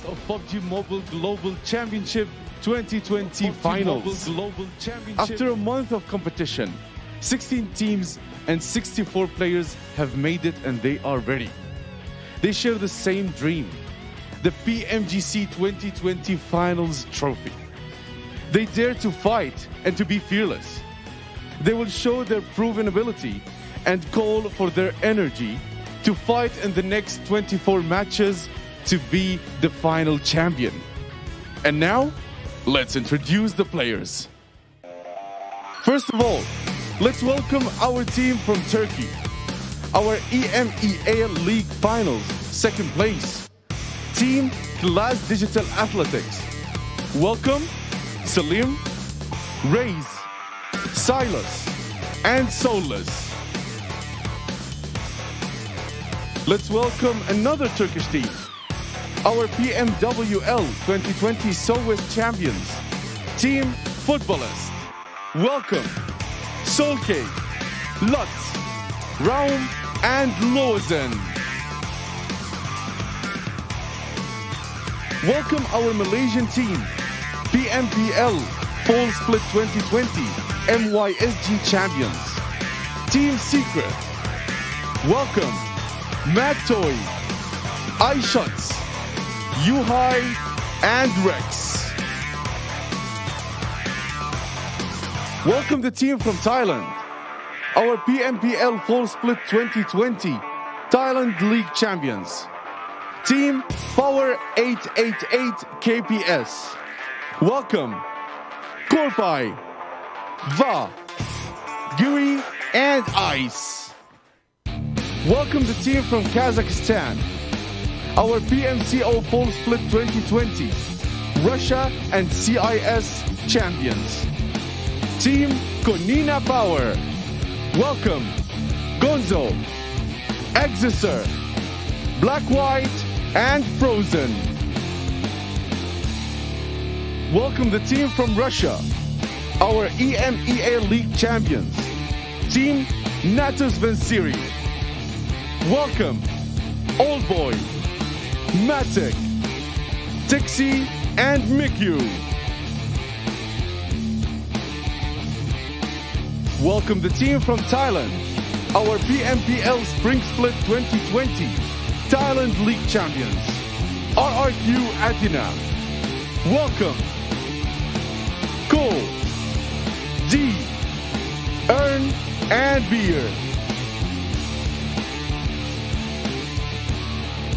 Of PUBG Mobile Global Championship 2020 Finals. After a month of competition, 16 teams and 64 players have made it and they are ready. They share the same dream, the PMGC 2020 Finals trophy. They dare to fight and to be fearless. They will show their proven ability and call for their energy to fight in the next 24 matches to be the final champion. And now, let's introduce the players. First of all, let's welcome our team from Turkey. Our EMEA League Finals, second place. Team Class Digital Athletics. Welcome, Salim, Reis, Silas, and Soulless. Let's welcome another Turkish team. Our PMWL 2020 Southwest Champions, Team Footballist. Welcome, Solke, Lutz, Raum, and Lozen. Welcome our Malaysian team, PMPL Fall Split 2020 MYSG Champions, Team Secret. Welcome, Mad Toy, iShots, Yuhai, and Rex. Welcome the team from Thailand, our PMPL Fall Split 2020 Thailand League Champions, Team Power 888 KPS. Welcome, Korpai, Va, Guri, and Ice. Welcome the team from Kazakhstan, our PMCO Fall Split 2020 Russia and CIS Champions, Team Konina Power. Welcome, Gonzo, Exeter, Black White, and Frozen. Welcome the team from Russia, our EMEA League Champions, Team Natus Vansiri. Welcome, Old Boy, Matic, Tixie, and Mikyu. Welcome the team from Thailand, our PMPL Spring Split 2020 Thailand League Champions, RRQ Athena. Welcome, Cole, D, Earn, and Beer.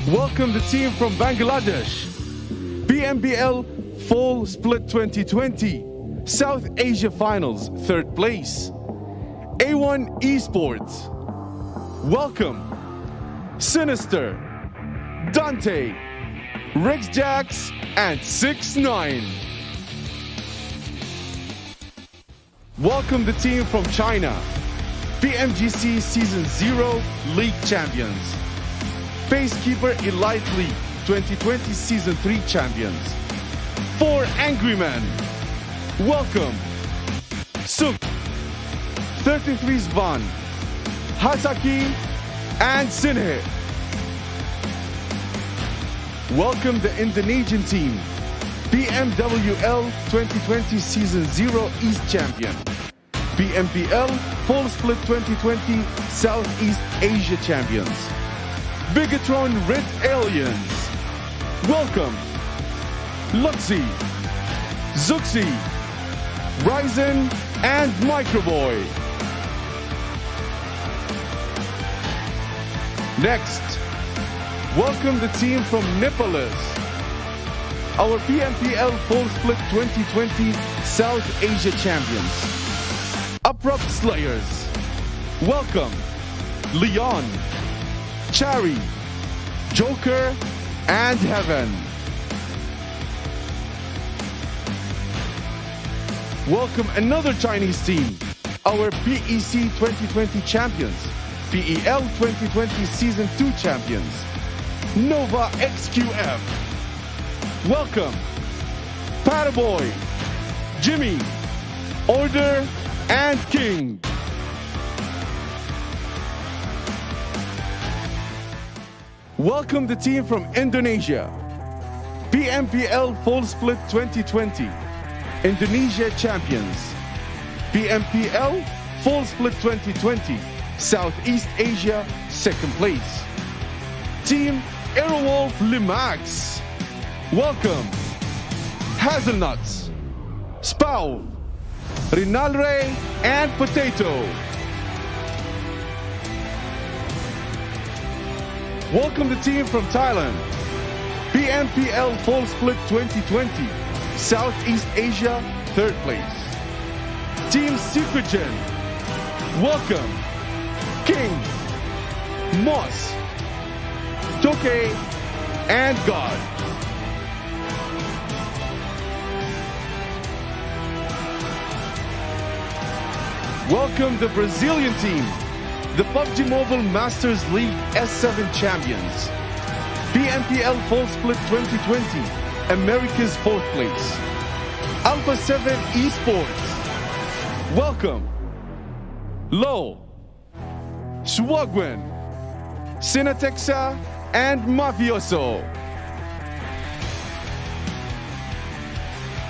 Welcome the team from Bangladesh, PMBL Fall Split 2020 South Asia Finals, third place, A1 Esports. Welcome, Sinister, Dante, Rex Jax, and 6ix9ine. Welcome the team from China, PMGC Season 0 League Champions. Pacekeeper Elite League 2020 Season 3 Champions. 4 Angry Men. Welcome. Suk, 33 Zvan, Hataki, and Sinhe. Welcome the Indonesian team. PMWL 2020 Season 0 East Champion. PMPL Full Split 2020 Southeast Asia Champions. Bigatron Red Aliens. Welcome. Luxi, Zuxi, Ryzen, and Microboy. Next, welcome the team from Nepali, our PMPL Full Split 2020 South Asia Champions. Abrupt Slayers. Welcome, Leon, Chari, Joker, and Heaven. Welcome another Chinese team, our PEC 2020 champions, PEL 2020 Season 2 champions, Nova XQF. Welcome, Paraboy, Jimmy, Order, and King. Welcome the team from Indonesia, PMPL Full Split 2020. Indonesia champions. PMPL Full Split 2020 Southeast Asia second place. Team Aerowolf Limax. Welcome. Hazelnuts, Spau, Rinalre, and Potato. Welcome the team from Thailand. PMPL Full Split 2020 Southeast Asia, third place. Team Secret Gen. Welcome. King, Moss, Toke, and God. Welcome the Brazilian team, the PUBG Mobile Masters League S7 champions. PMPL Full Split 2020. America's fourth place. Alpha 7 Esports. Welcome. Low, Swagwen, Sinatexa, and Mafioso.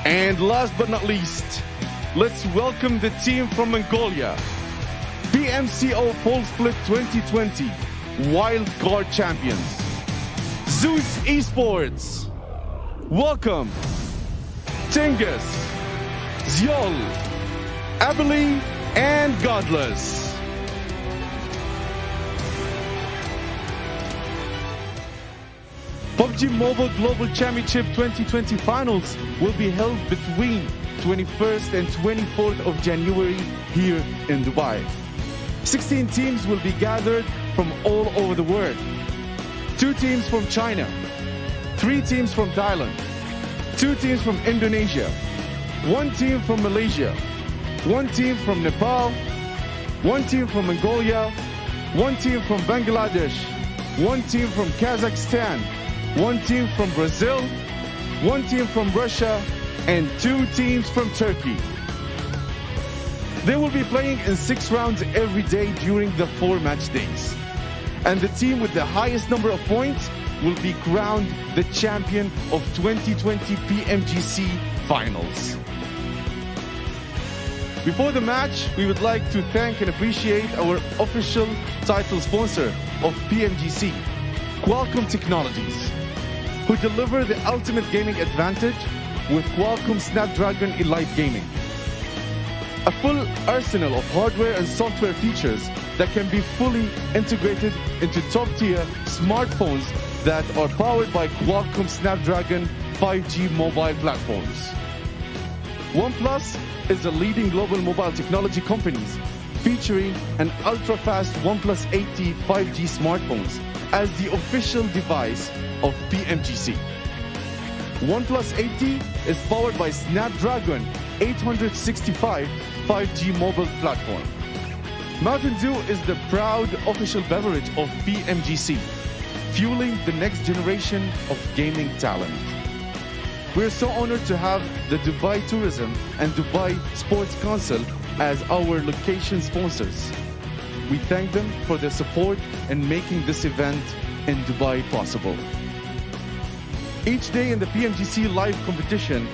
And last but not least, let's welcome the team from Mongolia. PMCO Full Split 2020 Wild Card Champions. Zeus Esports. Welcome, Tengus, Zyol, Abeli, and Godless. PUBG Mobile Global Championship 2020 finals will be held between 21st and 24th of January here in Dubai. 16 teams will be gathered from all over the world. 2 teams from China, 3 teams from Thailand, 2 teams from Indonesia, 1 team from Malaysia, 1 team from Nepal, 1 team from Mongolia, 1 team from Bangladesh, 1 team from Kazakhstan, 1 team from Brazil, 1 team from Russia, and 2 teams from Turkey. They will be playing in 6 rounds every day during the 4 match days. And the team with the highest number of points will be crowned the champion of 2020 PMGC Finals. Before the match, we would like to thank and appreciate our official title sponsor of PMGC, Qualcomm Technologies, who deliver the ultimate gaming advantage with Qualcomm Snapdragon Elite Gaming. A full arsenal of hardware and software features that can be fully integrated into top-tier smartphones that are powered by Qualcomm Snapdragon 5G mobile platforms. OnePlus is a leading global mobile technology company featuring an ultra-fast OnePlus 80 5G smartphones as the official device of PMGC. OnePlus 80 is powered by Snapdragon 865 5G mobile platform. Mountain Dew is the proud official beverage of PMGC, fueling the next generation of gaming talent. We're so honored to have the Dubai Tourism and Dubai Sports Council as our location sponsors. We thank them for their support in making this event in Dubai possible. Each day in the PMGC live competition,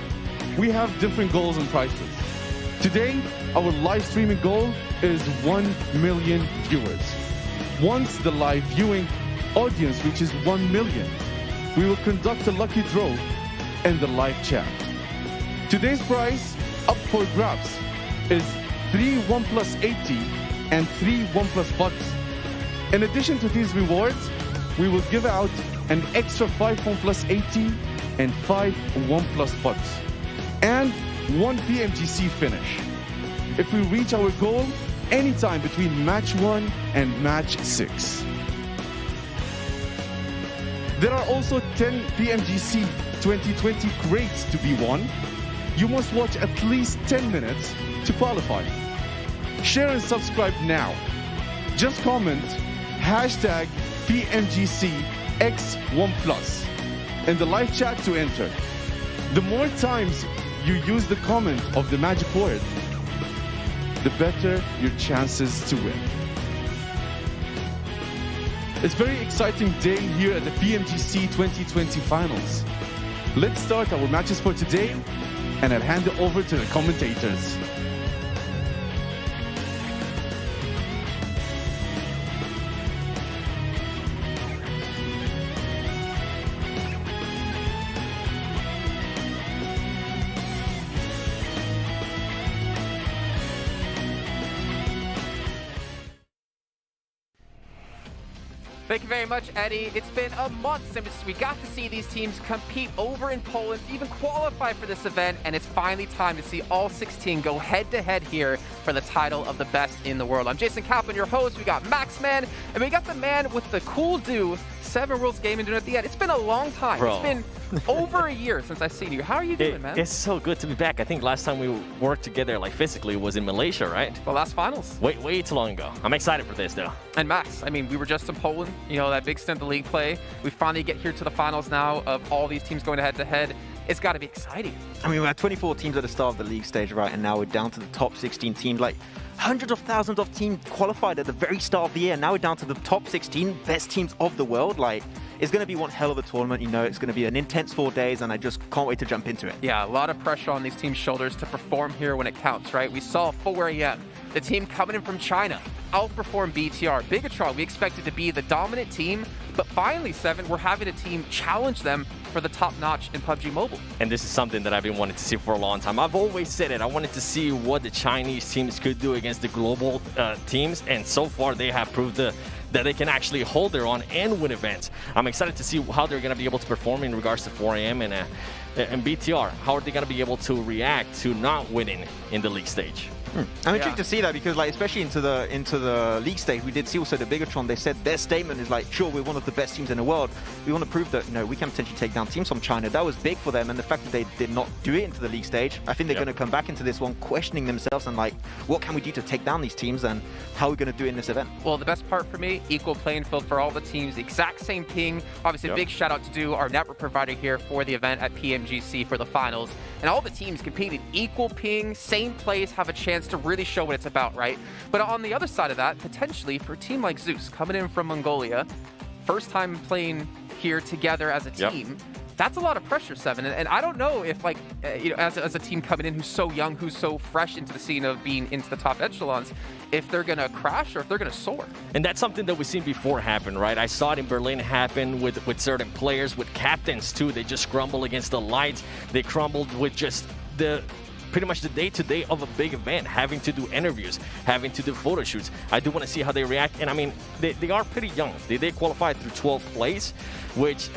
we have different goals and prizes. Today, our live streaming goal is 1 million viewers. Once the live viewing audience reaches 1 million, we will conduct a lucky draw in the live chat. Today's prize up for grabs is 3 OnePlus 80 and 3 OnePlus Buds. In addition to these rewards, we will give out an extra 5 OnePlus 80 and 5 OnePlus Buds, and 1 PMGC finish if we reach our goal anytime between match 1 and match 6. There are also 10 PMGC 2020 crates to be won. You must watch at least 10 minutes to qualify. Share and subscribe now. Just comment hashtag PMGCX1Plus in the live chat to enter. The more times you use the comment of the magic word, the better your chances to win. It's a very exciting day here at the PMGC 2020 finals. Let's start our matches for today, and I'll hand it over to the commentators. Thank you very much, Eddie. It's been a month since we got to see these teams compete over in Poland, even qualify for this event, and it's finally time to see all 16 go head-to-head here for the title of the best in the world. I'm Jason Kaplan, your host. We got Maxman, and we got the man with the cool do, 7 Worlds Gaming doing at the end. It's been a long time. Bro. It's been over a year since I've seen you. How are you doing, man? It's so good to be back. I think last time we worked together, like physically, was in Malaysia, right? The last finals. Way too long ago. I'm excited for this, though. And Max, I mean, we were just in Poland, you know, that big stint of league play. We finally get here to the finals now of all these teams going head-to-head. It's got to be exciting. I mean, we had 24 teams at the start of the league stage, right? And now we're down to the top 16 teams. Like, hundreds of thousands of teams qualified at the very start of the year. Now we're down to the top 16 best teams of the world. Like, it's going to be one hell of a tournament. You know, it's going to be an intense 4 days, and I just can't wait to jump into it. Yeah, a lot of pressure on these teams' shoulders to perform here when it counts, right? We saw 4 AM, the team coming in from China, outperform BTR. Bigatron, we expected to be the dominant team, but finally, 7, we're having a team challenge them for the top notch in PUBG Mobile. And this is something that I've been wanting to see for a long time. I've always said it. I wanted to see what the Chinese teams could do against the global teams, and so far they have proved that they can actually hold their own and win events. I'm excited to see how they're going to be able to perform in regards to 4 AM and BTR. How are they going to be able to react to not winning in the league stage? I'm intrigued to see that because, like, especially into the league stage, we did see also the Bigatron. They said their statement is like, sure, we're one of the best teams in the world. We want to prove that, you know, we can potentially take down teams from China. That was big for them, and the fact that they did not do it into the league stage, I think they're going to come back into this one questioning themselves and like, what can we do to take down these teams, and how are we going to do it in this event? Well, the best part for me, equal playing field for all the teams, the exact same ping. Obviously, a big shout out to Do, our network provider here for the event at PMGC for the finals. And all the teams competed equal ping, same plays, have a chance to really show what it's about, right? But on the other side of that, potentially for a team like Zeus coming in from Mongolia, first time playing here together as a team, that's a lot of pressure, 7. And I don't know if, like, you know, as a team coming in who's so young, who's so fresh into the scene of being into the top echelons, if they're going to crash or if they're going to soar. And that's something that we've seen before happen, right? I saw it in Berlin happen with certain players, with captains too. They just crumble against the lights. They crumbled with just pretty much the day-to-day of a big event, having to do interviews, having to do photo shoots. I do want to see how they react. And I mean, they are pretty young. They qualified through 12 plays, which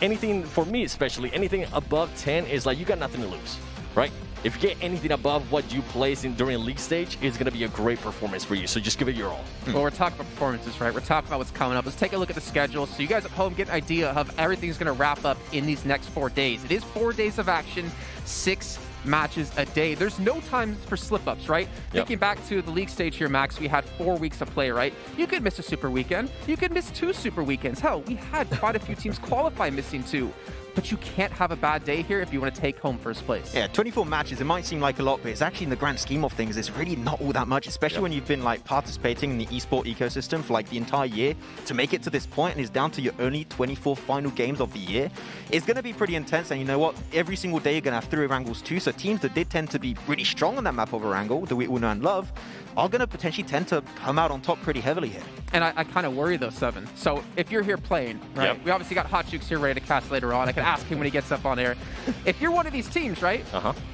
anything, for me especially, anything above 10 is like, you got nothing to lose, right? If you get anything above what you placed in during league stage, it's going to be a great performance for you. So just give it your all. Well, we're talking about performances, right? We're talking about what's coming up. Let's take a look at the schedule so you guys at home get an idea of everything's going to wrap up in these next 4 days. It is 4 days of action, 6 matches a day. There's no time for slip-ups, right? Thinking back to the league stage here, Max, we had 4 weeks of play, right? You could miss a super weekend. You could miss 2 super weekends. Hell, we had quite a few teams qualify missing 2. But you can't have a bad day here if you want to take home first place. Yeah, 24 matches, it might seem like a lot, but it's actually in the grand scheme of things, it's really not all that much, especially when you've been like participating in the esport ecosystem for like the entire year. To make it to this point and it's down to your only 24 final games of the year, it's going to be pretty intense. And you know what? Every single day you're going to have 3 Orangles too, so teams that did tend to be really strong on that map of Orangle, that we all know and love, are going to potentially tend to come out on top pretty heavily here. And I kind of worry though, Seven. So if you're here playing, right? We obviously got Hot Jukes here ready to cast later on. I can ask him when he gets up on air. If you're one of these teams, right?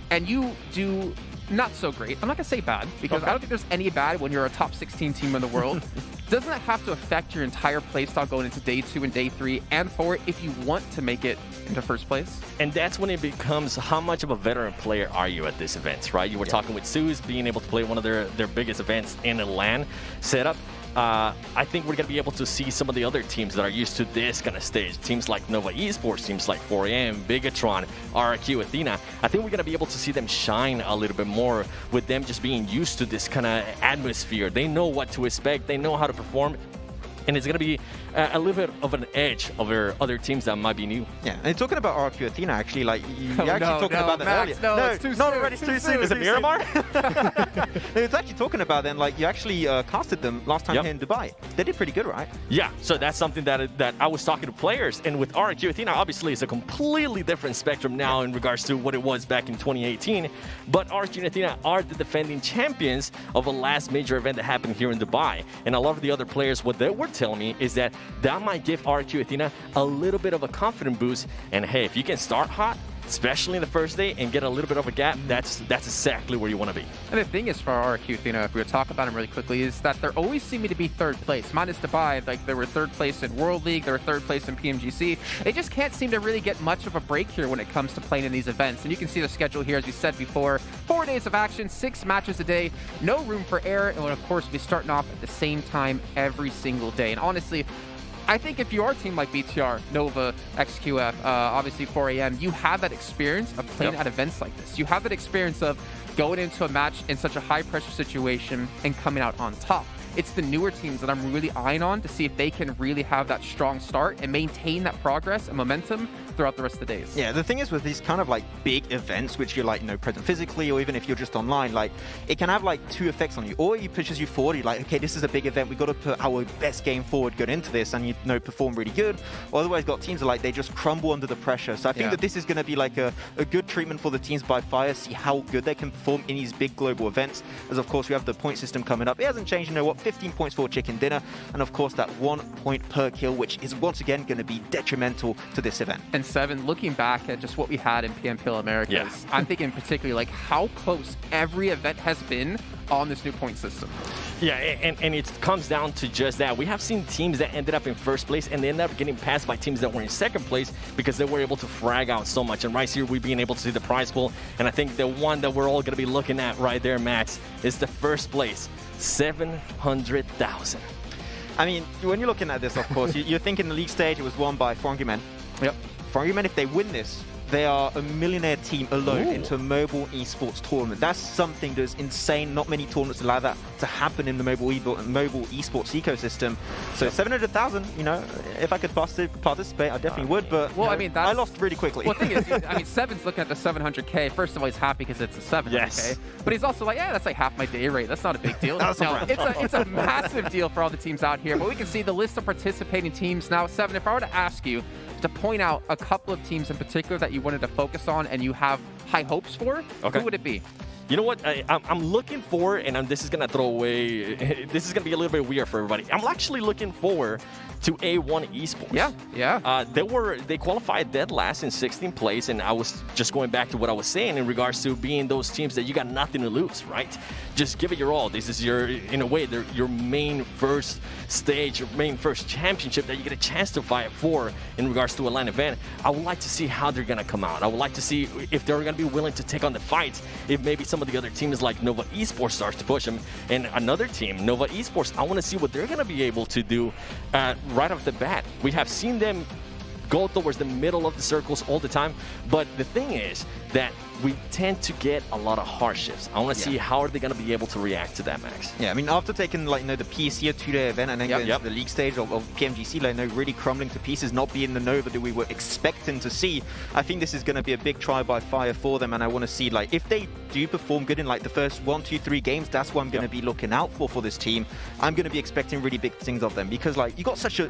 And you do not so great. I'm not going to say bad, because I don't think there's any bad when you're a top 16 team in the world. Doesn't that have to affect your entire playstyle going into day 2 and day 3 and 4 if you want to make it into first place? And that's when it becomes how much of a veteran player are you at this event, right? You were talking with Suze being able to play one of their biggest events in a LAN setup. I think we're going to be able to see some of the other teams that are used to this kind of stage. Teams like Nova Esports, teams like 4AM, Bigatron, RRQ, Athena. I think we're going to be able to see them shine a little bit more with them just being used to this kind of atmosphere. They know what to expect. They know how to perform. And it's going to be a little bit of an edge over other teams that might be new. Yeah, and talking about RQ Athena, actually, like, you're talking about that Max, earlier. it's too not soon, already, it's too soon. Is it Miramar? It's actually talking about them, like, you actually casted them last time here in Dubai. They did pretty good, right? Yeah, so that's something that I was talking to players, and with RQ Athena, obviously it's a completely different spectrum now in regards to what it was back in 2018, but RQ and Athena are the defending champions of a last major event that happened here in Dubai. And a lot of the other players, what they were telling me is that might give RQ Athena a little bit of a confidence boost, and hey, if you can start hot, especially in the first day, and get a little bit of a gap, that's exactly where you want to be. And the thing is for RQ Athena, if we were to talk about them really quickly, is that they're always seeming to be third place. Minus Dubai, like they were third place in World League, they were third place in PMGC. They just can't seem to really get much of a break here when it comes to playing in these events. And you can see the schedule here, as we said before, 4 days of action, 6 matches a day, no room for error, and of course, we'll be starting off at the same time every single day. And honestly, I think if you are a team like BTR, Nova, XQF, obviously 4AM, you have that experience of playing at events like this. You have that experience of going into a match in such a high-pressure situation and coming out on top. It's the newer teams that I'm really eyeing on to see if they can really have that strong start and maintain that progress and momentum throughout the rest of the days. Yeah, the thing is with these kind of like big events, which you're like, you know, present physically, or even if you're just online, like it can have like 2 effects on you. Or it pushes you forward, you're like, okay, this is a big event, we got to put our best game forward, get into this, and you know, perform really good. Or otherwise got teams that like, they just crumble under the pressure. So I think that this is going to be like a good treatment for the teams by fire, see how good they can perform in these big global events. As of course we have the point system coming up. It hasn't changed, you know what, 15 points for chicken dinner, and of course that 1 point per kill, which is once again going to be detrimental to this event. And Seven, looking back at just what we had in PMPL Americas, I'm thinking particularly like how close every event has been on this new point system. Yeah, and it comes down to just that. We have seen teams that ended up in first place and they ended up getting passed by teams that were in second place because they were able to frag out so much. And right here, we've been able to see the prize pool. And I think the one that we're all going to be looking at right there, Max, is the first place, 700,000. I mean, when you're looking at this, of course, you're thinking the league stage, it was won by Froggymen. Yep. Froggymen, if they win this, they are a millionaire team alone into a mobile esports tournament. That's something that's insane. Not many tournaments allow that to happen in the mobile esports ecosystem. So 700,000, you know, if I could participate, I definitely would. But well, I mean, I lost really quickly. Well, the thing is, I mean, Seven's looking at the 700K. First of all, he's happy because it's a 700K. But he's also like, yeah, that's like half my day rate. That's not a big deal. No, it's a massive deal for all the teams out here. But we can see the list of participating teams now. Seven, if I were to ask you to point out a couple of teams in particular that you wanted to focus on and you have high hopes for, who would it be? You know what? I'm looking for, and this is going to throw away, this is going to be a little bit weird for everybody. I'm actually looking forward to A1 Esports. Yeah. They qualified dead last in 16th place, and I was just going back to what I was saying in regards to being those teams that you got nothing to lose, right? Just give it your all. This is your, in a way, your main first stage, your main first championship that you get a chance to fight for in regards to a LAN event. I would like to see how they're going to come out. I would like to see if they're going to be willing to take on the fights, if maybe some of the other teams like Nova Esports starts to push them, and another team, Nova Esports, I want to see what they're going to be able to do right off the bat. We have seen them go towards the middle of the circles all the time, but the thing is, that we tend to get a lot of hardships. I want to see how are they going to be able to react to that, Max. Yeah, I mean, after taking like the PC, a 2-day event, and then going into the league stage of PMGC, like really crumbling to pieces, not being the Nova that we were expecting to see, I think this is going to be a big trial by fire for them, and I want to see like if they do perform good in like the first 1, 2, 3 games, that's what I'm going to be looking out for this team. I'm going to be expecting really big things of them because like you got such a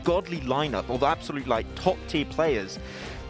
godly lineup of absolute like top tier players.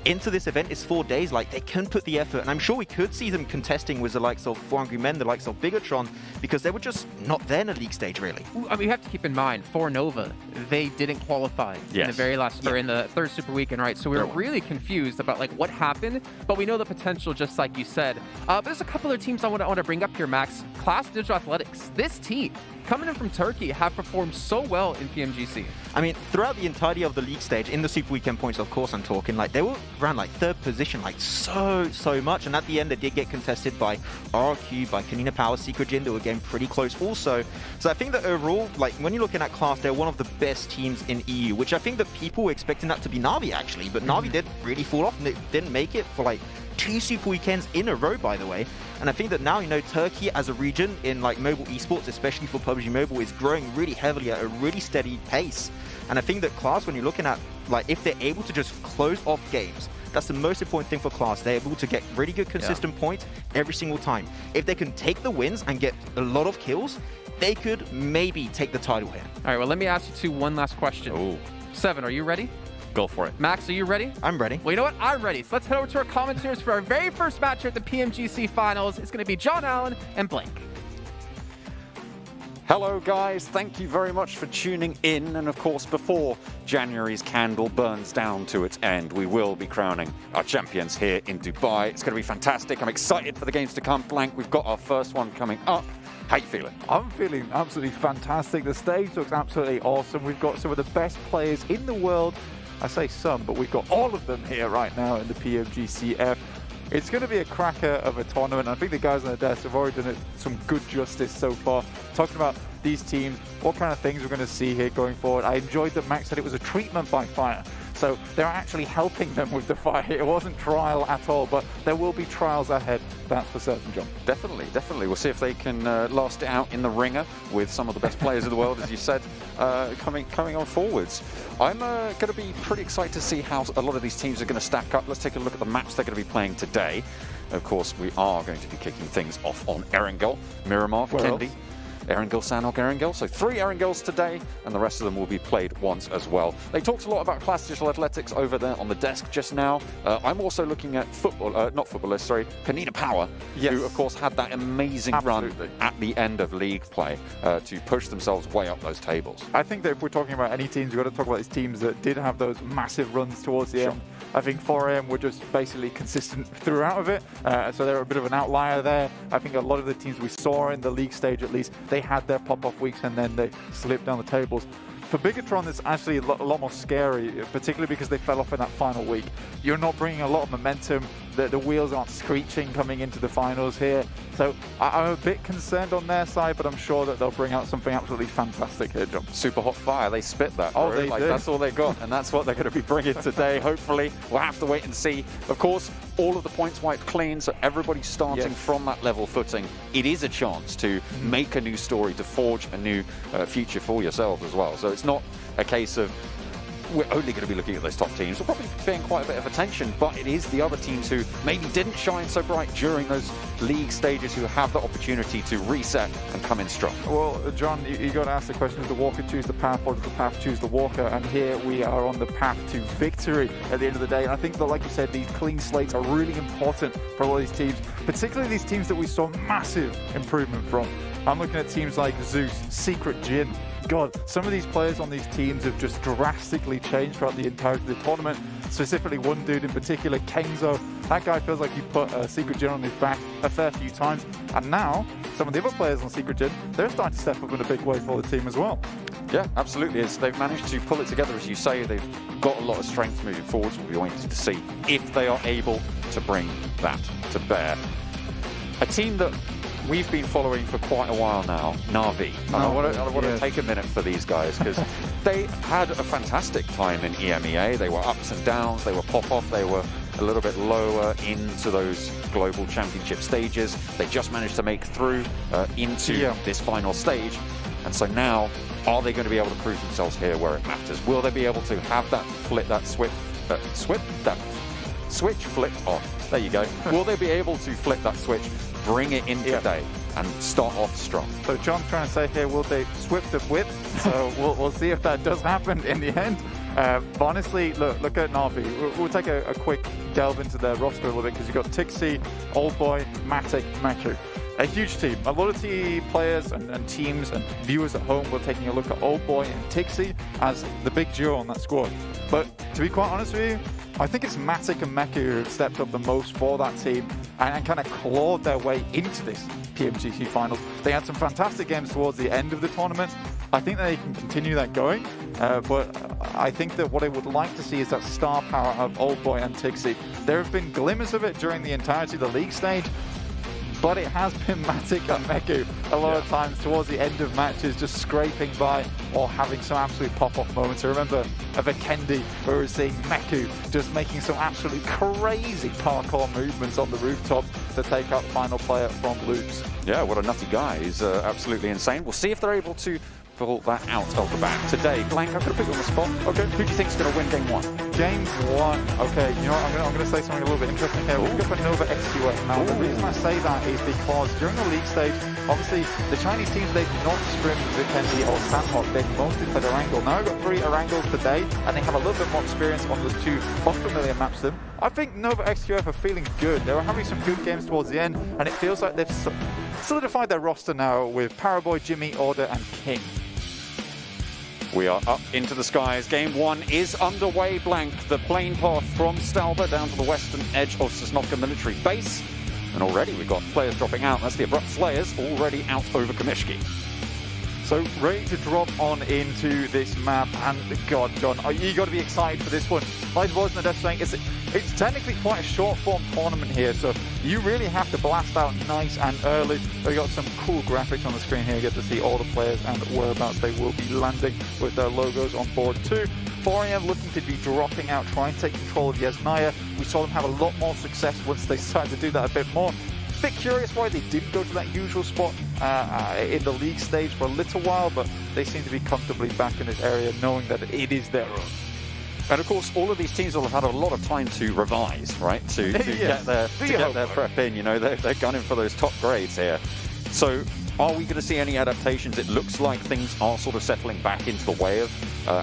Into this event is 4 days, like they can put the effort, and I'm sure we could see them contesting with the likes of 4 Angry Men, the likes of Bigatron, because they were just not there in a league stage, really. I mean, you have to keep in mind, for Nova, they didn't qualify in the very last, or in the third Super Weekend, right? So we were really confused about like what happened, but we know the potential, just like you said. But there's a couple of teams I want to bring up here, Max. Class Digital Athletics, this team, coming in from Turkey, have performed so well in PMGC. I mean, throughout the entirety of the league stage, in the Super Weekend points, of course I'm talking, like they were around like 3rd position, like so much, and at the end they did get contested by RQ, by Kanina Power, Secret Jin. They were getting pretty close also. So I think that overall, like when you're looking at Class, they're one of the best teams in EU, which I think that people were expecting that to be Na'Vi actually, but Na'Vi did really fall off and they didn't make it for like 2 Super Weekends in a row, by the way. And I think that now, Turkey as a region in like mobile esports, especially for PUBG Mobile, is growing really heavily at a really steady pace. And I think that Class, when you're looking at like if they're able to just close off games, that's the most important thing for Class. They're able to get really good consistent points every single time. If they can take the wins and get a lot of kills, they could maybe take the title here. All right, well, let me ask you two one last question. Ooh. Seven, are you ready? Go for it. Max, are you ready? I'm ready. Well, you know what? I'm ready. So let's head over to our commentators for our very first match here at the PMGC Finals. It's going to be John Allen and Blake. Hello guys, thank you very much for tuning in, and of course before January's candle burns down to its end, we will be crowning our champions here in Dubai. It's going to be fantastic. I'm excited for the games to come. Blank, we've got our first one coming up. How you feeling? I'm feeling absolutely fantastic. The stage looks absolutely awesome. We've got some of the best players in the world. I say some, but we've got all of them here right now in the PMGCF. It's going to be a cracker of a tournament. I think the guys on the desk have already done it some good justice so far. Talking about these teams, what kind of things we're going to see here going forward. I enjoyed that Max said it was a treatment by fire. So they're actually helping them with the fire. It wasn't trial at all, but there will be trials ahead. That's for certain, John. Definitely, definitely. We'll see if they can last it out in the ringer with some of the best players in the world, as you said, coming on forwards. I'm going to be pretty excited to see how a lot of these teams are going to stack up. Let's take a look at the maps they're going to be playing today. Of course, we are going to be kicking things off on Erangel, Miramar, Kendi. Erangel, Sanhok, Erangel. So 3 Erangels today, and the rest of them will be played once as well. They talked a lot about Class Digital Athletics over there on the desk just now. I'm also looking at Kanina Power, who of course had that amazing run at the end of league play to push themselves way up those tables. I think that if we're talking about any teams, we've got to talk about these teams that did have those massive runs towards the end. I think 4AM were just basically consistent throughout of it, so they're a bit of an outlier there. I think a lot of the teams we saw in the league stage, at least, they had their pop-off weeks and then they slipped down the tables. For Bigatron, it's actually a lot more scary, particularly because they fell off in that final week. You're not bringing a lot of momentum. The wheels aren't screeching coming into the finals here. So I'm a bit concerned on their side, but I'm sure that they'll bring out something absolutely fantastic here, John. Super hot fire. They spit that. Oh, they do. That's all they got, and that's what they're going to be bringing today. Hopefully, we'll have to wait and see. Of course, all of the points wiped clean, so everybody's starting from that level footing. It is a chance to make a new story, to forge a new future for yourselves as well. So it's not a case of we're only going to be looking at those top teams. We're probably paying quite a bit of attention, but it is the other teams who maybe didn't shine so bright during those league stages who have the opportunity to reset and come in strong. Well, John, you got to ask the question, does the Walker choose the path or does the path choose the Walker? And here we are on the path to victory at the end of the day. And I think that, like you said, these clean slates are really important for all these teams, particularly these teams that we saw massive improvement from. I'm looking at teams like Zeus, Secret Jin. God, some of these players on these teams have just drastically changed throughout the entirety of the tournament. Specifically, one dude in particular, Kenzo. That guy feels like he put Secret Jin on his back a fair few times. And now, some of the other players on Secret Jin, they're starting to step up in a big way for the team as well. Yeah, absolutely. They've managed to pull it together, as you say. They've got a lot of strength moving forwards. We'll be waiting to see if they are able to bring that to bear. A team that we've been following for quite a while now, Na'Vi. And I want to take a minute for these guys, because they had a fantastic time in EMEA. They were ups and downs, they were pop-off, they were a little bit lower into those global championship stages. They just managed to make through into this final stage. And so now, are they going to be able to prove themselves here where it matters? Will they be able to have that switch flip on? There you go. Will they be able to flip that switch, bring it in today, and start off strong? So John's trying to say here, will they swip the width? So we'll see if that does happen in the end. But honestly, look at Na'Vi. We'll take a quick delve into their roster a little bit, because you've got Tixi, Oldboy, Matic, Meku. A huge team. A lot of players and teams and viewers at home were taking a look at Oldboy and Tixi as the big duo on that squad. But to be quite honest with you, I think it's Matic and Meku who have stepped up the most for that team and kind of clawed their way into this PMGC finals. They had some fantastic games towards the end of the tournament. I think they can continue that going, but I think that what I would like to see is that star power of Oldboy and Tixi. There have been glimmers of it during the entirety of the league stage, but it has been Matic and Meku a lot of times towards the end of matches, just scraping by or having some absolute pop-off moments. I remember a Vikendi where we were seeing Meku just making some absolutely crazy parkour movements on the rooftop to take out the final player from Loops. Yeah, what a nutty guy. He's absolutely insane. We'll see if they're able to pull that out of the bag today. Blank, I'm going to put you on the spot. Okay, who do you think is going to win game one? Game one. Okay, you know what? I'm going to say something a little bit interesting here. We'll go for Nova XQA. Now, the reason I say that is because during the league stage, obviously, the Chinese teams, they've not scrimmed Vikendi or Sandhawk. They've mostly played Erangel. Now, I've got 3 Erangels today, and they have a little bit more experience on the 2 unfamiliar maps to them. I think Nova XQF are feeling good. They were having some good games towards the end, and it feels like they've solidified their roster now with Paraboy, Jimmy, Order, and King. We are up into the skies. Game one is underway, Blank. The plane path from Stalba down to the western edge of Sosnovka military base. And already we've got players dropping out. That's the Abrupt Slayers already out over Kamishki. So ready to drop on into this map, and God, John, you got to be excited for this one. Like the boys in the death saying, it's technically quite a short-form tournament here, so you really have to blast out nice and early. We got some cool graphics on the screen here. You get to see all the players and whereabouts they will be landing with their logos on board too. 4am looking to be dropping out, trying to take control of Yasnaya. We saw them have a lot more success once they started to do that a bit more. Bit curious why they didn't go to that usual spot in the league stage for a little while, but they seem to be comfortably back in this area, knowing that it is their own. And of course, all of these teams will have had a lot of time to revise, right? To get their prep in. You know, they're gunning for those top grades here. So, are we going to see any adaptations? It looks like things are sort of settling back into the way of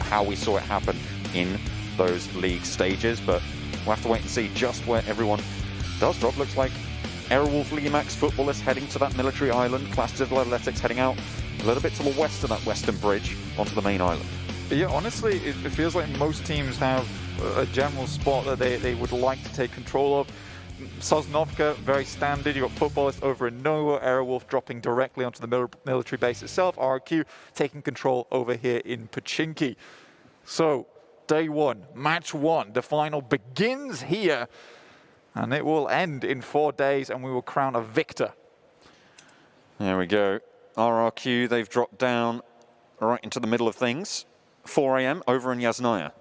how we saw it happen in those league stages, but we'll have to wait and see just where everyone does drop. Looks like Airwolf Limax footballers heading to that military island. Class Digital Athletics heading out a little bit to the west of that western bridge onto the main island. Yeah, honestly, it feels like most teams have a general spot that they would like to take control of. Sosnovka, very standard. You've got footballers over in Nova, Airwolf dropping directly onto the military base itself, RQ taking control over here in Pachinki. So, day one, match one, the final begins here. And it will end in 4 days, and we will crown a victor. There we go. RRQ, they've dropped down right into the middle of things. 4am over in Yasnaya.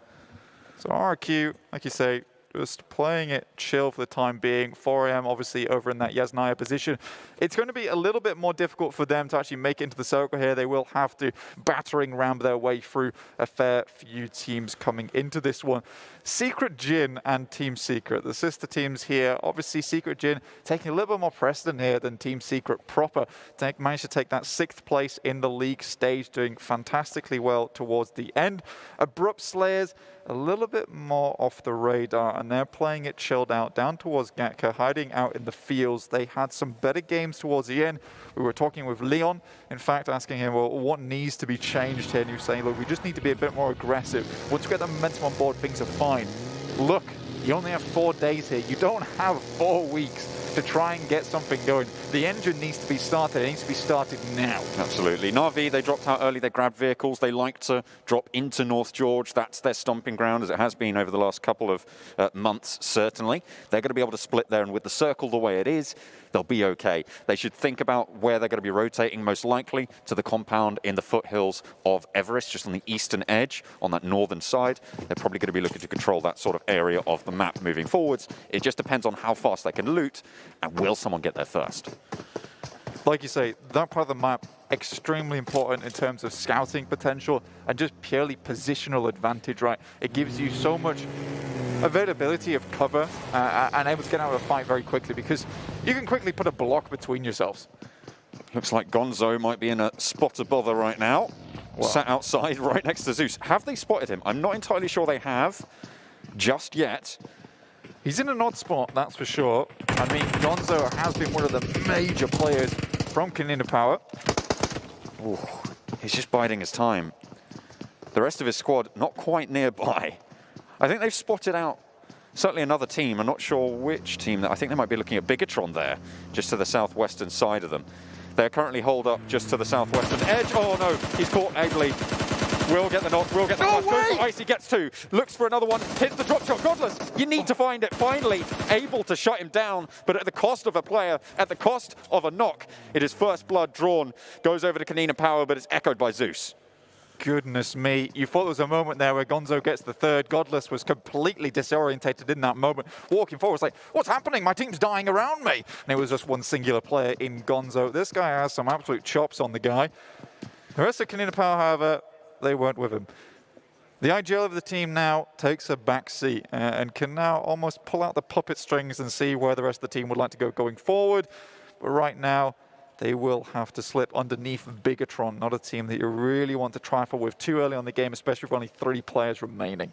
So RRQ, like you say, just playing it chill for the time being. 4am obviously over in that Yasnaya position. It's going to be a little bit more difficult for them to actually make it into the circle here. They will have to battering ram their way through a fair few teams coming into this one. Secret Jin and Team Secret, the sister teams here. Obviously, Secret Jin taking a little bit more precedent here than Team Secret proper. Managed to take that 6th place in the league stage, doing fantastically well towards the end. Abrupt Slayers, a little bit more off the radar, and they're playing it chilled out down towards Gatka, hiding out in the fields. They had some better games towards the end. We were talking with Leon, in fact, asking him, well, what needs to be changed here? And he was saying, look, we just need to be a bit more aggressive. Once we get the momentum on board, things are fine. Look, you only have 4 days here. You don't have 4 weeks to try and get something going. The engine needs to be started. It needs to be started now. Absolutely. Na'Vi, they dropped out early. They grabbed vehicles. They like to drop into North George. That's their stomping ground, as it has been over the last couple of months, certainly. They're going to be able to split there, and with the circle the way it is, they'll be okay. They should think about where they're going to be rotating, most likely to the compound in the foothills of Everest, just on the eastern edge, on that northern side. They're probably going to be looking to control that sort of area of the map moving forwards. It just depends on how fast they can loot, and will someone get there first? Like you say, that part of the map, extremely important in terms of scouting potential and just purely positional advantage, right? It gives you so much availability of cover and able to get out of a fight very quickly, because you can quickly put a block between yourselves. Looks like Gonzo might be in a spot of bother right now. Wow. Sat outside right next to Zeus. Have they spotted him? I'm not entirely sure they have just yet. He's in an odd spot, that's for sure. I mean, Gonzo has been one of the major players from Canina Power. Ooh, he's just biding his time. The rest of his squad not quite nearby. I think they've spotted out certainly another team. I'm not sure which team. I think they might be looking at Bigatron there, just to the southwestern side of them. They're currently holed up just to the southwestern edge. Oh no, he's caught Eggley. Will get the knock, will get the flash. Goes for Icy, gets two. Looks for another one, hits the drop shot. Godless, you need to find it. Finally able to shut him down, but at the cost of a player, at the cost of a knock. It is first blood drawn. Goes over to Canina Power, but it's echoed by Zeus. Goodness me, you thought there was a moment there where Gonzo gets the third. Godless was completely disorientated in that moment. Walking forward, was like, what's happening? My team's dying around me. And it was just one singular player in Gonzo. This guy has some absolute chops on the guy. The rest of Canina Power, however, they weren't with him. The IGL of the team now takes a back seat and can now almost pull out the puppet strings and see where the rest of the team would like to go going forward. But right now, they will have to slip underneath Bigatron, not a team that you really want to trifle with too early on the game, especially with only 3 players remaining.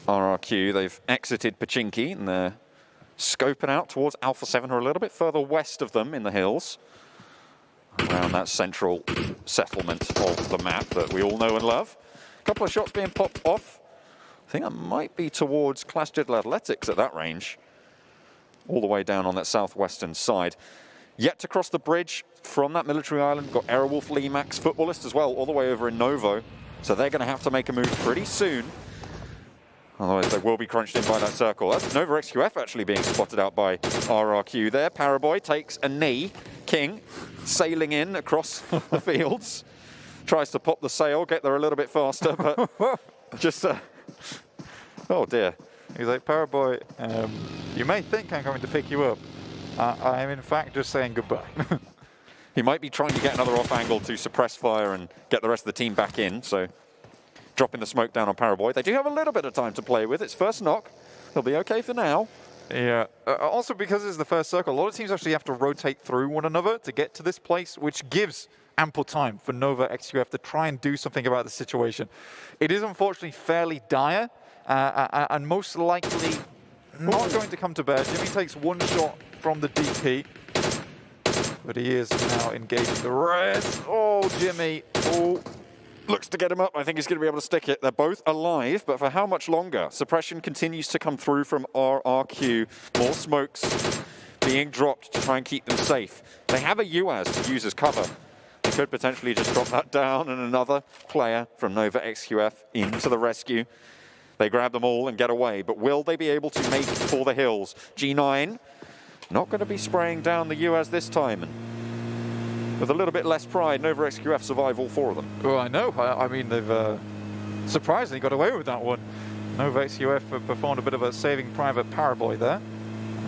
RRQ, they've exited Pachinki, and they're scoping out towards Alpha 7, or a little bit further west of them in the hills, around that central settlement of the map that we all know and love. A couple of shots being popped off. I think that might be towards Clash Diddle Athletics at that range, all the way down on that southwestern side. Yet to cross the bridge from that military island. Got Aerowolf, Limax, Footballist as well, all the way over in Novo. So they're going to have to make a move pretty soon. Otherwise, they will be crunched in by that circle. That's Nova XQF actually being spotted out by RRQ there. Paraboy takes a knee. King sailing in across the fields. Tries to pop the sail, get there a little bit faster, but just... oh, dear. He's like, Paraboy, you may think I'm coming to pick you up. I am, in fact, just saying goodbye. He might be trying to get another off angle to suppress fire and get the rest of the team back in, so dropping the smoke down on Paraboy. They do have a little bit of time to play with. It's first knock. He'll be okay for now. Yeah. Also, because it's the first circle, a lot of teams actually have to rotate through one another to get to this place, which gives ample time for Nova XQF to try and do something about the situation. It is unfortunately fairly dire, and most likely not going to come to bear. Jimmy takes one shot from the DP, but he is now engaging the Reds. Oh, Jimmy. Oh. Looks to get him up. I think he's going to be able to stick it. They're both alive, but for how much longer? Suppression continues to come through from RRQ. More smokes being dropped to try and keep them safe. They have a UAS to use as cover. They could potentially just drop that down, and another player from Nova XQF into the rescue. They grab them all and get away, but will they be able to make for the hills? G9 not going to be spraying down the UAS this time. And with a little bit less pride, Nova XQF survive all 4 of them. Well, I know. I mean, they've surprisingly got away with that one. Nova XQF performed a bit of a saving private Paraboy there.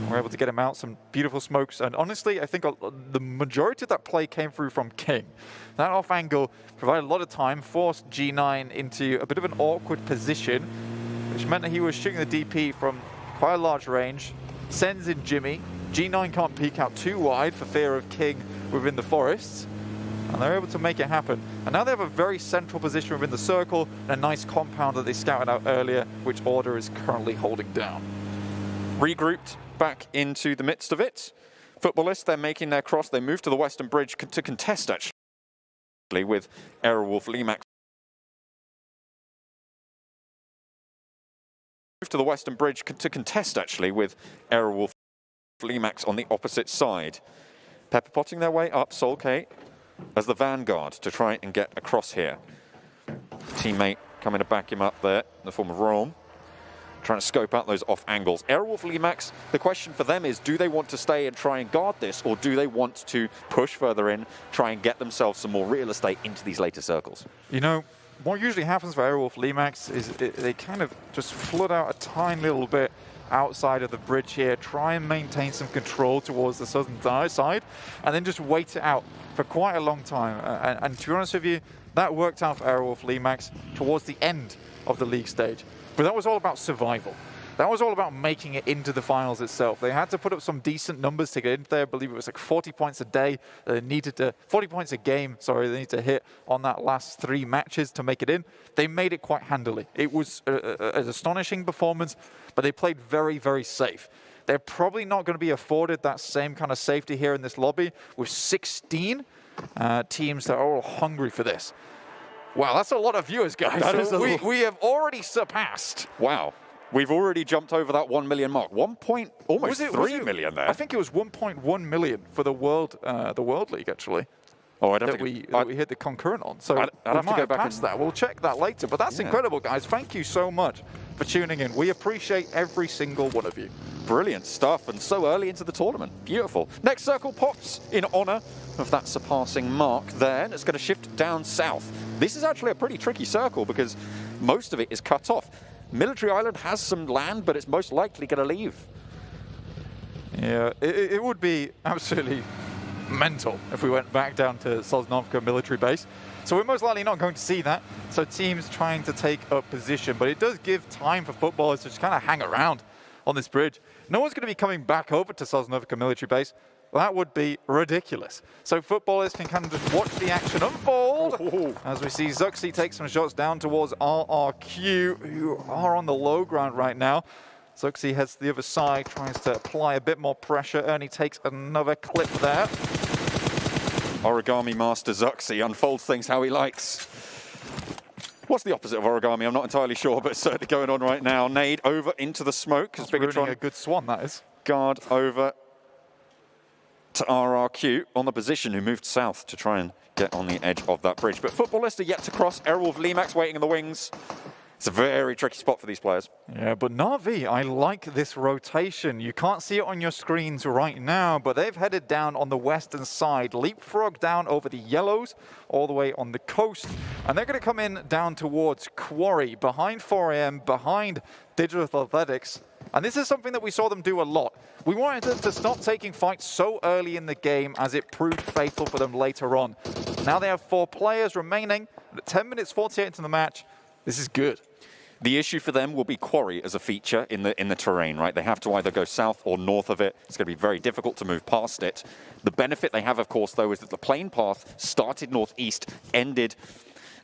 We're able to get him out, some beautiful smokes. And honestly, I think the majority of that play came through from King. That off angle provided a lot of time, forced G9 into a bit of an awkward position, which meant that he was shooting the DP from quite a large range, sends in Jimmy. G9 can't peek out too wide for fear of King within the forests, and they're able to make it happen. And now they have a very central position within the circle, and a nice compound that they scouted out earlier, which Order is currently holding down. Regrouped back into the midst of it. Footballists, they're making their cross. They move to the western bridge to contest, actually, with Aerowolf, Limax. Move to the western bridge to contest, actually, with Aerowolf. Fleamax on the opposite side. Pepper potting their way up, Solkate as the vanguard to try and get across here. Teammate coming to back him up there in the form of Rome. Trying to scope out those off angles. Airwolf Fleamax, the question for them is, do they want to stay and try and guard this, or do they want to push further in, try and get themselves some more real estate into these later circles? You know, what usually happens for Airwolf Fleamax is they kind of just flood out a tiny little bit outside of the bridge here, try and maintain some control towards the southern side, and then just wait it out for quite a long time. And to be honest with you, that worked out for Airwolf Fleamax towards the end of the league stage. But that was all about survival. That was all about making it into the finals itself. They had to put up some decent numbers to get in there. I believe it was like 40 points a day. They needed to 40 points a game. Sorry, they need to hit on that last 3 matches to make it in. They made it quite handily. It was an astonishing performance, but they played very, very safe. They're probably not going to be afforded that same kind of safety here in this lobby with 16 teams that are all hungry for this. Wow, that's a lot of viewers, guys. We have already surpassed. Wow. We've already jumped over that 1 million mark. Almost 3 million there. I think it was 1.1 million for the World League, actually. Oh, I'd have that we hit the concurrent on. So I'd have to go back past that. We'll check that later. But that's incredible, guys. Thank you so much for tuning in. We appreciate every single one of you. Brilliant stuff, and so early into the tournament. Beautiful. Next circle pops in honor of that surpassing mark there, and it's going to shift down south. This is actually a pretty tricky circle because most of it is cut off. Military Island has some land, but it's most likely going to leave. Yeah, it would be absolutely mental if we went back down to Sosnovka military base. So we're most likely not going to see that. So teams trying to take up position, but it does give time for footballers to just kind of hang around on this bridge. No one's going to be coming back over to Sosnovka military base. That would be ridiculous. So footballers can kind of just watch the action unfold as we see Zuxi take some shots down towards RRQ, who are on the low ground right now. Zuxi heads to the other side, tries to apply a bit more pressure. Ernie takes another clip there. Origami Master Zuxi unfolds things how he likes. What's the opposite of origami? I'm not entirely sure, but it's certainly going on right now. Nade over into the smoke. That's ruining a good swan, that is. Guard over to RRQ on the position, who moved south to try and get on the edge of that bridge. But footballists are yet to cross. Airwolf Fleamax waiting in the wings. It's a very tricky spot for these players. Yeah, but Na'Vi, I like this rotation. You can't see it on your screens right now, but they've headed down on the western side, leapfrog down over the yellows, all the way on the coast. And they're going to come in down towards Quarry, behind 4AM, behind Digital Athletics. And this is something that we saw them do a lot. We wanted them to stop taking fights so early in the game as it proved fatal for them later on. Now they have 4 players remaining, 10 minutes 48 into the match. This is good. The issue for them will be Quarry as a feature in the terrain, right? They have to either go south or north of it. It's going to be very difficult to move past it. The benefit they have, of course, though, is that the plane path started northeast, ended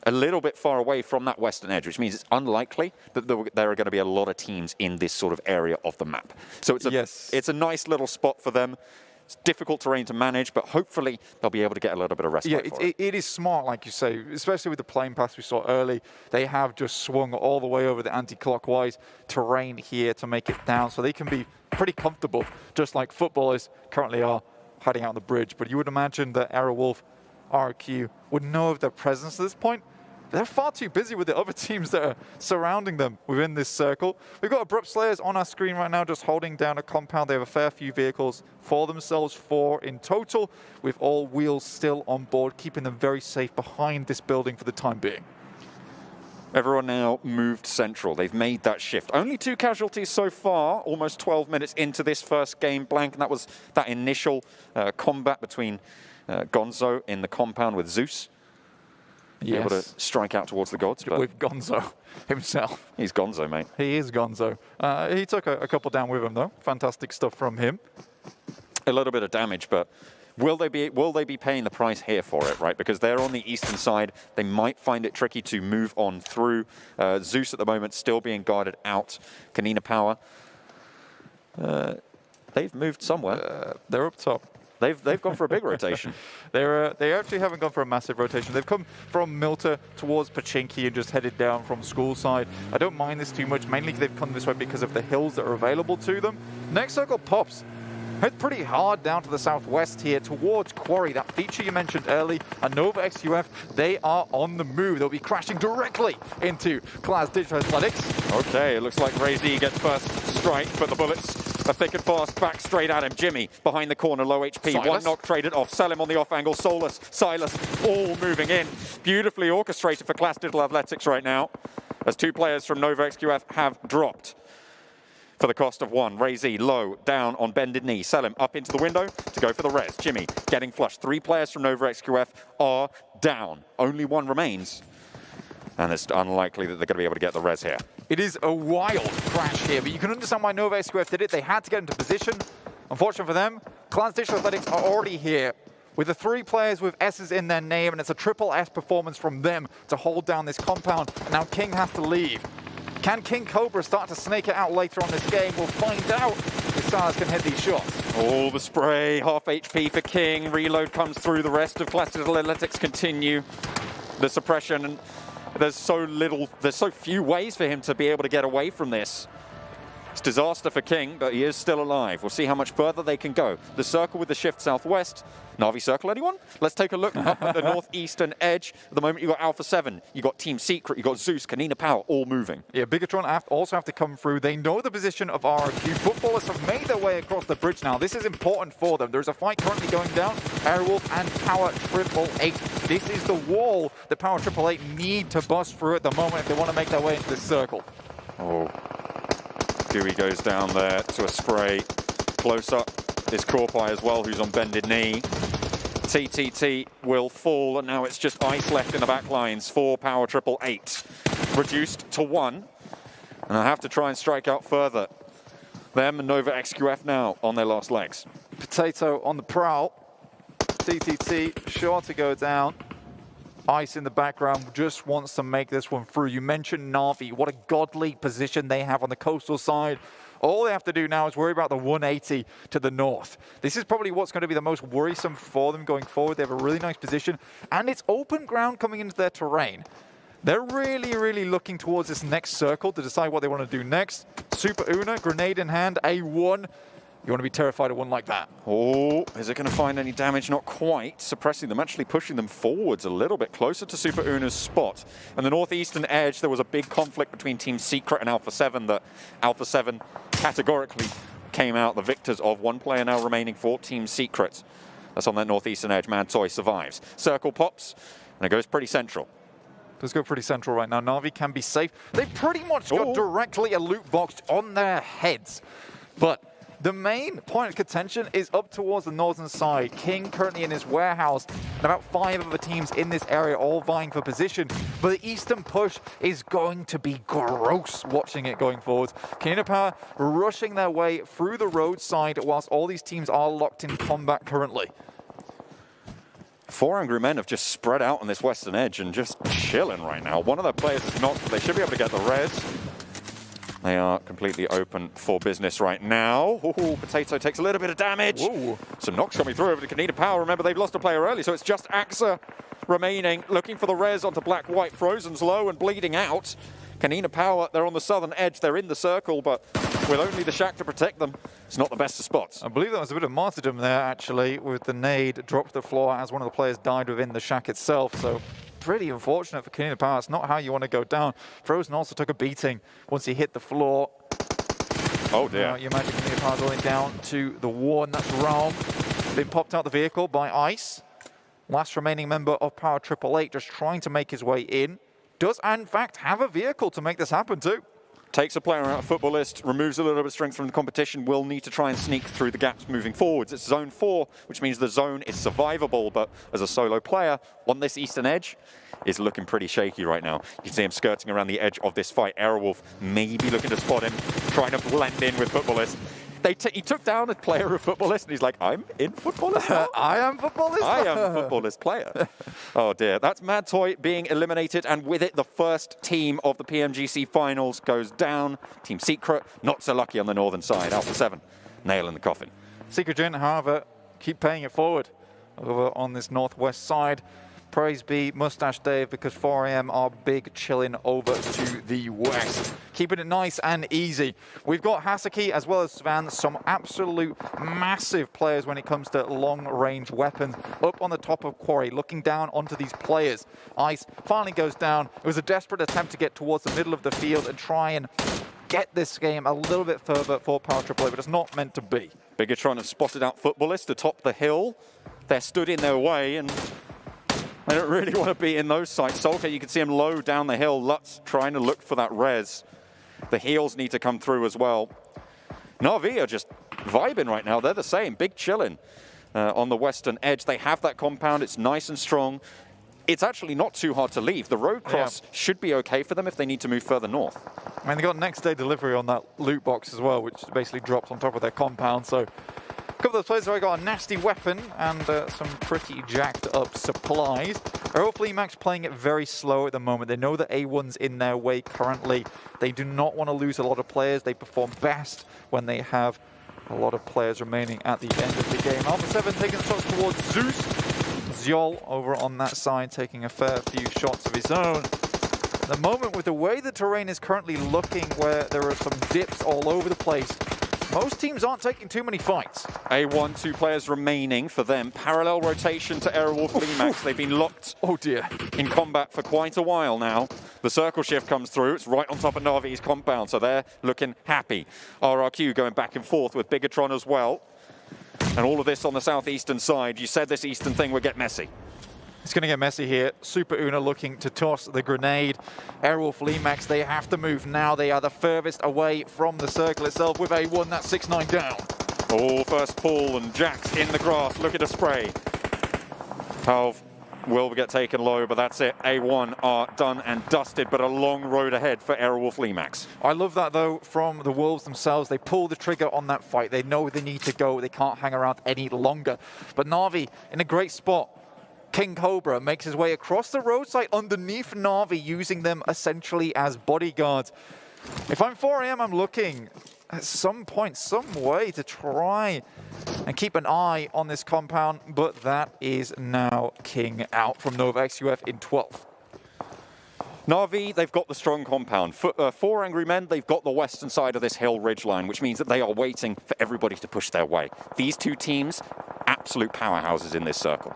a little bit far away from that western edge, which means it's unlikely that there are going to be a lot of teams in this sort of area of the map. So it's a nice little spot for them. It's difficult terrain to manage, but hopefully they'll be able to get a little bit of respite for it. It is smart, like you say, especially with the plane path we saw early. They have just swung all the way over the anti-clockwise terrain here to make it down, so they can be pretty comfortable, just like footballers currently are hiding out on the bridge. But you would imagine that Airwolf, RQ would know of their presence at this point. They're far too busy with the other teams that are surrounding them within this circle. We've got Abrupt Slayers on our screen right now, just holding down a compound. They have a fair few vehicles for themselves, 4 in total, with all wheels still on board, keeping them very safe behind this building for the time being. Everyone now moved central. They've made that shift. Only 2 casualties so far, almost 12 minutes into this first game blank, and that was that initial combat between Gonzo in the compound with Zeus. Yes. Able to strike out towards the gods. But with Gonzo himself. He's Gonzo, mate. He is Gonzo. He took a couple down with him, though. Fantastic stuff from him. A little bit of damage, but will they be paying the price here for it, right? Because they're on the eastern side. They might find it tricky to move on through. Zeus at the moment still being guarded out. Kanina Power. They've moved somewhere. They're up top. They've gone for a big rotation. They actually haven't gone for a massive rotation. They've come from Milta towards Pachinki and just headed down from school side. I don't mind this too much, mainly they've come this way because of the hills that are available to them. Next circle pops. Hit pretty hard down to the southwest here towards Quarry, that feature you mentioned early. And Nova XQF, they are on the move. They'll be crashing directly into Class Digital Athletics. Okay, it looks like Ray-Z gets first strike, but the bullets are thick and fast, back straight at him. Jimmy behind the corner, low HP, Silas. one knock traded off. Selim on the off angle, Solus, Silas, all moving in. Beautifully orchestrated for Class Digital Athletics right now, as 2 players from Nova XQF have dropped. For the cost of 1, Ray-Z low, down on bended knee. Selim up into the window to go for the res. Jimmy getting flushed. 3 players from Nova XQF are down. Only 1 remains. And it's unlikely that they're going to be able to get the res here. It is a wild crash here, but you can understand why Nova XQF did it. They had to get into position. Unfortunately for them, Clans Digital Athletics are already here with the 3 players with S's in their name, and it's a triple S performance from them to hold down this compound. And now King has to leave. Can King Cobra start to snake it out later on this game? We'll find out if Silas can hit these shots. Oh, the spray, half HP for King. Reload comes through. The rest of Class Digital Athletics continue the suppression, and there's so few ways for him to be able to get away from this. It's disaster for King, but he is still alive. We'll see how much further they can go. The circle with the shift southwest. Na'Vi circle, anyone? Let's take a look up at the northeastern edge. At the moment, you've got Alpha 7, you've got Team Secret, you've got Zeus, Kanina Power, all moving. Yeah, Bigatron also have to come through. They know the position of RRQ. Footballers have made their way across the bridge now. This is important for them. There's a fight currently going down. Airwolf and Power 888. This is the wall that Power 888 need to bust through at the moment if they want to make their way into this circle. Oh. Dewey goes down there to a spray. Close up is Corpai as well, who's on bended knee. TTT will fall, and now it's just ice left in the back lines for Power 888. Reduced to 1, and I have to try and strike out further. Them and Nova XQF now on their last legs. Potato on the prowl. TTT sure to go down. Ice in the background, just wants to make this one through. You mentioned Na'Vi, what a godly position they have on the coastal side. All they have to do now is worry about the 180 to the north. This is probably what's going to be the most worrisome for them going forward. They have a really nice position, and it's open ground coming into their terrain. They're really, really looking towards this next circle to decide what they want to do next. Super Una, grenade in hand, A1. You want to be terrified of one like that. Oh, is it going to find any damage? Not quite. Suppressing them, actually pushing them forwards a little bit closer to Super Una's spot. And the northeastern edge, there was a big conflict between Team Secret and Alpha 7 that Alpha 7 categorically came out the victors of. 1 player now remaining for Team Secret. That's on that northeastern edge. Mad Toy survives. Circle pops, and it goes pretty central. Let's go pretty central right now. Na'Vi can be safe. They pretty much got directly a loot box on their heads. But the main point of contention is up towards the northern side. King currently in his warehouse, and about 5 other teams in this area all vying for position. But the eastern push is going to be gross watching it going forward. Kanina Power rushing their way through the roadside whilst all these teams are locked in combat currently. 4 angry men have just spread out on this western edge and just chilling right now. One of their players is knocked, but they should be able to get the res. They are completely open for business right now. Ooh, Potato takes a little bit of damage. Ooh. Some knocks coming through over to Kanina Power. Remember, they've lost a player early, so it's just AXA remaining, looking for the res onto Black-White. Frozen's low and bleeding out. Kanina Power, they're on the southern edge. They're in the circle, but with only the shack to protect them, it's not the best of spots. I believe that was a bit of martyrdom there, actually, with the nade dropped to the floor as one of the players died within the shack itself. So pretty unfortunate for Kanina Power. It's not how you want to go down. Frozen also took a beating once he hit the floor. Oh dear. Now you imagine Kanina Power going down to the one. That's Realm. Been popped out the vehicle by Ice. Last remaining member of Power 888 just trying to make his way in. Does, in fact, have a vehicle to make this happen too. Takes a player out of Footballist, removes a little bit of strength from the competition, will need to try and sneak through the gaps moving forwards. It's zone 4, which means the zone is survivable, but as a solo player on this eastern edge, is looking pretty shaky right now. You can see him skirting around the edge of this fight. Airwolf maybe looking to spot him, trying to blend in with Footballist. He took down a player of Footballist, and he's like, I'm in Footballist now? I am Footballist? I am a Footballist player. Oh dear, that's Mad Toy being eliminated, and with it, the first team of the PMGC finals goes down. Team Secret, not so lucky on the northern side. Alpha 7, nail in the coffin. Secret Gen, however, keep paying it forward over on this northwest side. Praise be Mustache Dave, because 4am are big chilling over to the west. Keeping it nice and easy. We've got Hasaki as well as Svan, some absolute massive players when it comes to long-range weapons. Up on the top of Quarry, looking down onto these players. Ice finally goes down. It was a desperate attempt to get towards the middle of the field and try and get this game a little bit further for Power Triple A, but it's not meant to be. Bigatron have spotted out Footballists atop the hill. They're stood in their way, and they don't really want to be in those sites. Solka, you can see him low down the hill. Lutz trying to look for that res. The heals need to come through as well. Na'Vi are just vibing right now. They're the same. Big chillin' on the western edge. They have that compound. It's nice and strong. It's actually not too hard to leave. The road cross should be okay for them if they need to move further north. I mean, they got next day delivery on that loot box as well, which basically drops on top of their compound. So a couple of those players have got a nasty weapon and some pretty jacked up supplies. Aero Fleamax playing it very slow at the moment. They know that A1's in their way currently. They do not want to lose a lot of players. They perform best when they have a lot of players remaining at the end of the game. Alpha 7 taking shots towards Zeus. Zyol over on that side taking a fair few shots of his own. At the moment, with the way the terrain is currently looking, where there are some dips all over the place, most teams aren't taking too many fights. A1, 2 players remaining for them. Parallel rotation to Aerowolf Fleamax. They've been locked in combat for quite a while now. The circle shift comes through. It's right on top of Na'Vi's compound, so they're looking happy. RRQ going back and forth with Bigatron as well. And all of this on the southeastern side. You said this eastern thing would get messy. It's going to get messy here. Super Una looking to toss the grenade. Aerowolf Fleamax, they have to move now. They are the furthest away from the circle itself with A1. That's 6-9 down. Oh, first pull, and Jax in the grass looking to spray. Halve will get taken low, but that's it. A1 are done and dusted, but a long road ahead for Aerowolf Fleamax. I love that, though, from the Wolves themselves. They pull the trigger on that fight. They know they need to go. They can't hang around any longer. But Na'Vi in a great spot. King Cobra makes his way across the roadside underneath Na'Vi, using them essentially as bodyguards. If I'm 4am, I'm looking at some point, some way to try and keep an eye on this compound, but that is now King out from Nova XUF in 12th. Na'Vi, they've got the strong compound. For 4 Angry Men, they've got the western side of this hill ridgeline, which means that they are waiting for everybody to push their way. These two teams, absolute powerhouses in this circle.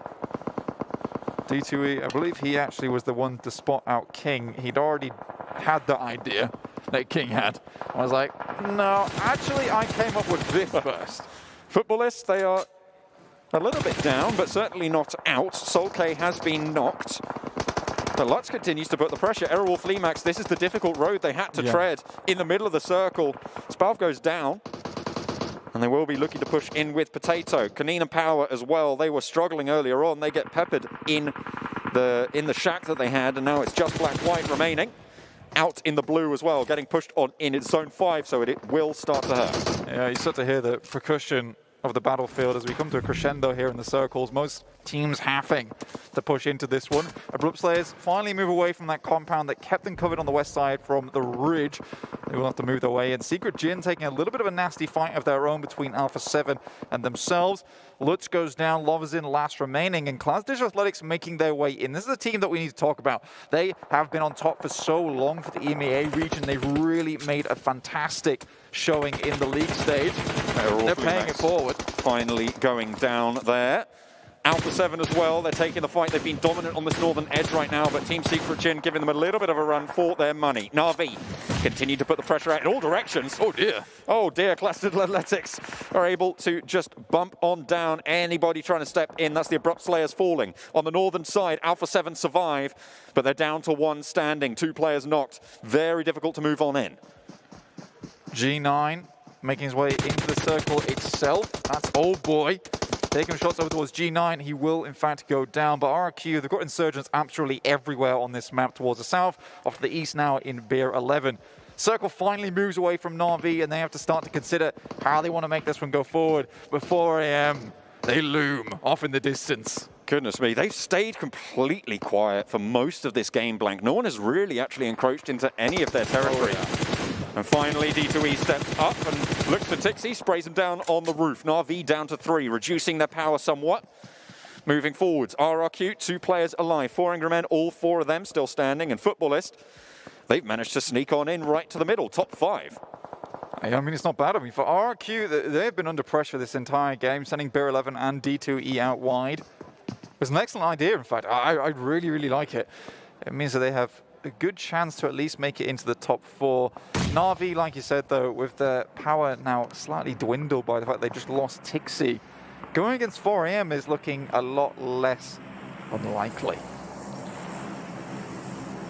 D2E, I believe he actually was the one to spot out King. He'd already had the idea that King had. I was like, no, actually I came up with this first. Footballists, they are a little bit down, but certainly not out. Solke has been knocked. But Lutz continues to put the pressure. Aerowolf Fleamax, this is the difficult road they had to tread in the middle of the circle. Spalv goes down. And they will be looking to push in with Potato. Kanina Power as well. They were struggling earlier on. They get peppered in the shack that they had, and now it's just black-white remaining. Out in the blue as well, getting pushed on in its zone 5, so it will start to hurt. Yeah, you start to hear the percussion of the battlefield as we come to a crescendo here in the circles. Most teams having to push into this one. Abrupt Slayers finally move away from that compound that kept them covered on the west side from the ridge. They will have to move their way in. Secret Jin taking a little bit of a nasty fight of their own between Alpha 7 and themselves. Lutz goes down, Lovazin last remaining, and Class Digital Athletics making their way in. This is a team that we need to talk about. They have been on top for so long for the EMEA region. They've really made a fantastic showing in the league stage. They're paying it forward. Finally going down there. Alpha 7 as well, they're taking the fight. They've been dominant on this northern edge right now, but Team Secret Jin giving them a little bit of a run for their money. Na'Vi continue to put the pressure out in all directions. Oh dear. Oh dear, Class Digital Athletics are able to just bump on down anybody trying to step in. That's the Abrupt Slayers falling. On the northern side, Alpha 7 survive, but they're down to 1 standing. 2 players knocked. Very difficult to move on in. G9 making his way into the circle itself. That's Old Boy. Taking shots over towards G9, he will in fact go down, but RRQ, they've got insurgents absolutely everywhere on this map towards the south, off to the east now in Beer 11. Circle finally moves away from Na'Vi, and they have to start to consider how they want to make this one go forward. But 4am, they loom off in the distance. Goodness me, they've stayed completely quiet for most of this game blank. No one has really actually encroached into any of their territory. And finally, D2E steps up and looks to Tixie, sprays him down on the roof. Na'Vi down to 3, reducing their power somewhat. moving forwards. RRQ, 2 players alive. 4 Angry Men, all 4 of them still standing. And Footballist, they've managed to sneak on in right to the middle, top 5. I mean, it's not bad. I mean, for RRQ, they've been under pressure this entire game, sending Beer 11 and D2E out wide. It was an excellent idea, in fact. I really, really like it. It means that they have a good chance to at least make it into the top 4. Na'Vi, like you said, though, with their power now slightly dwindled by the fact they just lost Tixi, going against 4AM is looking a lot less unlikely.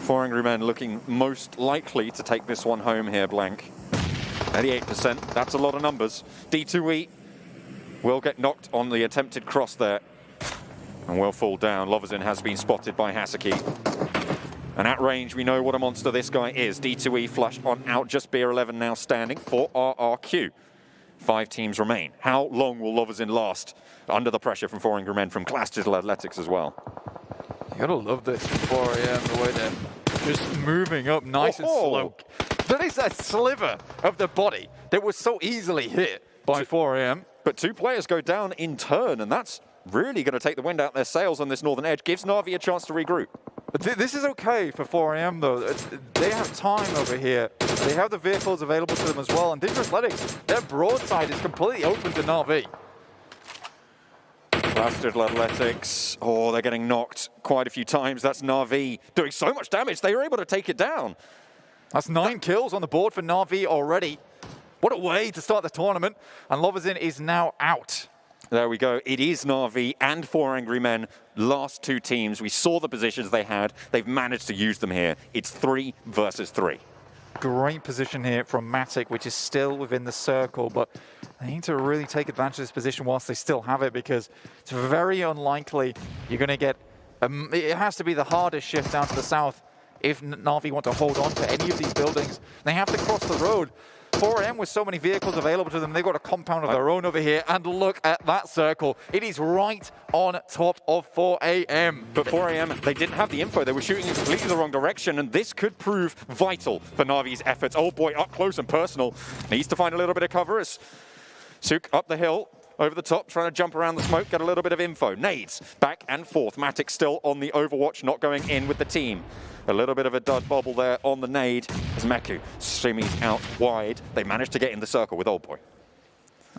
4 Angry Men looking most likely to take this one home here, Blank. 88%, that's a lot of numbers. D2E will get knocked on the attempted cross there and will fall down. Loverzin has been spotted by Hasaki. And at range, we know what a monster this guy is. D2E flushed on out, just Beer 11 now standing for RRQ. 5 teams remain. How long will Loverzin last under the pressure from 4 Angry Men from Class Digital Athletics as well? You gotta love this 4AM, the way they're just moving up nice and slow. That is a sliver of the body that was so easily hit by 4AM. But 2 players go down in turn, and that's really going to take the wind out their sails on this northern edge. Gives Na'Vi a chance to regroup. But this is okay for 4AM, though. They have time over here. They have the vehicles available to them as well. And Digital Athletics, their broadside is completely open to Na'Vi. Class Digital Athletics, oh, they're getting knocked quite a few times. That's Na'Vi doing so much damage, they were able to take it down. That's 9 kills on the board for Na'Vi already. What a way to start the tournament. And Loverzin is now out. There we go. It is Na'Vi and 4 Angry Men, last 2 teams. We saw the positions they had. They've managed to use them here. It's 3 versus 3. Great position here from Matic, which is still within the circle, but they need to really take advantage of this position whilst they still have it, because it's very unlikely you're going to get... it has to be the hardest shift down to the south if Na'Vi want to hold on to any of these buildings. They have to cross the road. 4AM with so many vehicles available to them, they've got a compound of their own over here, and look at that circle. It is right on top of 4AM. But 4AM, they didn't have the info. They were shooting in completely the wrong direction, and this could prove vital for Na'Vi's efforts. Oh boy, up close and personal. Needs to find a little bit of cover as Suk up the hill, over the top, trying to jump around the smoke, get a little bit of info. Nades, back and forth. Matic still on the overwatch, not going in with the team. A little bit of a dud bobble there on the nade as Meku shimmies out wide. They managed to get in the circle with Old Boy.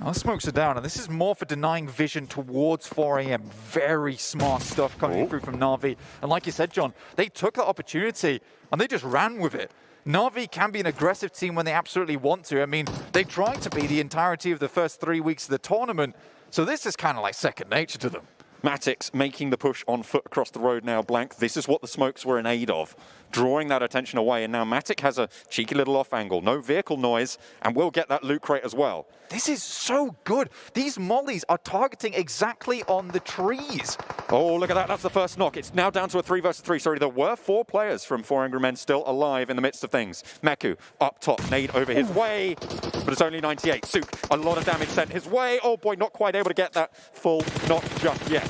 Our smokes are down, and this is more for denying vision towards 4AM. Very smart stuff coming through from Na'Vi. And like you said, John, they took that opportunity and they just ran with it. Na'Vi can be an aggressive team when they absolutely want to. I mean, they tried to be the entirety of the first 3 weeks of the tournament, so this is kind of like second nature to them. Matic's making the push on foot across the road now, Blank. This is what the smokes were in aid of, drawing that attention away. And now Matic has a cheeky little off angle, no vehicle noise, and will get that loot crate as well. This is so good. These mollies are targeting exactly on the trees. Oh, look at that. That's the first knock. It's now down to a 3 versus 3. Sorry, there were 4 players from 4 Angry Men still alive in the midst of things. Meku up top, nade over his way, but it's only 98. Suk, a lot of damage sent his way. Oh boy, not quite able to get that full knock just yet.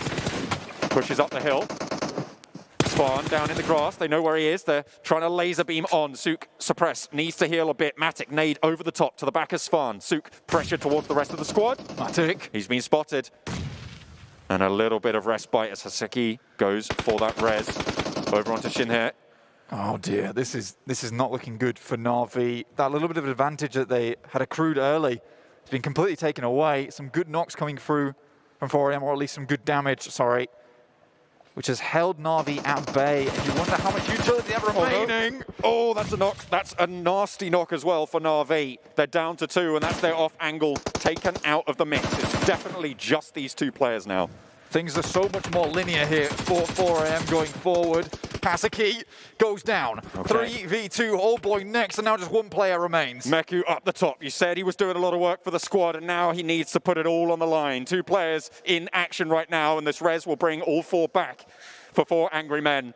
Pushes up the hill. Svan down in the grass. They know where he is. They're trying to laser beam on. Suk suppress. Needs to heal a bit. Matic nade over the top to the back of Svan. Suk pressure towards the rest of the squad. Matic. He's been spotted. And a little bit of respite as Haseki goes for that res. Over onto Shinhe. Oh dear, this is not looking good for Na'Vi. That little bit of advantage that they had accrued early has been completely taken away. Some good knocks coming through from 4AM, or at least some good damage, sorry, which has held Na'Vi at bay. And you wonder how much utility they have remaining. Oh, that's a knock. That's a nasty knock as well for Na'Vi. They're down to 2, and that's their off angle taken out of the mix. It's definitely just these 2 players now. Things are so much more linear here for 4AM going forward. Haseki goes down. Okay. 3v2, Old Boy next, and now just 1 player remains. Meku up the top. You said he was doing a lot of work for the squad, and now he needs to put it all on the line. 2 players in action right now, and this res will bring all 4 back for 4 Angry Men.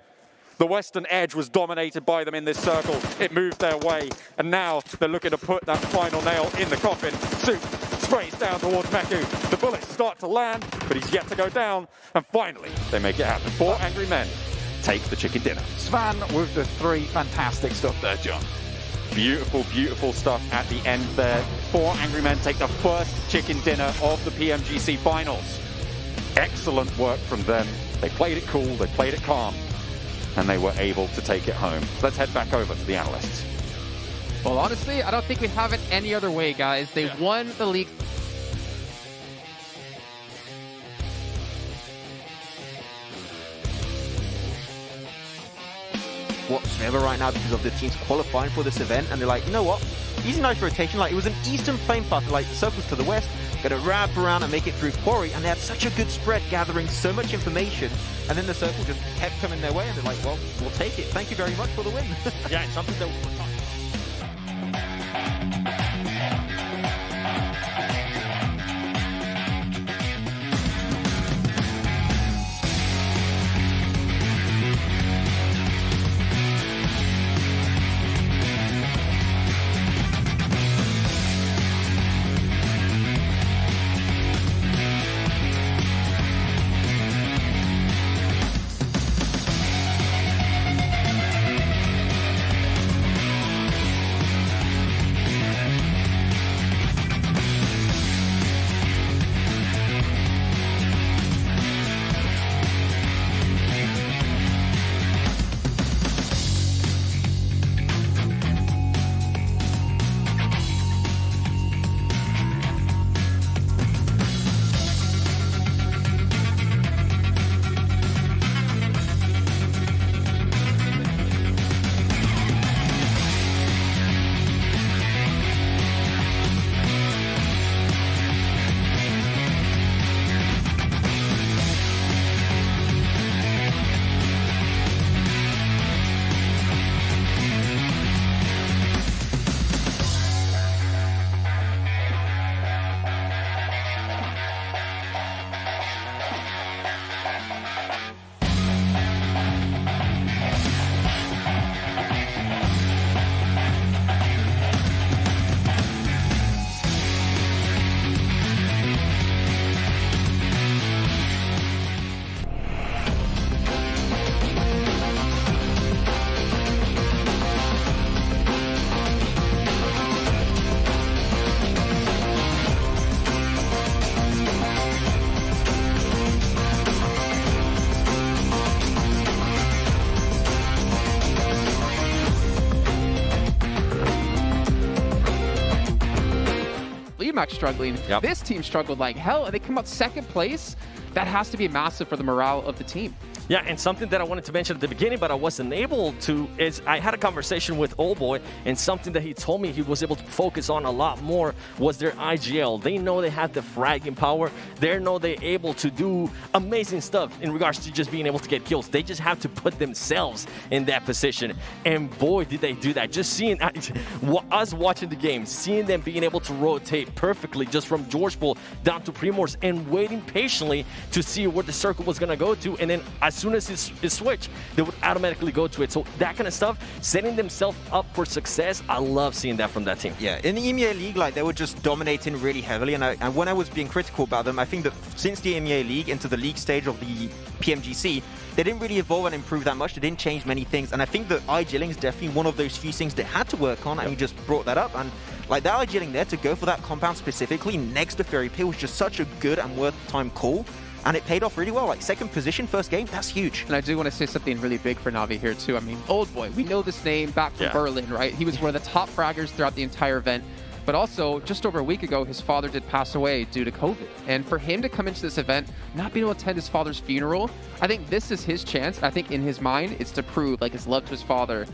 The western edge was dominated by them in this circle. It moved their way, and now they're looking to put that final nail in the coffin. Suk sprays down towards Meku. The bullets start to land, but he's yet to go down, and finally they make it happen. 4 Angry Men take the chicken dinner. Svan with the 3 fantastic stuff there, John. Beautiful, beautiful stuff at the end there. 4 Angry Men take the first chicken dinner of the PMGC finals. Excellent work from them. They played it cool, they played it calm, and they were able to take it home. So let's head back over to the analysts. Well, honestly, I don't think we have it any other way, guys. They won the league. Whatsoever right now because of the teams qualifying for this event, and they're like, you know what? Easy nice rotation. Like, it was an eastern plane path, like circles to the west, gonna wrap around and make it through Quarry, and they had such a good spread, gathering so much information, and then the circle just kept coming their way, and they're like, well, we'll take it. Thank you very much for the win. Yeah, it's something that we were talking about. Max struggling. Yep. This team struggled like hell, and they come out second place. That has to be massive for the morale of the team. Yeah, and something that I wanted to mention at the beginning, but I wasn't able to, is I had a conversation with Old Boy, and something that he told me he was able to focus on a lot more was their IGL. They know they have the fragging power. They know they're able to do amazing stuff in regards to just being able to get kills. They just have to put themselves in that position. And boy, did they do that. Just seeing us watching the game, seeing them being able to rotate perfectly just from George Bull down to Primors and waiting patiently to see where the circle was going to go to, and then as soon as it switched, they would automatically go to it. So that kind of stuff, setting themselves up for success, I love seeing that from that team. Yeah, in the EMEA League, like, they were just dominating really heavily, and when I was being critical about them, I think that since the EMEA League into the league stage of the PMGC, they didn't really evolve and improve that much. They didn't change many things, and I think that IGLing is definitely one of those few things they had to work on, and you just brought that up. And like, that IGLing there to go for that compound specifically next to Fairy Pay was just such a good and worth time call. And it paid off really well. Like, second position, first game, that's huge. And I do want to say something really big for Navi here, too. I mean, Old Boy, we know this name back from Berlin, right? He was one of the top fraggers throughout the entire event. But also, just over a week ago, his father did pass away due to COVID. And for him to come into this event, not being able to attend his father's funeral, I think this is his chance. I think in his mind, it's to prove like his love to his father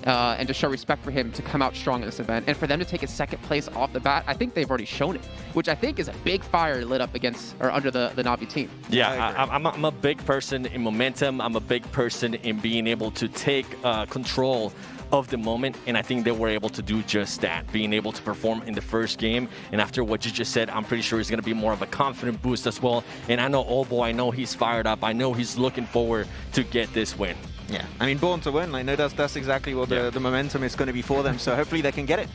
and to show respect for him to come out strong in this event. And for them to take a second place off the bat, I think they've already shown it, which I think is a big fire lit up against or under the Navi team. Yeah, I'm a big person in momentum. I'm a big person in being able to take control of the moment, and I think they were able to do just that, being able to perform in the first game. And after what you just said, I'm pretty sure it's going to be more of a confident boost as well. And I know Old Boy, I know he's fired up. I know he's looking forward to get this win. Yeah, I mean, born to win. I know that's exactly what the momentum is going to be for them. So hopefully they can get it.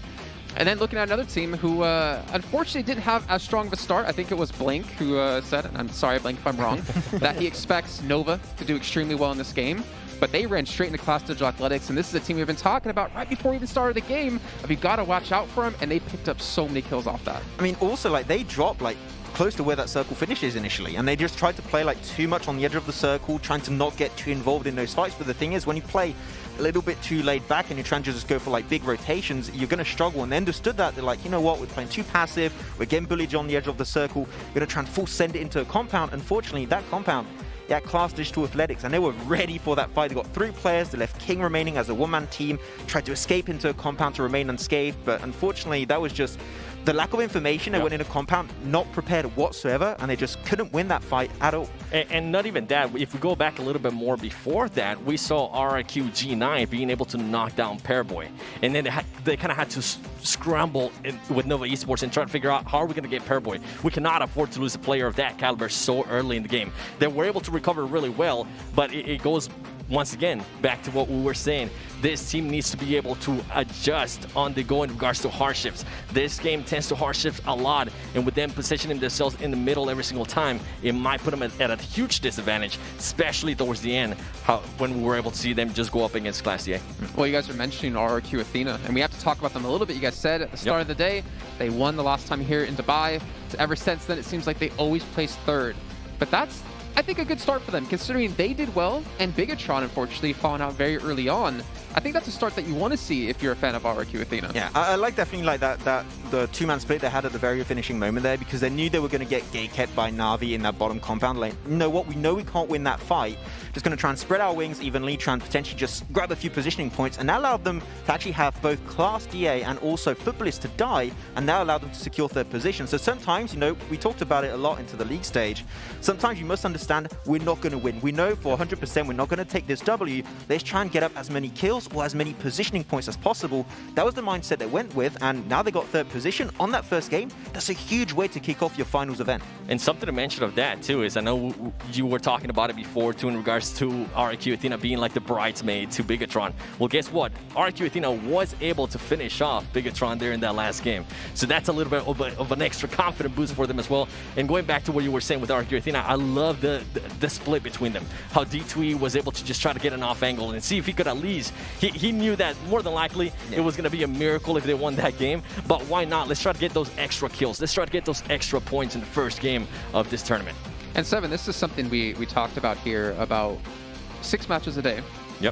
And then looking at another team who unfortunately didn't have as strong of a start. I think it was Blink who said, and I'm sorry, Blink, if I'm wrong, that he expects Nova to do extremely well in this game. But they ran straight into Class Digital Athletics, and this is a team we've been talking about right before we even started the game. You've got to watch out for them, and they picked up so many kills off that. I mean, also, like, they dropped, like, close to where that circle finishes initially, and they just tried to play like too much on the edge of the circle, trying to not get too involved in those fights. But the thing is, when you play a little bit too laid back and you're trying to just go for like big rotations, you're going to struggle. And they understood that. They're like, you know what, we're playing too passive, we're getting bullied on the edge of the circle, we're going to try and full send it into a compound. Unfortunately, that compound, yeah, Class Digital Athletics, and they were ready for that fight. They got 3 players, they left King remaining as a one-man team, tried to escape into a compound to remain unscathed, but unfortunately that was just the lack of information. They went in a compound not prepared whatsoever, and they just couldn't win that fight at all. And not even that. If we go back a little bit more before that, we saw RRQ G9 being able to knock down Pairboy. And then they kind of had to scramble with Nova Esports and try to figure out how are we going to get Pairboy. We cannot afford to lose a player of that caliber so early in the game. They were able to recover really well, but it goes once again back to what we were saying. This team needs to be able to adjust on the go in regards to hardships. This game tends to hardships a lot, and with them positioning themselves in the middle every single time, it might put them at a huge disadvantage, especially towards the end, when we were able to see them just go up against Class DA. Well, you guys are mentioning RRQ Athena, and we have to talk about them a little bit. You guys said at the start of the day, they won the last time here in Dubai. So ever since then, it seems like they always place third. But that's, I think, a good start for them, considering they did well, and Bigatron, unfortunately, falling out very early on. I think that's a start that you want to see if you're a fan of RRQ Athena. Yeah, I definitely like that the two-man split they had at the very finishing moment there, because they knew they were going to get gate kept by Na'Vi in that bottom compound lane. You know what? We know we can't win that fight. Just going to try and spread our wings evenly, try and potentially just grab a few positioning points, and that allowed them to actually have both Class DA and also Footballists to die, and that allowed them to secure third position. So sometimes, you know, we talked about it a lot into the league stage. Sometimes you must understand we're not going to win. We know for 100% we're not going to take this W. Let's try and get up as many kills or as many positioning points as possible. That was the mindset they went with, and now they got third position on that first game. That's a huge way to kick off your finals event. And something to mention of that too is, I know you were talking about it before too in regards to RRQ Athena being like the bridesmaid to Bigatron. Well, guess what? RRQ Athena was able to finish off Bigatron there in that last game. So that's a little bit of an extra confident boost for them as well. And going back to what you were saying with RRQ Athena, I love the split between them. How D2E was able to just try to get an off angle and see if he could at least, he knew that more than likely it was going to be a miracle if they won that game, but why not? Let's try to get those extra kills. Let's try to get those extra points in the first game of this tournament. And Seven, this is something we talked about here, about 6 matches a day,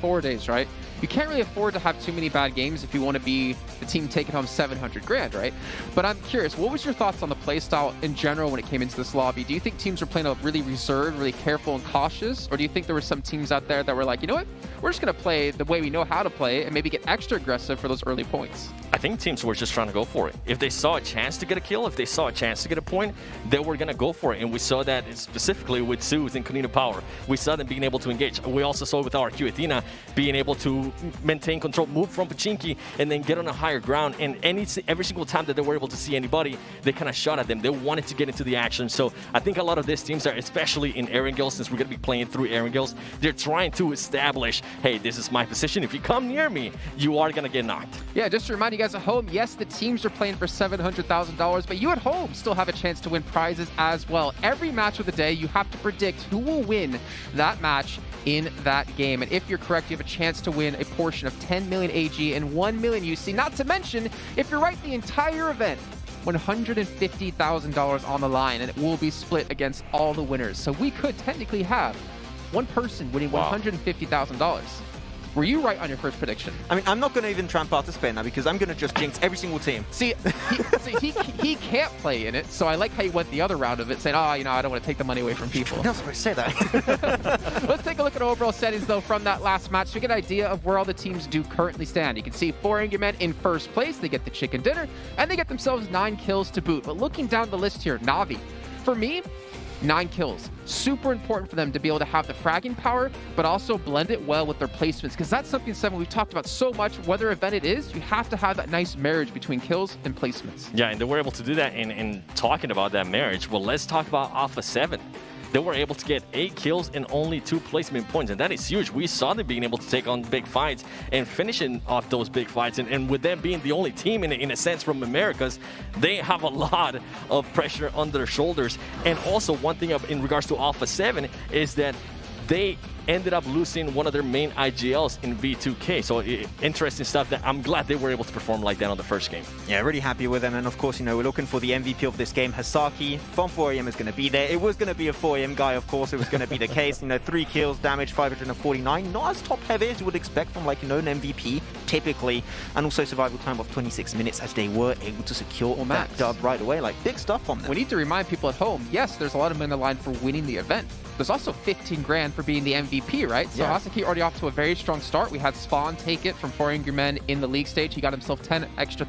4 days, right? You can't really afford to have too many bad games if you want to be the team taking home 700 grand, right? But I'm curious, what was your thoughts on the playstyle in general when it came into this lobby? Do you think teams were playing a really reserved, really careful and cautious? Or do you think there were some teams out there that were like, you know what, we're just going to play the way we know how to play and maybe get extra aggressive for those early points? I think teams were just trying to go for it. If they saw a chance to get a kill, if they saw a chance to get a point, they were going to go for it. And we saw that specifically with Sooth and Kunina Power. We saw them being able to engage. We also saw with RRQ Athena being able to maintain control, move from Pachinki, and then get on a higher ground. And every single time that they were able to see anybody, they kind of shot at them. They wanted to get into the action. So I think a lot of these teams are, especially in Erangel, since we're going to be playing through Erangels, they're trying to establish, hey, this is my position. If you come near me, you are going to get knocked. Yeah, just to remind you guys at home, yes, the teams are playing for $700,000, but you at home still have a chance to win prizes as well. Every match of the day, you have to predict who will win that match in that game. And if you're correct, you have a chance to win a portion of 10 million AG and 1 million UC. Not to mention, if you're right, the entire event, $150,000 on the line, and it will be split against all the winners. So we could technically have one person winning $150,000. Were you right on your first prediction? I mean, I'm not going to even try and participate now because I'm going to just jinx every single team. See, he can't play in it, so I like how you went the other round of it, saying, oh, you know, I don't want to take the money away from people. You're not supposed to say that. Let's take a look at overall settings, though, from that last match to get an idea of where all the teams do currently stand. You can see 4 Angry Men in first place. They get the chicken dinner, and they get themselves 9 kills to boot. But looking down the list here, Na'Vi, for me, 9 kills. Super important for them to be able to have the fragging power, but also blend it well with their placements, because that's something, Seven, we've talked about so much. Whether event it is, you have to have that nice marriage between kills and placements. Yeah, and they were able to do that. And talking about that marriage, well, let's talk about Alpha 7. They were able to get 8 kills and only 2 placement points, and that is huge. We saw them being able to take on big fights and finishing off those big fights, and with them being the only team in a sense from Americas, they have a lot of pressure on their shoulders. And also one thing in regards to Alpha 7 is that they ended up losing one of their main IGLs in V2K. So interesting stuff that I'm glad they were able to perform like that on the first game. Yeah, really happy with them. And of course, we're looking for the MVP of this game. Hasaki from 4AM is going to be there. It was going to be a 4AM guy, of course. It was going to be the case. 3 kills, damage 549. Not as top heavy as you would expect from an MVP, typically. And also survival time of 26 minutes as they were able to secure that dub right away. Big stuff from them. We need to remind people at home, yes, there's a lot of money on the line for winning the event. There's also 15 grand for being the MVP, right? So Hasaki already off to a very strong start. We had Spawn take it from 4 Angry Men in the league stage. He got himself $10,000 extra,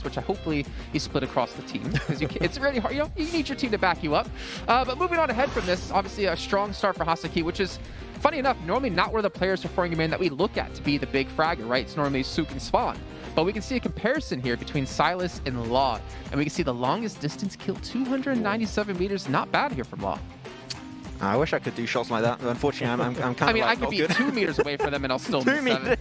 which hopefully he split across the team, because it's really hard. You need your team to back you up. But moving on ahead from this, obviously a strong start for Hasaki, which is, funny enough, normally not where the players for 4 Angry Men that we look at to be the big fragger, right? It's normally Sook and Spawn. But we can see a comparison here between Silas and Law. And we can see the longest distance kill, 297 meters. Not bad here from Law. I wish I could do shots like that, but unfortunately, I'm kind of I could be 2 meters away from them and I'll still miss 7.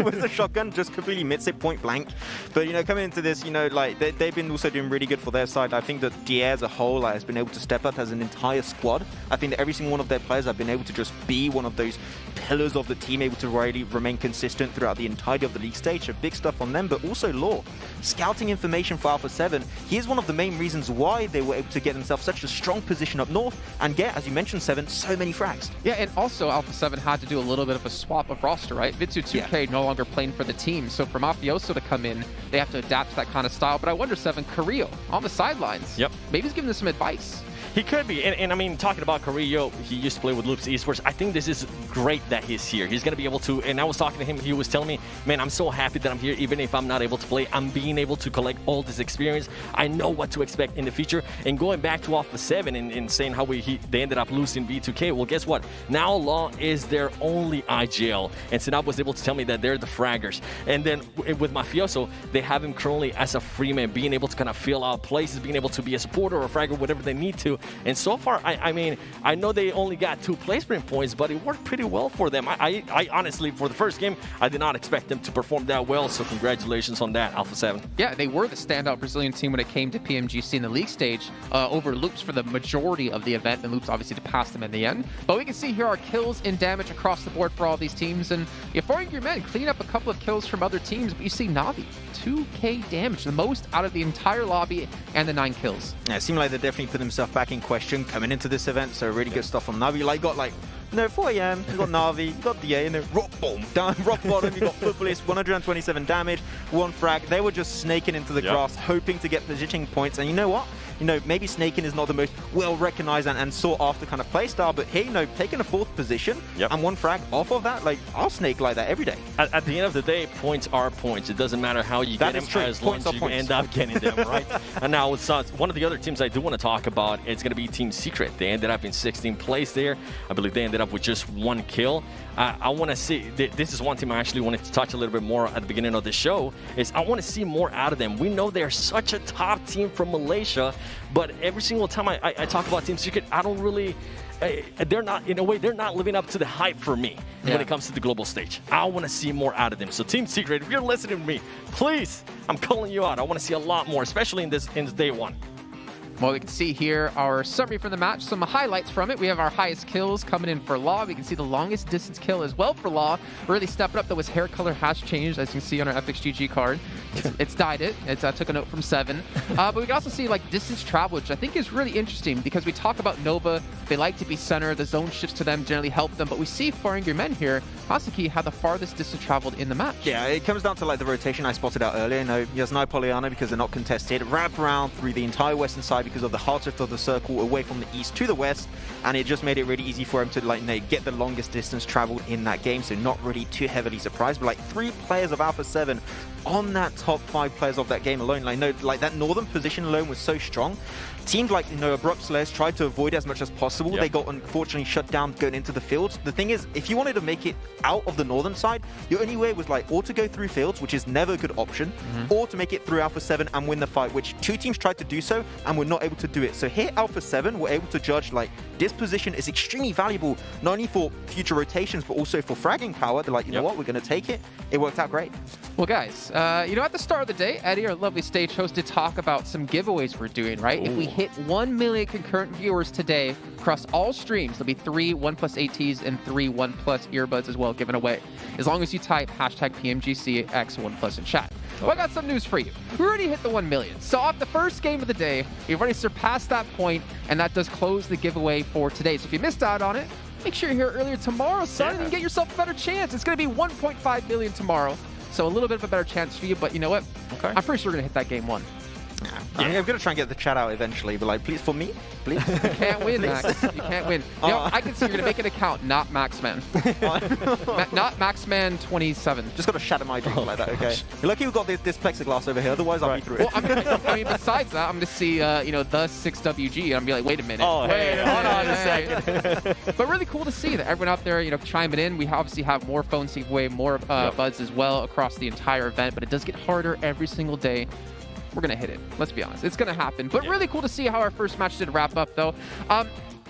With the shotgun, just completely missed it point blank. But, coming into this, they've been also doing really good for their side. I think that DA as a whole has been able to step up as an entire squad. I think that every single one of their players have been able to just be one of those pillars of the team, able to really remain consistent throughout the entirety of the league stage. So big stuff on them, but also Law. Scouting information for Alpha 7, he is one of the main reasons why they were able to get themselves such a strong position up north and get, as you mentioned, 7, so many frags. Yeah, and also Alpha 7 had to do a little bit of a swap of roster, right? Vitsu 2K no longer playing for the team, so for Mafioso to come in, they have to adapt to that kind of style. But I wonder, 7, Carrillo on the sidelines. Yep. Maybe he's giving them some advice. He could be, and I mean, talking about Carrillo, he used to play with Loops Esports. I think this is great that he's here. He's going to be able to, and I was talking to him, he was telling me, man, I'm so happy that I'm here, even if I'm not able to play. I'm being able to collect all this experience. I know what to expect in the future. And going back to Alpha 7 and saying how they ended up losing V2K, well, guess what? Now Law is their only IGL, and Sinab was able to tell me that they're the fraggers. And then with Mafioso, they have him currently as a free man, being able to kind of fill out places, being able to be a supporter or a fragger, whatever they need to. And so far, I mean, I know they only got 2 placement points, but it worked pretty well for them. I honestly, for the first game, I did not expect them to perform that well, so congratulations on that, Alpha 7. Yeah, they were the standout Brazilian team when it came to PMGC in the league stage, over Loops for the majority of the event, and Loops obviously to pass them in the end. But we can see here are kills and damage across the board for all these teams, and 4 Angry Men clean up a couple of kills from other teams, but you see Navi, 2K damage, the most out of the entire lobby, and the 9 kills. Yeah, it seemed like they definitely put themselves back in question coming into this event, so really good stuff from Navi. 4AM, you got Navi, you got DA, and then rock bottom, you got Footballist, 127 damage, 1 frag. They were just snaking into the grass, hoping to get positioning points, and you know what? Maybe snaking is not the most well-recognized and sought-after kind of playstyle, but here, taking a 4th position and 1 frag off of that, I'll snake like that every day. At the end of the day, points are points. It doesn't matter how you get them, as long as you end up getting them, right? And now, one of the other teams I do want to talk about, it's going to be Team Secret. They ended up in 16th place there. I believe they ended up with just 1 kill. I want to see, this is one team I actually wanted to touch a little bit more at the beginning of the show, is I want to see more out of them. We know they're such a top team from Malaysia, but every single time I talk about Team Secret, I don't really, they're not, in a way, they're not living up to the hype for me when it comes to the global stage. I want to see more out of them. So Team Secret, if you're listening to me, please, I'm calling you out. I want to see a lot more, especially in this day 1. Well, we can see here our summary from the match, some highlights from it. We have our highest kills coming in for Law. We can see the longest distance kill as well for Law. Really stepping up, though his hair color has changed, as you can see on our FXGG card. It's dyed it. It took a note from 7. But we can also see distance travel, which I think is really interesting because we talk about Nova. They like to be center. The zone shifts to them generally help them. But we see 4 Angry Men here. Hasaki had the farthest distance traveled in the match. Yeah, it comes down to the rotation I spotted out earlier. He has no Poliana because they're not contested. Wrap around through the entire western side because of the hard shift of the circle away from the east to the west, and it just made it really easy for him to get the longest distance traveled in that game. So not really too heavily surprised, but 3 players of Alpha 7 on that top 5 players of that game alone. That northern position alone was so strong. Teams Abrupt Celeste tried to avoid it as much as possible. They got unfortunately shut down going into the fields. The thing is, if you wanted to make it out of the northern side, your only way was or to go through fields, which is never a good option, or to make it through Alpha 7 and win the fight, which 2 teams tried to do so and were not able to do it. So here Alpha 7 were able to judge this position is extremely valuable, not only for future rotations, but also for fragging power. They're you know what, we're going to take it. It worked out great. Well, guys, You know, at the start of the day, Eddie, our lovely stage host, did talk about some giveaways we're doing, right? If we hit 1 million concurrent viewers today across all streams, there'll be 3 OnePlus ATs and 3 OnePlus earbuds as well given away, as long as you type hashtag PMGCX OnePlus in chat. Well, I got some news for you. We already hit the 1 million. So off the first game of the day, we've already surpassed that point, and that does close the giveaway for today. So if you missed out on it, make sure you're here earlier tomorrow, son, and get yourself a better chance. It's going to be 1.5 million tomorrow. So a little bit of a better chance for you, but you know what? Okay. I'm pretty sure we're going to hit that game 1. Yeah. I'm going to try and get the chat out eventually, but like, please, for me, please. You can't win, Max. You can't win. You know, I can see you're going to make an account, not Maxman. Not Maxman27. Just got to shatter my dreams like that, okay? You're lucky we've got this plexiglass over here, otherwise I'll be through it. Well, I mean, besides that, I'm going to see, you know, the 6WG, and I'm going to be like, wait a minute. Oh, hey, hold on a second. But really cool to see that everyone out there, you know, chiming in. We obviously have more phones to give away, more buds as well across the entire event, but it does get harder every single day. We're going to hit it. Let's be honest. It's going to happen. But really cool to see how our first match did wrap up, though.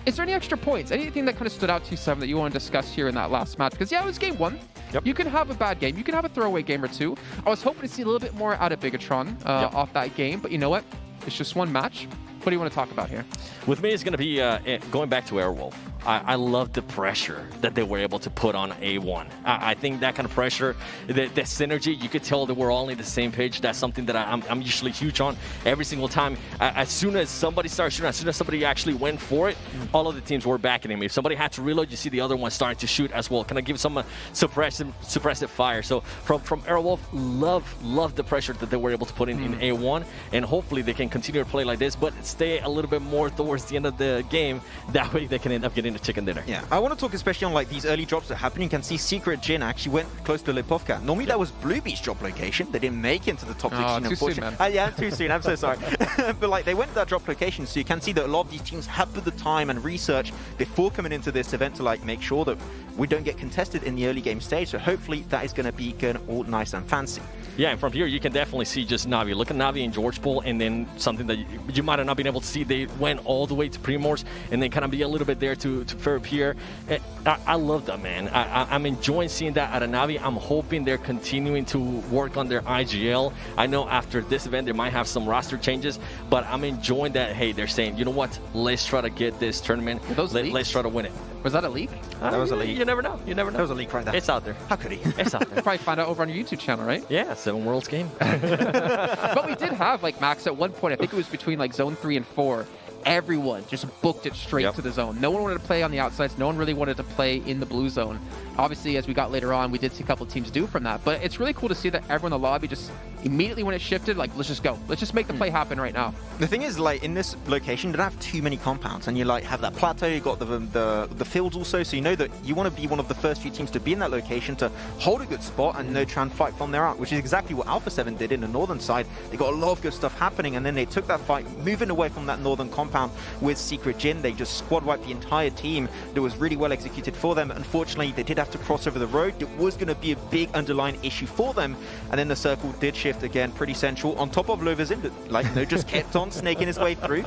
Is there any extra points? Anything that kind of stood out to you, Seven, that you want to discuss here in that last match? Because, yeah, it was game 1. Yep. You can have a bad game. You can have a throwaway game or two. I was hoping to see a little bit more out of Bigatron off that game. But you know what? It's just one match. What do you want to talk about here? With me, it's going to be going back to Airwolf. I love the pressure that they were able to put on A1. I think that kind of pressure, the synergy, you could tell that we're all on the same page. That's something that I'm usually huge on every single time. As soon as somebody starts shooting, as soon as somebody actually went for it, all of the teams were backing him. If somebody had to reload, you see the other one starting to shoot as well. Kind of give some suppressive fire. So from Airwolf, love the pressure that they were able to put in A1, and hopefully they can continue to play like this, but stay a little bit more towards the end of the game. That way they can end up getting the chicken dinner. Yeah, I want to talk especially on like these early drops that happen. You can see Secret Jin actually went close to Lipovka. Normally that was Bluebee's drop location. They didn't make it into the top 16. Too soon, man. Yeah, too soon. I'm so sorry. But like they went to that drop location, so you can see that a lot of these teams have put the time and research before coming into this event to like make sure that we don't get contested in the early game stage. So hopefully that is going to be going all nice and fancy. Yeah, and from here you can definitely see just Navi. Look at Navi and George Pool, and then something that you might have not been able to see. They went all the way to Primors, and then kind of be a little bit there to Fairpier. I love that, man. I'm enjoying seeing that out of Navi. I'm hoping they're continuing to work on their IGL. I know after this event they might have some roster changes, but I'm enjoying that. Hey, they're saying, you know what? Let's try to get this tournament. Let's try to win it. Was that a leak? That was a leak. You never know. You never know. That was a leak right there. It's out there. How could he? It's out there. Probably find out over on your YouTube channel, right? Yeah, 7 Worlds game. But we did have, like, Max, at one point, I think it was between, like, Zone 3 and 4, everyone just booked it straight to the zone. No one wanted to play on the outsides. No one really wanted to play in the blue zone. Obviously, as we got later on, we did see a couple of teams do from that. But it's really cool to see that everyone in the lobby just immediately when it shifted, like, let's just go. Let's just make the play happen right now. The thing is, like, in this location, you don't have too many compounds. And you, like, have that plateau. You got the fields also. So you know that you want to be one of the first few teams to be in that location to hold a good spot and try and fight from there out, which is exactly what Alpha 7 did in the northern side. They got a lot of good stuff happening. And then they took that fight, moving away from that northern compound with Secret Jin. They just squad wiped the entire team. That was really well executed for them. Unfortunately, they did have to cross over the road. It was going to be a big underlying issue for them. And then the circle did shift again, pretty central, on top of Lovazin, like, just kept on snaking his way through.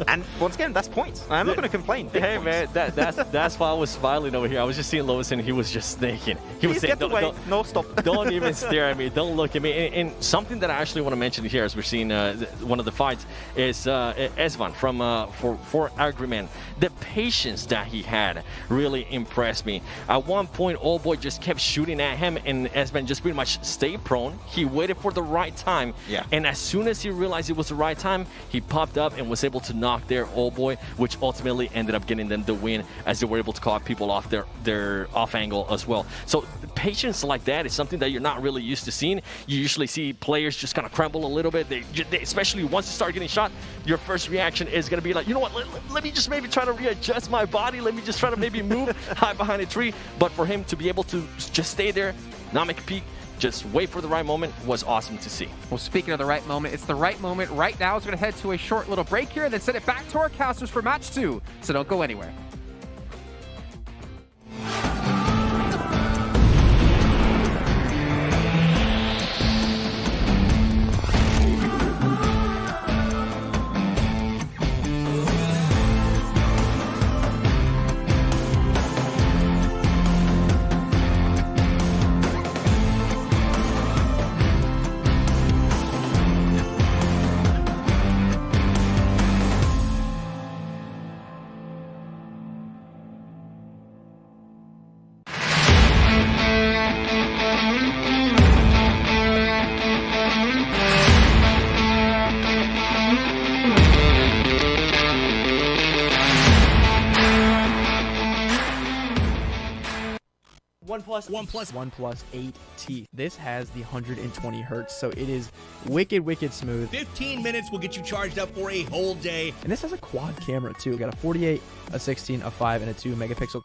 And once again, that's points. I'm not going to complain. Hey, man, that's why I was smiling over here. I was just seeing Lois, and he was just snaking. He was saying, no, stop. Don't even stare at me. Don't look at me. And something that I actually want to mention here, as we're seeing one of the fights, is Esvan from for Agreement. The patience that he had really impressed me. At one point, Old Boy just kept shooting at him, and Esvan just pretty much stayed prone. He waited for the right time. Yeah. And as soon as he realized it was the right time, he popped up and was able to knock their Old Boy, which ultimately ended up getting them the win, as they were able to call people off their off angle as well. So patience like that is something that you're not really used to seeing. You usually see players just kind of crumble a little bit. They especially once you start getting shot, your first reaction is going to be like, you know what, let me just maybe try to readjust my body. Let me just try to maybe move hide behind a tree. But for him to be able to just stay there, not make a peek, just wait for the right moment, was awesome to see. Well, speaking of the right moment, it's the right moment right now. We're going to head to a short little break here and then send it back to our casters for match 2. So don't go anywhere. OnePlus 8T. This has the 120 hertz, so it is wicked smooth. 15 minutes will get you charged up for a whole day. And this has a quad camera too. Got a 48, a 16, a 5, and a 2 megapixel.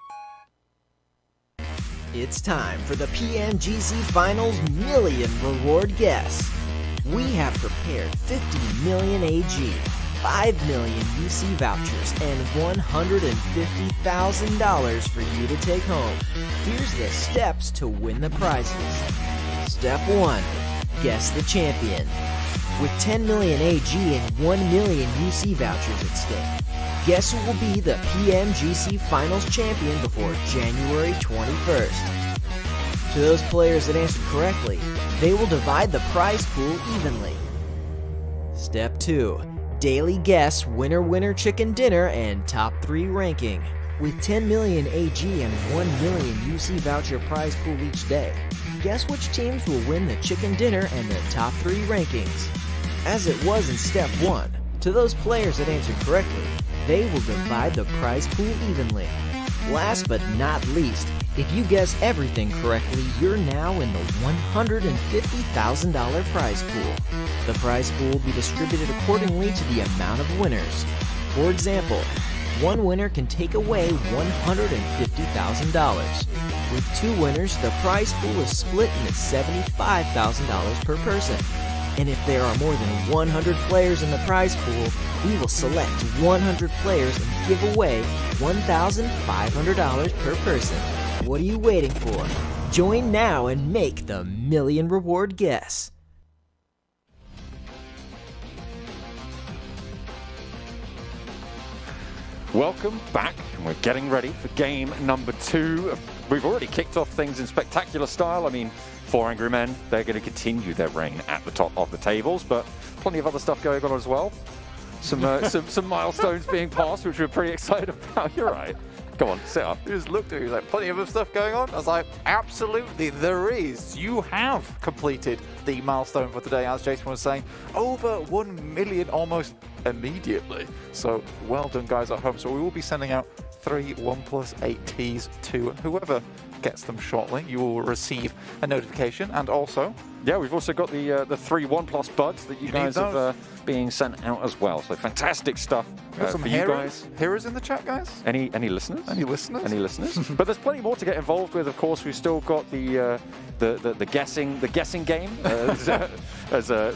It's time for the PMGC Finals Million Reward Guess. We have prepared 50 million AG, 5 million UC vouchers, and $150,000 for you to take home. Here's the steps to win the prizes. Step 1. Guess the champion. With 10 million AG and 1 million UC vouchers at stake, guess who will be the PMGC Finals champion before January 21st. To those players that answered correctly, they will divide the prize pool evenly. Step 2. Daily guess winner chicken dinner and top 3 ranking. With 10 million AG and 1 million UC voucher prize pool each day, guess which teams will win the chicken dinner and the top 3 rankings. As it was in Step 1, to those players that answered correctly, they will divide the prize pool evenly. Last but not least, if you guess everything correctly, you're now in the $150,000 prize pool. The prize pool will be distributed accordingly to the amount of winners. For example, one winner can take away $150,000. With 2 winners, the prize pool is split into $75,000 per person. And if there are more than 100 players in the prize pool, we will select 100 players and give away $1,500 per person. What are you waiting for? Join now and make the million reward guess. Welcome back, and we're getting ready for game number 2. We've already kicked off things in spectacular style. I mean, 4 Angry Men, they're going to continue their reign at the top of the tables, but plenty of other stuff going on as well. Some milestones being passed, which we're pretty excited about. You're right. Go on, sit up. He just looked at me, he was like, plenty of other stuff going on? I was like, absolutely, there is. You have completed the milestone for today, as Jason was saying. Over 1 million almost immediately. So well done, guys at home. So we will be sending out 3 OnePlus 8Ts to whoever gets them shortly. You will receive a notification, and also... Yeah, we've also got the 3 OnePlus buds that you guys have being sent out as well. So fantastic stuff for you guys. Heroes in the chat, guys? Any listeners? Any listeners? Any listeners? But there's plenty more to get involved with. Of course, we've still got the guessing game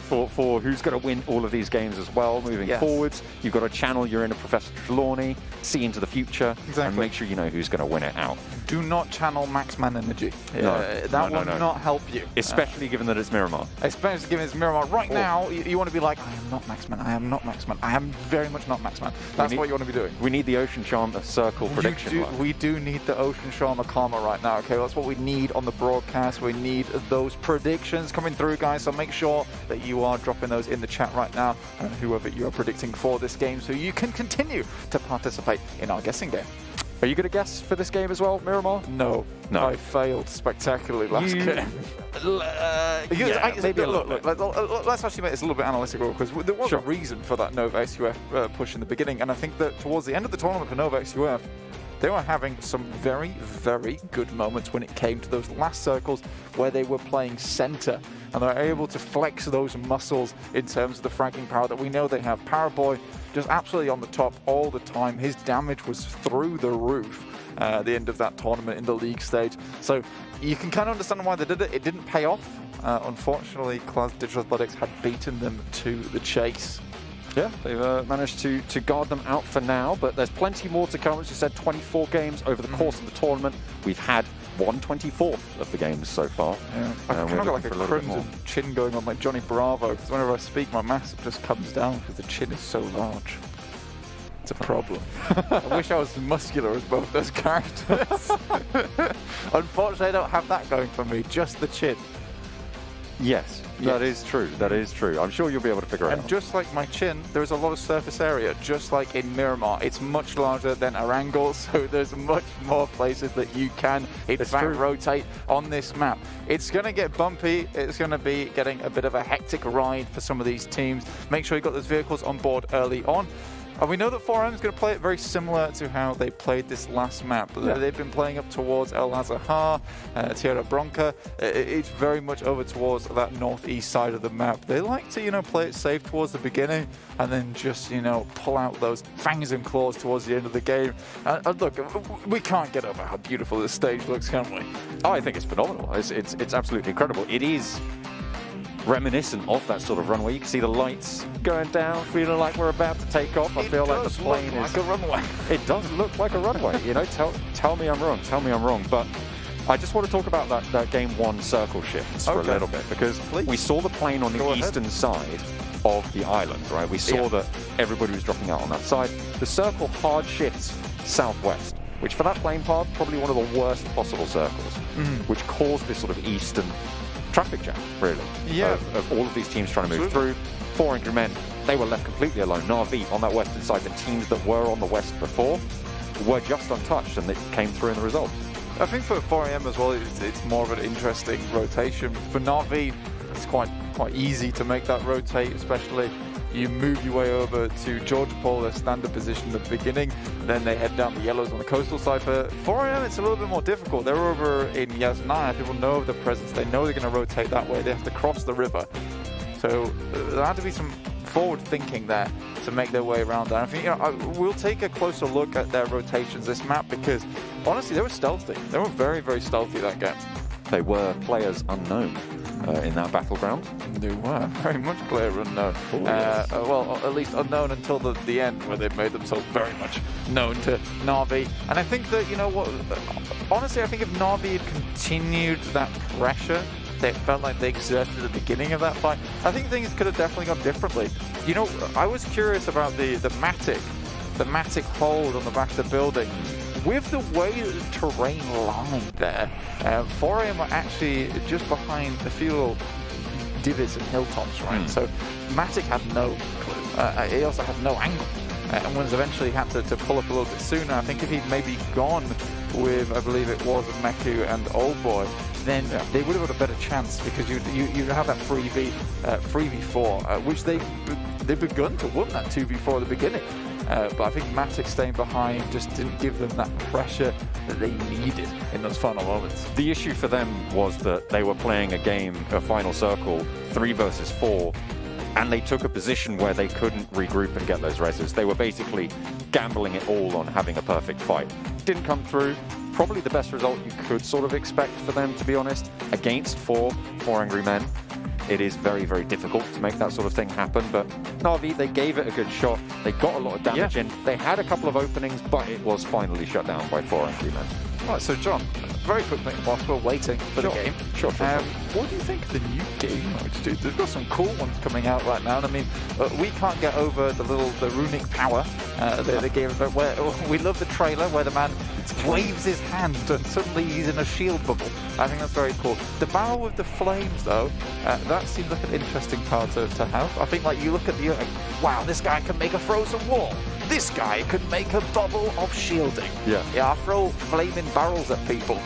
for who's going to win all of these games as well. Moving forwards, you've got to channel your inner Professor Trelawney, see into the future, and make sure you know who's going to win it out. Do not channel Maxman energy. No, that will not help you. Especially given that it's Miramar. Especially given it's Miramar. Right now, you want to be like, I am not Maxman, I am not Maxman, I am very much not Maxman. That's what you want to be doing. We need the Ocean Charm Circle prediction. We do need the Ocean Charmer Karma right now, okay? That's what we need on the broadcast. We need those predictions coming through, guys, so make sure that you are dropping those in the chat right now, and whoever you are predicting for this game, so you can continue to participate in our guessing game. Are you going to guess for this game as well, Miramar? No. I failed spectacularly last game. Maybe look, let's actually make this a little bit analytical, because there was a reason for that Nova XUF push in the beginning, and I think that towards the end of the tournament for Nova XUF, they were having some very, very good moments when it came to those last circles where they were playing center, and they're able to flex those muscles in terms of the fragging power that we know they have. Powerboy just absolutely on the top all the time. His damage was through the roof at the end of that tournament in the league stage. So you can kind of understand why they did it. It didn't pay off. Unfortunately, Class Digital Athletics had beaten them to the chase. Yeah, they've managed to guard them out for now, but there's plenty more to come. As you said, 24 games over the course of the tournament. We've had 1/24 of the games so far. Yeah. I kind of got like a crimson chin going on like Johnny Bravo, because whenever I speak, my mask just comes down because the chin is so large. It's a problem. I wish I was muscular as both those characters. Unfortunately, I don't have that going for me, just the chin. Yes, that is true. That is true. I'm sure you'll be able to figure it out. And just like my chin, there's a lot of surface area, just like in Miramar. It's much larger than Erangel, so there's much more places that you can, in fact, rotate on this map. It's going to get bumpy. It's going to be getting a bit of a hectic ride for some of these teams. Make sure you've got those vehicles on board early on. And we know that 4M is going to play it very similar to how they played this last map. Yeah. They've been playing up towards El Azahar, Tierra Bronca. It's very much over towards that northeast side of the map. They like to, you know, play it safe towards the beginning and then just, you know, pull out those fangs and claws towards the end of the game. And look, we can't get over how beautiful this stage looks, can we? Oh, I think it's phenomenal. It's absolutely incredible. It is reminiscent of that sort of runway. You can see the lights going down, feeling like we're about to take off. I feel like the plane is like a runway. It does look like a runway. You know, tell me I'm wrong. Tell me I'm wrong. But I just want to talk about that game 1 circle shifts for a little bit, because we saw the plane on the eastern side of the island, right? We saw that everybody was dropping out on that side. The circle hard shifts southwest, which for that plane path, probably one of the worst possible circles, which caused this sort of eastern traffic jam, really, of all of these teams trying to move through. 4 Angry Men, they were left completely alone. Na'Vi on that western side, the teams that were on the west before were just untouched, and it came through in the results. I think for 4AM as well, it's more of an interesting rotation. For Na'Vi, it's quite easy to make that rotate, especially you move your way over to Georgia Pole, their standard position at the beginning, then they head down the yellows on the coastal side. For 4AM, it's a little bit more difficult. They're over in Yasnaya, people know of their presence, they know they're going to rotate that way, they have to cross the river. So there had to be some forward thinking there to make their way around that. I think, you know, we'll take a closer look at their rotations this map, because honestly, they were stealthy. They were very, very stealthy that game. They were players unknown in that battleground. They were very much player unknown. Well, at least unknown until the end, where they made themselves very much known to Na'Vi. And I think that, you know what, honestly, I think if Na'Vi had continued that pressure they felt like they exerted at the beginning of that fight, I think things could have definitely gone differently. You know, I was curious about the Matic hold on the back of the building. With the way that the terrain lined there, 4AM were actually just behind a few little divots and hilltops, right? So Matic had no clue. He also had no angle. And was eventually had to pull up a little bit sooner. I think if he'd maybe gone with, I believe it was Meku and Old Boy, then they would have had a better chance, because you have that 3v4, which they've begun to win that 2v4 at the beginning. But I think Matic staying behind just didn't give them that pressure that they needed in those final moments. The issue for them was that they were playing a final circle, 3 versus 4, and they took a position where they couldn't regroup and get those reses. They were basically gambling it all on having a perfect fight. Didn't come through. Probably the best result you could sort of expect for them, to be honest, against 4 Angry Men. It is very, very difficult to make that sort of thing happen, but Na'Vi, they gave it a good shot. They got a lot of damage in. They had a couple of openings, but it was finally shut down by 4 Angry Men. Right, so John, very quickly, whilst we're waiting for the game, Sure. what do you think of the new game modes, dude? They've got some cool ones coming out right now, and I mean, we can't get over the runic power, the game where we love the trailer where the man waves his hand and suddenly he's in a shield bubble. I think that's very cool. The barrel with the flames, though, that seems like an interesting power to have. I think, like, you look at the, wow, this guy can make a frozen wall. This guy could make a bubble of shielding. Yeah, I throw flaming barrels at people.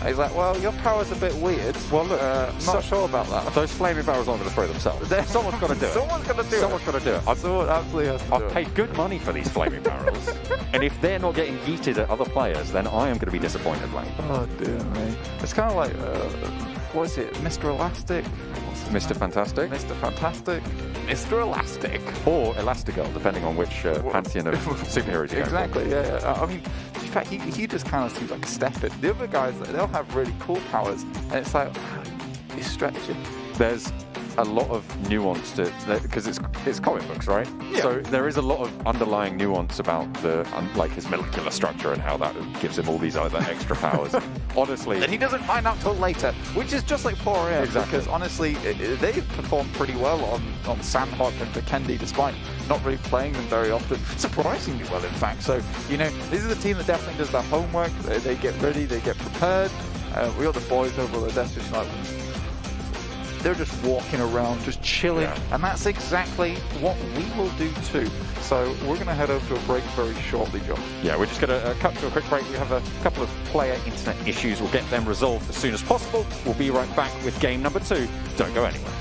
He's like, well, your power's a bit weird. Well, look, not sure about that. Those flaming barrels aren't going to throw themselves. Someone's got to do it. Someone's going to do it. Someone's got to do it. Someone absolutely has to do it. I've paid good money for these flaming barrels, and if they're not getting yeeted at other players, then I am going to be disappointed, Lane. Oh, dear me. It's kind of like, what is it, Mr. Elastic? Mr. Fantastic? Mr. Fantastic. Mr. Elastic. Or Elastigirl, depending on which pantheon of superheroes you go for. Exactly, yeah. I mean, in fact, he just kind of seems like a step in. The other guys, they'll have really cool powers, and it's like, he's stretching. There's a lot of nuance to it, because it's comic books, right? Yeah. So there is a lot of underlying nuance about like his molecular structure and how that gives him all these other extra powers. Honestly, that he doesn't find out till later, which is just like 4AM. Exactly. Because honestly, they performed pretty well on Sandhawk and Vikendi, despite not really playing them very often. Surprisingly well, in fact. So, you know, this is a team that definitely does their homework. They get ready, they get prepared. We got the boys over the desk just like, they're just walking around, just chilling, and that's exactly what we will do too. So we're going to head over to a break very shortly, John. Yeah, we're just going to cut to a quick break. We have a couple of player internet issues. We'll get them resolved as soon as possible. We'll be right back with game number 2. Don't go anywhere.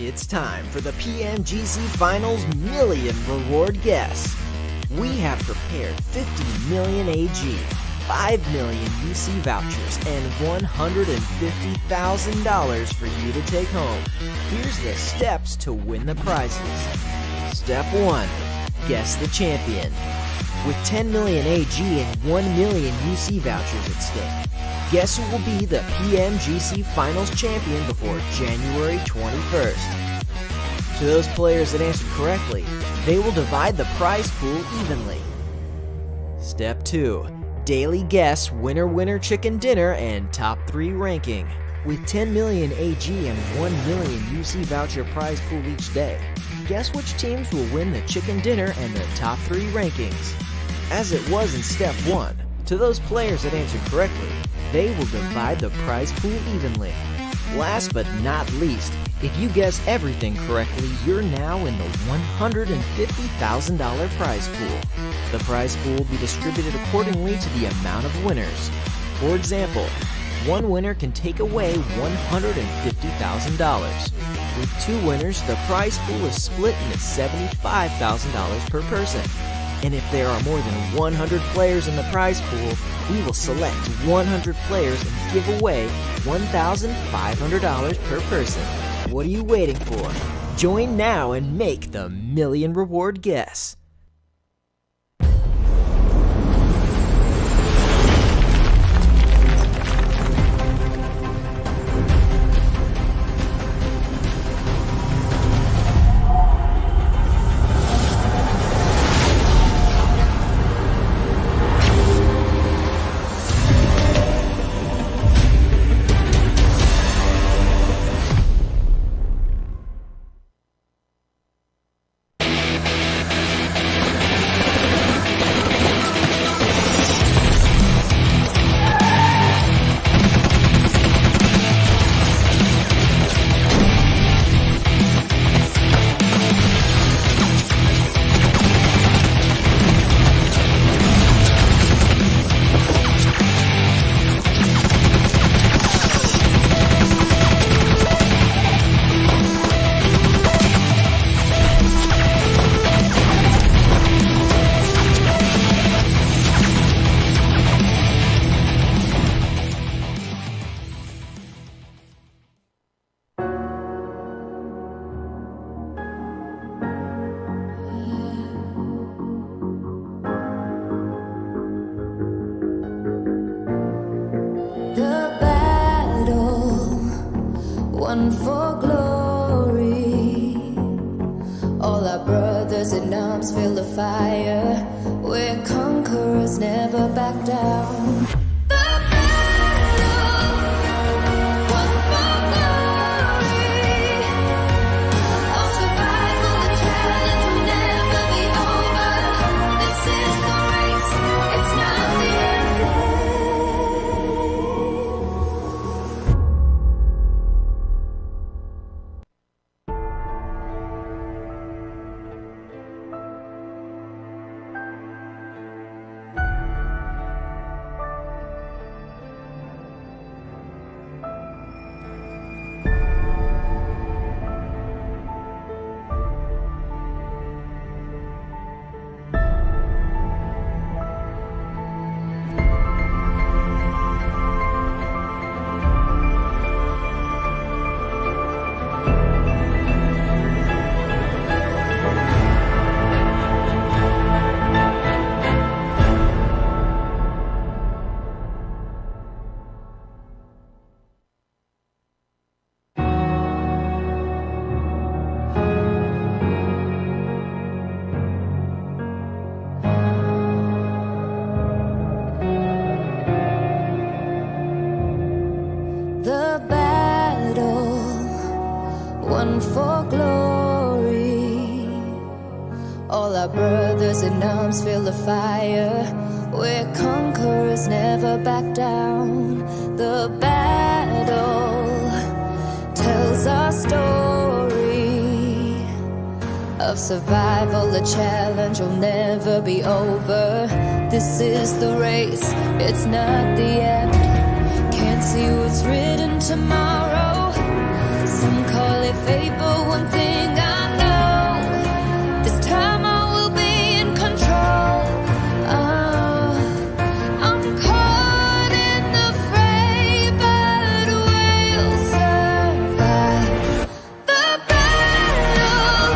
It's time for the PMGC Finals Million Reward Guess. We have prepared 50 million AG, 5 million UC vouchers, and $150,000 for you to take home. Here's the steps to win the prizes. Step 1. Guess the champion. With 10 million AG and 1 million UC vouchers at stake, guess who will be the PMGC Finals champion before January 21st? To those players that answered correctly, they will divide the prize pool evenly. Step 2. Daily guess winner chicken dinner and top 3 ranking. With 10 million AG and 1 million UC voucher prize pool each day, guess which teams will win the chicken dinner and the top 3 rankings. As it was in Step 1, to those players that answered correctly, they will divide the prize pool evenly. Last but not least, if you guess everything correctly, you're now in the $150,000 prize pool. The prize pool will be distributed accordingly to the amount of winners. For example, one winner can take away $150,000. With 2 winners, the prize pool is split into $75,000 per person. And if there are more than 100 players in the prize pool, we will select 100 players and give away $1,500 per person. What are you waiting for? Join now and make the million reward guess. One for glory. All our brothers in arms feel the fire. We're conquerors, never back down. For glory, all our brothers in arms feel the fire. We're conquerors, never back down. The battle tells our story of survival. The challenge will never be over. This is the race, it's not the end. Can't see what's written tomorrow. Some call it fate, but one thing I know, this time I will be in control. I'm caught in the fray, but we'll survive the battle.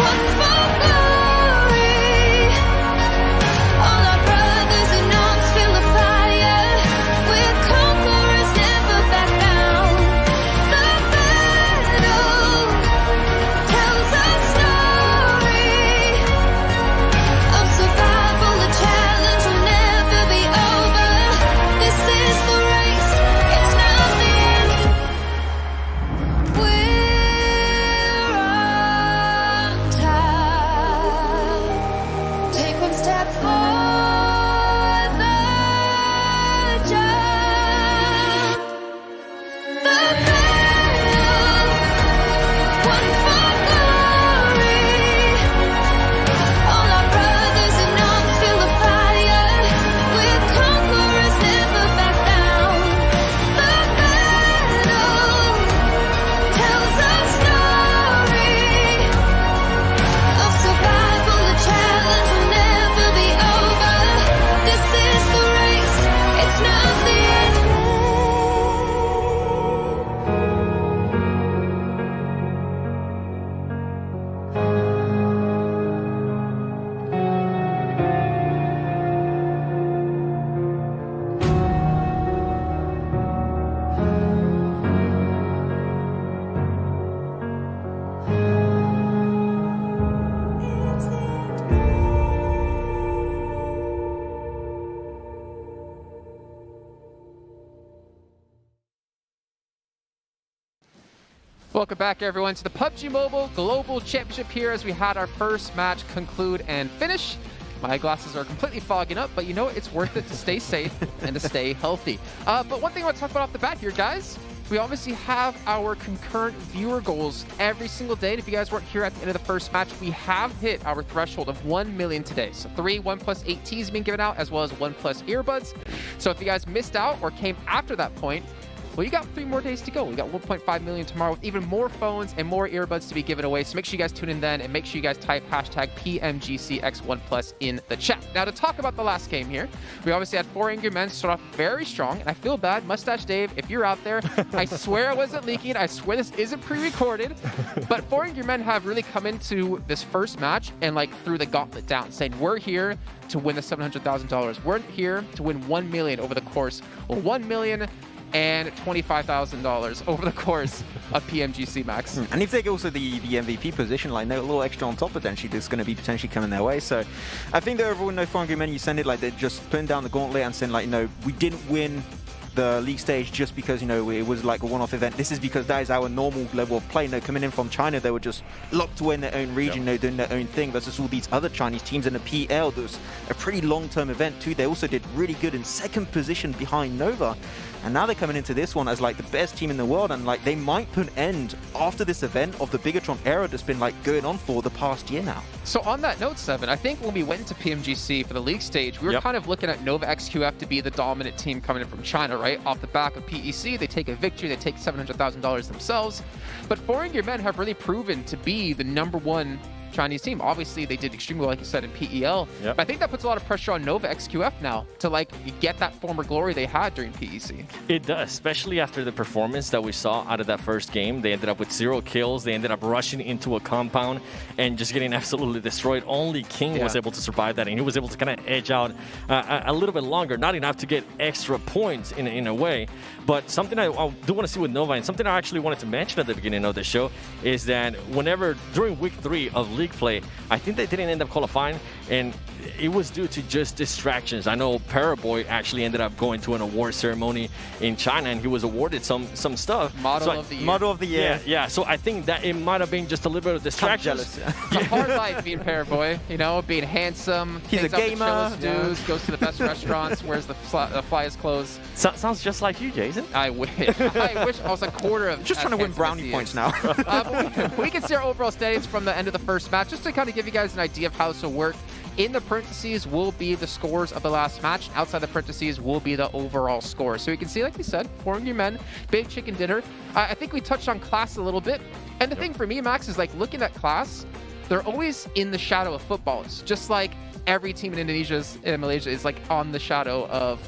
One for glory. All our brothers in arms feel the fire. We're conquerors, never back down. The battle tells our story of survival. The challenge will never be over. This is the race, it's not the end. We're on time. Take one step for the jump. The battle, one for glory. All our brothers in arms feel the fire. We're conquerors, never back down. The battle tells our story of survival. The challenge will never be over. This is the race, it's not the end. Welcome back, everyone, to the PUBG Mobile Global Championship here as we had our first match conclude and finish. My glasses are completely fogging up, but you know what? It's worth it to stay safe and to stay healthy. But one thing I want to talk about off the bat here, guys, we obviously have our concurrent viewer goals every single day. And if you guys weren't here at the end of the first match, we have hit our threshold of 1 million today. So 3 1+ 8 Ts being given out, as well as 1+ earbuds. So if you guys missed out or came after that point, well, you got 3 more days to go. We got 1.5 million tomorrow with even more phones and more earbuds to be given away. So make sure you guys tune in then, and make sure you guys type hashtag PMGCX1+ in the chat. Now, to talk about the last game here, we obviously had 4 angry men start off very strong, and I feel bad. Mustache Dave, if you're out there, I swear I wasn't leaking. I swear this isn't pre-recorded. But 4 angry men have really come into this first match and like threw the gauntlet down, saying we're here to win the $700,000. We're here to win 1 million over the course. Well, 1 million and $25,000 over the course of PMGC Max. And if they get also the MVP position, like no, a little extra on top potentially, that's going to be potentially coming their way. So I think that everyone knows for men, you send it like they're just putting down the gauntlet and saying like, you know, we didn't win the league stage just because, you know, it was like a one-off event. This is because that is our normal level of play. You know, coming in from China, they were just locked away in their own region, you know, doing their own thing versus all these other Chinese teams in the PL. There was a pretty long-term event too. They also did really good in second position behind Nova. And now they're coming into this one as like the best team in the world, and like they might put an end after this event of the Bigatron era that's been like going on for the past year now. So on that note, Seven, I think when we went into PMGC for the league stage, we were kind of looking at Nova XQF to be the dominant team coming in from China, right? Off the back of PEC, they take a victory, they take $700,000 themselves. But Foreign Gear Men have really proven to be the #1 Chinese team. Obviously, they did extremely well, like you said, in PEL. But I think that puts a lot of pressure on Nova XQF now to like get that former glory they had during PEC. It does, especially after the performance that we saw out of that first game. They ended up with 0 kills. They ended up rushing into a compound and just getting absolutely destroyed. Only King was able to survive that, and he was able to kind of edge out a little bit longer. Not enough to get extra points in a way, but something I do want to see with Nova, and something I actually wanted to mention at the beginning of the show, is that whenever during week 3 of league play, I think they didn't end up qualifying, and it was due to just distractions. I know Paraboy actually ended up going to an award ceremony in China, and he was awarded some stuff. Model of the year. Model of the year. Yeah. So I think that it might have been just a little bit of distractions. It's a hard life being Paraboy, you know, being handsome. He's a gamer. Dudes, goes to the best restaurants, wears the flyest clothes. Sounds just like you, Jason. I wish. I wish I was a quarter of. Just trying to win brownie points now. But we can see our overall standings from the end of the first match, just to kind of give you guys an idea of how this will work In the parentheses will be the scores of the last match. Outside the parentheses will be the overall score. So you can see, like we said, 400 men, big chicken dinner. I think we touched on Class a little bit. And the thing for me, Max, is like looking at Class, they're always in the shadow of football. It's just like every team in Indonesia and Malaysia is like on the shadow of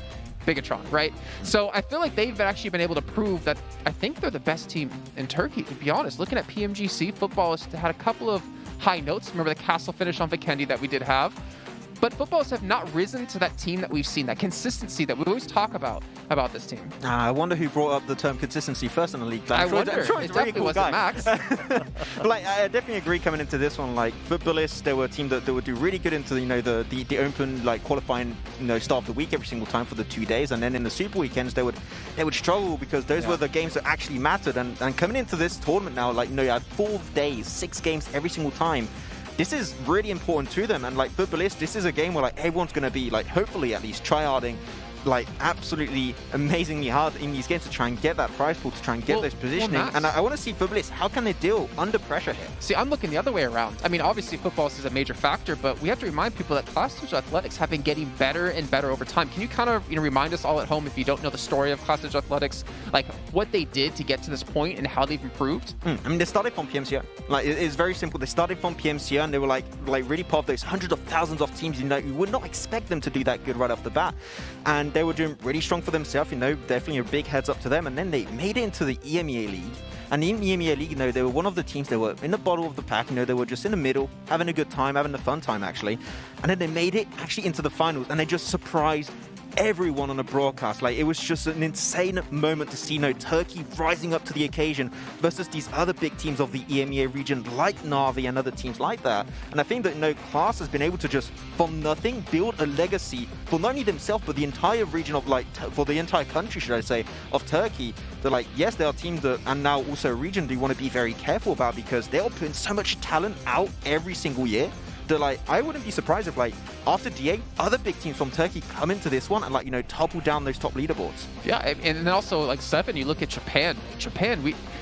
Bigatron, right? So I feel like they've actually been able to prove that I think they're the best team in Turkey, to be honest. Looking at PMGC, football has had a couple of high notes. Remember the castle finish on Vikendi that we did have. But footballs have not risen to that team that we've seen, that consistency that we always talk about this team. I wonder who brought up the term consistency first in the league. I wonder. I'm sure It it's a really definitely cool wasn't guy. Max. But like, I definitely agree coming into this one. Like footballists, they were a team that would do really good into the open like qualifying start of the week every single time for the 2 days, and then in the super weekends they would struggle because those were the games that actually mattered. And coming into this tournament now, like you had 4 days, 6 games every single time. This is really important to them, and like footballists, this is a game where like everyone's going to be like hopefully at least tryharding like absolutely amazingly hard in these games to try and get that prize pool, to try and get those positioning. And I want to see footballists, how can they deal under pressure here? See, I'm looking the other way around. I mean, obviously football is a major factor, but we have to remind people that Class Digital Athletics have been getting better and better over time. Can you kind of remind us all at home, if you don't know the story of Class Digital Athletics, like what they did to get to this point and how they've improved? I mean, they started from PMCO. Like it's very simple. They started from PMCO and they were like really part of those hundreds of thousands of teams. You would not expect them to do that good right off the bat, and they were doing really strong for themselves. Definitely a big heads up to them. And then they made it into the EMEA League. And in the EMEA League, they were one of the teams. They were in the bottom of the pack. They were just in the middle, having a good time, having a fun time actually. And then they made it actually into the finals, and they just surprised everyone on the broadcast. Like it was just an insane moment to see Turkey rising up to the occasion versus these other big teams of the EMEA region like Navi and other teams like that. And I think that Class has been able to just from nothing build a legacy for not only themselves but the entire region of for the entire country, should I say, of Turkey. They're like, yes, there are teams that, and now also a region that you want to be very careful about because they're putting so much talent out every single year. They're like, I wouldn't be surprised if after DA, other big teams from Turkey come into this one and topple down those top leaderboards. Yeah, and then also 7, you look at Japan.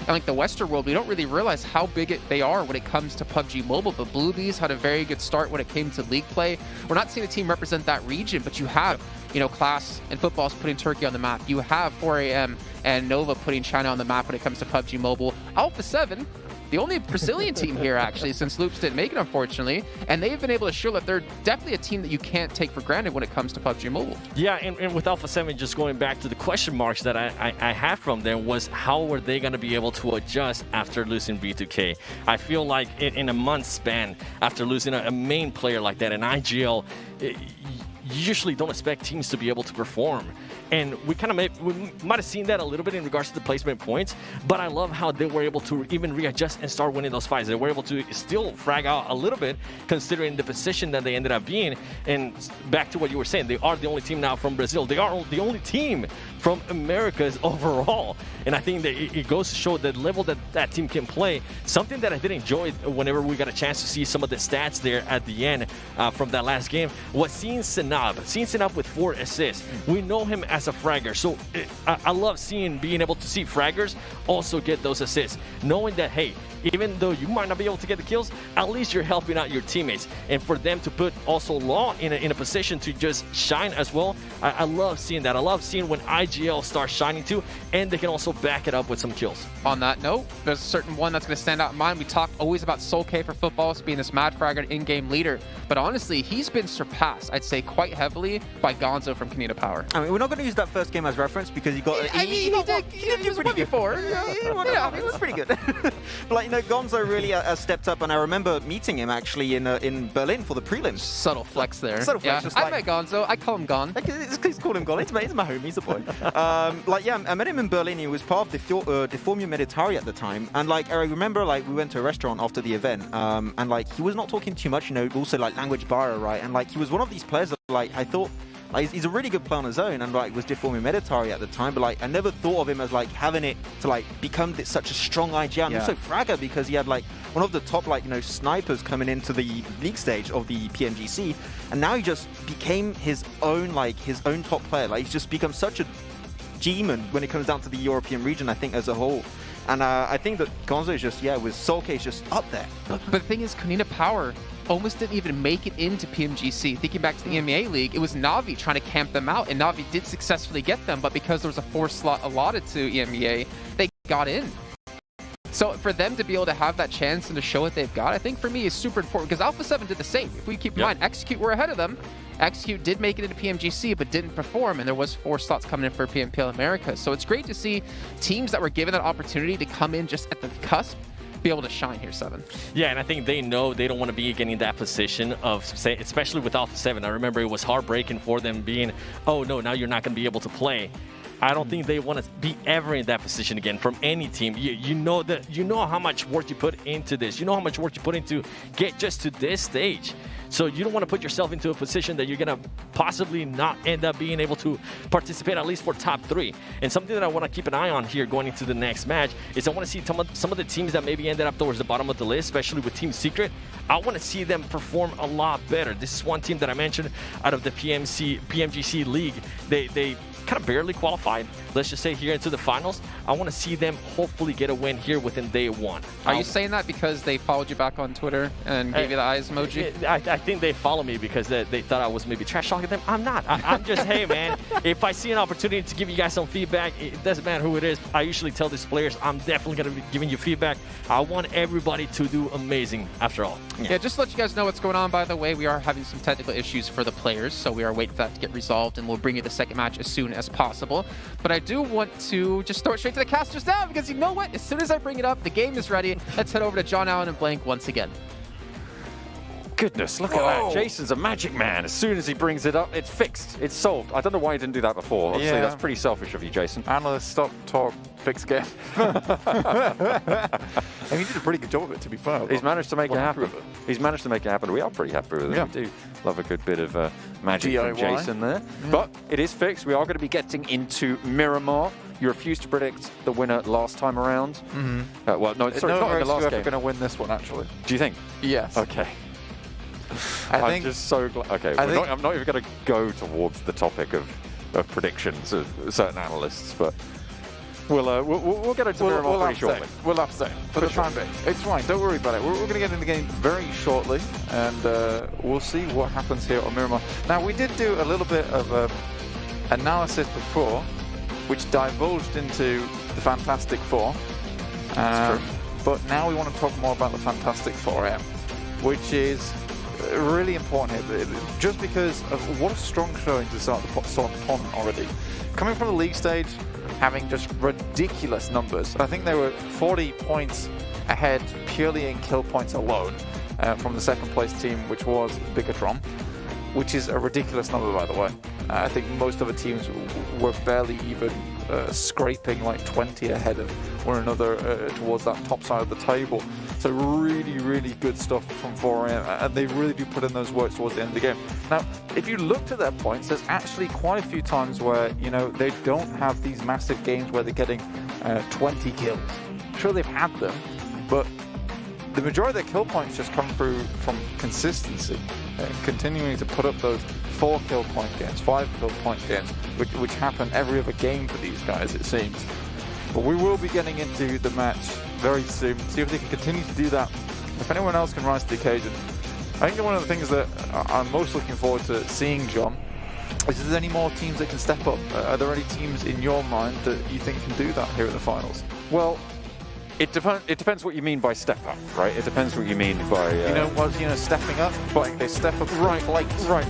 And the Western world, we don't really realize how big they are when it comes to PUBG Mobile. But Bluebees had a very good start when it came to league play. We're not seeing a team represent that region, but you have Class and Football's putting Turkey on the map. You have 4AM and Nova putting China on the map when it comes to PUBG Mobile. Alpha 7. The only Brazilian team here, actually, since Loops didn't make it, unfortunately. And they've been able to show that they're definitely a team that you can't take for granted when it comes to PUBG Mobile. Yeah, and with Alpha 7, just going back to the question marks that I had from them was how were they going to be able to adjust after losing B2K? I feel like in a month span, after losing a main player like that, an IGL, you usually don't expect teams to be able to perform. And we might have seen that a little bit in regards to the placement points, but I love how they were able to even readjust and start winning those fights. They were able to still frag out a little bit considering the position that they ended up being. And back to what you were saying, they are the only team now from Brazil. They are the only team from Americas overall. And I think that it goes to show the level that team can play. Something that I did enjoy whenever we got a chance to see some of the stats there at the end from that last game was seeing Sinab with 4 assists. We know him as a fragger, so I love being able to see fraggers also get those assists, knowing that, hey, even though you might not be able to get the kills, at least you're helping out your teammates. And for them to put also Law in a position to just shine as well, I love seeing that. I love seeing when IGL starts shining too, and they can also back it up with some kills. On that note, there's a certain one that's going to stand out in mind. We talk always about Soul-K for football being this mad fragger in-game leader, but honestly, he's been surpassed, I'd say, quite heavily by Gonzo from Kanina Power. I mean, we're not going to use that first game as reference because he got... He was one before. Yeah, it was pretty good. But Gonzo really has stepped up, and I remember meeting him actually in Berlin for the prelims. Subtle flex there. Subtle flex. Yeah. I met Gonzo. I call him Gon. Please call him Gon. He's my homie. He's a boy. I met him in Berlin. He was part of Deformia Meditari at the time, and I remember we went to a restaurant after the event, and he was not talking too much. Also language barrier, right? And he was one of these players that I thought. He's a really good player on his own, and was Deforming Meditari at the time, but I never thought of him as having it to become such a strong IGL, and also fragger, because he had one of the top snipers coming into the league stage of the PMGC, and now he just became his own top player. He's just become such a demon when it comes down to the European region, I think, as a whole. And I think that Gonzo is just, with Soul-K is just up there. But the thing is, Kanina Power almost didn't even make it into PMGC. Thinking back to the EMEA League, it was Na'Vi trying to camp them out, and Na'Vi did successfully get them, but because there was a 4th slot allotted to EMEA, they got in. So for them to be able to have that chance and to show what they've got, I think for me is super important, because Alpha 7 did the same. If we keep in mind, Execute were ahead of them. Execute did make it into PMGC, but didn't perform, and there was 4 slots coming in for PMPL America. So it's great to see teams that were given that opportunity to come in just at the cusp be able to shine here, 7. Yeah, and I think they know they don't want to be getting in that position of, say, especially with Alpha 7. I remember it was heartbreaking for them being, oh no, now you're not going to be able to play. I don't think they want to be ever in that position again from any team. You know how much work you put into this. You know how much work you put into get just to this stage. So you don't want to put yourself into a position that you're going to possibly not end up being able to participate at least for top 3. And something that I want to keep an eye on here going into the next match is I want to see some of the teams that maybe ended up towards the bottom of the list, especially with Team Secret. I want to see them perform a lot better. This is one team that I mentioned out of the PMGC League. They kind of barely qualified, let's just say, here into the finals. I want to see them hopefully get a win here within day 1. Are you saying that because they followed you back on Twitter and gave you the eyes emoji? I think they follow me because they thought I was maybe trash talking them. I'm not. I'm just, hey man, if I see an opportunity to give you guys some feedback, it doesn't matter who it is. I usually tell these players I'm definitely going to be giving you feedback. I want everybody to do amazing after all. Yeah, just to let you guys know what's going on, by the way, we are having some technical issues for the players, so we are waiting for that to get resolved, and we'll bring you the second match as soon as possible. But I do want to just throw it straight to the casters now, because you know what? As soon as I bring it up, the game is ready. Let's head over to John Allen and Blank once again. Goodness, look at that. Jason's a magic man. As soon as he brings it up, it's fixed. It's solved. I don't know why he didn't do that before. Obviously, that's pretty selfish of you, Jason. Analysts, stop, talk, fix game. And he did a pretty good job of it, to be fair. He's managed to make it happen. He's managed to make it happen. We are pretty happy with it. Yeah. We do love a good bit of magic DIY from Jason there. Yeah. But it is fixed. We are going to be getting into Miramar. You refused to predict the winner last time around. Well, no, sorry, not in the last game. We're going to win this one, actually. Do you think? Yes. Okay. I'm just so glad. Okay, I'm not even going to go towards the topic of predictions of certain analysts, but we'll get into Miramar pretty shortly. We'll have to say for the time being. It's fine. Don't worry about it. We're going to get in the game very shortly, and we'll see what happens here on Miramar. Now, we did do a little bit of analysis before, which divulged into the Fantastic Four. That's true. But now we want to talk more about the Fantastic Four here, which is really important here, just because of what a strong showing to start the tournament already. Coming from the league stage, having just ridiculous numbers. I think they were 40 points ahead purely in kill points alone from the second place team, which was Bigatron, which is a ridiculous number, by the way. I think most other teams were barely even scraping like 20 ahead of one another towards that top side of the table. So really, really good stuff from 4AM, and they really do put in those works towards the end of the game. Now, if you looked at their points, there's actually quite a few times where, you know, they don't have these massive games where they're getting 20 kills. Sure, they've had them, but the majority of their kill points just come through from consistency, continuing to put up those 4 kill point games, 5 kill point games, which happen every other game for these guys, it seems. But we will be getting into the match very soon, see if they can continue to do that. If anyone else can rise to the occasion. I think one of the things that I'm most looking forward to seeing, John, is there any more teams that can step up? Are there any teams in your mind that you think can do that here at the finals? Well, it depends what you mean by step up, right? It depends what you mean by stepping up. Like they step up, right?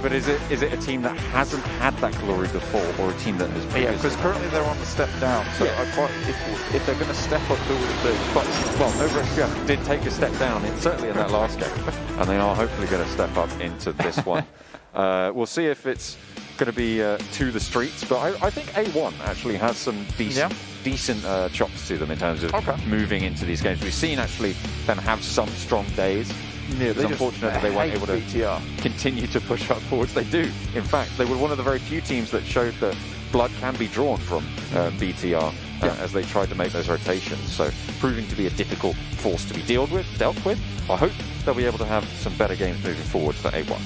But is it a team that hasn't had that glory before, or a team that has? Yeah, because currently they're on the step down. So if they're going to step up, who would it be? But well, Nova Chef did take a step down, certainly in that last game, and they are hopefully going to step up into this one. We'll see if it's going to be to the streets, but I think A1 actually has some decent chops to them in terms of moving into these games. We've seen actually them have some strong days. Yeah, it's unfortunate that they weren't able to continue to push up forwards. They do. In fact, they were one of the very few teams that showed that blood can be drawn from BTR as they tried to make those rotations. So proving to be a difficult force to be dealt with. I hope they'll be able to have some better games moving forward for A1.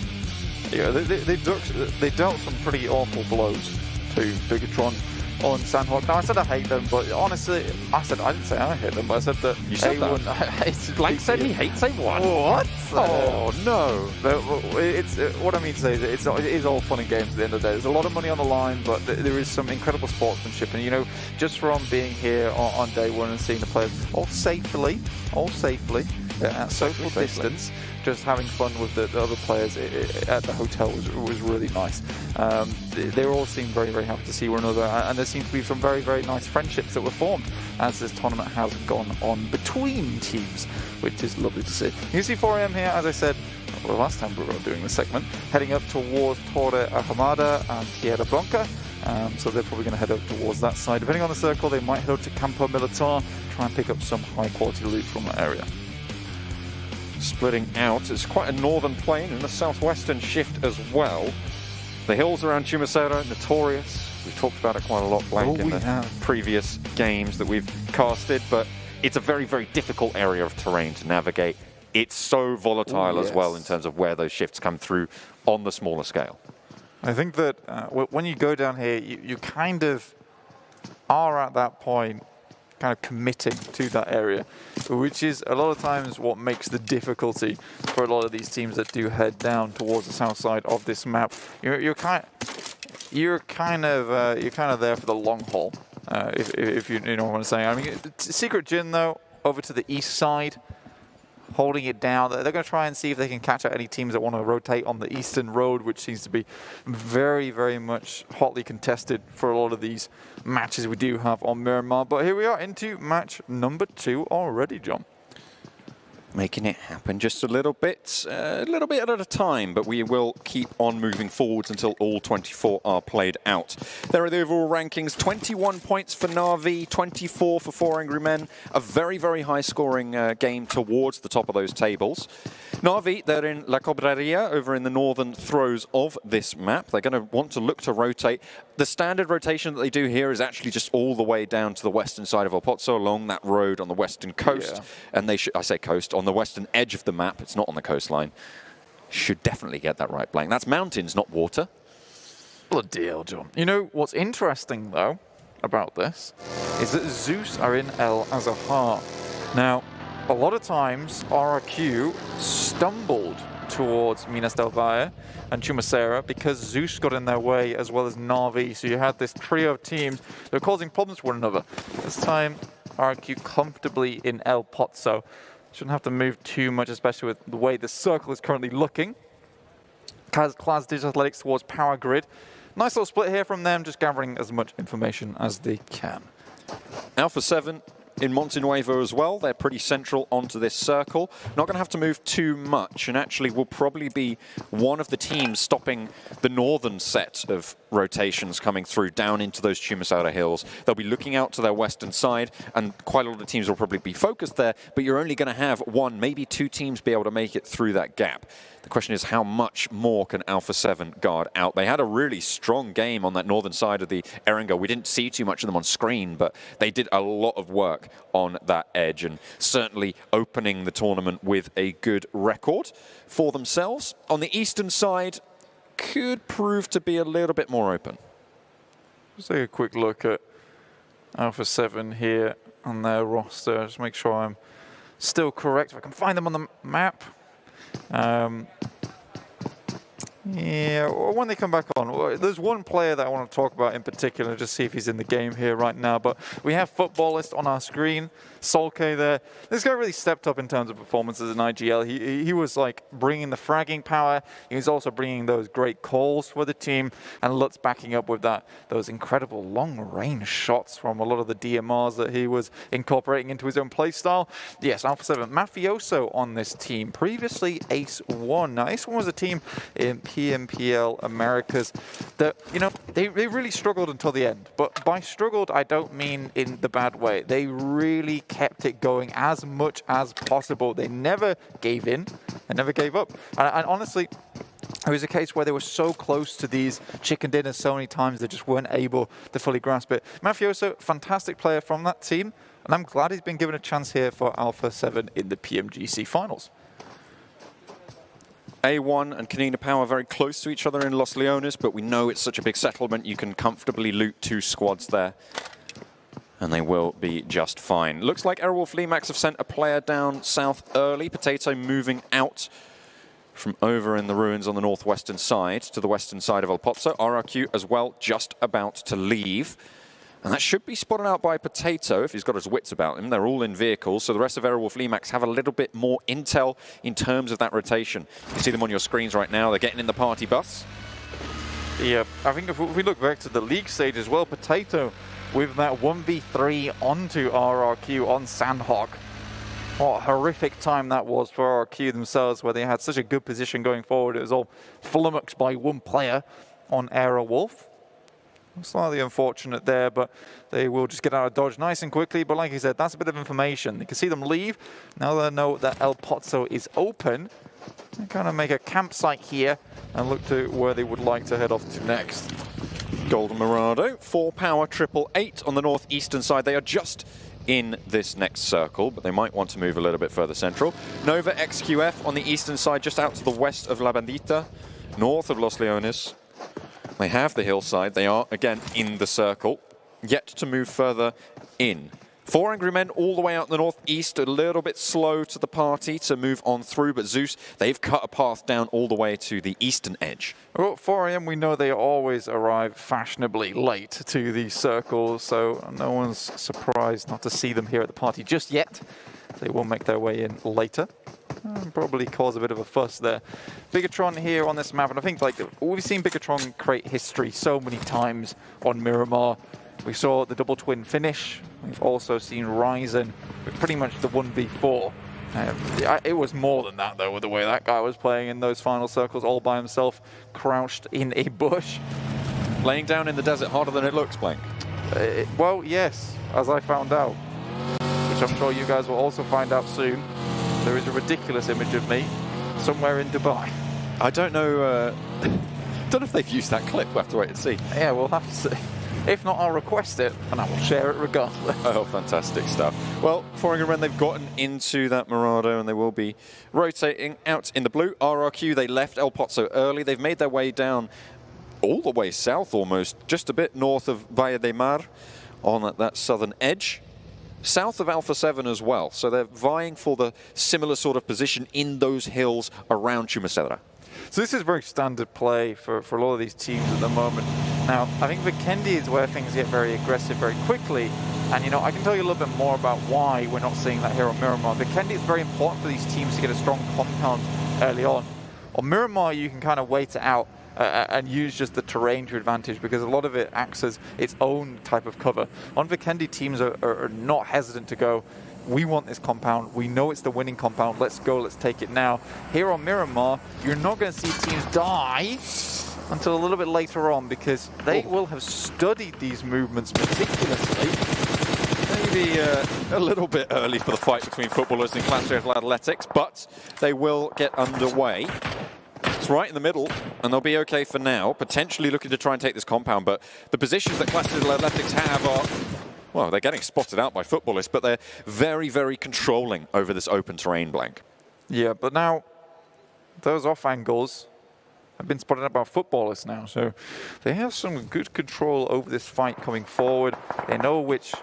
Yeah, they dealt some pretty awful blows to Bigatron on Sandhawk. Now, I said I hate them, but honestly, I didn't say I hate them, but I said that You said A1 that. Blank said he hates A1. What? Oh, no. It's what I mean to say is it is all fun and games at the end of the day. There's a lot of money on the line, but there is some incredible sportsmanship. And, you know, just from being here on day one and seeing the players all safely at social distance, just having fun with the other players at the hotel was really nice. They all seemed very, very happy to see one another, and there seemed to be some very, very nice friendships that were formed as this tournament has gone on between teams, which is lovely to see. You can see 4 AM here, as I said, the last time we were doing this segment, heading up towards Torre Ahumada and Tierra Blanca. So they're probably going to head up towards that side. Depending on the circle, they might head up to Campo Militar, try and pick up some high-quality loot from that area. Splitting out, it's quite a northern plain and a southwestern shift as well. The hills around Chumacera, notorious. We've talked about it quite a lot, Blank, in the previous games that we've casted, but it's a very, very difficult area of terrain to navigate. It's so volatile as well in terms of where those shifts come through on the smaller scale. I think that when you go down here, you kind of are at that point kind of committing to that area, which is a lot of times what makes the difficulty for a lot of these teams that do head down towards the south side of this map. You're kind of there for the long haul, if you know what I'm saying. I mean, Secret Gin though, over to the east side, holding it down. They're going to try and see if they can catch out any teams that want to rotate on the eastern road, which seems to be very, very much hotly contested for a lot of these matches we do have on Miramar. But here we are into match number 2 already, John. Making it happen just a little bit at a time, but we will keep on moving forwards until all 24 are played out. There are the overall rankings: 21 points for Na'Vi, 24 for 4 Angry Men. A very, very high scoring game towards the top of those tables. Na'Vi, they're in La Cobraria over in the northern throes of this map. They're going to want to look to rotate. The standard rotation that they do here is actually just all the way down to the western side of El Pozo, along that road on the western coast. And they should, I say coast, on the western edge of the map. It's not on the coastline. Should definitely get that right, Blank. That's mountains, not water. Good deal, John. You know, what's interesting, though, about this is that Zeus are in El Azahar. Now, a lot of times, RRQ stumbled towards Minas del Valle and Chumacera because Zeus got in their way, as well as Na'Vi. So you had this trio of teams that were causing problems for one another. This time, RRQ comfortably in El Pozo. Shouldn't have to move too much, especially with the way the circle is currently looking. Class Digital Athletics towards Power Grid. Nice little split here from them, just gathering as much information as they can. Alpha 7 in Montenuevo as well. They're pretty central onto this circle. Not going to have to move too much, and actually will probably be one of the teams stopping the northern set of rotations coming through down into those Chumacera hills. They'll be looking out to their western side, and quite a lot of teams will probably be focused there, but you're only going to have 1, maybe 2 teams be able to make it through that gap. The question is, how much more can Alpha 7 guard out? They had a really strong game on that northern side of the Eranga. We didn't see too much of them on screen, but they did a lot of work on that edge, and certainly opening the tournament with a good record for themselves. On the eastern side, could prove to be a little bit more open. Let's take a quick look at Alpha 7 here on their roster. Just make sure I'm still correct. If I can find them on the map. Yeah, when they come back on, there's one player that I want to talk about in particular, just see if he's in the game here right now. But we have Footballist on our screen, Solke there. This guy really stepped up in terms of performances in IGL. He was like bringing the fragging power. He was also bringing those great calls for the team, and Lutz backing up with those incredible long-range shots from a lot of the DMRs that he was incorporating into his own play style. Yes, Alpha 7 Mafioso on this team. Previously Ace 1. Now Ace 1 was a team in PMPL Americas that, you know, they really struggled until the end. But by struggled, I don't mean in the bad way. They really kept it going as much as possible. They never gave in. They never gave up. And honestly, it was a case where they were so close to these chicken dinners so many times they just weren't able to fully grasp it. Mafioso, fantastic player from that team, and I'm glad he's been given a chance here for Alpha 7 in the PMGC finals. A1 and Canina Power very close to each other in Los Leones, but we know it's such a big settlement, you can comfortably loot 2 squads there. And they will be just fine. Looks like Airwolf Limax have sent a player down south early. Potato moving out from over in the ruins on the northwestern side to the western side of El Pozo. RRQ as well, just about to leave. And that should be spotted out by Potato if he's got his wits about him. They're all in vehicles, so the rest of Airwolf Limax have a little bit more intel in terms of that rotation. You see them on your screens right now. They're getting in the party bus. Yeah, I think if we look back to the league stage as well, Potato with that 1v3 onto RRQ on Sandhog. What a horrific time that was for RRQ themselves, where they had such a good position going forward. It was all flummoxed by one player on Airwolf. Slightly unfortunate there, but they will just get out of dodge nice and quickly. But like I said, that's a bit of information. You can see them leave. Now they know that El Pozo is open. They kind of make a campsite here and look to where they would like to head off to next. Golden Mirado, 4 power, 888 on the northeastern side. They are just in this next circle, but they might want to move a little bit further central. Nova XQF on the eastern side, just out to the west of La Bandita, north of Los Leones. They have the hillside. They are, again, in the circle, yet to move further in. 4 Angry Men all the way out in the northeast, a little bit slow to the party to move on through, but Zeus, they've cut a path down all the way to the eastern edge. Well, at 4 AM, we know they always arrive fashionably late to these circles, so no one's surprised not to see them here at the party just yet. They will make their way in later. Probably cause a bit of a fuss there. Bigatron here on this map, and I think like we've seen Bigatron create history so many times on Miramar. We saw the double twin finish. We've also seen Ryzen with pretty much the 1v4. It was more than that though, with the way that guy was playing in those final circles all by himself, crouched in a bush. Laying down in the desert harder than it looks, Blank. Well, yes, as I found out, which I'm sure you guys will also find out soon. There is a ridiculous image of me somewhere in Dubai. I don't know. Don't know if they've used that clip. We'll have to wait and see. Yeah, we'll have to see. If not, I'll request it, and I will share it regardless. Oh, fantastic stuff. Well, 4 Angry Men, they've gotten into that Mirado, and they will be rotating out in the blue. RRQ, they left El Pozo early. They've made their way down all the way south almost, just a bit north of Valle de Mar on that southern edge. South of Alpha 7 as well, so they're vying for the similar sort of position in those hills around Chumacetra. So this is very standard play for a lot of these teams at the moment. Now, I think Vikendi is where things get very aggressive very quickly. And, you know, I can tell you a little bit more about why we're not seeing that here on Miramar. Vikendi is very important for these teams to get a strong compound early on. On Miramar, you can kind of wait it out and use just the terrain to your advantage, because a lot of it acts as its own type of cover. On Vikendi, teams are not hesitant to go, we want this compound, we know it's the winning compound, let's go, let's take it now. Here on Miramar, you're not going to see teams die until a little bit later on, because they will have studied these movements meticulously. Maybe a little bit early for the fight between footballers and classical athletics, but they will get underway. It's right in the middle, and they'll be okay for now, potentially looking to try and take this compound, but the positions that classical athletics have are, well, they're getting spotted out by footballers, but they're very, very controlling over this open terrain, Blank. Yeah, but now those off angles have been spotted out by footballers now, so they have some good control over this fight coming forward. They know which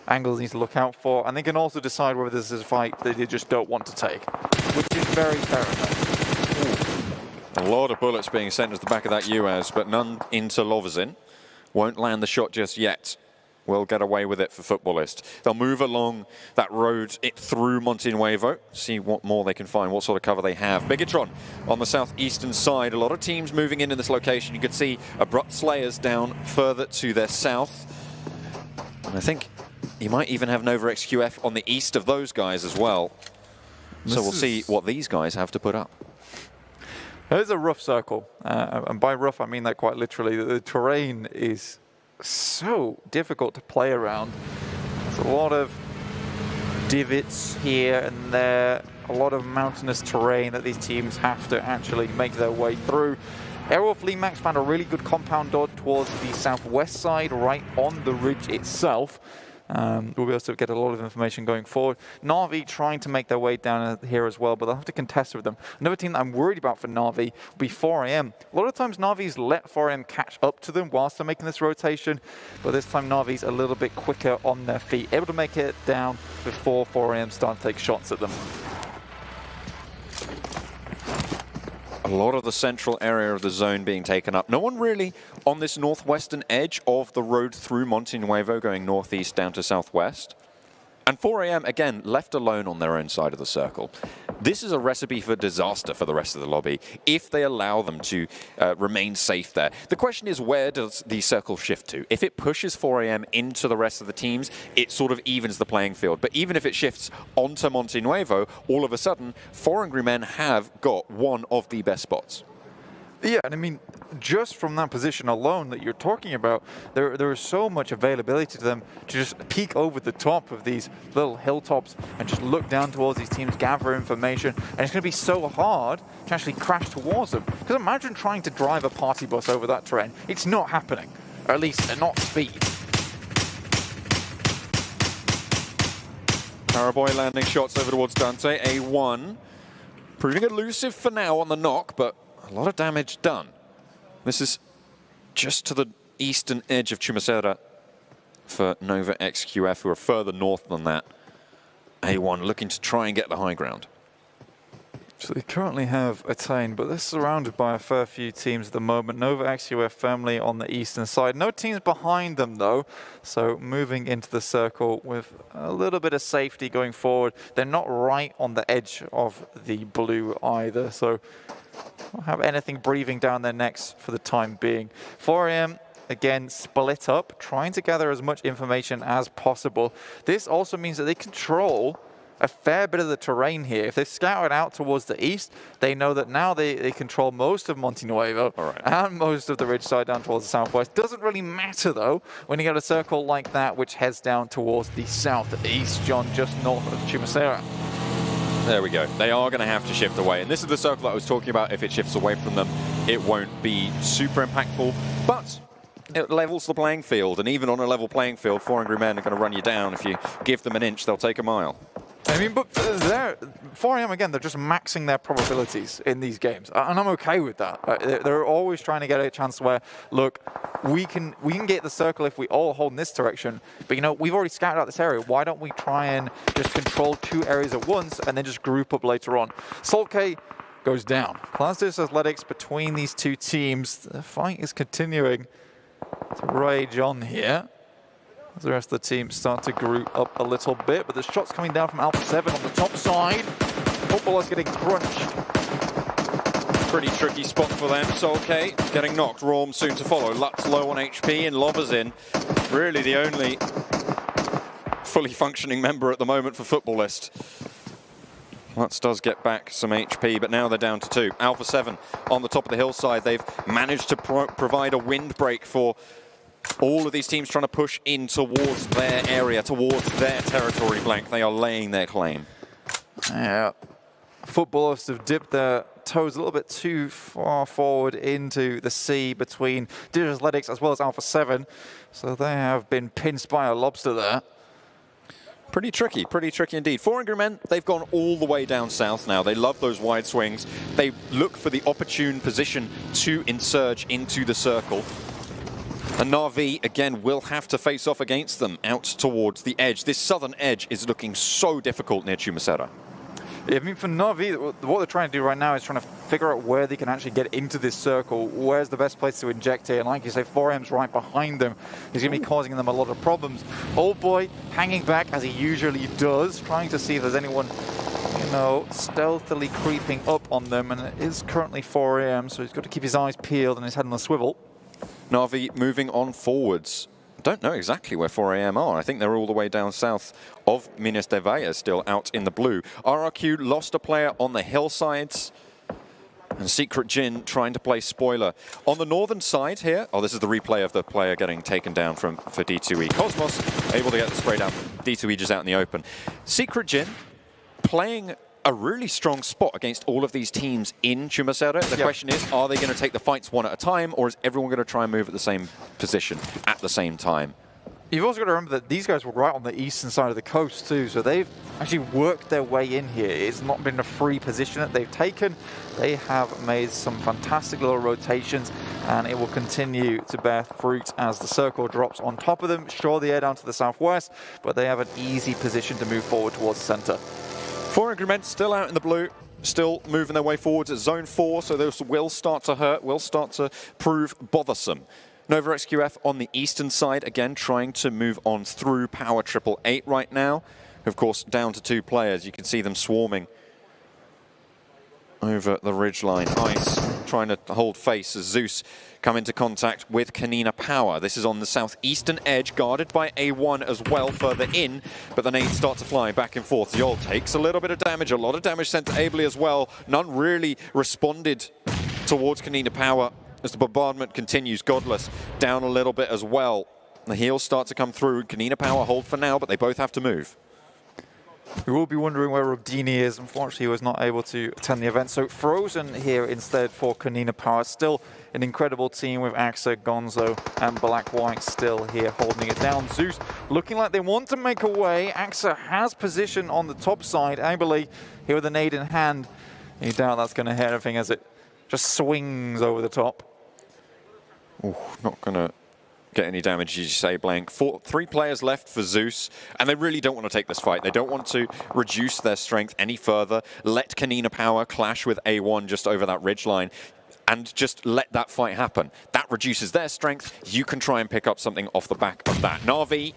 angles they need to look out for, and they can also decide whether this is a fight that they just don't want to take, which is very fair enough. A lot of bullets being sent at the back of that UAZ, but none into Lovazin. Won't land the shot just yet. Will get away with it for Footballist. They'll move along that road through Monte Nuevo, see what more they can find, what sort of cover they have. Bigatron on the southeastern side. A lot of teams moving in this location. You can see Abrupt Slayers down further to their south. And I think you might even have Nova XQF on the east of those guys as well. So we'll see what these guys have to put up. There's a rough circle, and by rough I mean that quite literally. The terrain is so difficult to play around. There's a lot of divots here and there, a lot of mountainous terrain that these teams have to actually make their way through. Airwolf Limax found a really good compound dot towards the southwest side, right on the ridge itself. We'll be able to get a lot of information going forward. Na'Vi trying to make their way down here as well, but they'll have to contest with them. Another team that I'm worried about for Na'Vi will be 4AM. A lot of times Na'Vi's let 4AM catch up to them whilst they're making this rotation, but this time Na'Vi's a little bit quicker on their feet, able to make it down before 4AM start to take shots at them. A lot of the central area of the zone being taken up. No one really on this northwestern edge of the road through Monte Nuevo going northeast down to southwest. And 4AM, again, left alone on their own side of the circle. This is a recipe for disaster for the rest of the lobby if they allow them to remain safe there. The question is, where does the circle shift to? If it pushes 4AM into the rest of the teams, it sort of evens the playing field. But even if it shifts onto Monte Nuevo, all of a sudden, 4 Angry Men have got one of the best spots. Yeah, and I mean, just from that position alone that you're talking about, there is so much availability to them to just peek over the top of these little hilltops and just look down towards these teams, gather information, and it's going to be so hard to actually crash towards them. Because imagine trying to drive a party bus over that terrain. It's not happening, or at least at not speed. Paraboy landing shots over towards Dante, A1. Proving elusive for now on the knock, but a lot of damage done. This is just to the eastern edge of Chumacera for Nova XQF, who are further north than that. A1 looking to try and get the high ground. So they currently have attained, but they're surrounded by a fair few teams at the moment. Nova XQF firmly on the eastern side. No teams behind them, though. So moving into the circle with a little bit of safety going forward. They're not right on the edge of the blue either. So don't have anything breathing down their necks for the time being. 4AM, again, split up, trying to gather as much information as possible. This also means that they control a fair bit of the terrain here. If they've scouted out towards the east, they know that now they control most of Monte Nuevo and most of the ridge side down towards the southwest. Doesn't really matter, though, when you get a circle like that, which heads down towards the southeast, John, just north of Chumacera. There we go. They are going to have to shift away. And this is the circle that I was talking about. If it shifts away from them, it won't be super impactful. But it levels the playing field. And even on a level playing field, 4 Angry Men are going to run you down. If you give them an inch, they'll take a mile. I mean, but 4AM, again, they're just maxing their probabilities in these games. And I'm okay with that. They're always trying to get a chance where, look, we can get the circle if we all hold in this direction. But, you know, we've already scouted out this area. Why don't we try and just control 2 areas at once and then just group up later on? Solke goes down. Clasdis Athletics between these two teams. The fight is continuing to rage on here. The rest of the team start to group up a little bit, but there's shots coming down from Alpha 7 on the top side. Footballers getting crunched. Pretty tricky spot for them. Solke getting knocked. Raum soon to follow. Lutz low on HP and Lobbers in. Really the only fully functioning member at the moment for Footballist. Lutz does get back some HP, but now they're down to 2. Alpha 7 on the top of the hillside. They've managed to provide a windbreak for all of these teams trying to push in towards their area, towards their territory blank. They are laying their claim. Yeah. Footballers have dipped their toes a little bit too far forward into the sea between Digital Athletics as well as Alpha 7. So they have been pinched by a lobster there. Pretty tricky indeed. 4 Angry Men, they've gone all the way down south now. They love those wide swings. They look for the opportune position to insurge into the circle. And Na'Vi, again, will have to face off against them out towards the edge. This southern edge is looking so difficult near Chumacera. Yeah, I mean, for Na'Vi, what they're trying to do right now is trying to figure out where they can actually get into this circle. Where's the best place to inject here? And like you say, 4M's right behind them. He's going to be causing them a lot of problems. Old Boy hanging back, as he usually does, trying to see if there's anyone, you know, stealthily creeping up on them. And it is currently 4AM, so he's got to keep his eyes peeled and his head on a swivel. Na'Vi moving on forwards. Don't know exactly where 4AM are. I think they're all the way down south of Minas de Valle, still out in the blue. RRQ lost a player on the hillsides. And Secret Jin trying to play spoiler. On the northern side here, oh, this is the replay of the player getting taken down for D2E. Cosmos able to get the spray down. D2E just out in the open. Secret Jin playing a really strong spot against all of these teams in Chumacera. The question is, are they going to take the fights one at a time, or is everyone going to try and move at the same position at the same time? You've also got to remember that these guys were right on the eastern side of the coast too, so they've actually worked their way in here. It's not been a free position that they've taken. They have made some fantastic little rotations, and it will continue to bear fruit as the circle drops on top of them. Sure, they are down to the southwest, but they have an easy position to move forward towards the center. 4 increments still out in the blue, still moving their way forwards at zone 4, so this will start to hurt, will start to prove bothersome. Nova XQF on the eastern side, again, trying to move on through Power 888 right now. Of course, down to 2 players. You can see them swarming over the ridgeline. Ice trying to hold face as Zeus come into contact with Kanina Power. This is on the southeastern edge, guarded by A1 as well further in, but the nades start to fly back and forth. Yol takes a little bit of damage, a lot of damage sent to Abley as well. None really responded towards Kanina Power. As the bombardment continues, Godless down a little bit as well. The heals start to come through. Kanina Power hold for now, but they both have to move. We will be wondering where Rubdini is. Unfortunately, he was not able to attend the event. So Frozen here instead for Kanina Power. Still an incredible team with Axa, Gonzo, and Black White still here holding it down. Zeus looking like they want to make a way. Axa has position on the top side. Abley here with a nade in hand. You doubt that's going to hit anything as it just swings over the top. Ooh, not going to get any damage, as you say, Blank. 3 players left for Zeus, and they really don't want to take this fight. They don't want to reduce their strength any further. Let Kanina Power clash with A1 just over that ridgeline, and just let that fight happen. That reduces their strength. You can try and pick up something off the back of that. Na'Vi,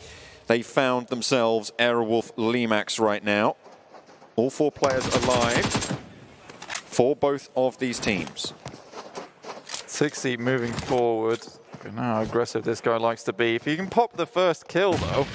they found themselves Aerowolf Limax right now. All 4 players alive for both of these teams. 60 moving forward. Look at how aggressive this guy likes to be. If he can pop the first kill though,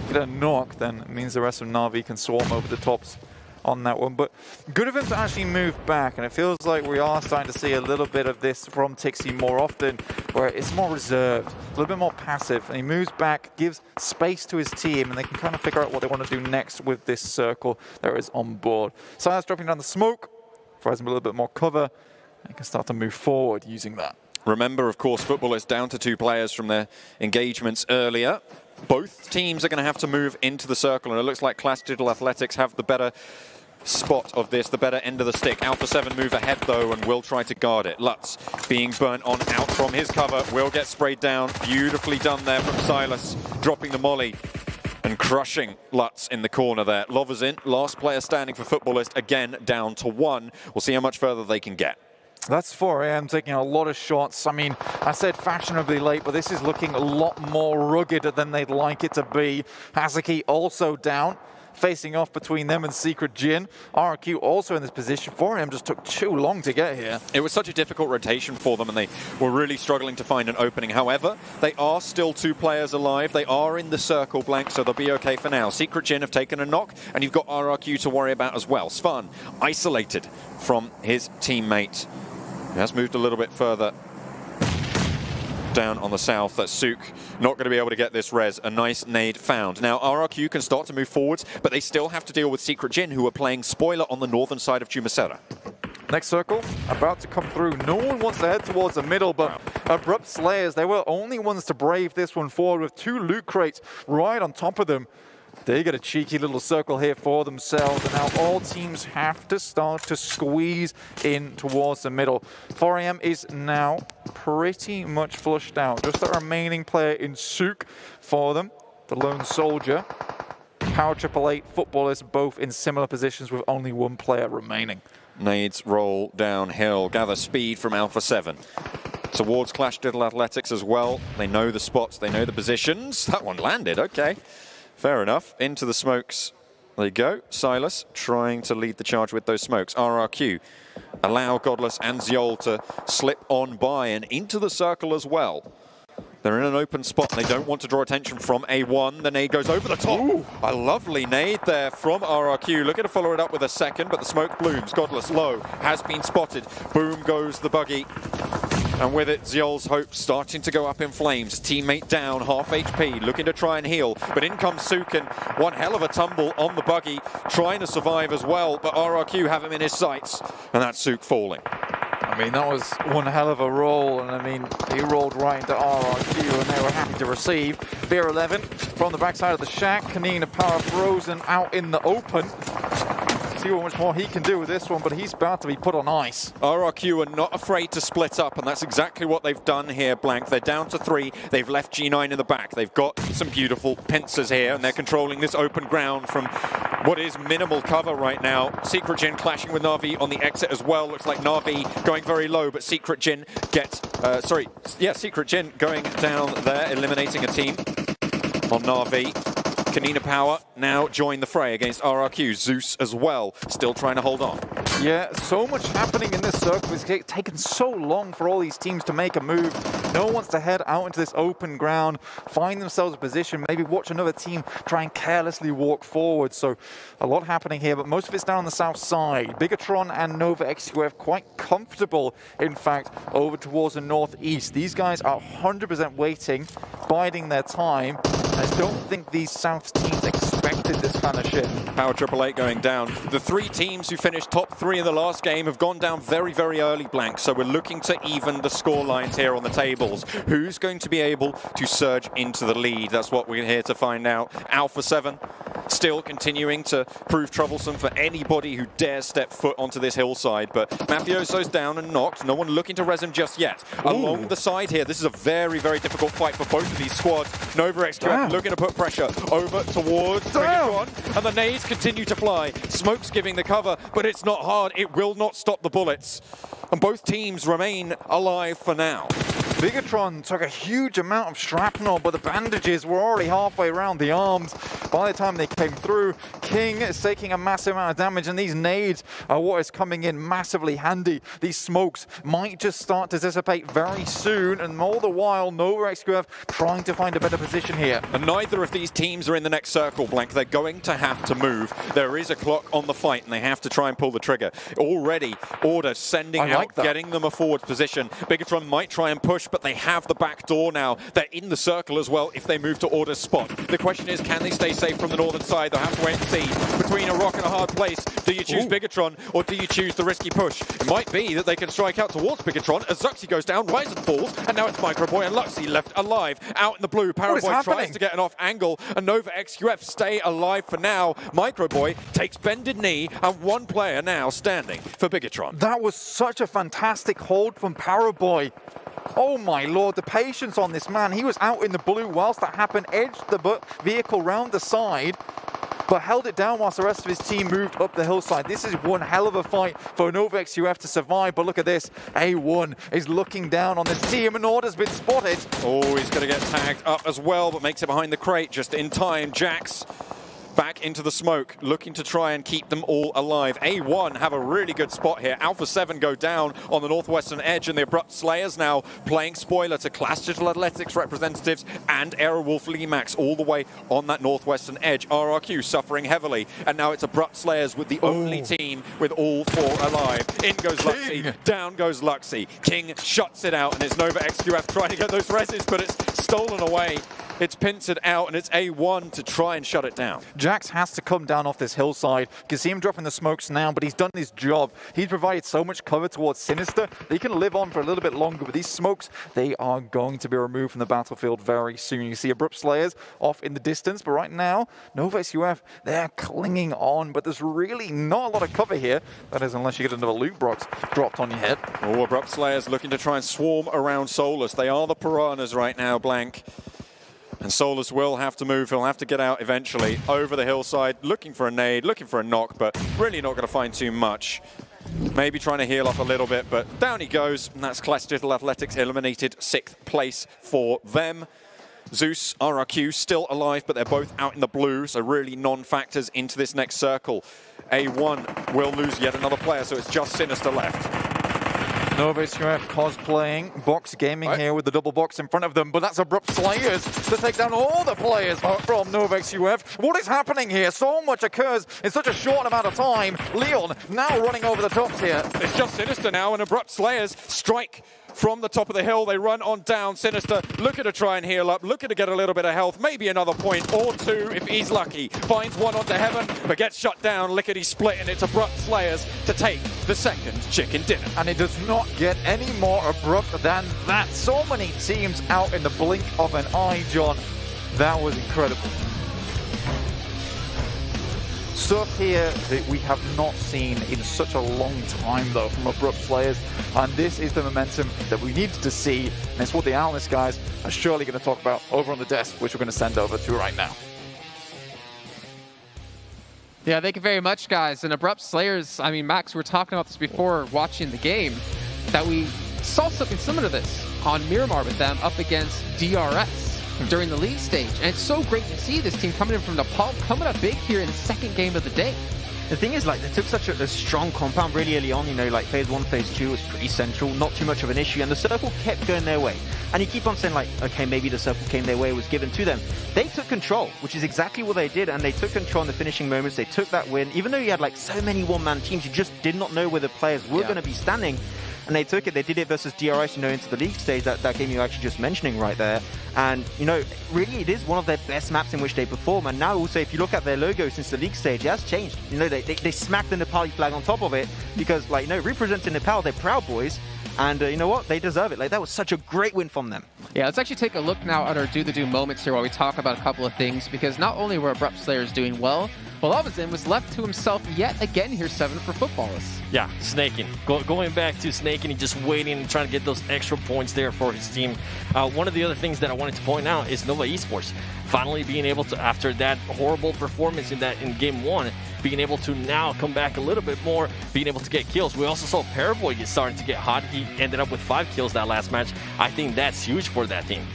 get a knock, then it means the rest of Na'Vi can swarm over the tops on that one. But good of him to actually move back, and it feels like we are starting to see a little bit of this from Tixie more often, where it's more reserved, a little bit more passive, and he moves back, gives space to his team, and they can kind of figure out what they want to do next with this circle that is on board. So that's dropping down the smoke, provides him a little bit more cover, and he can start to move forward using that. Remember, of course, football is down to 2 players from their engagements earlier. Both teams are going to have to move into the circle, and it looks like Clash Digital Athletics have the better spot of this, the better end of the stick. Alpha 7 move ahead, though, and will try to guard it. Lutz being burnt on out from his cover, will get sprayed down. Beautifully done there from Silas, dropping the molly and crushing Lutz in the corner there. Lover's in, last player standing for Footballist, again down to 1. We'll see how much further they can get. That's 4 AM taking a lot of shots. I mean, I said fashionably late, but this is looking a lot more rugged than they'd like it to be. Hazuki also down, facing off between them and Secret Jin. RRQ also in this position. 4 AM just took too long to get here. It was such a difficult rotation for them, and they were really struggling to find an opening. However, they are still 2 players alive. They are in the circle, Blank, so they'll be okay for now. Secret Jin have taken a knock, and you've got RRQ to worry about as well. Svan isolated from his teammate. He has moved a little bit further down on the south. That's Sook not going to be able to get this res. A nice nade found. Now RRQ can start to move forwards, but they still have to deal with Secret Jin, who are playing spoiler on the northern side of Jumasera. Next circle, about to come through. No one wants to head towards the middle, but Abrupt Slayers, they were only ones to brave this one forward with 2 loot crates right on top of them. They get a cheeky little circle here for themselves, and now all teams have to start to squeeze in towards the middle. 4 AM is now pretty much flushed out. Just the remaining player in Sook for them, the lone soldier. Power 888 Footballers both in similar positions with only 1 player remaining. Nades roll downhill, gather speed from Alpha 7. Towards Clash Digital Athletics as well. They know the spots, they know the positions. That one landed, okay. Fair enough. Into the smokes they go. Silas trying to lead the charge with those smokes. RRQ allow Godless and Zeol to slip on by and into the circle as well. They're in an open spot and they don't want to draw attention from A1. The nade goes over the top. Ooh. A lovely nade there from RRQ. Looking to follow it up with a second, but the smoke blooms. Godless low, has been spotted. Boom goes the buggy. And with it, Zeol's hopes starting to go up in flames. Teammate down, half HP, looking to try and heal. But in comes Sukin, one hell of a tumble on the buggy, trying to survive as well. But RRQ have him in his sights, and that's Sook falling. I mean, that was one hell of a roll, and I mean, he rolled right into RRQ, and they were happy to receive. Beer 11 from the backside of the shack. Kanina Power frozen out in the open. See how much more he can do with this one, but he's about to be put on ice. RRQ are not afraid to split up, and that's exactly what they've done here, Blank. They're down to 3. They've left G9 in the back. They've got some beautiful pincers here, and they're controlling this open ground from what is minimal cover right now. Secret Jin clashing with Na'Vi on the exit as well. Looks like Na'Vi going very low, but Secret Jin gets... Secret Jin going down there, eliminating a team on Na'Vi. Kanina Power now join the fray against RRQ. Zeus as well, still trying to hold on. Yeah, so much happening in this circle. It's taken so long for all these teams to make a move. No one wants to head out into this open ground, find themselves a position, maybe watch another team try and carelessly walk forward. So a lot happening here, but most of it's down on the south side. Bigatron and Nova XQF quite comfortable, in fact, over towards the northeast. These guys are 100% waiting, biding their time. I don't think these South teams expected this kind of shit. Power 888 going down. The 3 teams who finished top 3 in the last game have gone down very, very early, Blank. So we're looking to even the score lines here on the tables. Who's going to be able to surge into the lead? That's what we're here to find out. Alpha 7 still continuing to prove troublesome for anybody who dares step foot onto this hillside. But Mafioso's down and knocked. No one looking to res him just yet. Ooh. Along the side here, this is a very, very difficult fight for both of these squads. Nova XQF looking to put pressure over towards Bigatron, and the nades continue to fly. Smoke's giving the cover, but it's not hard. It will not stop the bullets. And both teams remain alive for now. Bigatron took a huge amount of shrapnel, but the bandages were already halfway around the arms by the time they came through. King is taking a massive amount of damage, and these nades are what is coming in massively handy. These smokes might just start to dissipate very soon, and all the while, Nova XQF trying to find a better position here. And neither of these teams are in the next circle, Blank. They're going to have to move. There is a clock on the fight, and they have to try and pull the trigger. Already, Order sending out, getting them a forward position. Bigatron might try and push, but they have the back door now. They're in the circle as well if they move to Order's spot. The question is, can they stay safe from the northern side? They'll have to wait and see. Between a rock and a hard place, do you choose Bigatron or do you choose the risky push? It might be that they can strike out towards Bigatron as Zuxi goes down, Ryzen falls, and now it's Microboy and Luxi left alive. Out in the blue, Paraboy tries to get an off angle, and Nova XQF stay alive for now. Microboy takes bended knee, and one player now standing for Bigatron. That was such a fantastic hold from Paraboy. Oh my lord, the patience on this man. He was out in the blue whilst that happened, edged the vehicle round the side, but held it down whilst the rest of his team moved up the hillside. This is one hell of a fight for Nova XQF to survive, but look at this. A1 is looking down on this team, and Order's been spotted. Oh, he's going to get tagged up as well, but makes it behind the crate just in time. Jax back into the smoke, looking to try and keep them all alive. A1 have a really good spot here. Alpha 7 go down on the northwestern edge, and the Abrupt Slayers now playing spoiler to Clash Digital Athletics representatives and Aerowolf Limax all the way on that northwestern edge. RRQ suffering heavily, and now it's Abrupt Slayers with the only team with all 4 alive. In goes Luxi, down goes Luxi. King shuts it out, and it's Nova XQF trying to get those reses, but it's stolen away. It's pincered out, and it's A1 to try and shut it down. Jax has to come down off this hillside. You can see him dropping the smokes now, but he's done his job. He's provided so much cover towards Sinister that he can live on for a little bit longer, but these smokes, they are going to be removed from the battlefield very soon. You see Abrupt Slayers off in the distance, but right now, Nova XQF, they're clinging on, but there's really not a lot of cover here. That is, unless you get another loot box dropped on your head. Oh, Abrupt Slayers looking to try and swarm around Solus. They are the piranhas right now, Blank. And Solus will have to move. He'll have to get out eventually over the hillside, looking for a nade, looking for a knock, but really not going to find too much. Maybe trying to heal up a little bit, but down he goes. And that's Clash Digital Athletics eliminated 6th place for them. Zeus, RRQ still alive, but they're both out in the blue, so really non-factors into this next circle. A1 will lose yet another player, so it's just Sinister left. Nova XQF cosplaying, box gaming here with the double box in front of them, but that's Abrupt Slayers to take down all the players from Nova XQF. What is happening here? So much occurs in such a short amount of time. Leon now running over the tops here. It's just Sinister now, and Abrupt Slayers strike from the top of the hill. They run on down. Sinister looking to try and heal up, looking to get a little bit of health, maybe another point or two if he's lucky. Finds one onto Heaven, but gets shut down. Lickety split, and it's Abrupt Slayers to take the second chicken dinner. And it does not get any more abrupt than that. So many teams out in the blink of an eye, John. That was incredible. Stuff here that we have not seen in such a long time, though, from Abrupt Slayers. And this is the momentum that we needed to see. And it's what the analyst guys are surely going to talk about over on the desk, which we're going to send over to right now. Yeah, thank you very much, guys. And Abrupt Slayers, I mean, Max, we were talking about this before watching the game, that we saw something similar to this on Miramar with them up against DRS during the league stage. And it's so great to see this team coming in from Nepal, coming up big here in the second game of the day. The thing is, like, they took such a strong compound really early on, you know, like phase 1, phase 2 was pretty central, not too much of an issue, and the circle kept going their way. And you keep on saying, like, okay, maybe the circle came their way, it was given to them. They took control, which is exactly what they did, and they took control in the finishing moments. They took that win. Even though you had, like, so many one-man teams, you just did not know where the players were going to be standing. And they took it. They did it versus DRS, you know, into the league stage, that game you were actually just mentioning right there. And, you know, really it is one of their best maps in which they perform. And now also, if you look at their logo since the league stage, it has changed. You know, they smacked the Nepali flag on top of it because, like, you know, representing Nepal, they're proud boys. And you know what? They deserve it. Like, that was such a great win from them. Yeah, let's actually take a look now at our Do the Do moments here while we talk about a couple of things, because not only were Abrupt Slayers doing well, Abolheja was left to himself yet again here 7 for Footballers. Yeah, snaking. Going back to snaking and just waiting and trying to get those extra points there for his team. One of the other things that I wanted to point out is Nova Esports finally being able to, after that horrible performance in game 1, being able to now come back a little bit more, being able to get kills. We also saw Paraboy starting to get hot. He ended up with 5 kills that last match. I think that's huge for that team.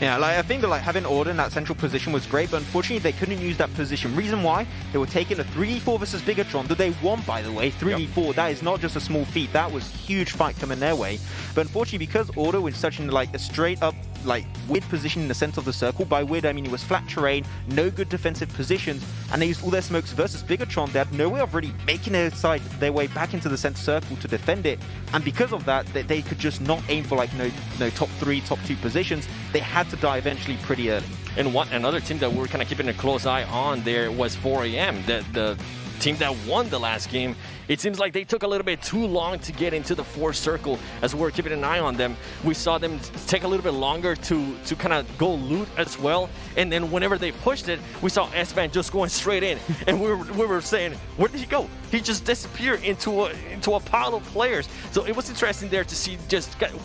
Yeah, like, I think that, like, having Order in that central position was great, but unfortunately they couldn't use that position. Reason why? They were taking a 3v4 versus Bigatron that they won, by the way. 3v4, yep. That is not just a small feat. That was huge fight coming their way. But unfortunately, because Order was such in, like, a straight up, like, weird position in the center of the circle. By weird, I mean it was flat terrain, no good defensive positions, and they used all their smokes versus Bigatron. They had no way of really making their way back into the center circle to defend it. And because of that, they could just not aim for, like, no top 3, top 2 positions. They had to die eventually pretty early. And another team that we were kind of keeping a close eye on there was 4AM, the team that won the last game. It seems like they took a little bit too long to get into the 4 circle as we were keeping an eye on them. We saw them take a little bit longer to kind of go loot as well. And then whenever they pushed it, we saw S-Van just going straight in. And we were saying, where did he go? He just disappeared into a pile of players. So it was interesting there to see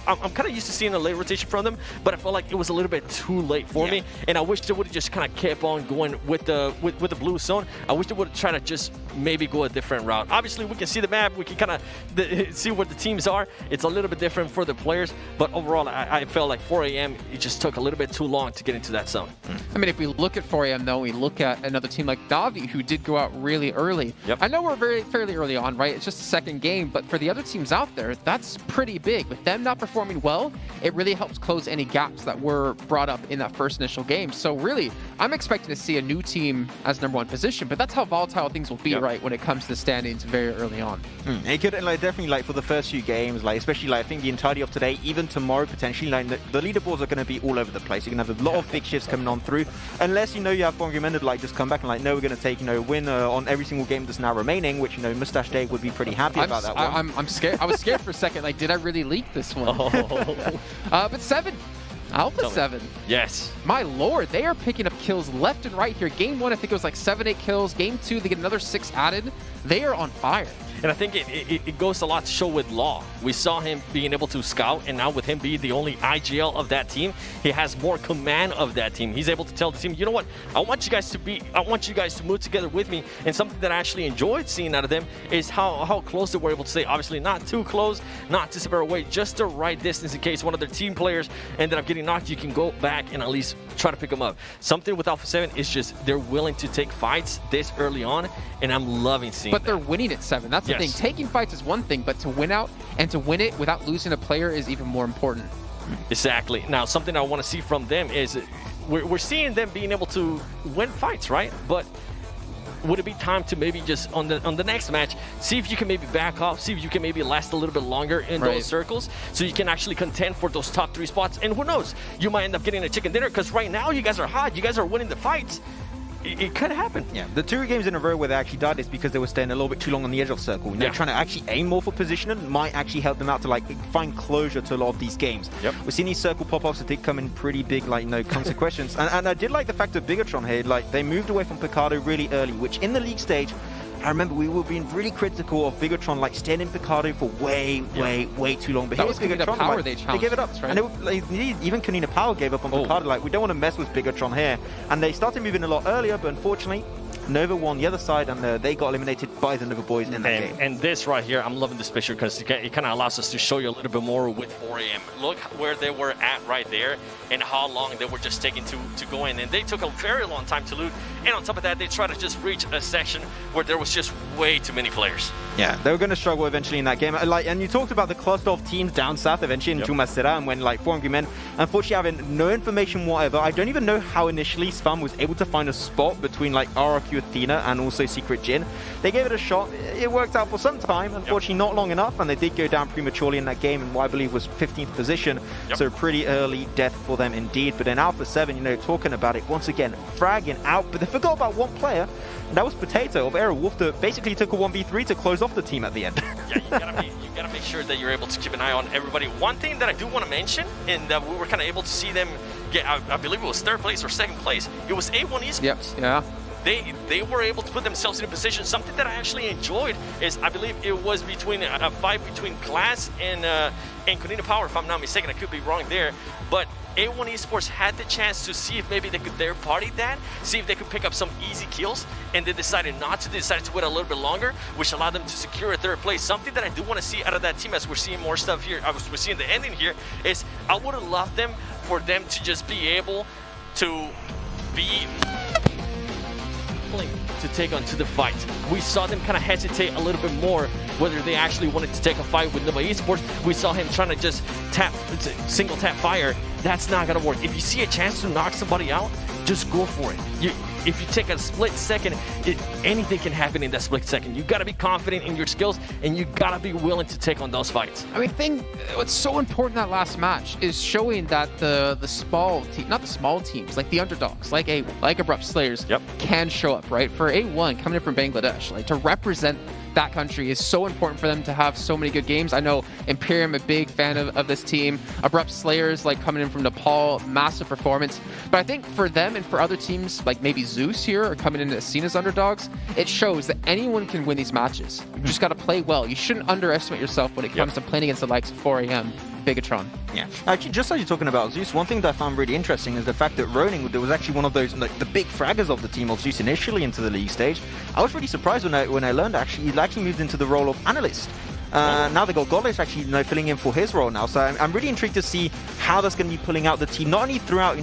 I'm kind of used to seeing a late rotation from them, but I felt like it was a little bit too late for me. And I wish they would have just kind of kept on going with the blue zone. I wish they would have tried to just maybe go a different route. Obviously, we can see the map. We can kind of see what the teams are. It's a little bit different for the players, but overall, I felt like 4AM, it just took a little bit too long to get into that zone. I mean, if we look at 4AM, though, we look at another team like Davi, who did go out really early. Yep. I know we're fairly early on, right? It's just the second game, but for the other teams out there, that's pretty big. With them not performing well, it really helps close any gaps that were brought up in that first initial game. So really, I'm expecting to see a new team as #1 position, but that's how volatile things will be, right, when it comes to the standings very early on. It could, like, definitely, like, for the first few games, like, especially, like, I think the entirety of today, even tomorrow potentially, like, the leaderboards are going to be all over the place. You're going to have a lot of big shifts coming on through, unless, you know, you have Bongamenda to, like, just come back and, like, no, we're going to take, you know, win on every single game that's now remaining, which, you know, Mustache Dave would be pretty happy about that one. I'm scared. I was scared for a second. Like, did I really leak this one? Oh. But 7. Alpha 7. Yes. My lord, they are picking up kills left and right here. Game 1, I think it was like 7-8 kills. Game 2, they get another 6 added. They are on fire. And I think it goes a lot to show with Law. We saw him being able to scout, and now with him being the only IGL of that team, he has more command of that team. He's able to tell the team, you know what, I want you guys to move together with me. And something that I actually enjoyed seeing out of them is how close they were able to stay. Obviously not too close, not too separate away, just the right distance in case one of their team players ended up getting knocked. You can go back and at least try to pick them up. Something with Alpha 7 is just they're willing to take fights this early on, and I'm loving seeing But they're winning at 7. That's the thing. Taking fights is one thing, but to win out and to win it without losing a player is even more important. Exactly. Now, something I want to see from them is we're seeing them being able to win fights, right? But would it be time to maybe just on the next match, see if you can maybe back off, see if you can maybe last a little bit longer in those circles, so you can actually contend for those top 3 spots. And who knows, you might end up getting a chicken dinner, because right now you guys are hot, you guys are winning the fights. It could happen. Yeah, the 2 games in a row where they actually died is because they were staying a little bit too long on the edge of circle. You know, trying to actually aim more for positioning might actually help them out to like find closure to a lot of these games. We've seen these circle pop-offs that did come in pretty big, like, you know, consequences. and I did like the fact that Bigatron here, like, they moved away from Picardo really early, which in the league stage, I remember we were being really critical of Bigatron, like, staying in Picardo for way too long. But that was Bigatron, Power like, they gave it up. Right? And even Kanina Power gave up on Picardo. Like, we don't want to mess with Bigatron here. And they started moving a lot earlier, but unfortunately, Nova won the other side, and they got eliminated by the Nova boys in that game. And this right here, I'm loving this picture because it kind of allows us to show you a little bit more with 4 AM. Look where they were at right there and how long they were just taking to go in. And they took a very long time to loot. And on top of that, they tried to just reach a section where there was just way too many players. Yeah, they were going to struggle eventually in that game. Like, and you talked about the cluster of teams down south eventually in Jumasera, and when like 4 Angry Men, unfortunately having no information whatever. I don't even know how initially Spam was able to find a spot between like RRQ Athena and also Secret Jin. They gave it a shot. It worked out for some time, unfortunately not long enough, and they did go down prematurely in that game in what I believe was 15th position. So pretty early death for them indeed. But in Alpha 7, you know, talking about it once again, fragging out, but they forgot about one player. That was Potato of Aerowolf that basically took a 1v3 to close off the team at the end. You gotta make sure that you're able to keep an eye on everybody. One thing that I do want to mention, and that we were kind of able to see them get, I believe it was 3rd place or 2nd place, it was A1 Esports. They were able to put themselves in a position. Something that I actually enjoyed is, I believe it was between a fight between Glass and Kunina Power, if I'm not mistaken. I could be wrong there, but A1 Esports had the chance to see if maybe they could third party that, see if they could pick up some easy kills, and they decided not to. They decided to wait a little bit longer, which allowed them to secure a 3rd place. Something that I do want to see out of that team, as we're seeing more stuff here, we're seeing the ending here, is I would have loved for them to just be able to be to take on to the fight. We saw them kind of hesitate a little bit more whether they actually wanted to take a fight with Nova Esports. We saw him trying to just single tap fire. That's not gonna work. If you see a chance to knock somebody out, just go for it. If you take a split second, anything can happen in that split second. You gotta be confident in your skills, and you gotta be willing to take on those fights. I mean, what's so important in that last match is showing that the small team, not the small teams, like the underdogs, like Abrupt Slayers, can show up, right? For A1 coming in from Bangladesh, like to represent that country is so important for them to have so many good games. I know Imperium, a big fan of this team. Abrupt Slayers, like coming in from Nepal, massive performance. But I think for them and for other teams, like maybe Zeus here, or coming in as seen as underdogs, it shows that anyone can win these matches. You just got to play well. You shouldn't underestimate yourself when it comes to playing against the likes of 4 AM. Bigatron. Yeah, actually, just as you're talking about Zeus, one thing that I found really interesting is the fact that Ronin was actually one of those, like, the big fraggers of the team of Zeus initially into the league stage. I was really surprised when I learned actually he actually moved into the role of analyst. Now they got Goyal actually filling in for his role now, so I'm really intrigued to see how that's going to be pulling out the team, not only throughout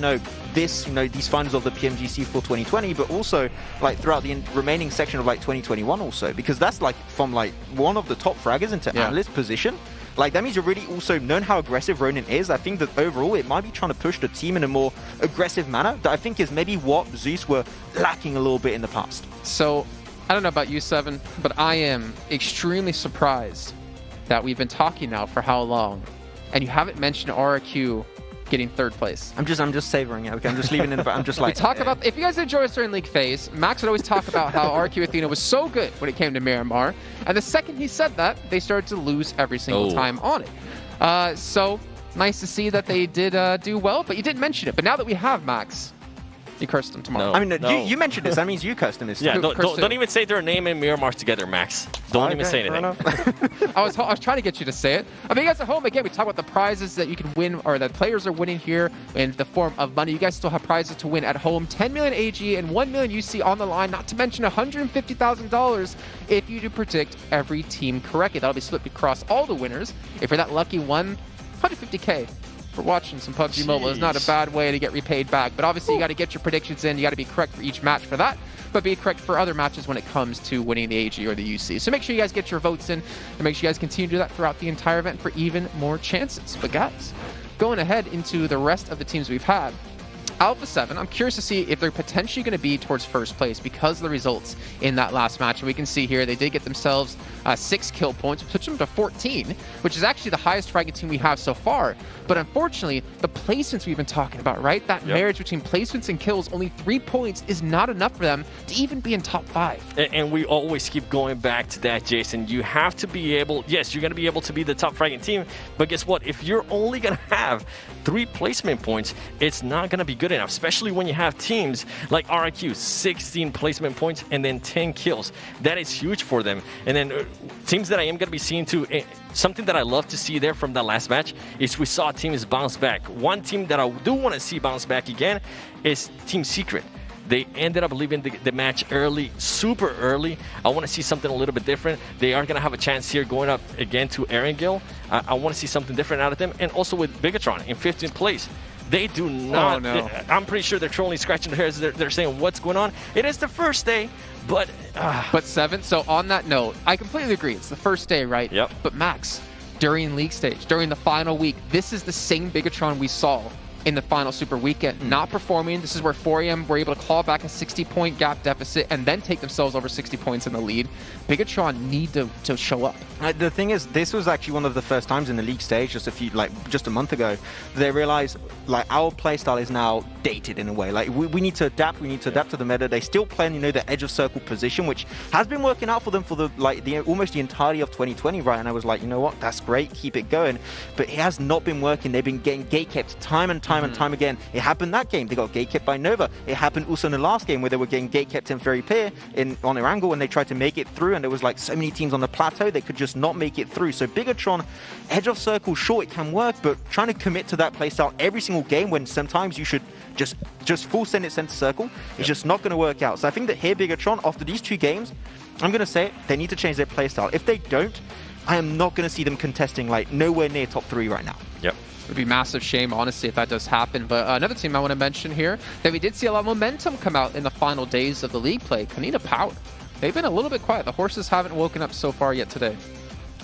these finals of the PMGC for 2020, but also like throughout the remaining section of like 2021 also, because that's like from like one of the top fraggers into analyst position. Like, that means you're really also known how aggressive Ronin is. I think that overall it might be trying to push the team in a more aggressive manner that I think is maybe what Zeus were lacking a little bit in the past. So, I don't know about you, Seven, but I am extremely surprised that we've been talking now for how long, and you haven't mentioned RRQ getting 3rd place. I'm just savoring it. Okay, I'm just leaving it. But I'm just like. We talk about, if you guys enjoy us during league phase, Max would always talk about how RRQ Athena was so good when it came to Miramar, and the second he said that, they started to lose every single time on it. So nice to see that they did do well, but you didn't mention it. But now that we have Max, you cursed him tomorrow. No, I mean, you mentioned this. That means you cursed him. Yeah, don't even say their name and Miramar together, Max. Don't even say anything. I was trying to get you to say it. I mean, you guys at home, again, we talk about the prizes that you can win, or that players are winning here in the form of money. You guys still have prizes to win at home. 10 million AG and 1 million UC on the line, not to mention $150,000 if you do predict every team correctly. That'll be split across all the winners. If you're that lucky one, 150K. For watching some PUBG Mobile is not a bad way to get repaid back, but obviously you got to get your predictions in. You got to be correct for each match for that, but be correct for other matches when it comes to winning the AG or the UC. So make sure you guys get your votes in, and make sure you guys continue to do that throughout the entire event for even more chances. But guys, going ahead into the rest of the teams we've had, Alpha 7, I'm curious to see if they're potentially going to be towards first place because of the results in that last match. And we can see here they did get themselves 6 kill points, which puts them to 14, which is actually the highest ranking team we have so far. But unfortunately, the placements we've been talking about, right? That marriage between placements and kills, only 3 points is not enough for them to even be in top 5. And we always keep going back to that, Jason. You have to be able, yes, you're going to be able to be the top ranking team, but guess what? If you're only going to have 3 placement points, it's not going to be good enough, especially when you have teams like RIQ, 16 placement points and then 10 kills. That is huge for them. And then teams that I am going to be seeing too, something that I love to see there from that last match is we saw teams bounce back. One team that I do want to see bounce back again is Team Secret. They ended up leaving the match early, super early. I want to see something a little bit different. They are going to have a chance here going up again to Erangel. I want to see something different out of them. And also with Bigatron in 15th place. They do not. Oh, no. I'm pretty sure they're only scratching their heads. They're saying, what's going on? It is the first day, but... But 7, so on that note, I completely agree. It's the first day, right? Yep. But Max, during league stage, during the final week, this is the same Bigatron we saw in the final Super Weekend. Not performing. This is where 4AM were able to claw back a 60-point gap deficit and then take themselves over 60 points in the lead. Bigatron need to show up. The thing is, this was actually one of the first times in the league stage, just a month ago, they realized our playstyle is now dated in a way. We need to adapt. We need to adapt to the meta. They still play, the edge of circle position, which has been working out for them for almost the entirety of 2020, right? And I was like, you know what? That's great. Keep it going. But it has not been working. They've been getting gatekept time and time again. It happened that game. They got gatekept by Nova. It happened also in the last game where they were getting gatekept in Ferry Pier on their angle, and they tried to make it through, and there was so many teams on the plateau, they could just not make it through. So Bigatron, edge of circle, sure, it can work, but trying to commit to that playstyle every single game when sometimes you should just full send it center circle, is just not going to work out. So I think that here Bigatron, after these 2 games, I'm going to say it, they need to change their playstyle. If they don't, I am not going to see them contesting nowhere near top 3 right now. Yep. It would be a massive shame, honestly, if that does happen. But another team I want to mention here that we did see a lot of momentum come out in the final days of the league play, Kanina Power. They've been a little bit quiet. The horses haven't woken up so far yet today.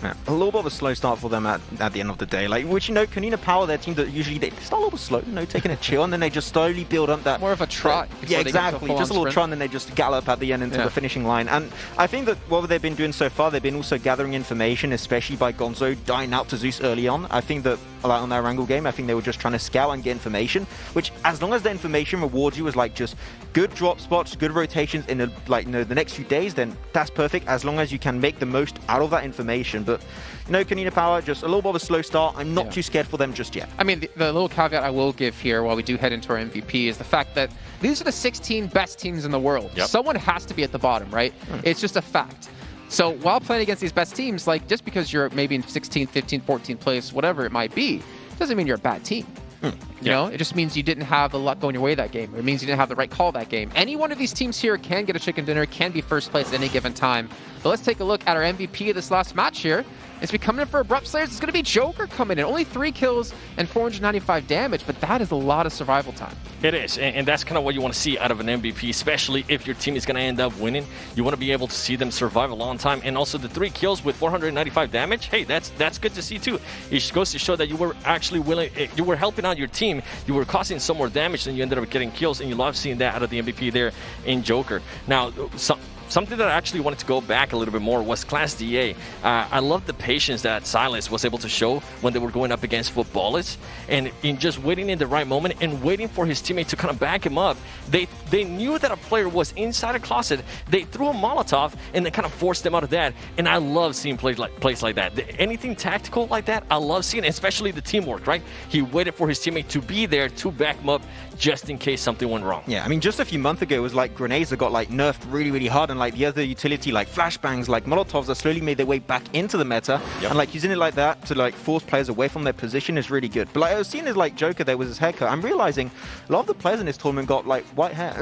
Yeah, a little bit of a slow start for them at the end of the day. Which, Kanina Power, their team that usually they start a little slow, taking a chill, and then they just slowly build up that... More of a trot. Yeah, exactly. Just a little trot, and then they just gallop at the end into the finishing line. And I think that what they've been doing so far, they've been also gathering information, especially by Gonzo dying out to Zeus early on. I think that, on their Wrangle game, I think they were just trying to scout and get information, which, as long as the information rewards you as, just good drop spots, good rotations in the next few days, then that's perfect, as long as you can make the most out of that information. But, Kanina Power, just a little bit of a slow start. I'm not too scared for them just yet. I mean, the little caveat I will give here while we do head into our MVP is the fact that these are the 16 best teams in the world. Yep. Someone has to be at the bottom, right? It's just a fact. So while playing against these best teams, just because you're maybe in 16th, 15th, 14th place, whatever it might be, doesn't mean you're a bad team. You know, it just means you didn't have the luck going your way that game. It means you didn't have the right call that game. Any one of these teams here can get a chicken dinner, can be first place at any given time. But let's take a look at our MVP of this last match here. It's be coming in for Abrupt Slayers. It's going to be Joker coming in. Only 3 kills and 495 damage, but that is a lot of survival time. It is, and that's kind of what you want to see out of an MVP, especially if your team is going to end up winning. You want to be able to see them survive a long time, and also the 3 kills with 495 damage. Hey, that's good to see too. It goes to show that you were actually willing, you were helping out your team, you were causing some more damage, and you ended up getting kills, and you love seeing that out of the MVP there in Joker. Now, something that I actually wanted to go back a little bit more was Class DA. I love the patience that Silas was able to show when they were going up against footballers, and in just waiting in the right moment and waiting for his teammate to kind of back him up. They knew that a player was inside a closet. They threw a Molotov and they kind of forced them out of that. And I love seeing plays like that. Anything tactical like that, I love seeing, especially the teamwork, right? He waited for his teammate to be there to back him up just in case something went wrong. Yeah, I mean, just a few months ago, it was grenades that got nerfed really, really hard, and the other utility flashbangs, Molotovs, that slowly made their way back into the meta, and using it like that to force players away from their position is really good. But I was seeing his Joker there with his haircut. I'm realizing a lot of the players in this tournament got white hair.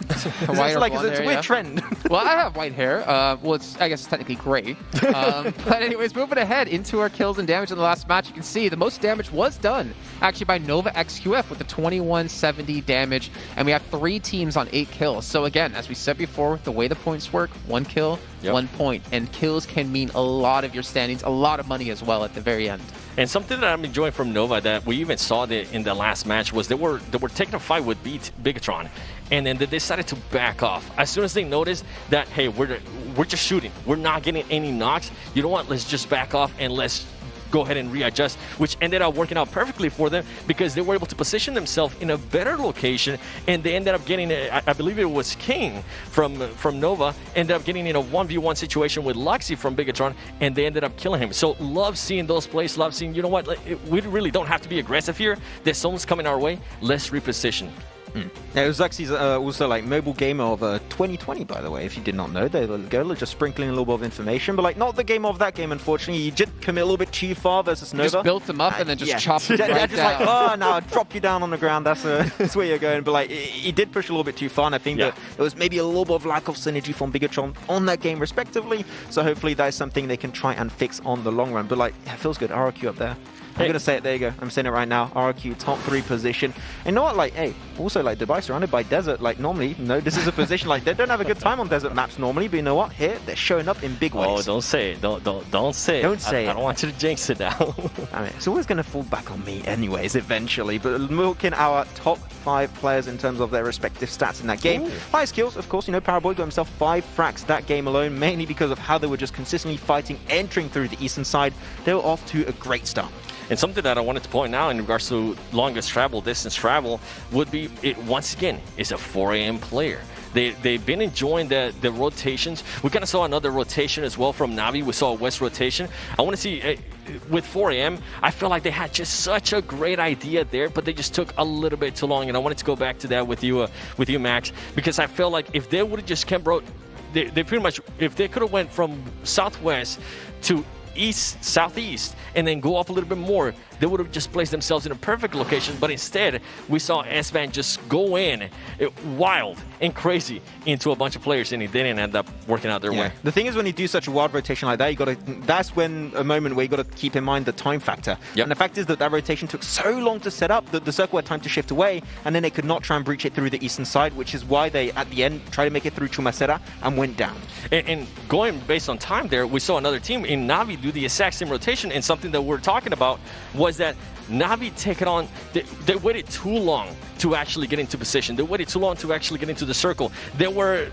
It's a weird trend. Well, I have white hair. Well, I guess it's technically gray. But anyways, moving ahead into our kills and damage in the last match, you can see the most damage was done actually by Nova XQF with the 2170 damage, and we have 3 teams on 8 kills. So again, as we said before, the way the points work, 1 kill, 1 point, and kills can mean a lot of your standings, a lot of money as well at the very end. And something that I'm enjoying from Nova that we even saw in the last match was they were taking a fight with Bigatron, and then they decided to back off as soon as they noticed that, hey, we're just shooting, we're not getting any knocks. You know what? Let's just back off and let's go ahead and readjust, which ended up working out perfectly for them because they were able to position themselves in a better location, and they ended up getting, I believe it was King from Nova, ended up getting in a 1v1 situation with Luxy from Bigatron, and they ended up killing him. So love seeing those plays, love seeing, you know what, we really don't have to be aggressive here. There's someone's coming our way, let's reposition. Yeah, it was Luxy's also like mobile gamer of 2020, by the way, if you did not know. They were just sprinkling a little bit of information, but like not the game of that game, unfortunately. You did commit a little bit too far versus Nova. Just built them up and then just chopped them right just down. like, oh, no, I'll drop you down on the ground. That's where you're going. But like, he did push a little bit too far, and I think that there was maybe a little bit of lack of synergy from Bigatron on that game, respectively. So hopefully that is something they can try and fix on the long run. But like, yeah, it feels good. RRQ up there. I'm going to say it, there you go. I'm saying it right now. RRQ top 3 position. And you know what, like, hey, also like Dubai surrounded by desert, like normally, no, this is a position like they don't have a good time on desert maps normally, but you know what, here they're showing up in big ways. Oh, don't say it. Don't say it. Don't say it. I don't want you to jinx it now. I mean, it's always going to fall back on me anyways, eventually. But looking at our top 5 players in terms of their respective stats in that game. Ooh. Highest kills, of course, you know, Paraboy got himself 5 frags that game alone, mainly because of how they were just consistently fighting, entering through the eastern side. They were off to a great start. And something that I wanted to point out in regards to longest travel, distance travel, would be, it once again, is a 4 a.m. player. They've been enjoying the rotations. We kind of saw another rotation as well from Navi. We saw a west rotation. I want to see, with 4 a.m., I feel like they had just such a great idea there, but they just took a little bit too long. And I wanted to go back to that with you, Max, because I feel like if they would have just kept they pretty much, if they could have went from southwest to southeast, and then go up a little bit more, they would have just placed themselves in a perfect location. But instead, we saw S-Van just go in wild and crazy into a bunch of players, and it didn't end up working out their way. The thing is, when you do such a wild rotation like that, that's when a moment where you got to keep in mind the time factor. Yep. And the fact is that rotation took so long to set up that the circle had time to shift away, and then they could not try and breach it through the eastern side, which is why they, at the end, tried to make it through Chumacera and went down. And going based on time there, we saw another team in Navi do the exact same rotation, and something that we're talking about was that Navi take it on, they waited too long to actually get into position. They waited too long to actually get into the circle. They were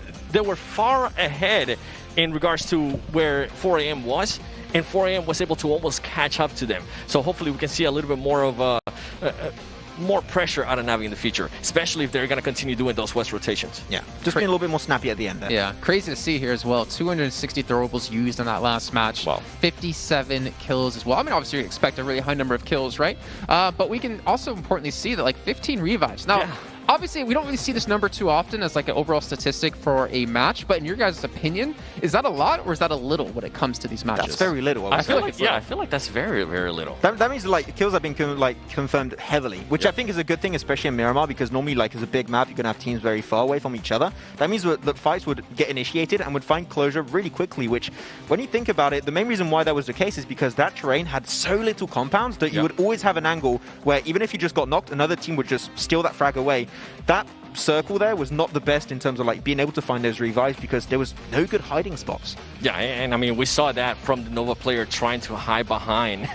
far ahead in regards to where 4 a.m. was, and 4 a.m. was able to almost catch up to them. So hopefully we can see a little bit more of more pressure out of Navi in the future, especially if they're going to continue doing those west rotations. Yeah, just being a little bit more snappy at the end there. Yeah, crazy to see here as well. 260 throwables used on that last match. Wow. 57 kills as well. I mean, obviously, you expect a really high number of kills, right? But we can also importantly see that, like, 15 revives. Now, obviously, we don't really see this number too often as like an overall statistic for a match, but in your guys' opinion, is that a lot or is that a little when it comes to these matches? That's very little. I feel like that's very, very little. That means like kills have been confirmed heavily, which I think is a good thing, especially in Miramar, because normally like as a big map, you're gonna have teams very far away from each other. That means that fights would get initiated and would find closure really quickly. Which, when you think about it, the main reason why that was the case is because that terrain had so little compounds that you would always have an angle where even if you just got knocked, another team would just steal that frag away. That circle there was not the best in terms of like being able to find those revives because there was no good hiding spots. Yeah, and I mean, we saw that from the Nova player trying to hide behind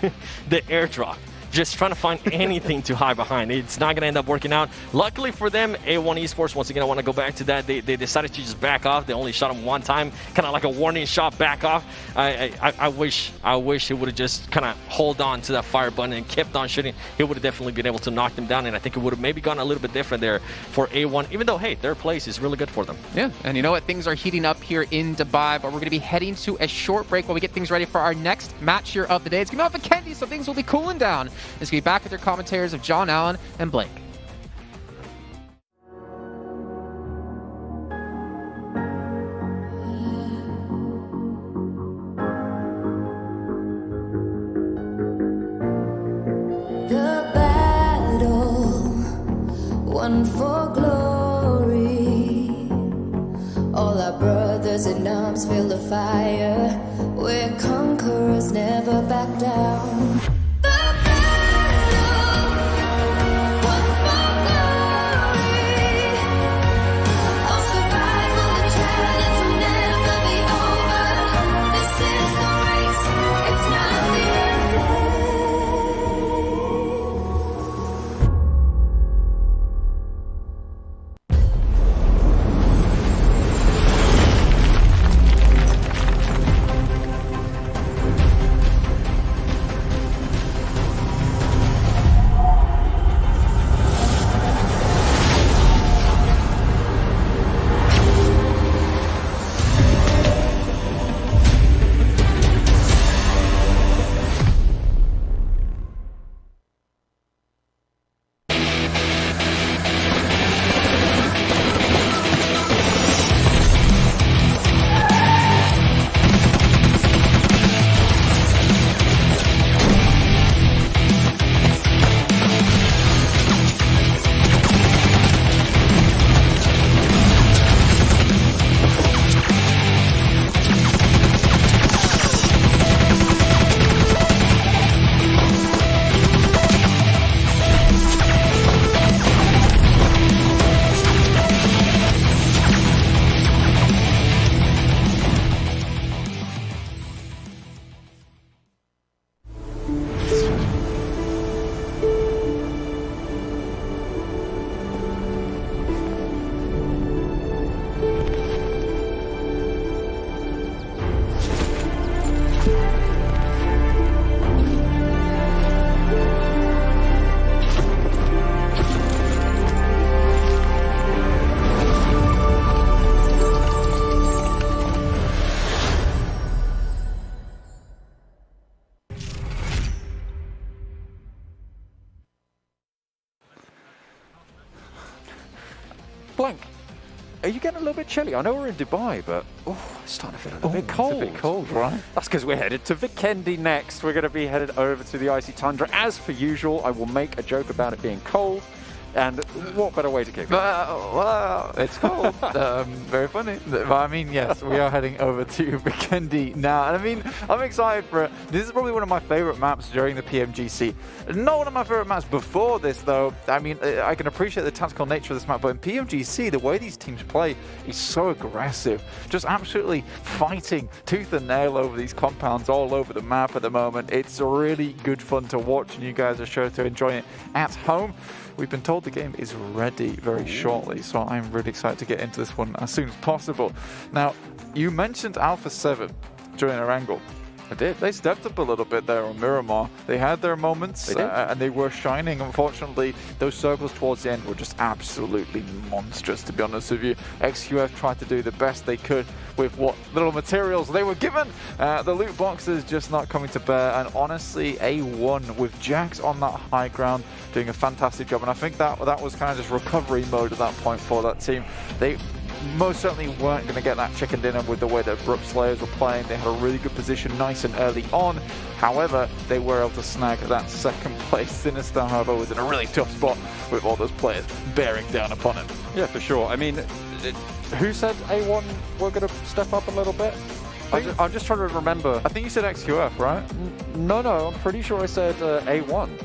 the airdrop. Just trying to find anything to hide behind. It's not going to end up working out. Luckily for them, A1 Esports, once again, I want to go back to that. They decided to just back off. They only shot him one time, kind of like a warning shot, back off. I wish he would have just kind of hold on to that fire button and kept on shooting. He would have definitely been able to knock them down, and I think it would have maybe gone a little bit different there for A1, even though, hey, their place is really good for them. Yeah, and you know what? Things are heating up here in Dubai, but we're going to be heading to a short break while we get things ready for our next match here of the day. It's going to be off of Kendi, so things will be cooling down. It's going to be back with your commentators of John Allen and Blake. The battle won for glory. All our brothers in arms feel the fire. We're conquerors, never back down. are you getting a little bit chilly? I know we're in Dubai, but it's starting to feel a little bit cold. It's a bit cold, right? That's because we're headed to Vikendi next. We're going to be headed over to the icy tundra. As per usual, I will make a joke about it being cold. And what better way to kick it? Well, it's cold. Very funny. But I mean, yes, we are heading over to Vikendi now. And I mean, I'm excited for it. This is probably one of my favorite maps during the PMGC. Not one of my favorite maps before this, though. I mean, I can appreciate the tactical nature of this map, but in PMGC, the way these teams play is so aggressive. Just absolutely fighting tooth and nail over these compounds all over the map at the moment. It's really good fun to watch, and you guys are sure to enjoy it at home. We've been told the game is ready very shortly, so I'm really excited to get into this one as soon as possible. Now, you mentioned Alpha 7 during our angle. I did. They stepped up a little bit there on Miramar. They had their moments, and they were shining. Unfortunately, those circles towards the end were just absolutely monstrous, to be honest with you. XQF tried to do the best they could with what little materials they were given. The loot boxes just not coming to bear, and honestly, A1 with Jax on that high ground doing a fantastic job, and I think that was kind of just recovery mode at that point for that team. They most certainly weren't going to get that chicken dinner with the way that Abrupt Slayers were playing. They had a really good position nice and early on. However, they were able to snag that second place. Sinister, however, was in a really tough spot with all those players bearing down upon him. Yeah, for sure. I mean, who said A1 were going to step up a little bit? I'm just trying to remember. I think you said XQF, right? No, I'm pretty sure I said A1.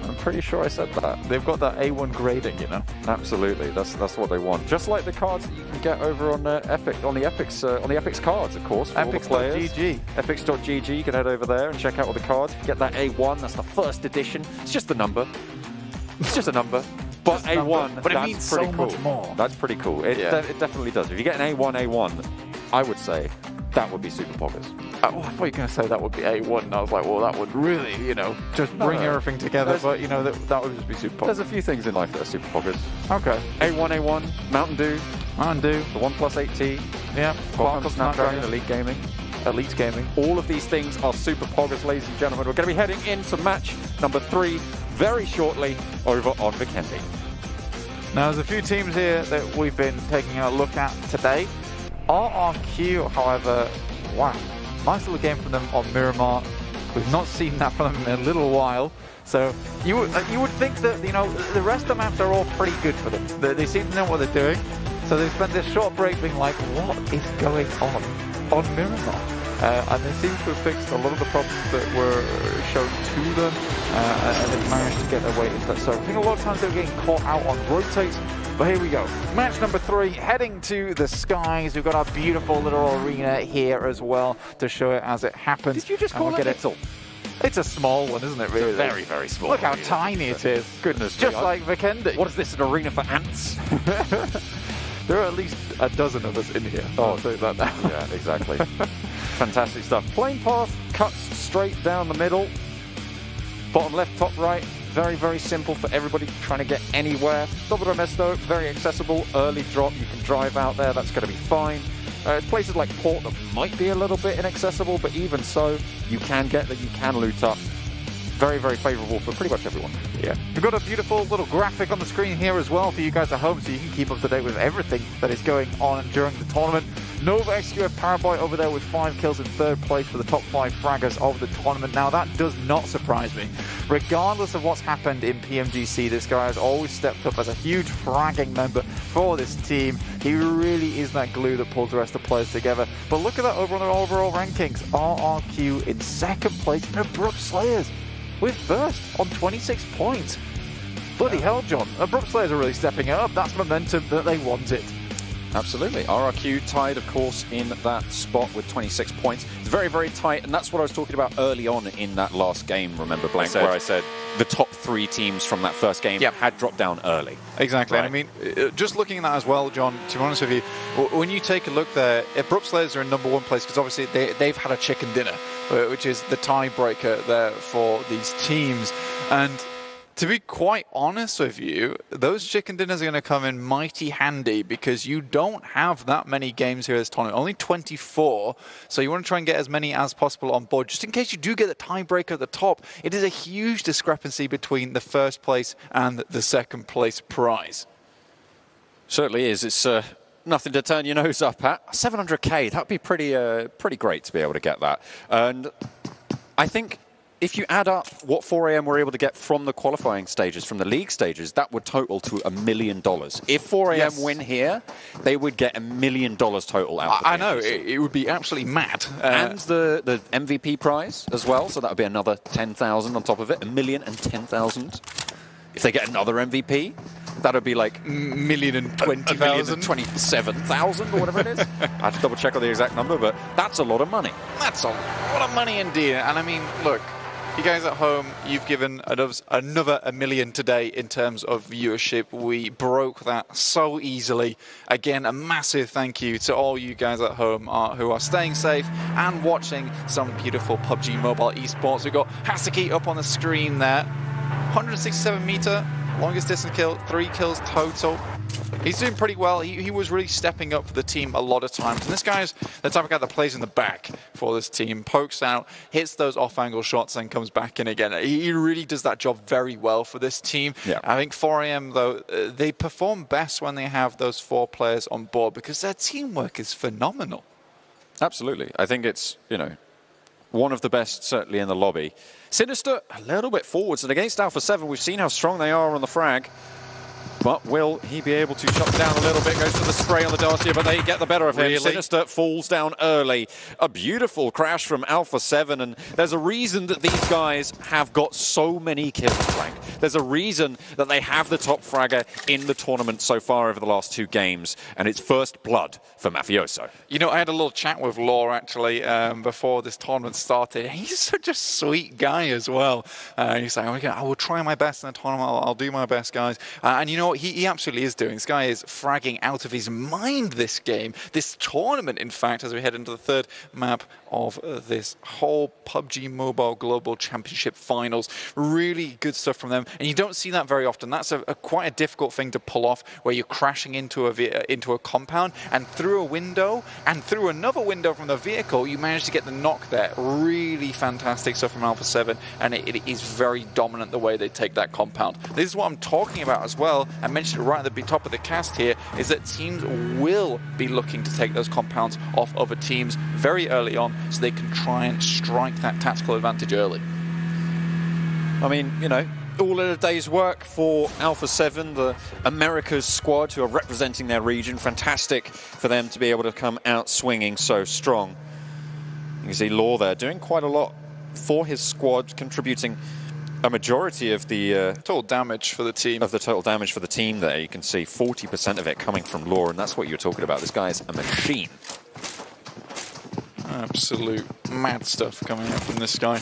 I'm pretty sure I said that. They've got that A1 grading, you know. Absolutely, that's what they want. Just like the cards that you can get over on Epic, on the Epic's cards, of course. Epics.gg. Epics.gg. You can head over there and check out all the cards. Get that A1. That's the first edition. It's just the number. It's just a number. But A1, but it means so much more. That's pretty cool. It definitely does. If you get an A1, I would say that would be super poggers. I thought you were going to say that would be A1, and I was like, well, that would really, just bring everything together. But, that would just be super poggers. There's a few things in life that are super poggers. Okay. A1, Mountain Dew, the OnePlus 8T, Qualcomm Snapdragon, Elite Gaming. All of these things are super poggers, ladies and gentlemen. We're going to be heading into match number 3 very shortly over on Vikendi. Now, there's a few teams here that we've been taking a look at today. RRQ, however, wow, nice little game from them on Miramar. We've not seen that from them in a little while. So you would think that the rest of the maps are all pretty good for them. They seem to know what they're doing. So they spent this short break being like, what is going on Miramar? And they seem to have fixed a lot of the problems that were shown to them, and they've managed to get their way into that. So I think a lot of times they were getting caught out on rotates. But here we go. Match number 3, heading to the skies. We've got our beautiful little arena here as well to show it as it happens. Did you just call it Little? It's a small one, isn't it, really? It's a very, very small. Look how tiny it is. Goodness just like Vikendi. What is this, an arena for ants? There are at least a dozen of us in here. I'll say that now. Yeah, exactly. Fantastic stuff. Plane path cuts straight down the middle. Bottom left, top right. Very, very simple for everybody trying to get anywhere. Dobro Mesto, very accessible. Early drop, you can drive out there. That's going to be fine. It's places like Port that might be a little bit inaccessible, but even so, you can get there, you can loot up. Very, very favourable for pretty much everyone. Yeah. We've got a beautiful little graphic on the screen here as well for you guys at home, so you can keep up to date with everything that is going on during the tournament. Nova XQF Paraboy over there with 5 kills in 3rd place for the top 5 fraggers of the tournament. Now, that does not surprise me. Regardless of what's happened in PMGC, this guy has always stepped up as a huge fragging member for this team. He really is that glue that pulls the rest of the players together. But look at that over on the overall rankings. RRQ in 2nd place and Abrupt Slayers with 1st on 26 points. Bloody hell, John. Abrupt Slayers are really stepping it up. That's momentum that they wanted. Absolutely. RRQ tied, of course, in that spot with 26 points. It's very, very tight, and that's what I was talking about early on in that last game, remember, Blank, where I said the top 3 teams from that first game had dropped down early. Exactly. Right. And I mean, just looking at that as well, John, to be honest with you, when you take a look there, Abrupt Slayers are in number 1 place because obviously they've had a chicken dinner, which is the tiebreaker there for these teams. And to be quite honest with you, those chicken dinners are going to come in mighty handy because you don't have that many games here this tournament. Only 24, so you want to try and get as many as possible on board. Just in case you do get the tiebreaker at the top, it is a huge discrepancy between the 1st place and the 2nd place prize. Certainly is. It's nothing to turn your nose up at. 700k, that'd be pretty great to be able to get that. And I think if you add up what 4AM were able to get from the qualifying stages, from the league stages, that would total to $1 million. If 4AM win here, they would get $1 million total out. I know, it would be absolutely mad. And the MVP prize as well, so that would be another 10,000 on top of it, 1,010,000. If they get another MVP, that would be like 1,020,000, 1,027,000 or whatever it is. I have to double check on the exact number, but that's a lot of money. That's a lot of money indeed. And I mean, look, you guys at home, you've given another $1 million today in terms of viewership. We broke that so easily. Again, a massive thank you to all you guys at home who are staying safe and watching some beautiful PUBG Mobile esports. We've got Hasaki up on the screen there. 167-meter, longest distance kill, 3 kills total. He's doing pretty well. He was really stepping up for the team a lot of times. And this guy's the type of guy that plays in the back for this team, pokes out, hits those off-angle shots, and comes back in again. He really does that job very well for this team. Yeah. I think 4AM, though, they perform best when they have those 4 players on board because their teamwork is phenomenal. Absolutely. I think it's, you know, one of the best, certainly in the lobby. Sinister, a little bit forwards, and against Alpha 7, we've seen how strong they are on the frag. But will he be able to shut down a little bit? Goes for the spray on the Darcia, but they get the better of him. Really? Sinister falls down early. A beautiful crash from Alpha 7, and there's a reason that these guys have got so many kills, Frank. There's a reason that they have the top fragger in the tournament so far over the last 2 games, and it's first blood for Mafioso. You know, I had a little chat with Law, actually, before this tournament started. He's such a sweet guy as well. He's like, I will try my best in the tournament. I'll do my best, guys. And you know what? He absolutely is doing. This guy is fragging out of his mind this game, this tournament, in fact, as we head into the 3rd map of this whole PUBG Mobile Global Championship Finals. Really good stuff from them, and you don't see that very often. That's quite a difficult thing to pull off, where you're crashing into a compound, and through a window, and through another window from the vehicle, you manage to get the knock there. Really fantastic stuff from Alpha 7, and it is very dominant the way they take that compound. This is what I'm talking about as well. I mentioned it right at the top of the cast here, is that teams will be looking to take those compounds off other teams very early on, so they can try and strike that tactical advantage early. I mean, you know, all in a day's work for Alpha 7, the America's squad who are representing their region. Fantastic for them to be able to come out swinging so strong. You can see Law there doing quite a lot for his squad, contributing a majority of the total damage for the team. Of the total damage for the team there. You can see 40% of it coming from Law, and that's what you're talking about. This guy's a machine. Absolute mad stuff coming up from this guy.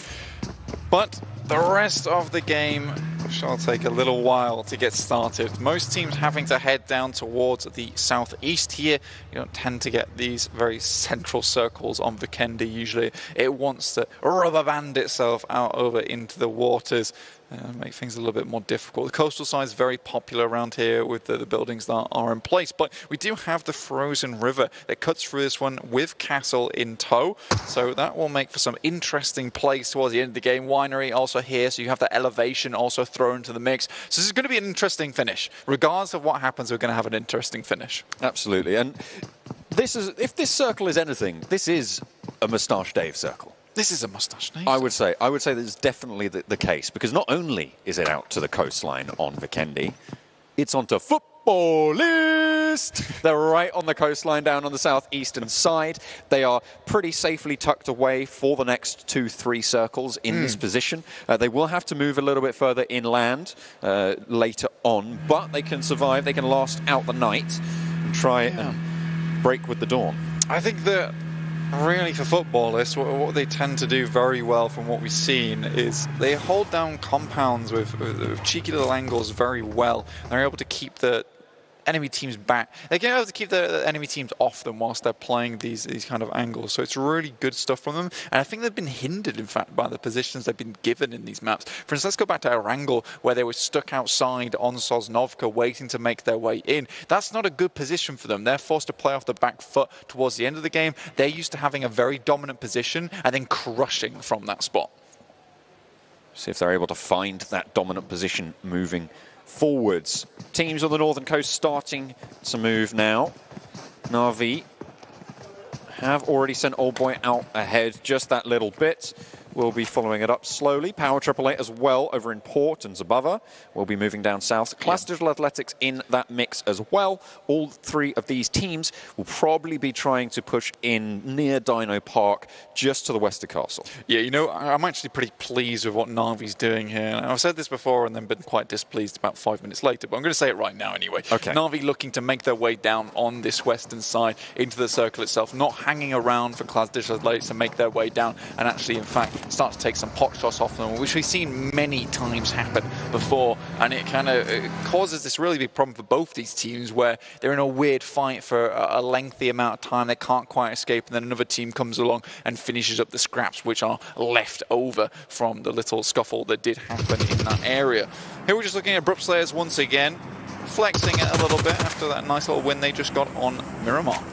But the rest of the game shall take a little while to get started. Most teams having to head down towards the southeast here. You don't tend to get these very central circles on Vikendi. Usually it wants to rubber band itself out over into the waters. Make things a little bit more difficult. The coastal side is very popular around here with the buildings that are in place, but we do have the frozen river that cuts through this one with Castle in tow, so that will make for some interesting plays towards the end of the game. Winery also here, so you have that elevation also thrown into the mix. So this is going to be an interesting finish. Regardless of what happens, we're going to have an interesting finish. Absolutely, and this is, if this circle is anything, this is a Moustache Dave circle. This is a Moustache Dave. I would say that is definitely the case, because not only is it out to the coastline on Vikendi, it's onto Footballist. They're right on the coastline down on the southeastern side. They are pretty safely tucked away for the next 2-3 circles in this position. They will have to move a little bit further inland later on, but they can survive. They can last out the night and try and break with the dawn. I think that really for Footballists, what they tend to do very well from what we've seen is they hold down compounds with cheeky little angles very well. They're able to keep the enemy teams back. They're able to keep the enemy teams off them whilst they're playing these kind of angles. So it's really good stuff from them. And I think they've been hindered, in fact, by the positions they've been given in these maps. For instance, let's go back to Erangel, where they were stuck outside on Sosnovka waiting to make their way in. That's not a good position for them. They're forced to play off the back foot towards the end of the game. They're used to having a very dominant position and then crushing from that spot. See if they're able to find that dominant position moving forwards. Teams on the northern coast starting to move now. Na'Vi have already sent Old Boy out ahead just that little bit. We'll be following it up slowly. Power 888 as well over in Port and Zabava. We'll be moving down south. Class Digital Athletics in that mix as well. All three of these teams will probably be trying to push in near Dino Park, just to the west of Castle. Yeah, you know, I'm actually pretty pleased with what Na'Vi's doing here. I've said this before and then been quite displeased about 5 minutes later, but I'm going to say it right now anyway. Okay. Na'Vi looking to make their way down on this western side into the circle itself, not hanging around for Class Digital Athletics to make their way down and actually, in fact, start to take some pot shots off them, which we've seen many times happen before, and it kind of causes this really big problem for both these teams where they're in a weird fight for a lengthy amount of time, they can't quite escape, and then another team comes along and finishes up the scraps which are left over from the little scuffle that did happen in that area. Here we're just looking at Abrupt Slayers once again, flexing it a little bit after that nice little win they just got on Miramar.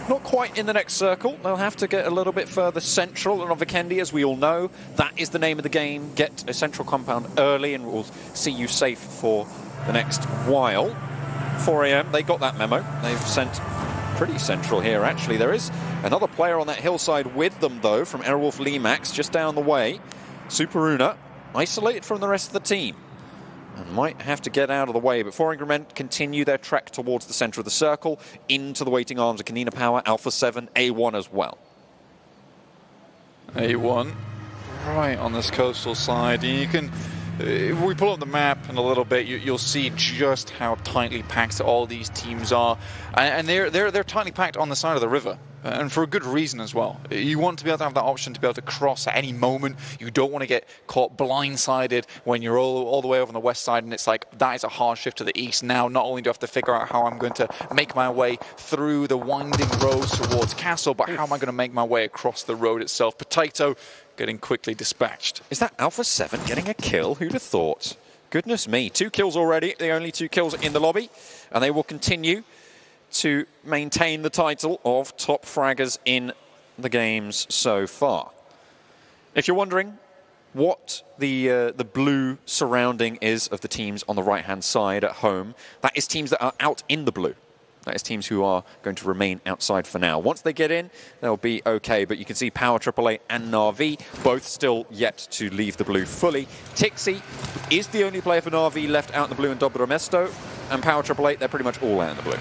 Not quite in the next circle. They'll have to get a little bit further central. And on Vikendi, as we all know, that is the name of the game. Get a central compound early and we'll see you safe for the next while. 4 AM, they got that memo. They've sent pretty central here, actually. There is another player on that hillside with them, though, from Airwolf Limax, just down the way. Superuna, isolated from the rest of the team. And might have to get out of the way, but 4 Angry Men continue their trek towards the centre of the circle, into the waiting arms of Kanina Power, Alpha 7, A1 as well. A1, right on this coastal side. You can, if we pull up the map in a little bit, you'll see just how tightly packed all these teams are, and they're tightly packed on the side of the river. And for a good reason as well. You want to be able to have that option to be able to cross at any moment. You don't want to get caught blindsided when you're all the way over on the west side and it's like, that is a hard shift to the east. Now, not only do I have to figure out how I'm going to make my way through the winding roads towards Castle, but how am I going to make my way across the road itself? Potato getting quickly dispatched. Is that Alpha 7 getting a kill? Who'd have thought? Goodness me, 2 kills already. The only 2 kills in the lobby. And they will continue to maintain the title of top fraggers in the games so far. If you're wondering what the blue surrounding is of the teams on the right-hand side at home, that is teams that are out in the blue. That is teams who are going to remain outside for now. Once they get in, they'll be okay, but you can see Power 888 and Na'Vi both still yet to leave the blue fully. Tixi is the only player for Na'Vi left out in the blue in Dobro Mesto, and Power 888, they're pretty much all out in the blue.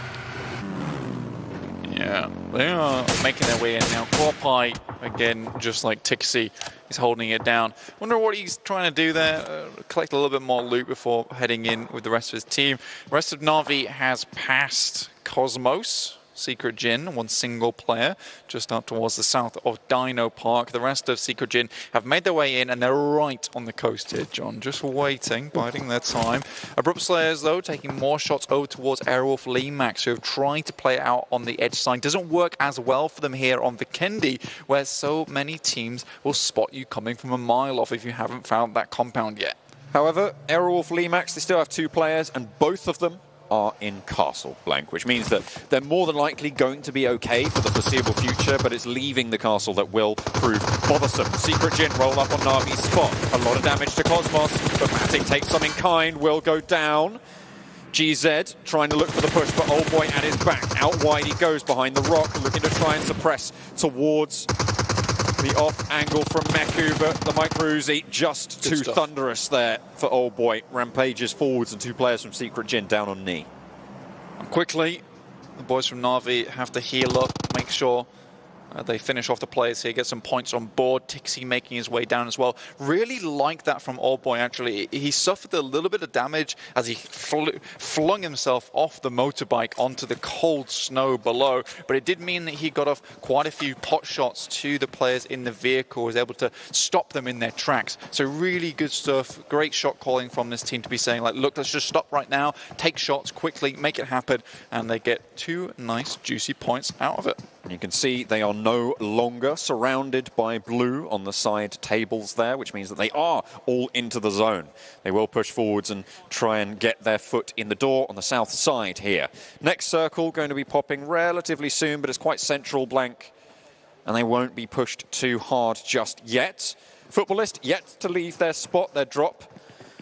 Yeah, they are making their way in now. Corpai, again, just like Tixi, is holding it down. Wonder what he's trying to do there. Collect a little bit more loot before heading in with the rest of his team. The rest of Na'Vi has passed Cosmos, Secret Jin, one single player, just up towards the south of Dino Park. The rest of Secret Jin have made their way in, and they're right on the coast here, John. Just waiting, biding their time. Abrupt Slayers, though, taking more shots over towards Airwolf Limax, who have tried to play out on the edge side. Doesn't work as well for them here on Vikendi, where so many teams will spot you coming from a mile off if you haven't found that compound yet. However, Airwolf Limax, they still have 2 players, and both of them are in Castle Blank, which means that they're more than likely going to be okay for the foreseeable future, but it's leaving the castle that will prove bothersome. Secret Jin roll up on Na'Vi's spot. A lot of damage to Cosmos, but Matic takes some in kind, will go down. GZ trying to look for the push, but Old Boy at his back. Out wide he goes behind the rock, looking to try and suppress towards the off angle from Meku, but the Micro Uzi just too thunderous there for Old Boy. Rampages forwards and 2 players from Secret Jin down on knee. Quickly, the boys from Na'Vi have to heal up, make sure they finish off the players here, get some points on board. Tixi making his way down as well. Really like that from Old Boy, actually. He suffered a little bit of damage as he flung himself off the motorbike onto the cold snow below, but it did mean that he got off quite a few pot shots to the players in the vehicle, was able to stop them in their tracks. So really good stuff. Great shot calling from this team to be saying, like, look, let's just stop right now, take shots quickly, make it happen, and they get 2 nice, juicy points out of it. And you can see they are no longer surrounded by blue on the side tables there, which means that they are all into the zone. They will push forwards and try and get their foot in the door on the south side here. Next circle going to be popping relatively soon, but it's quite central blank, and they won't be pushed too hard just yet. Footballist yet to leave their spot, their drop.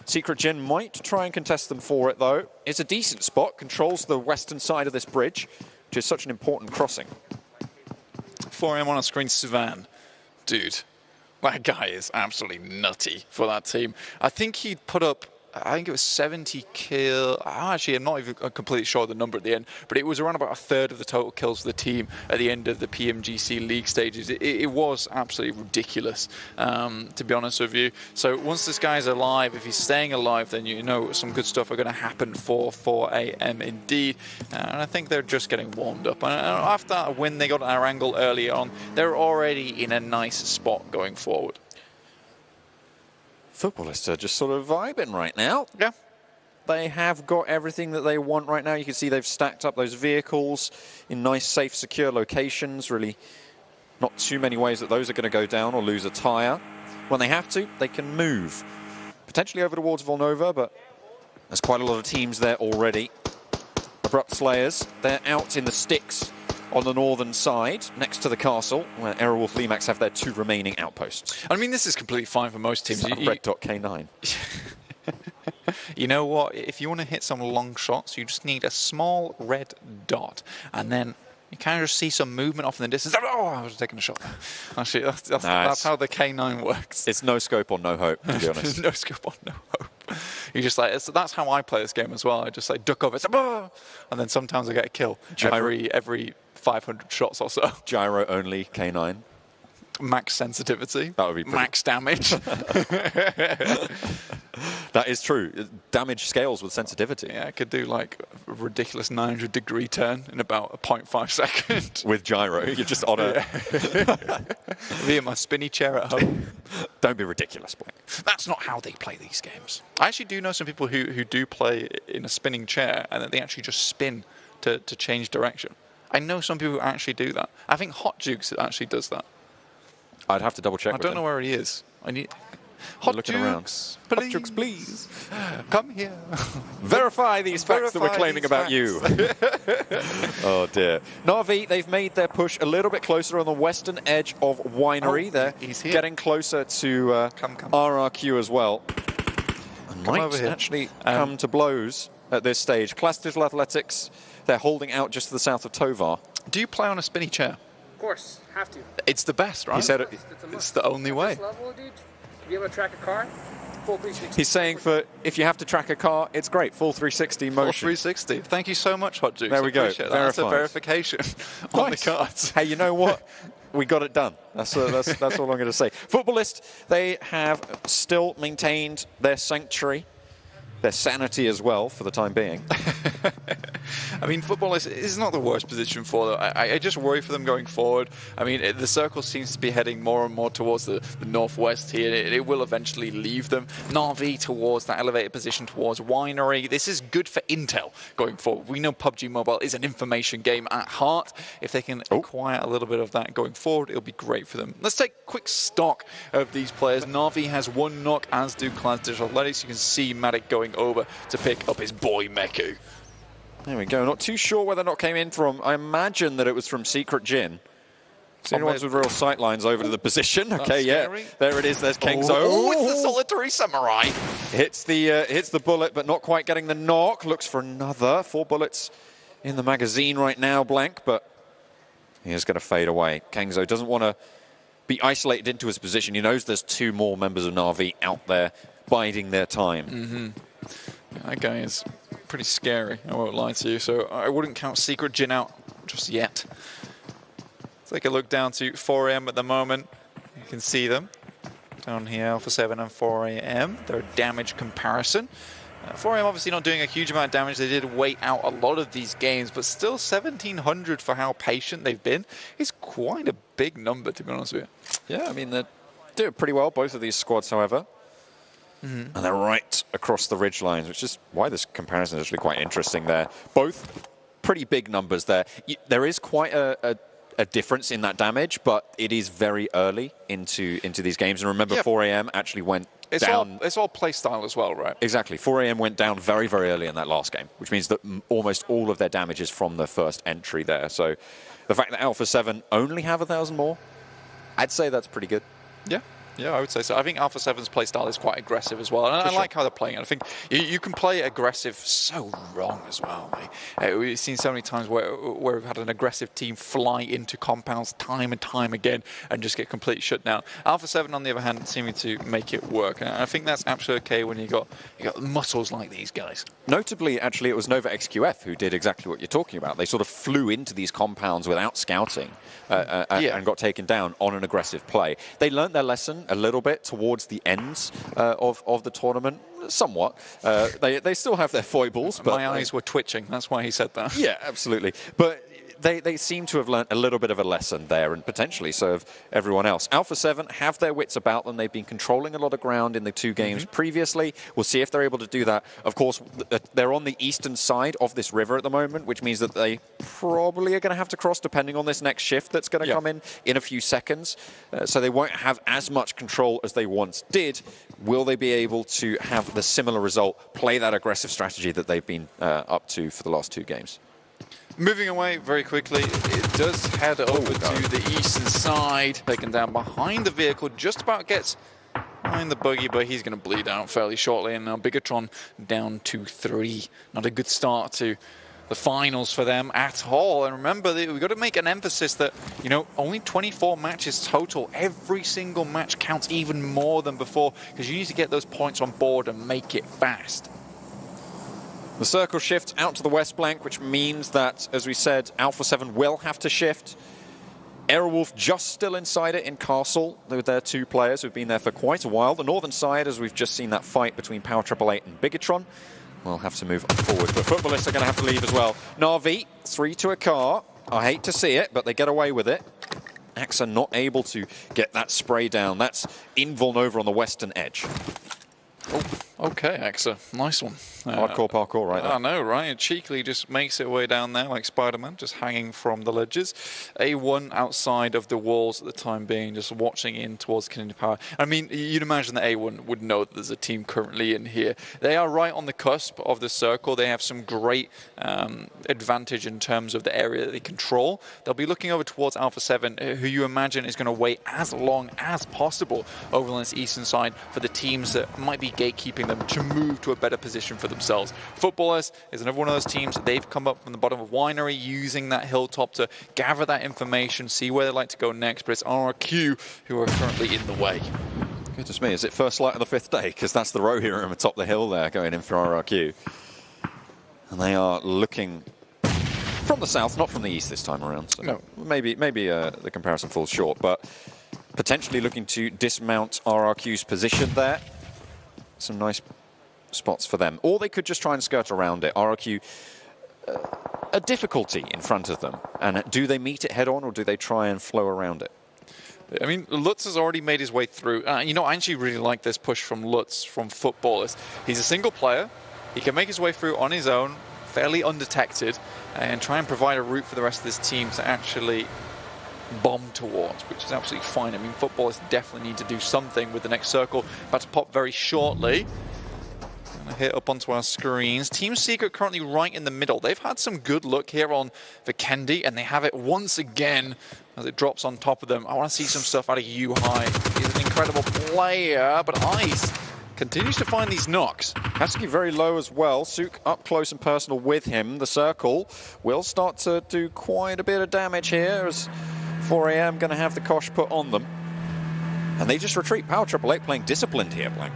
Secret Jin might try and contest them for it, though. It's a decent spot, controls the western side of this bridge, which is such an important crossing. 4M on a screen, Suvan. Dude, that guy is absolutely nutty for that team. I think he'd put up, I think it was 70 kills. Actually, I'm not even completely sure of the number at the end, but it was around about a third of the total kills for the team at the end of the PMGC League stages. It was absolutely ridiculous, to be honest with you. So once this guy's alive, if he's staying alive, then you know some good stuff are going to happen for 4AM indeed. And I think they're just getting warmed up. And after that win, they got our angle early on. They're already in a nice spot going forward. Footballists are just sort of vibing right now. Yeah. They have got everything that they want right now. You can see they've stacked up those vehicles in nice, safe, secure locations. Really not too many ways that those are going to go down or lose a tyre. When they have to, they can move. Potentially over towards Volnova, but there's quite a lot of teams there already. Abrupt Slayers, they're out in the sticks on the northern side, next to the castle, where Aerowolf Limax have their 2 remaining outposts. I mean, this is completely fine for most teams. Red dot K9. You know what? If you want to hit some long shots, you just need a small red dot, and then you kind of just see some movement off in the distance. Oh, I was taking a shot. Actually, that's how the K9 works. It's no scope or no hope, to be honest. No scope or no hope. You just like, that's how I play this game as well. I just like duck over, and then sometimes I get a kill every 500 shots or so. Gyro only, K9. Max sensitivity. That would be pretty... Max damage. That is true. Damage scales with sensitivity. Yeah, I could do like a ridiculous 900-degree turn in about a 0.5 second. With gyro, you're just on a... Me in my spinny chair at home. Don't be ridiculous, boy. That's not how they play these games. I actually do know some people who do play in a spinning chair and that they actually just spin to change direction. I know some people who actually do that. I think Hot Jukes actually does that. I'd have to double check. I don't know where he is. I need Hot Jukes, please. Hot Jukes, please. Come here. Verify these facts that we're claiming about you. Oh dear. Na'Vi, they've made their push a little bit closer on the western edge of Winery. They're getting closer to RRQ as well. And might actually come to blows at this stage. Class Digital Athletics, they're holding out just to the south of Tovar. Do you play on a spinny chair? Of course, have to. It's the best, right? He said it's the only way. This level, dude, to be able to track a car, full 360. He's saying if you have to track a car, it's great. Full 360 motion. Full 360. Thank you so much, Hot Jukes. There we go. That's a verification on the cards. Hey, you know what? We got it done. That's all I'm going to say. Footballist, they have still maintained their sanctuary, their sanity as well for the time being. I mean, football is not the worst position for them. I just worry for them going forward. I mean, the circle seems to be heading more and more towards the northwest here. It will eventually leave them. Na'Vi towards that elevated position towards Winery. This is good for intel going forward. We know PUBG Mobile is an information game at heart. If they can acquire a little bit of that going forward, it'll be great for them. Let's take quick stock of these players. Na'Vi has 1 knock, as do Class Digital Athletics. You can see Matic going over to pick up his boy Meku. There we go. Not too sure where the knock came in from. I imagine that it was from Secret Jin. It's the only ones with real sight lines over to the position. Okay, yeah. There it is. There's Kengzo. Oh, it's the solitary samurai. Hits the bullet, but not quite getting the knock. Looks for another. 4 bullets in the magazine right now, blank, but he is going to fade away. Kengzo doesn't want to be isolated into his position. He knows there's 2 more members of Na'Vi out there biding their time. That guy is pretty scary, I won't lie to you, so I wouldn't count Secret Jin out just yet. Let's take a look down to 4AM at the moment. You can see them down here, Alpha 7 and 4AM, their damage comparison. 4AM obviously not doing a huge amount of damage. They did wait out a lot of these games, but still 1,700 for how patient they've been is quite a big number, to be honest with you. Yeah, I mean, they're doing pretty well, both of these squads, however. And they're right across the ridge lines, which is why this comparison is actually quite interesting there. Both pretty big numbers there. There is quite a difference in that damage, but it is very early into these games. And remember, 4AM actually went down. It's all play style as well, right? Exactly. 4AM went down very, very early in that last game, which means that almost all of their damage is from the first entry there. So the fact that Alpha 7 only have 1,000 more, I'd say that's pretty good. Yeah. Yeah, I would say so. I think Alpha 7's playstyle is quite aggressive as well. And I like how they're playing it. I think you can play aggressive so wrong as well. We've seen so many times where we've had an aggressive team fly into compounds time and time again and just get completely shut down. Alpha 7, on the other hand, seeming to make it work. And I think that's absolutely okay when you got muscles like these guys. Notably, actually, it was Nova XQF who did exactly what you're talking about. They sort of flew into these compounds without scouting and got taken down on an aggressive play. They learned their lesson a little bit towards the ends of the tournament, somewhat. They still have their foibles. But my eyes were twitching. That's why he said that. Yeah, absolutely. But they seem to have learned a little bit of a lesson there, and potentially so have everyone else. Alpha 7 have their wits about them. They've been controlling a lot of ground in the 2 games previously. We'll see if they're able to do that. Of course, they're on the eastern side of this river at the moment, which means that they probably are going to have to cross depending on this next shift that's going to come in a few seconds. So they won't have as much control as they once did. Will they be able to have the similar result, play that aggressive strategy that they've been up to for the last 2 games? Moving away very quickly, it does head over to the eastern side. Taken down behind the vehicle, just about gets behind the buggy, but he's going to bleed out fairly shortly. And now Bigatron down to 3. Not a good start to the finals for them at all. And remember, we've got to make an emphasis that, you know, only 24 matches total. Every single match counts even more than before, because you need to get those points on board and make it fast. The circle shifts out to the west flank, which means that, as we said, Alpha 7 will have to shift. Aerowolf just still inside it in Castle with their 2 players who've been there for quite a while. The northern side, as we've just seen that fight between Power 888 and Bigatron, will have to move forward. But footballists are going to have to leave as well. Na'Vi, 3 to a car. I hate to see it, but they get away with it. AXA not able to get that spray down. That's Invulnova on the western edge. Oh, okay, AXA. Nice one. Hardcore parkour right there. I know, right? It cheekily just makes its way down there like Spider-Man, just hanging from the ledges. A1 outside of the walls at the time being, just watching in towards Canadian Power. I mean, you'd imagine that A1 would know that there's a team currently in here. They are right on the cusp of the circle. They have some great advantage in terms of the area that they control. They'll be looking over towards Alpha 7, who you imagine is going to wait as long as possible over on this eastern side for the teams that might be gatekeeping them to move to a better position for themselves. Footballers is another one of those teams. They've come up from the bottom of Winery using that hilltop to gather that information, see where they'd like to go next, but it's RRQ who are currently in the way. Goodness me, is it first light of the 5th day? Because that's the Rohirrim atop the hill there going in for RRQ. And they are looking from the south, not from the east this time around. So no. Maybe the comparison falls short, but potentially looking to dismount RRQ's position there. Some nice spots for them. Or they could just try and skirt around it. RRQ, a difficulty in front of them. And do they meet it head on, or do they try and flow around it? I mean, Lutz has already made his way through. You know, I actually really like this push from Lutz, from Footballers. He's a single player. He can make his way through on his own, fairly undetected, and try and provide a route for the rest of this team to actually bomb towards, which is absolutely fine. I mean, Footballers definitely need to do something with the next circle. About to pop very shortly. Gonna hit up onto our screens. Team Secret currently right in the middle. They've had some good luck here on Vikendi, and they have it once again as it drops on top of them. I want to see some stuff out of U-High. He's an incredible player, but Ice continues to find these knocks. Husky very low as well. Sook up close and personal with him. The circle will start to do quite a bit of damage here as 4 AM going to have the Kosh put on them. And they just retreat. Power 888 playing disciplined here, Blank.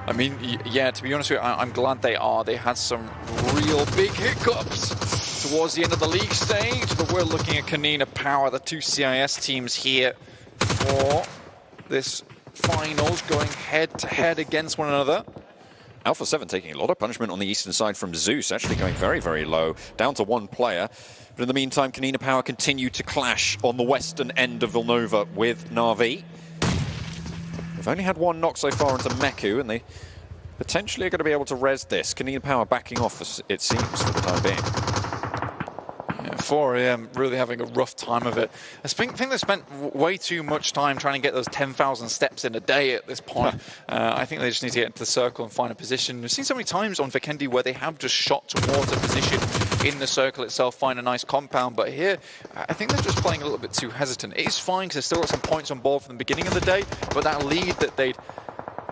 I mean, yeah, to be honest with you, I'm glad they are. They had some real big hiccups towards the end of the league stage, but we're looking at Canina Power, the 2 CIS teams here for this finals, going head-to-head against one another. Alpha 7 taking a lot of punishment on the eastern side from Zeus, actually going very, very low, down to 1 player. But in the meantime, Canina Power continue to clash on the western end of Villanova with Na'Vi. They've only had 1 knock so far into Meku, and they potentially are going to be able to res this. Canina Power backing off, as it seems, for the time being. Yeah, 4 AM really having a rough time of it. I think they spent way too much time trying to get those 10,000 steps in a day at this point. I think they just need to get into the circle and find a position. We've seen so many times on Vikendi where they have just shot towards a position in the circle itself, find a nice compound, but here I think they're just playing a little bit too hesitant. It is fine because they still got some points on board from the beginning of the day, but that lead that they'd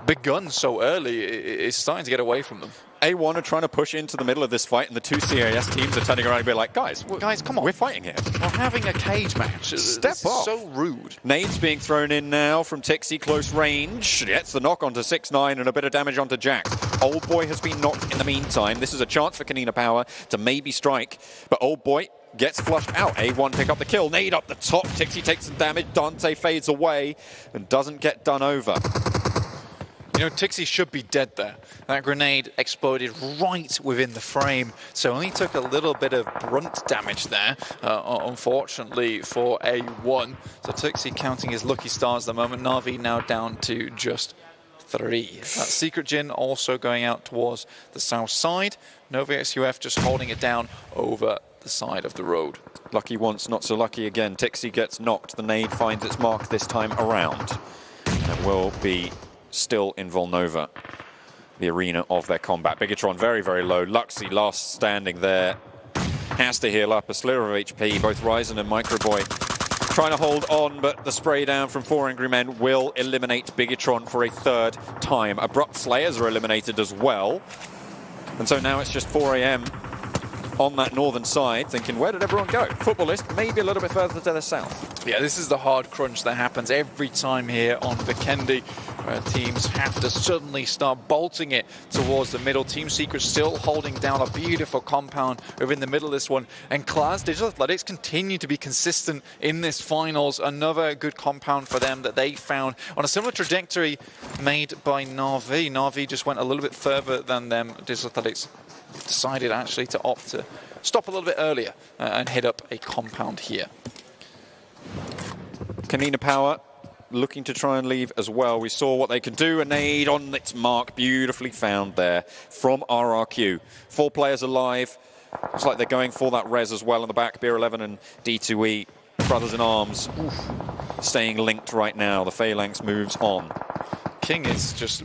begun so early is starting to get away from them. A1 are trying to push into the middle of this fight, and the two CAS teams are turning around and be like, guys, come on. We're fighting here. We're having a cage match. Step up. So rude. Nades being thrown in now from Tixi, close range. Gets the knock onto 6ix9ine and a bit of damage onto Jax. Old Boy has been knocked in the meantime. This is a chance for Kanina Power to maybe strike, but Old Boy gets flushed out. A1 pick up the kill. Nade up the top. Tixi takes some damage. Dante fades away and doesn't get done over. You know, Tixi should be dead there. That grenade exploded right within the frame, so only took a little bit of brunt damage there, unfortunately, for A1. So Tixi counting his lucky stars at the moment. Na'Vi now down to just 3. That Secret Jin also going out towards the south side. Nova XUF just holding it down over the side of the road. Lucky once, not so lucky again. Tixi gets knocked. The nade finds its mark this time around. And it will be still in Volnova, the arena of their combat. Bigatron very, very low. Luxy last standing there. Has to heal up a sliver of HP. Both Ryzen and Microboy trying to hold on, but the spray down from 4 Angry Men will eliminate Bigatron for a 3rd time. Abrupt Slayers are eliminated as well. And so now it's just 4 AM on that northern side, thinking, where did everyone go? Footballist, maybe a little bit further to the south. Yeah, this is the hard crunch that happens every time here on Vikendi, where teams have to suddenly start bolting it towards the middle. Team Secret still holding down a beautiful compound within the middle of this one. And Class Digital Athletics continue to be consistent in this finals. Another good compound for them that they found on a similar trajectory made by Na'Vi. Na'Vi just went a little bit further than them. Digital Athletics decided actually to opt to stop a little bit earlier and hit up a compound here. Kanina Power looking to try and leave as well. We saw what they could do. A nade on its mark, beautifully found there from RRQ. 4 players alive. Looks like they're going for that res as well in the back. Beer 11 and D2E, brothers in arms, staying linked right now. The Phalanx moves on. King is just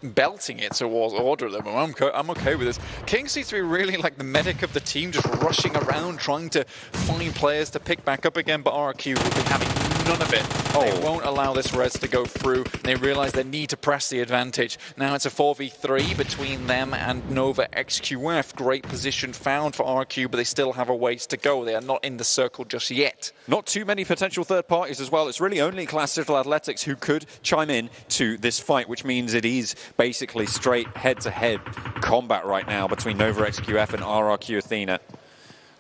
belting it towards Order at the moment. I'm okay with this. King seems to be really like the medic of the team, just rushing around, trying to find players to pick back up again, but RRQ will be having none of it. They won't allow this res to go through. They realize they need to press the advantage. Now it's a 4v3 between them and Nova XQF. Great position found for RRQ, but they still have a ways to go. They are not in the circle just yet. Not too many potential third parties as well. It's really only Class Digital Athletics who could chime in to this fight, which means it is basically straight head-to-head combat right now between Nova XQF and RRQ Athena.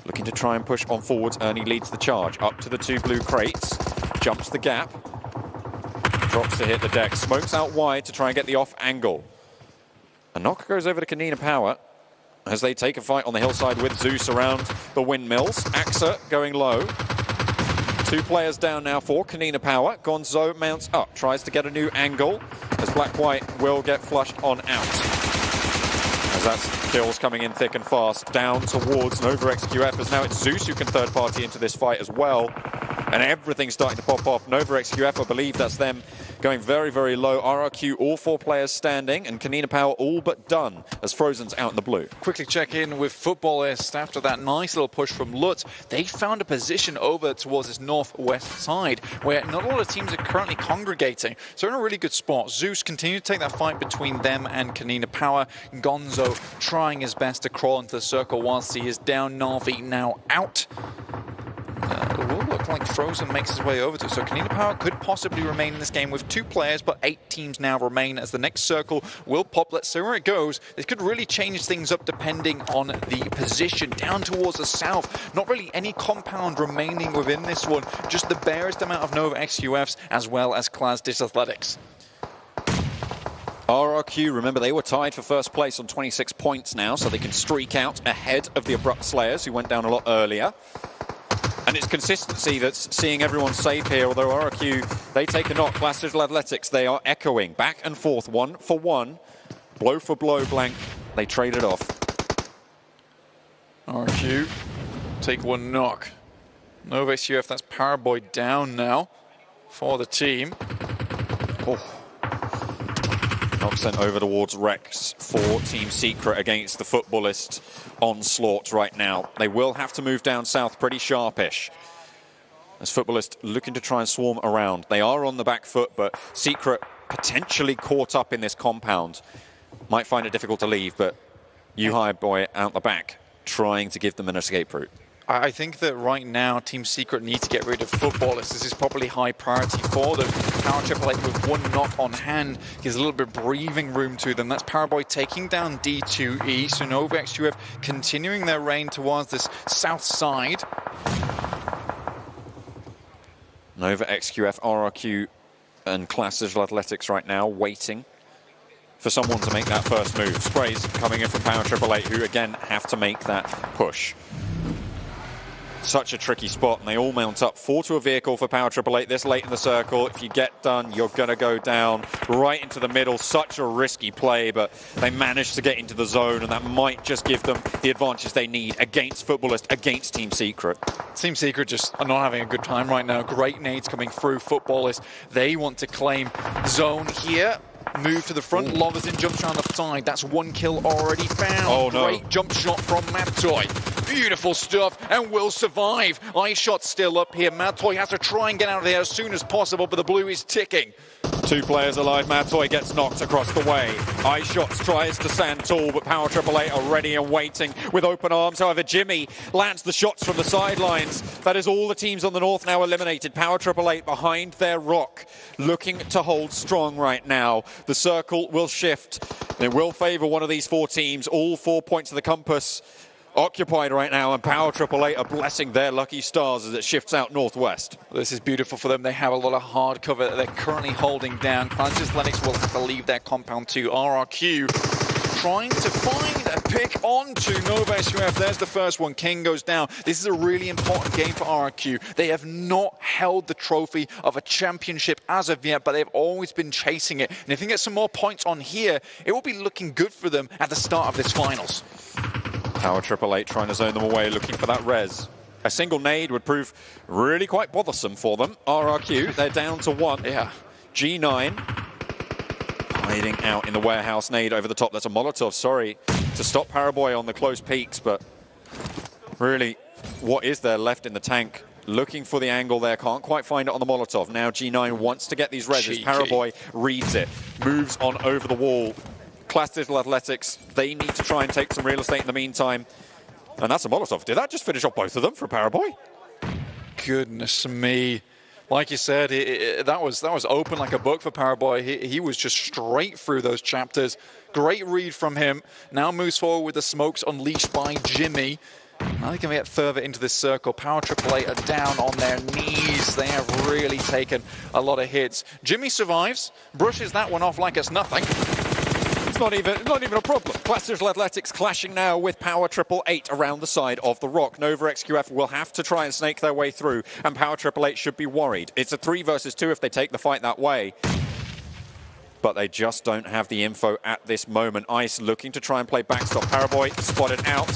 Looking to try and push on forwards. Ernie leads the charge up to the 2 blue crates. Jumps the gap. Drops to hit the deck. Smokes out wide to try and get the off angle. A knock goes over to Kanina Power as they take a fight on the hillside with Zeus around the windmills. Axa going low. 2 players down now for Kanina Power. Gonzo mounts up. Tries to get a new angle as Black-White will get flushed on out. As that's kills coming in thick and fast. Down towards Nova XQF as now it's Zeus who can third party into this fight as well. And everything's starting to pop off. Nova XQF, I believe that's them going very, very low. RRQ, all 4 players standing, and Kanina Power all but done as Frozen's out in the blue. Quickly check in with Footballist after that nice little push from Lutz. They found a position over towards this northwest side where not a lot of teams are currently congregating. So they're in a really good spot. Zeus continued to take that fight between them and Kanina Power. Gonzo trying his best to crawl into the circle whilst he is down. Na'Vi now out. It will look like Frozen makes his way over to it. So Kanina Power could possibly remain in this game with 2 players, but 8 teams now remain as the next circle will pop. Let's see where it goes. This could really change things up depending on the position. Down towards the south, not really any compound remaining within this one, just the barest amount of Nova XQFs as well as Class Digital Athletics. RRQ, remember they were tied for first place on 26 points now, so they can streak out ahead of the Abrupt Slayers who went down a lot earlier. And it's consistency that's seeing everyone safe here, although RRQ, they take a knock. Class Digital Athletics, they are echoing back and forth, 1 for 1, blow for blow, blank. They trade it off. RRQ take one knock. Nova XQF, that's Powerboy down now for the team. Knock sent over towards Rex for Team Secret against the Footballist onslaught right now. They will have to move down south pretty sharpish, as Footballist looking to try and swarm around. They are on the back foot, but Secret potentially caught up in this compound. Might find it difficult to leave, but Yuhai Boy out the back trying to give them an escape route. I think that right now Team Secret need to get rid of Footballist. This is probably high priority for them. Power Triple 8 with one knock on hand gives a little bit of breathing room to them. That's Powerboy taking down D2E. So Nova XQF continuing their reign towards this south side. Nova XQF, RRQ and Class Digital Athletics right now waiting for someone to make that first move. Sprays coming in from Power Triple 8, who again have to make that push. Such a tricky spot, and they all mount up. 4 to a vehicle for Power Triple 8 this late in the circle. If you get done, you're going to go down right into the middle. Such a risky play, but they managed to get into the zone, and that might just give them the advantage they need against Footballist, against Team Secret. Team Secret just are not having a good time right now. Great nades coming through. Footballist, they want to claim zone here. Move to the front. Lovers in jumps around the side. That's one kill already found. Oh, no. Great jump shot from Matoy. Beautiful stuff, and will survive. Eye shot still up here. Matoy has to try and get out of there as soon as possible, but the blue is ticking. 2 players alive. Matoy gets knocked across the way. Eye Shots tries to stand tall, but Power Triple 8 are ready and waiting with open arms. However, Jimmy lands the shots from the sidelines. That is all the teams on the north now eliminated. Power Triple 8 behind their rock, looking to hold strong right now. The circle will shift. It will favour one of these 4 teams. All 4 points of the compass occupied right now, and Power Triple 8 are blessing their lucky stars as it shifts out northwest. This is beautiful for them. They have a lot of hard cover that they're currently holding down. Francis Lennox will have to leave their compound too. RRQ trying to find a pick onto Nova XQF. There's the first one. King goes down. This is a really important game for RRQ. They have not held the trophy of a championship as of yet, but they've always been chasing it. And if they get some more points on here, it will be looking good for them at the start of this finals. Power Triple 8 trying to zone them away, looking for that res. A single nade would prove really quite bothersome for them. RRQ, they're down to 1. Yeah. G9 hiding out in the warehouse. Nade over the top. That's a Molotov, sorry, to stop Paraboy on the close peaks, but really, what is there left in the tank? Looking for the angle there, can't quite find it on the Molotov. Now G9 wants to get these reses. Paraboy reads it, moves on over the wall. Class Digital Athletics, they need to try and take some real estate in the meantime. And that's a Molotov. Did that just finish off both of them for Paraboy? Goodness me. Like you said, that was open like a book for Paraboy. He was just straight through those chapters. Great read from him. Now moves forward with the smokes unleashed by Jimmy. Now they can get further into this circle. Power Triple 8 are down on their knees. They have really taken a lot of hits. Jimmy survives, brushes that one off like it's nothing. It's not even a problem. Class Digital Athletics clashing now with Power Triple 8 around the side of the rock. Nova XQF will have to try and snake their way through, and Power Triple 8 should be worried. It's a 3 versus 2 if they take the fight that way. But they just don't have the info at this moment. Ice looking to try and play backstop. Paraboy spotted out.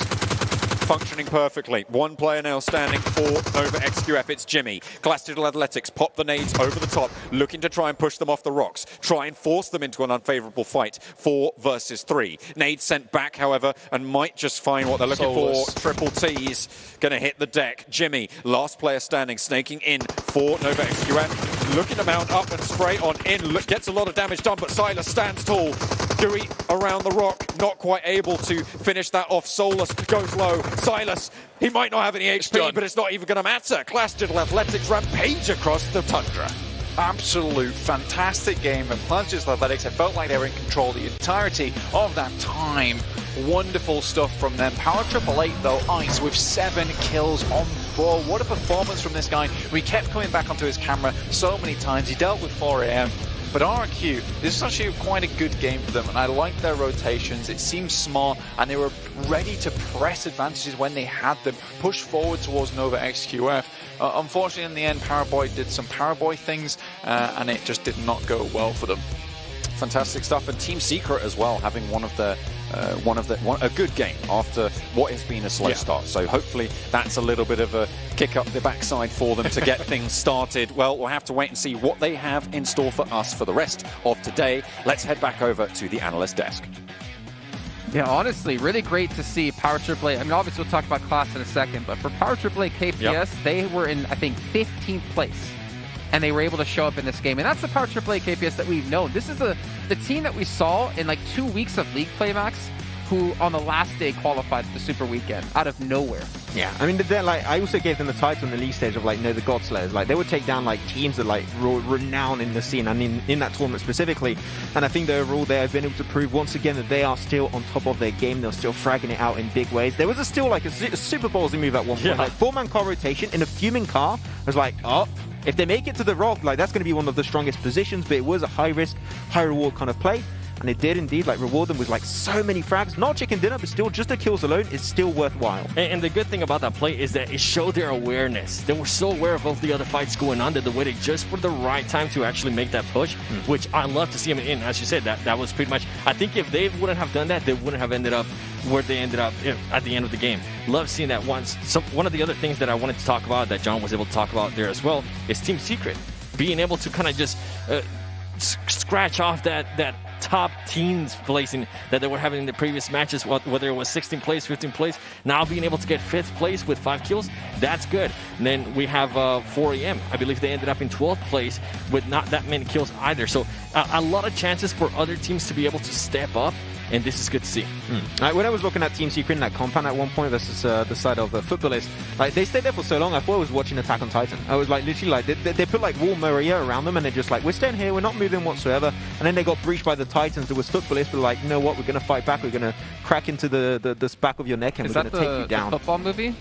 Functioning perfectly. 1 player now standing for Nova XQF. It's Jimmy. Class Digital Athletics pop the nades over the top, looking to try and push them off the rocks, try and force them into an unfavorable fight. 4 versus 3. Nades sent back, however, and might just find what they're looking for. Triple T's going to hit the deck. Jimmy, last player standing, snaking in for Nova XQF. Looking to mount up and spray on in. Gets a lot of damage done, but Silas stands tall. Gooey around the rock, not quite able to finish that off. Solus goes low. Silas, he might not have any HP, but it's not even going to matter. Class Digital Athletics rampage across the tundra. Absolute fantastic game of Class Digital Athletics. I felt like they were in control the entirety of that time. Wonderful stuff from them. Power Triple 8 though, Ice with 7 kills on 4. What a performance from this guy. We kept coming back onto his camera so many times. He dealt with 4 AM. But RRQ, this is actually quite a good game for them, and I like their rotations. It seems smart, and they were ready to press advantages when they had them, push forward towards Nova XQF. Unfortunately, in the end, Paraboy did some Paraboy things, and it just did not go well for them. fantastic stuff. And Team Secret as well, having a good game after what has been a slow start. So hopefully that's a little bit of a kick up the backside for them to get things started. Well, we'll have to wait and see what they have in store for us for the rest of today. Let's head back over to the analyst desk. Yeah, honestly, really great to see Power AAA. I mean, obviously we'll talk about class in a second, but for Power AAA KPS, they were in, I think, 15th place. And they were able to show up in this game. And that's the Power AAA KPS that we've known. This is the team that we saw in like 2 weeks of League Play, Max, who on the last day qualified for the Super Weekend out of nowhere. Yeah, I mean, I also gave them the title in the league stage of like, the God Slayers. Like, they would take down like teams that like renowned in the scene and in that tournament specifically. And I think that overall they have been able to prove once again that they are still on top of their game. They're still fragging it out in big ways. There was still like a super ballsy move at one point, like 4-man car rotation in a fuming car. I was like, oh. If they make it to the rock, like that's going to be one of the strongest positions, but it was a high risk, high reward kind of play. And it did indeed like reward them with like so many frags. Not chicken dinner, but still just the kills alone is still worthwhile. And the good thing about that play is that it showed their awareness. They were so aware of all the other fights going on that they waited just for the right time to actually make that push, which I love to see them in. As you said, that was pretty much, I think if they wouldn't have done that, they wouldn't have ended up where they ended up at the end of the game. Love seeing that once. So one of the other things that I wanted to talk about that John was able to talk about there as well is Team Secret. Being able to kind of just scratch off that top teens placing that they were having in the previous matches, whether it was 16th place, 15th place, now being able to get 5th place with 5 kills, that's good. And then we have 4AM. I believe they ended up in 12th place with not that many kills either. So a lot of chances for other teams to be able to step up, and this is good to see. When I was looking at Team Secret in that compound at one point versus the side of the footballers, like they stayed there for so long, I thought I was watching Attack on Titan. I was like literally like they put like wall Maria around them, and they're just like, we're staying here, we're not moving whatsoever. And then they got breached by the Titans. There was footballers, but like, you know what, we're gonna fight back. We're gonna crack into the back of your neck, and we're gonna take you down. Is that the football movie?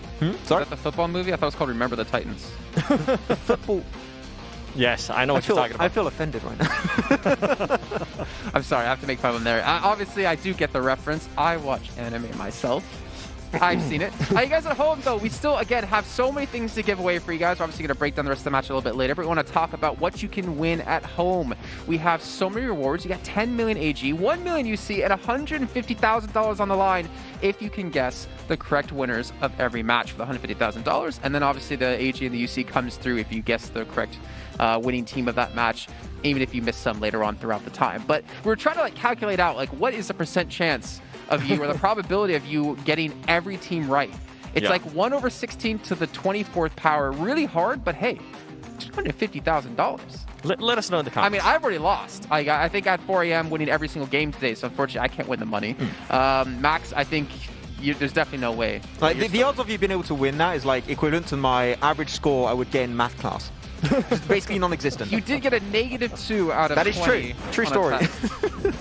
Sorry, is that the football movie? I thought it was called Remember the Titans. Football. Yes, I know what you're talking about. I feel offended right now. I'm sorry, I have to make fun of them there. Obviously, I do get the reference. I watch anime myself. I've seen it. You guys at home, though, we still, again, have so many things to give away for you guys. We're obviously going to break down the rest of the match a little bit later, but we want to talk about what you can win at home. We have so many rewards. You got 10 million AG, 1 million UC, and $150,000 on the line if you can guess the correct winners of every match for the $150,000. And then, obviously, the AG and the UC comes through if you guess the correct winning team of that match, even if you miss some later on throughout the time. But we're trying to like calculate out like what is the percent chance of you or the probability of you getting every team right. It's like 1/16 to the 24th power. Really hard, but hey, $250,000. Let us know in the comments. I mean, I've already lost. I think at 4AM winning every single game today, so unfortunately I can't win the money. Max, I think there's definitely no way. Like the odds of you being able to win that is like equivalent to my average score I would get in math class. It's basically non-existent. You did get a -2 out of 20. That is true. True story.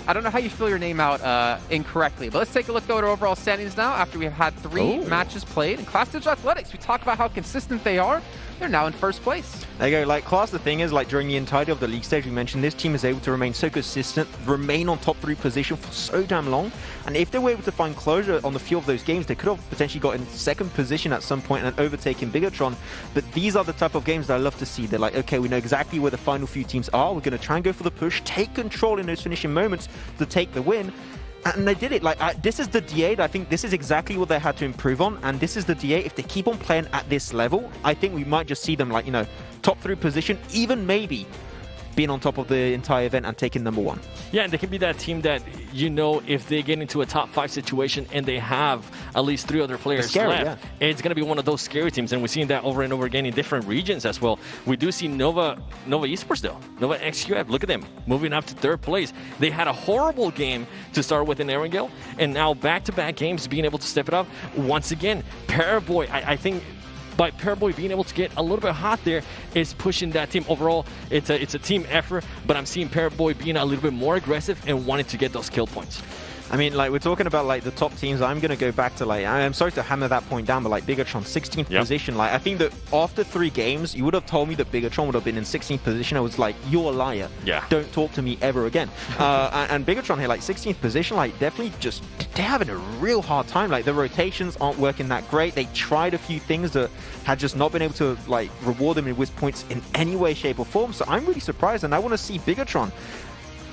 I don't know how you fill your name out incorrectly, but let's take a look at our overall standings now after we've had 3 matches played. In Class Digital Athletics, we talk about how consistent they are. They're now in first place. There you go. Like, Class, the thing is, like, during the entirety of the league stage, we mentioned this team is able to remain so consistent, remain on top 3 position for so damn long. And if they were able to find closure on the few of those games, they could have potentially got in 2nd position at some point and overtaken Bigatron. But these are the type of games that I love to see. They're like, okay, we know exactly where the final few teams are. We're going to try and go for the push, take control in those finishing moments to take the win. And they did it. Like, this is the D8. I think this is exactly what they had to improve on. And this is the D8. If they keep on playing at this level, I think we might just see them, like, you know, top 3 position, even maybe being on top of the entire event and taking number 1. Yeah, and they can be that team that, you know, if they get into a top 5 situation and they have at least 3 other players left, it's going to be one of those scary teams. And we're seeing that over and over again in different regions as well. We do see Nova Esports, though. Nova XQF, look at them, moving up to 3rd place. They had a horrible game to start with in Erangel, and now back-to-back games being able to step it up. Once again, Paraboy, I think, by Paraboy being able to get a little bit hot there is pushing that team. Overall, it's a team effort, but I'm seeing Paraboy being a little bit more aggressive and wanting to get those kill points. I mean, like, we're talking about, like, the top teams. I'm going to go back to, like, I'm sorry to hammer that point down, but, like, Bigatron, 16th position. Like, I think that after 3 games, you would have told me that Bigatron would have been in 16th position. I was like, you're a liar. Yeah. Don't talk to me ever again. And Bigatron here, like, 16th position, like, definitely just, they're having a real hard time. Like, the rotations aren't working that great. They tried a few things that had just not been able to, like, reward them with points in any way, shape, or form. So I'm really surprised, and I want to see Bigatron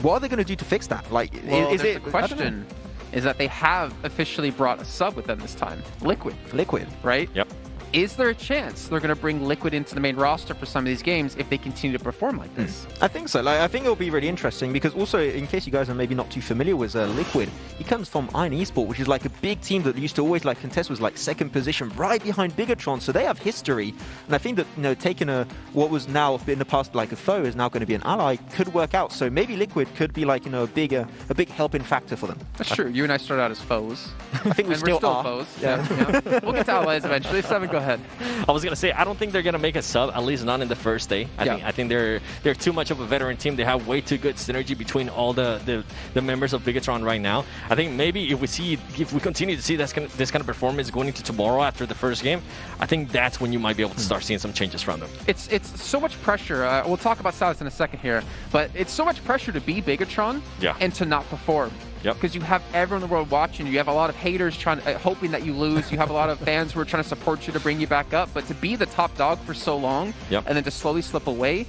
what are they going to do to fix that? Like, Well, is there's it a question is that they have officially brought a sub with them this time, Liquid, right? Yep. Is there a chance they're going to bring Liquid into the main roster for some of these games if they continue to perform like this? I think so. Like, I think it'll be really interesting because also, in case you guys are maybe not too familiar with Liquid, he comes from Iron Esport, which is like a big team that used to always like contest was like second position right behind Bigatron. So they have history, and I think that taking what was now in the past like a foe is now going to be an ally could work out. So maybe Liquid could be like a big helping factor for them. That's true. You and I started out as foes. I think we and still we're still are. foes. Yeah. We'll get to allies eventually. Seven, go ahead. I was gonna say I don't think they're gonna make a sub, at least not in the first day. I think they're too much of a veteran team. They have way too good synergy between all the members of Bigatron right now. I think maybe if we continue to see this kind of performance going into tomorrow after the first game, I think that's when you might be able to start seeing some changes from them. It's so much pressure. We'll talk about Silas in a second here, but it's so much pressure to be Bigatron and to not perform. Yep. Because you have everyone in the world watching you. You have a lot of haters hoping that you lose. You have a lot of fans who are trying to support you to bring you back up. But to be the top dog for so long and then to slowly slip away,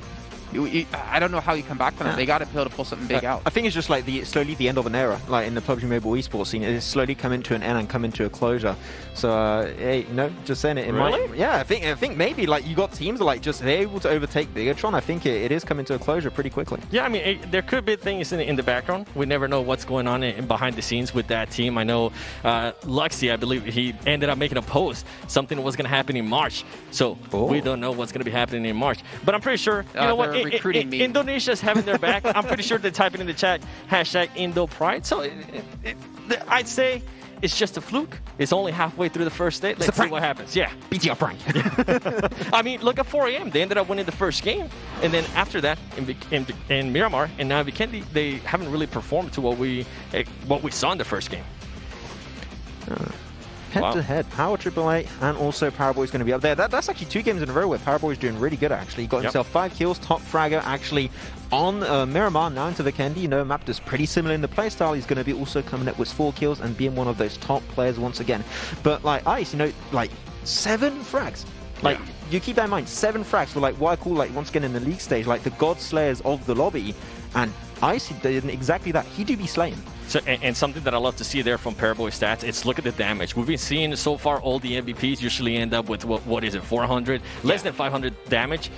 I don't know how you come back from that. They got to be able to pull something big out. I think it's just like slowly the end of an era, like in the PUBG Mobile esports scene. It's slowly come into an end and come into a closure. So, hey, just saying it. Really? I think maybe like you got teams that like just they're able to overtake Bigatron. I think it is coming to a closure pretty quickly. Yeah, I mean, there could be things in the background. We never know what's going on behind the scenes with that team. I know Luxy, I believe he ended up making a post. Something was going to happen in March. So we don't know what's going to be happening in March. But I'm pretty sure, you know what? Indonesia's having their back. I'm pretty sure they're typing in the chat, #IndoPride. So I'd say it's just a fluke. It's only halfway through the first day. Let's see what happens. Yeah. BTR prank. I mean, look at 4 a.m. They ended up winning the first game. And then after that, in Miramar and now Vikendi, they haven't really performed to what we saw in the first game. Head-to-head, Power AAA and also Powerboy's going to be up there. That's actually 2 games in a row where Powerboy's doing really good, actually. He got himself 5 kills, top fragger, actually, on Miramar, now into Vikendi. Map that's pretty similar in the playstyle. He's going to be also coming up with 4 kills and being one of those top players once again. But, like, Ice, 7 frags. Like, you keep that in mind, 7 frags for, like, what I call, like, once again in the league stage, like, the God Slayers of the lobby. And Ice did exactly that. He do be slaying. So, and something that I love to see there from Paraboy stats, it's look at the damage. We've been seeing so far all the MVPs usually end up with, what is it, 400? Less than 500 damage.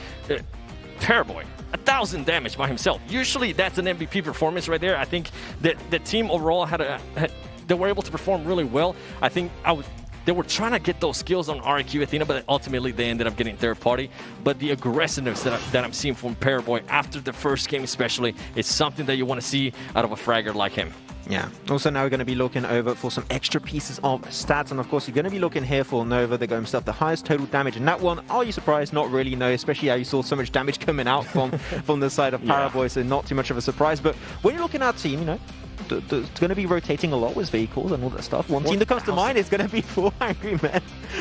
Paraboy, 1,000 damage by himself. Usually that's an MVP performance right there. I think that the team overall they were able to perform really well. I think they were trying to get those skills on RQ Athena, but ultimately they ended up getting third party. But the aggressiveness that I'm seeing from Paraboy after the first game especially is something that you want to see out of a fragger like him. Yeah. Also, now we're going to be looking over for some extra pieces of stats. And, of course, you're going to be looking here for Nova. They got himself the highest total damage in that one. Are you surprised? Not really, no. Especially how you saw so much damage coming out from the side of Paraboy. So not too much of a surprise. But when you look at our team, it's going to be rotating a lot with vehicles and all that stuff. One team that comes to mind is going to be 4 Angry Men.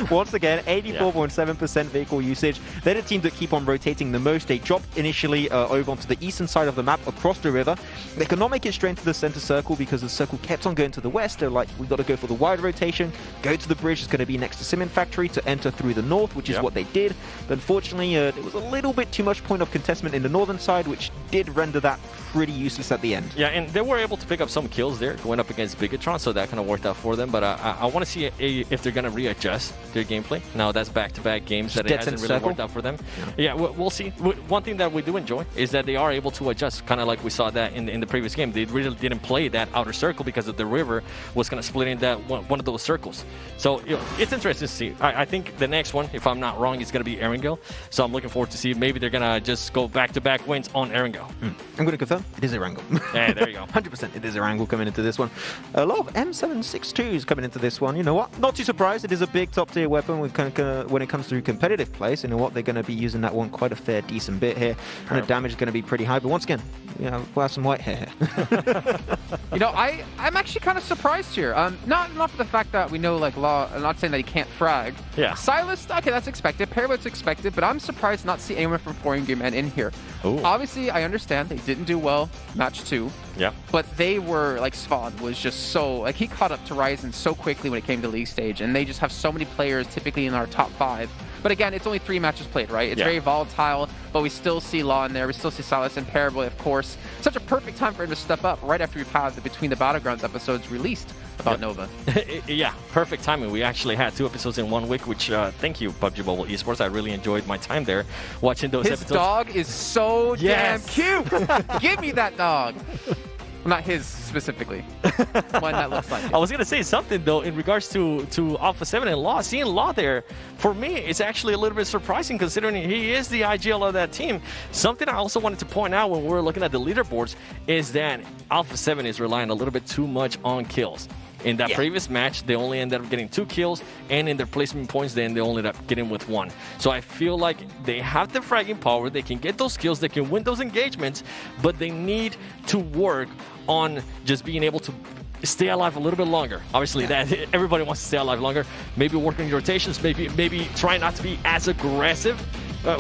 Once again, 84.7% vehicle usage. They're the team that keep on rotating the most. They dropped initially over onto the eastern side of the map across the river. They could not make it straight into the center circle because the circle kept on going to the west. They're like, we've got to go for the wide rotation. Go to the bridge. It's going to be next to Cement Factory to enter through the north, which is what they did. But unfortunately, there was a little bit too much point of contestment in the northern side, which did render that pretty useless at the end. Yeah, and they were able to pick up some kills there going up against Bigatron, so that kind of worked out for them. But I want to see if they're going to readjust their gameplay. Now that's back-to-back games that it hasn't really worked out for them. Yeah, we'll see. One thing that we do enjoy is that they are able to adjust, kind of like we saw that in the previous game. They really didn't play that outer circle because of the river was going to split in that one of those circles. So it's interesting to see. I think the next one, if I'm not wrong, is going to be Erangel. So I'm looking forward to see. Maybe they're going to just go back-to-back wins on Erangel. I'm going to confirm it is Erangel. Yeah, there you go. 100% it is Erangel coming into this one. A lot of M762s coming into this one. You know what? Not too surprised. It is a big top-tier weapon when it comes to competitive plays. You know what? They're going to be using that one quite a fair, decent bit here. And the damage is going to be pretty high. But once again, we'll have some white hair. I'm actually kind of surprised here. Not for the fact that we know, like, Law, I'm not saying that he can't frag. Yeah. Silas, okay, that's expected. Paraboy's expected, but I'm surprised not to see anyone from 4 Angry Men in here. Ooh. Obviously, I understand they didn't do well match 2. Yeah. But they were, like, Svan was just so, like, he caught up to Ryzen so quickly when it came to league stage, and they just have so many players typically in our top 5. But again, it's only 3 matches played, right? It's very volatile. but we still see Law in there. We still see Silas and Paraboy, of course. Such a perfect time for him to step up right after we've had the Between the Battlegrounds episodes released about Nova. Yeah, perfect timing. We actually had 2 episodes in 1 week, which thank you, PUBG Mobile Esports. I really enjoyed my time there watching those episodes. His dog is so damn cute. Give me that dog. Well, not his specifically. One that looks like it. I was going to say something, though, in regards to Alpha 7 and Law. Seeing Law there, for me, it's actually a little bit surprising considering he is the IGL of that team. Something I also wanted to point out when we were looking at the leaderboards is that Alpha 7 is relying a little bit too much on kills. In that previous match, they only ended up getting 2 kills, and in their placement points, then they only ended up getting with 1. So I feel like they have the fragging power, they can get those kills, they can win those engagements, but they need to work on just being able to stay alive a little bit longer. Obviously, that everybody wants to stay alive longer. Maybe work on your rotations, maybe try not to be as aggressive.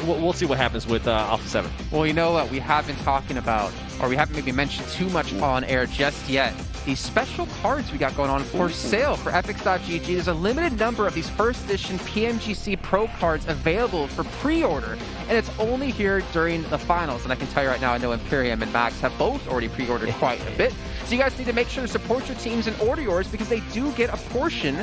We'll see what happens with Alpha 7. Well, you know what we have been talking about, or we haven't maybe mentioned too much on air just yet. These special cards we got going on for sale for Epics.gg. There's a limited number of these first edition PMGC Pro cards available for pre-order, and it's only here during the finals. And I can tell you right now, I know Imperium and Max have both already pre-ordered quite a bit. So you guys need to make sure to support your teams and order yours because they do get a portion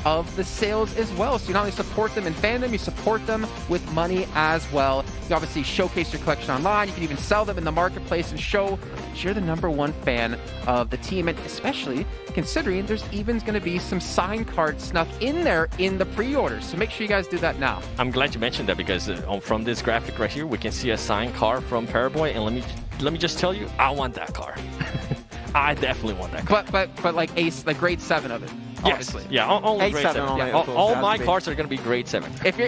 of the sales as well. So you not only support them in fandom, you support them with money as well. You obviously showcase your collection online. You can even sell them in the marketplace and show that you're the #1 fan of the team. And especially considering there's even going to be some signed cards snuck in there in the pre-orders. So make sure you guys do that now. I'm glad you mentioned that because from this graphic right here, we can see a signed car from Paraboy. And let me just tell you, I want that car. I definitely want that car. But like Ace, like grade 7 of it. Obviously. Yes. Yeah, only grade 7. Only, all my cards are going to be grade 7. If you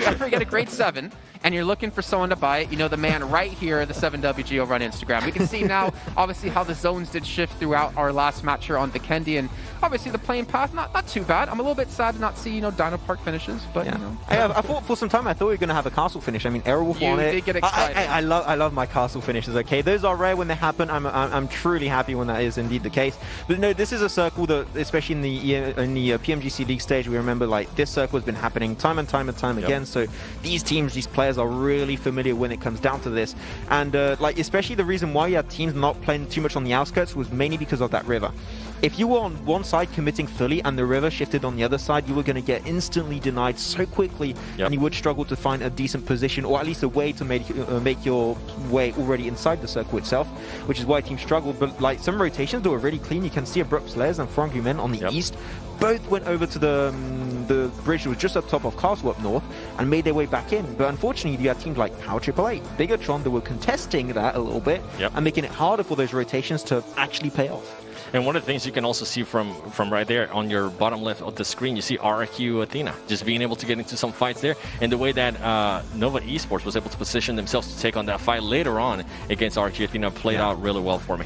ever get a grade 7 and you're looking for someone to buy it, you know the man right here, the 7WG over on Instagram. We can see now, obviously, how the zones did shift throughout our last match here on Vikendi, and obviously the playing path, not too bad. I'm a little bit sad to not see, Dino Park finishes, but, I thought for some time, I thought we were going to have a castle finish. I mean, Airwolf on it. You did get excited. I love my castle finishes, okay? Those are rare when they happen. I'm truly happy when that is indeed the case. But no, this is a circle that, especially in the PMGC League stage, we remember, like, this circle has been happening time and time again. So these teams, these players are really familiar when it comes down to this. And, like, especially the reason why you had teams not playing too much on the outskirts was mainly because of that river. If you were on one side committing fully and the river shifted on the other side, you were going to get instantly denied so quickly, and you would struggle to find a decent position, or at least a way to make your way already inside the circle itself, which is why teams struggled. But like some rotations that were really clean, you can see Abrupt Slayers and Frangumen on the east both went over to the bridge that was just up top of Castle up north and made their way back in. But unfortunately, you had teams like Power 888, Bigatron that were contesting that a little bit and making it harder for those rotations to actually pay off. And one of the things you can also see from right there on your bottom left of the screen, you see RQ Athena just being able to get into some fights there. And the way that Nova Esports was able to position themselves to take on that fight later on against RQ Athena played out really well for me.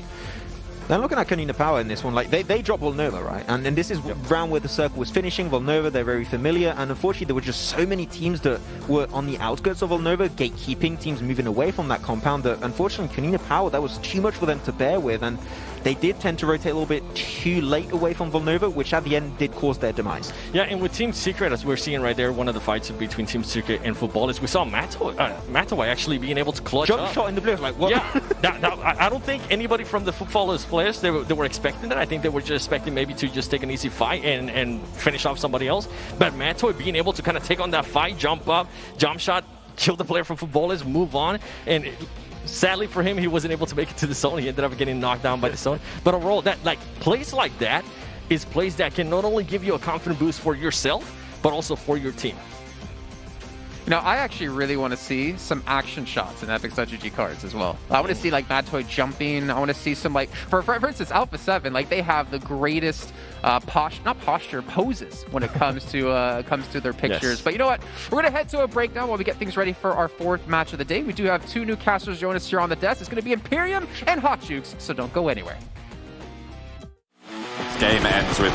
Now looking at Kanina Power in this one, like they dropped Volnova, right? And this is round where the circle was finishing. Volnova, they're very familiar, and unfortunately there were just so many teams that were on the outskirts of Volnova, gatekeeping, teams moving away from that compound, that unfortunately Kanina Power, that was too much for them to bear with, and they did tend to rotate a little bit too late away from Volnova, which at the end did cause their demise. Yeah, and with Team Secret, as we're seeing right there, one of the fights between Team Secret and Footballers, we saw Matawai actually being able to clutch Jump shot in the blue, like what? Yeah, I don't think anybody from the Footballers players, they were expecting that. I think they were just expecting maybe to just take an easy fight and finish off somebody else. But Matawai being able to kind of take on that fight, jump up, jump shot, kill the player from Footballers, move on, and sadly for him, he wasn't able to make it to the zone. He ended up getting knocked down by the zone. But overall, plays like that is plays that can not only give you a confident boost for yourself, but also for your team. I actually really want to see some action shots in Epics.gg cards as well. I want to see like Matawai jumping. I want to see some like, for instance, Alpha 7, like they have the greatest poses when it comes to their pictures. Yes. But you know what? We're going to head to a break now while we get things ready for our 4th match of the day. We do have 2 new casters join us here on the desk. It's going to be Imperium and Hot Jukes, so don't go anywhere. This game ends with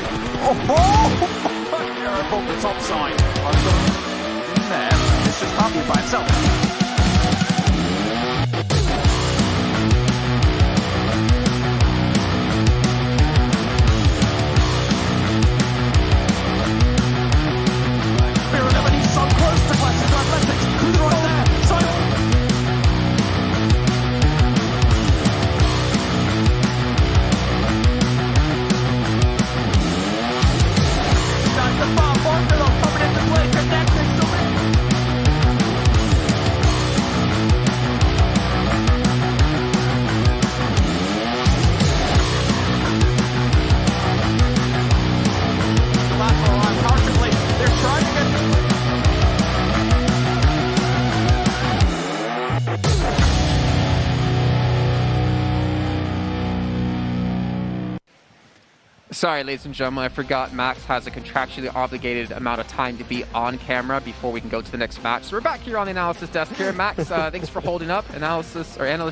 from the top side. There. It's just Kafle by itself. He's so close to Classic Athletics. Who's right there? So Sorry, ladies and gentlemen, I forgot Max has a contractually obligated amount of time to be on camera before we can go to the next match. So we're back here on the analysis desk here. Max, thanks for holding up. Analysts,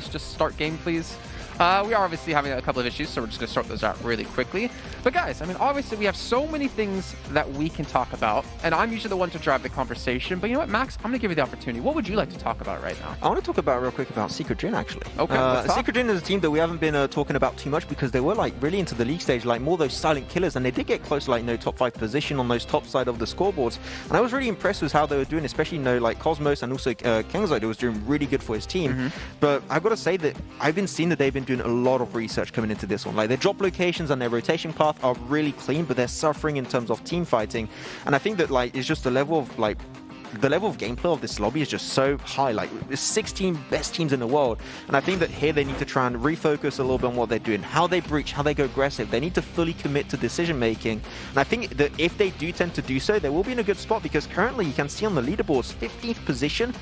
just start game, please. We are obviously having a couple of issues, so we're just going to sort those out really quickly. But guys, I mean, obviously we have so many things that we can talk about, and I'm usually the one to drive the conversation. But you know what, Max? I'm going to give you the opportunity. What would you like to talk about right now? I want to talk about real quick about Secret Jin, actually. Okay, Secret Jin is a team that we haven't been talking about too much because they were like really into the league stage, like more those silent killers, and they did get close, like top 5 position on those top side of the scoreboards. And I was really impressed with how they were doing, especially like Cosmos and also Kengzo was doing really good for his team. But I've got to say that I've been seeing that they've been doing a lot of research coming into this one. Like their drop locations and their rotation path are really clean, but they're suffering in terms of team fighting. And I think that like it's just the level of gameplay of this lobby is just so high. Like there's 16 best teams in the world, and I think that here they need to try and refocus a little bit on what they're doing, how they breach, how they go aggressive. They need to fully commit to decision making, and I think that if they do tend to do so, they will be in a good spot, because currently you can see on the leaderboards 15th position.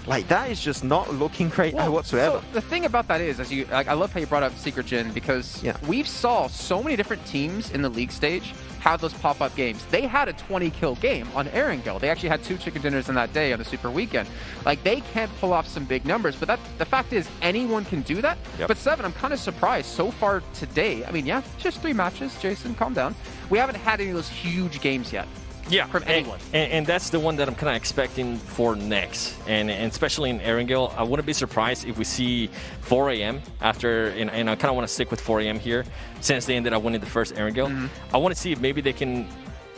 Like that is just not looking great whatsoever. So the thing about that is, I love how you brought up Secret Jin, because we've saw so many different teams in the league stage have those pop-up games. They had a 20-kill game on Erangel. They actually had 2 chicken dinners in that day on the Super Weekend. Like, they can't pull off some big numbers, but the fact is, anyone can do that. But Seven, I'm kind of surprised so far today. I mean, yeah, just 3 matches. Jason, calm down. We haven't had any of those huge games yet. Yeah, from anyone. And that's the one that I'm kind of expecting for next. And especially in Erangel, I wouldn't be surprised if we see 4 a.m. after, and I kind of want to stick with 4 a.m. here, since they ended up winning the first Erangel. I want to see if maybe they can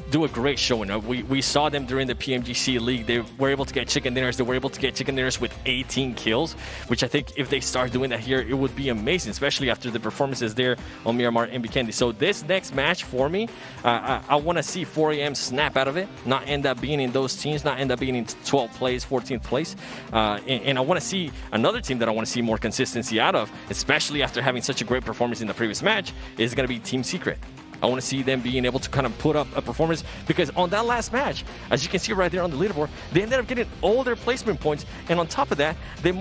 do a great showing. We saw them during the PMGC League. They were able to get chicken dinners. They were able to get chicken dinners with 18 kills, which I think if they start doing that here, it would be amazing, especially after the performances there on Miramar and Vikendi. So this next match for me, I want to see 4 a.m. snap out of it, not end up being in those teams, not end up being in 12th place, 14th place. And I want to see another team that I want to see more consistency out of, especially after having such a great performance in the previous match, is going to be Team Secret. I want to see them being able to kind of put up a performance, because on that last match, as you can see right there on the leaderboard, they ended up getting all their placement points, and on top of that, they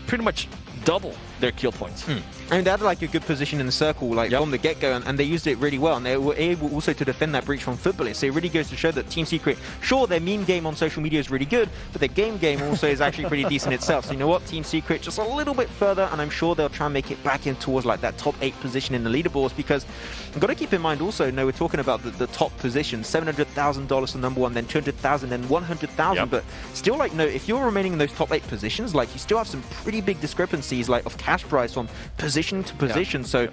pretty much double their kill points. I mean, they had like a good position in the circle, like from the get-go, and they used it really well, and they were able also to defend that breach from Footballist. So it really goes to show that Team Secret, sure, their meme game on social media is really good, but their game also is actually pretty decent itself. So you know what, Team Secret, just a little bit further, and I'm sure they'll try and make it back in towards like that top 8 position in the leaderboards, because you've got to keep in mind also, we're talking about the top position, $700,000 for number 1, then 200,000, then 100,000, but still, like, if you're remaining in those top 8 positions, like, you still have some pretty big discrepancies, like, of cash price from position to position. So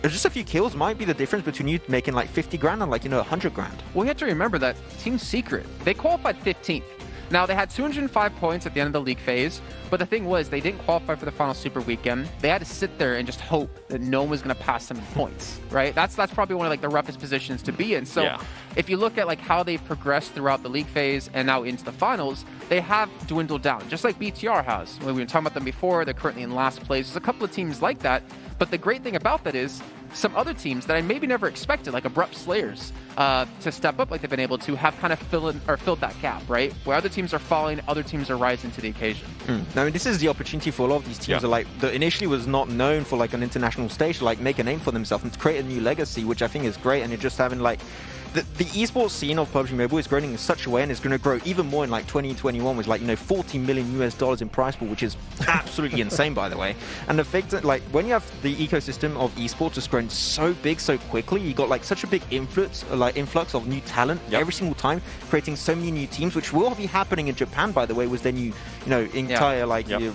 just a few kills might be the difference between you making like 50 grand and like, 100 grand. Well, you have to remember that Team Secret, they qualified 15th. Now, they had 205 points at the end of the league phase, but the thing was, they didn't qualify for the final Super Weekend. They had to sit there and just hope that no one was going to pass them in points, right? That's probably one of like the roughest positions to be in. So if you look at like how they've progressed throughout the league phase and now into the finals, they have dwindled down, just like BTR has. We've been talking about them before. They're currently in last place. There's a couple of teams like that, but the great thing about that is some other teams that I maybe never expected, like Abrupt Slayers, to step up like they've been able to, have kind of filled that gap, right? Where other teams are falling, other teams are rising to the occasion. I mean, this is the opportunity for a lot of these teams that initially was not known for like an international stage to like make a name for themselves and to create a new legacy, which I think is great. And you're just having like the esports scene of PUBG Mobile is growing in such a way, and it's going to grow even more in like 2021 with like $40 million in prize pool, which is absolutely insane, by the way. And the fact that like when you have the ecosystem of esports just growing so big so quickly, you got like such a big influx of new talent every single time, creating so many new teams, which will be happening in Japan, by the way, with their new entire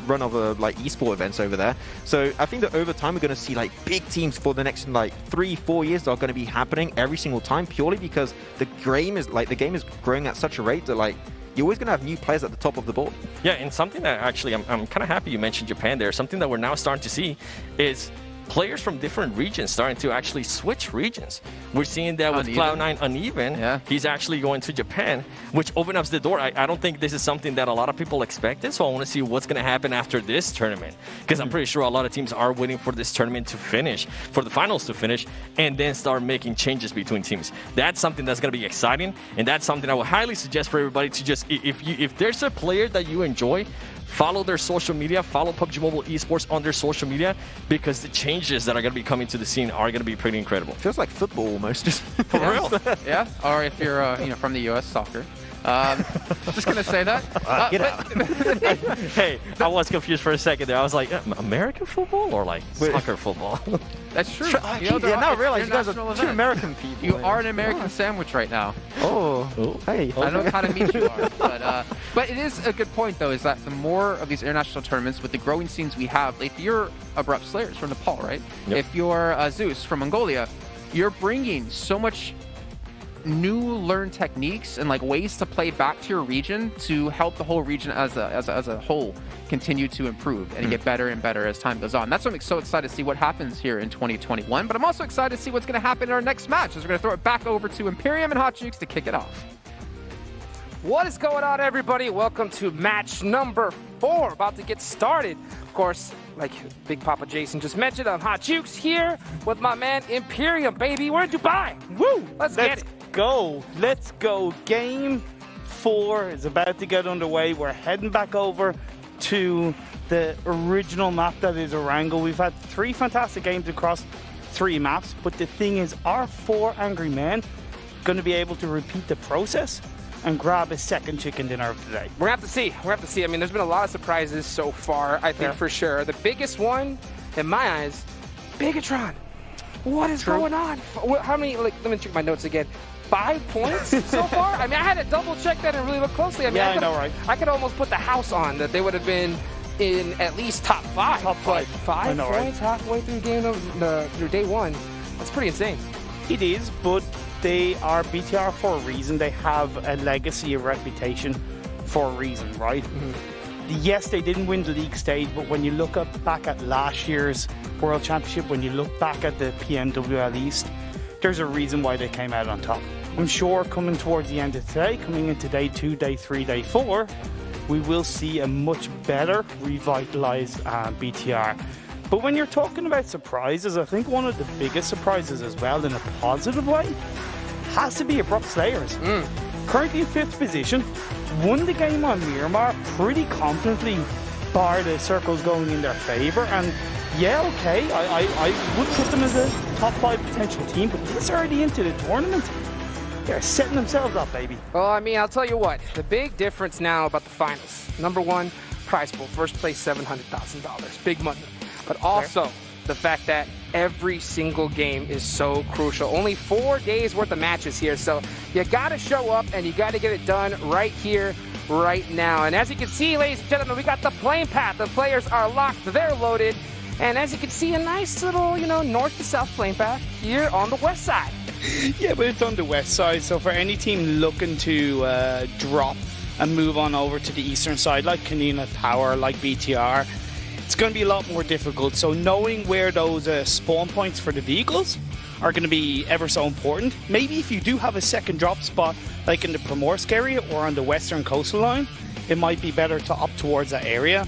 run of like esport events over there. So I think that over time we're going to see like big teams for the next like 3-4 years that are going to be happening every single time, purely because the game is growing at such a rate that like you're always going to have new players at the top of the board. Yeah, and something that actually I'm kind of happy you mentioned Japan there. Something that we're now starting to see is players from different regions starting to actually switch regions. We're seeing that with Cloud9 Uneven. Yeah. He's actually going to Japan, which opens up the door. I don't think this is something that a lot of people expected, so I want to see what's going to happen after this tournament, because I'm pretty sure a lot of teams are waiting for this tournament to finish, for the finals to finish, and then start making changes between teams. That's something that's going to be exciting, and that's something I would highly suggest for everybody to just, if there's a player that you enjoy follow their social media, follow PUBG Mobile Esports on their social media, because the changes that are going to be coming to the scene are going to be pretty incredible. Feels like football almost. For real. Yeah, or if you're from the U.S. soccer. Just going to say that. Get out. Hey, I was confused for a second there. I was like, American football or like soccer football? That's true. Now I realize you guys are two American people. You are an American sandwich right now. Oh, hey. I don't know how to meet you are, but it is a good point though. Is that the more of these international tournaments with the growing scenes we have, like if you're Abrupt Slayers from Nepal, right? Yep. If you're Zeus from Mongolia, you're bringing so much new learned techniques and like ways to play back to your region to help the whole region as a whole continue to improve and get better and better as time goes on. That's why I'm so excited to see what happens here in 2021, but I'm also excited to see what's going to happen in our next match, as we're going to throw it back over to Imperium and Hot Jukes to kick it off. What is going on, everybody? Welcome to match number 4, about to get started. Of course, like Big Papa Jason just mentioned, I'm Hot Jukes here with my man Imperium, baby. We're in Dubai. Woo! Let's get it. Let's go. Game 4 is about to get underway. We're heading back over to the original map that is Orango. We've had 3 fantastic games across 3 maps, but the thing is, are 4 angry men going to be able to repeat the process and grab a second chicken dinner of the day? We're going to have to see. We're going to have to see. I mean, there's been a lot of surprises so far, I think, for sure. The biggest one, in my eyes, Bigatron. What is going on? How many, like, let me check my notes again. 5 points so far? I mean, I had to double check that and really look closely. I mean, I know, right? I could almost put the house on that they would have been in at least top 5. Top 5. 5 know, points halfway through through day 1. That's pretty insane. It is, but they are BTR for a reason. They have a legacy, a reputation for a reason, right? Yes, they didn't win the league stage, but when you look back at last year's World Championship, when you look back at the PMWL East, there's a reason why they came out on top. I'm sure coming towards the end of today, coming into day 2, day 3, day 4, we will see a much better revitalized BTR. But when you're talking about surprises, I think one of the biggest surprises as well, in a positive way, has to be Abrupt Slayers. Currently in 5th position, won the game on Miramar pretty confidently, bar the circles going in their favor. And yeah, okay, I would put them as a top 5 potential team, but this early into the tournament, they're setting themselves up, baby. Well, I mean, I'll tell you what, the big difference now about the finals, number 1, prize pool, first place $700,000, big money. But also the fact that every single game is so crucial. Only 4 days worth of matches here, so you got to show up and you got to get it done right here, right now. And as you can see, ladies and gentlemen, we got the plane path. The players are locked, they're loaded. And as you can see, a nice little, north to south plane path here on the west side. Yeah, but it's on the west side, so for any team looking to drop and move on over to the eastern side, like Kanina Tower, like BTR, it's going to be a lot more difficult. So knowing where those spawn points for the vehicles are going to be ever so important. Maybe if you do have a second drop spot, like in the Primorsk area or on the western coastal line, it might be better to opt towards that area.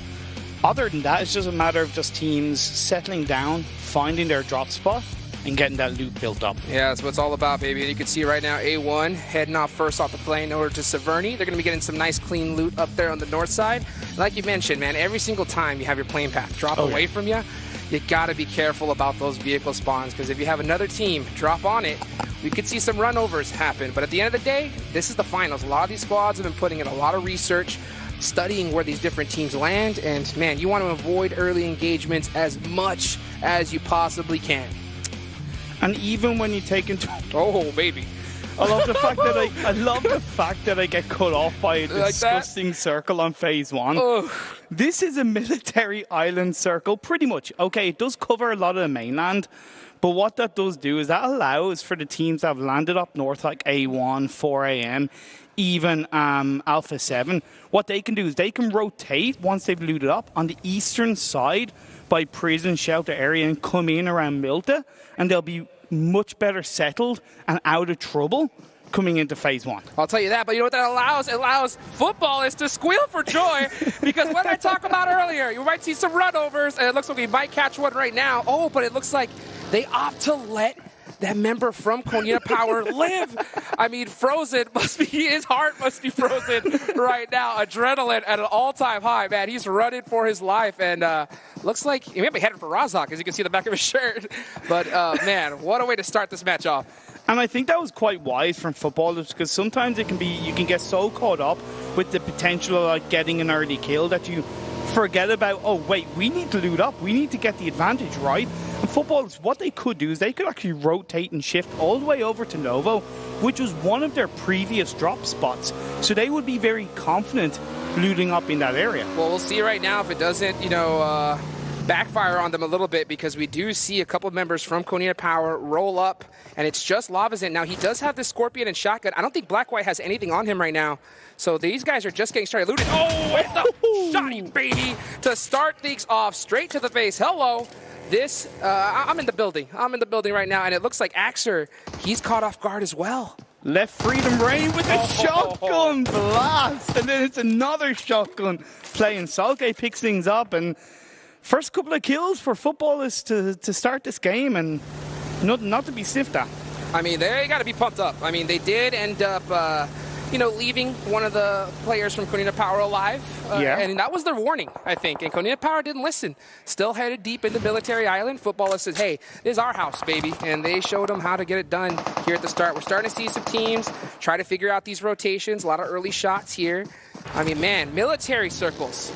Other than that, it's just a matter of just teams settling down, finding their drop spot, and getting that loot built up. Yeah, that's what it's all about, baby. And you can see right now, A1 heading off first off the plane over to Severny. They're going to be getting some nice clean loot up there on the north side. Like you mentioned, man, every single time you have your plane path drop away from you, you got to be careful about those vehicle spawns, because if you have another team drop on it, we could see some runovers happen. But at the end of the day, this is the finals. A lot of these squads have been putting in a lot of research, studying where these different teams land, and man, you want to avoid early engagements as much as you possibly can. And even when you take into baby, I love the fact that I get cut off by a disgusting circle on phase 1. This is a military island circle, pretty much. Okay, it does cover a lot of the mainland, but what that does do is that allows for the teams that have landed up north, like A1, 4AM, even Alpha 7. What they can do is they can rotate once they've looted up on the eastern side by prison shelter area and come in around Milta, and they'll be much better settled and out of trouble coming into phase 1. I'll tell you that, but you know what that allows? It allows footballers to squeal for joy, because what I talked about earlier, you might see some runovers, and it looks like we might catch one right now. But it looks like they opt to let that member from Konina Power live? I mean, frozen must be, his heart must be frozen right now. Adrenaline at an all-time high, man. He's running for his life, and looks like he may be headed for Razak, as you can see the back of his shirt. But, man, what a way to start this match off. And I think that was quite wise from footballers, because sometimes it can be, you can get so caught up with the potential of like getting an early kill that you forget about, oh wait, we need to loot up, we need to get the advantage, right? And footballers, what they could do is they could actually rotate and shift all the way over to Novo, which was one of their previous drop spots. So they would be very confident looting up in that area. Well, we'll see right now if it doesn't, you know, backfire on them a little bit, because we do see a couple of members from Konina Power roll up, and it's just Lavazin. Now, he does have the Scorpion and Shotgun. I don't think Black White has anything on him right now. So these guys are just getting started looting. Oh, with the shotty baby to start things off, straight to the face. Hello. This, I'm in the building. I'm in the building right now, and it looks like Axer, he's caught off guard as well. Left Freedom Rain with a shotgun blast, and then it's another shotgun play, and Solke picks things up, and first couple of kills for footballers to start this game, and not to be sniffed at. I mean, they got to be pumped up. I mean, they did end up, you know, leaving one of the players from Konina Power alive. And that was their warning, I think. And Konina Power didn't listen. Still headed deep into Military Island. Footballers said, hey, this is our house, baby. And they showed them how to get it done here at the start. We're starting to see some teams try to figure out these rotations. A lot of early shots here. I mean, man, military circles.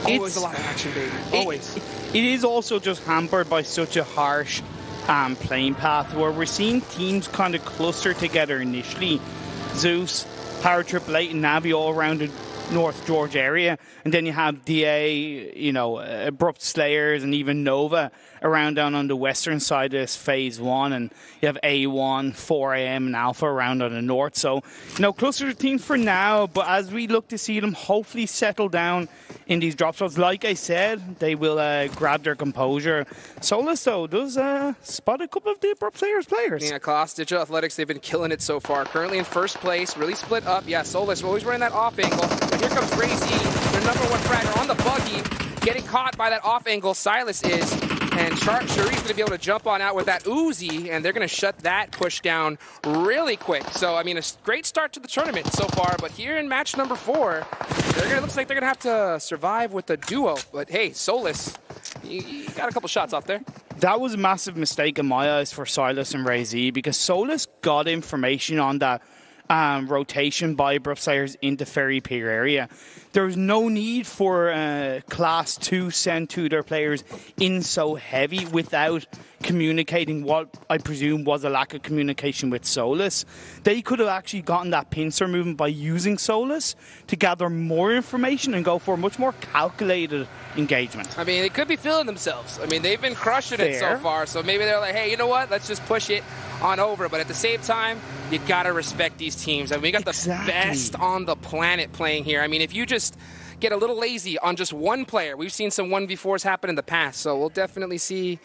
Always a lot of action, baby. Always. It is also just hampered by such a harsh playing path where we're seeing teams kind of cluster together initially. Zeus, Power Triple 8, and Navi all around the North George area. And then you have DA, you know, Abrupt Slayers, and even Nova around down on the western side of this phase 1. And you have A1, 4AM, and Alpha around on the north. So, you know, cluster teams for now. But as we look to see them hopefully settle down in these drop spots, like I said, they will grab their composure. Solus, though, does spot a couple of the Abrupt Slayers players. Yeah, Class Digital Athletics, they've been killing it so far. Currently in first place, really split up. Yeah, Solus always running that off angle. But here comes Crazy, their #1 fragger on the buggy, getting caught by that off angle. Silas is, and Sharif's going to be able to jump on out with that Uzi, and they're going to shut that push down really quick. So, I mean, a great start to the tournament so far, but here in match number 4, looks like they're going to have to survive with a duo. But hey, Solus, you got a couple shots off there. That was a massive mistake in my eyes for Silas and Ray Z, because Solus got information on that rotation by Abrupt Slayers into Ferry Pier area. There was no need for Class 2 send to their players in so heavy without communicating what I presume was a lack of communication with Solus. They could have actually gotten that pincer movement by using Solus to gather more information and go for a much more calculated engagement. I mean, they could be feeling themselves. I mean, they've been crushing it so far, so maybe they're like, hey, you know what, let's just push it on over. But at the same time, you gotta respect these teams. I mean, we got the best on the planet playing here. I mean, if you just get a little lazy on just one player, we've seen some 1v4s happen in the past, so we'll definitely see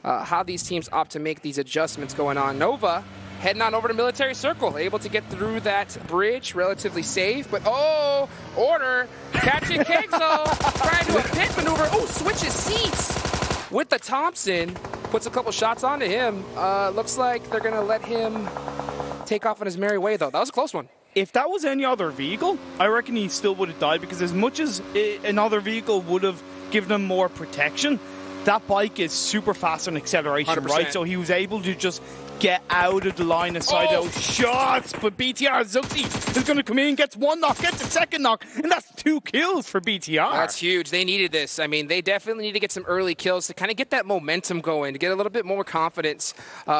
how these teams opt to make these adjustments going on. Nova heading on over to Military Circle, able to get through that bridge relatively safe, but oh, Order catching Kegzo, trying to do a pit maneuver. Oh, switches seats with the Thompson, puts a couple shots onto him. Looks like they're gonna let him take off on his merry way, though. That was a close one. If that was any other vehicle, I reckon he still would have died, because as much as another vehicle would have given him more protection, that bike is super fast on acceleration, 100%. right? So he was able to just get out of the line of sight of those shots. But BTR Zuxi is going to come in, gets one knock, gets a second knock, and that's 2 kills for BTR. That's huge. They needed this. I mean, they definitely need to get some early kills to kind of get that momentum going, to get a little bit more confidence,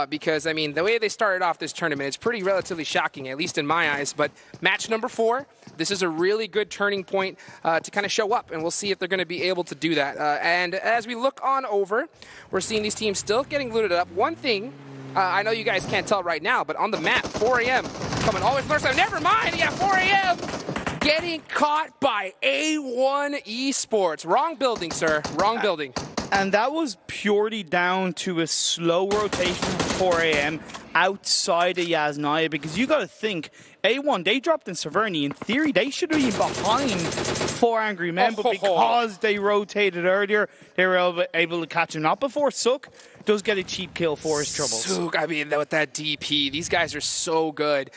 because, I mean, the way they started off this tournament is pretty relatively shocking, at least in my eyes. But match number 4, this is a really good turning point to kind of show up, and we'll see if they're going to be able to do that. And as we look on over, we're seeing these teams still getting looted up. One thing, I know you guys can't tell right now, but on the map, 4 a.m. coming all the way from the north side. Never mind, yeah, 4 a.m. getting caught by A1 Esports. Wrong building, sir. Wrong building. And that was purely down to a slow rotation from 4 a.m. outside of Yasnaya, because you got to think, A1, they dropped in Severny. In theory, they should have been behind 4 Angry Men, but because they rotated earlier, they were able to catch him. Not before Suk does get a cheap kill for his troubles. Suk, I mean, with that DP, these guys are so good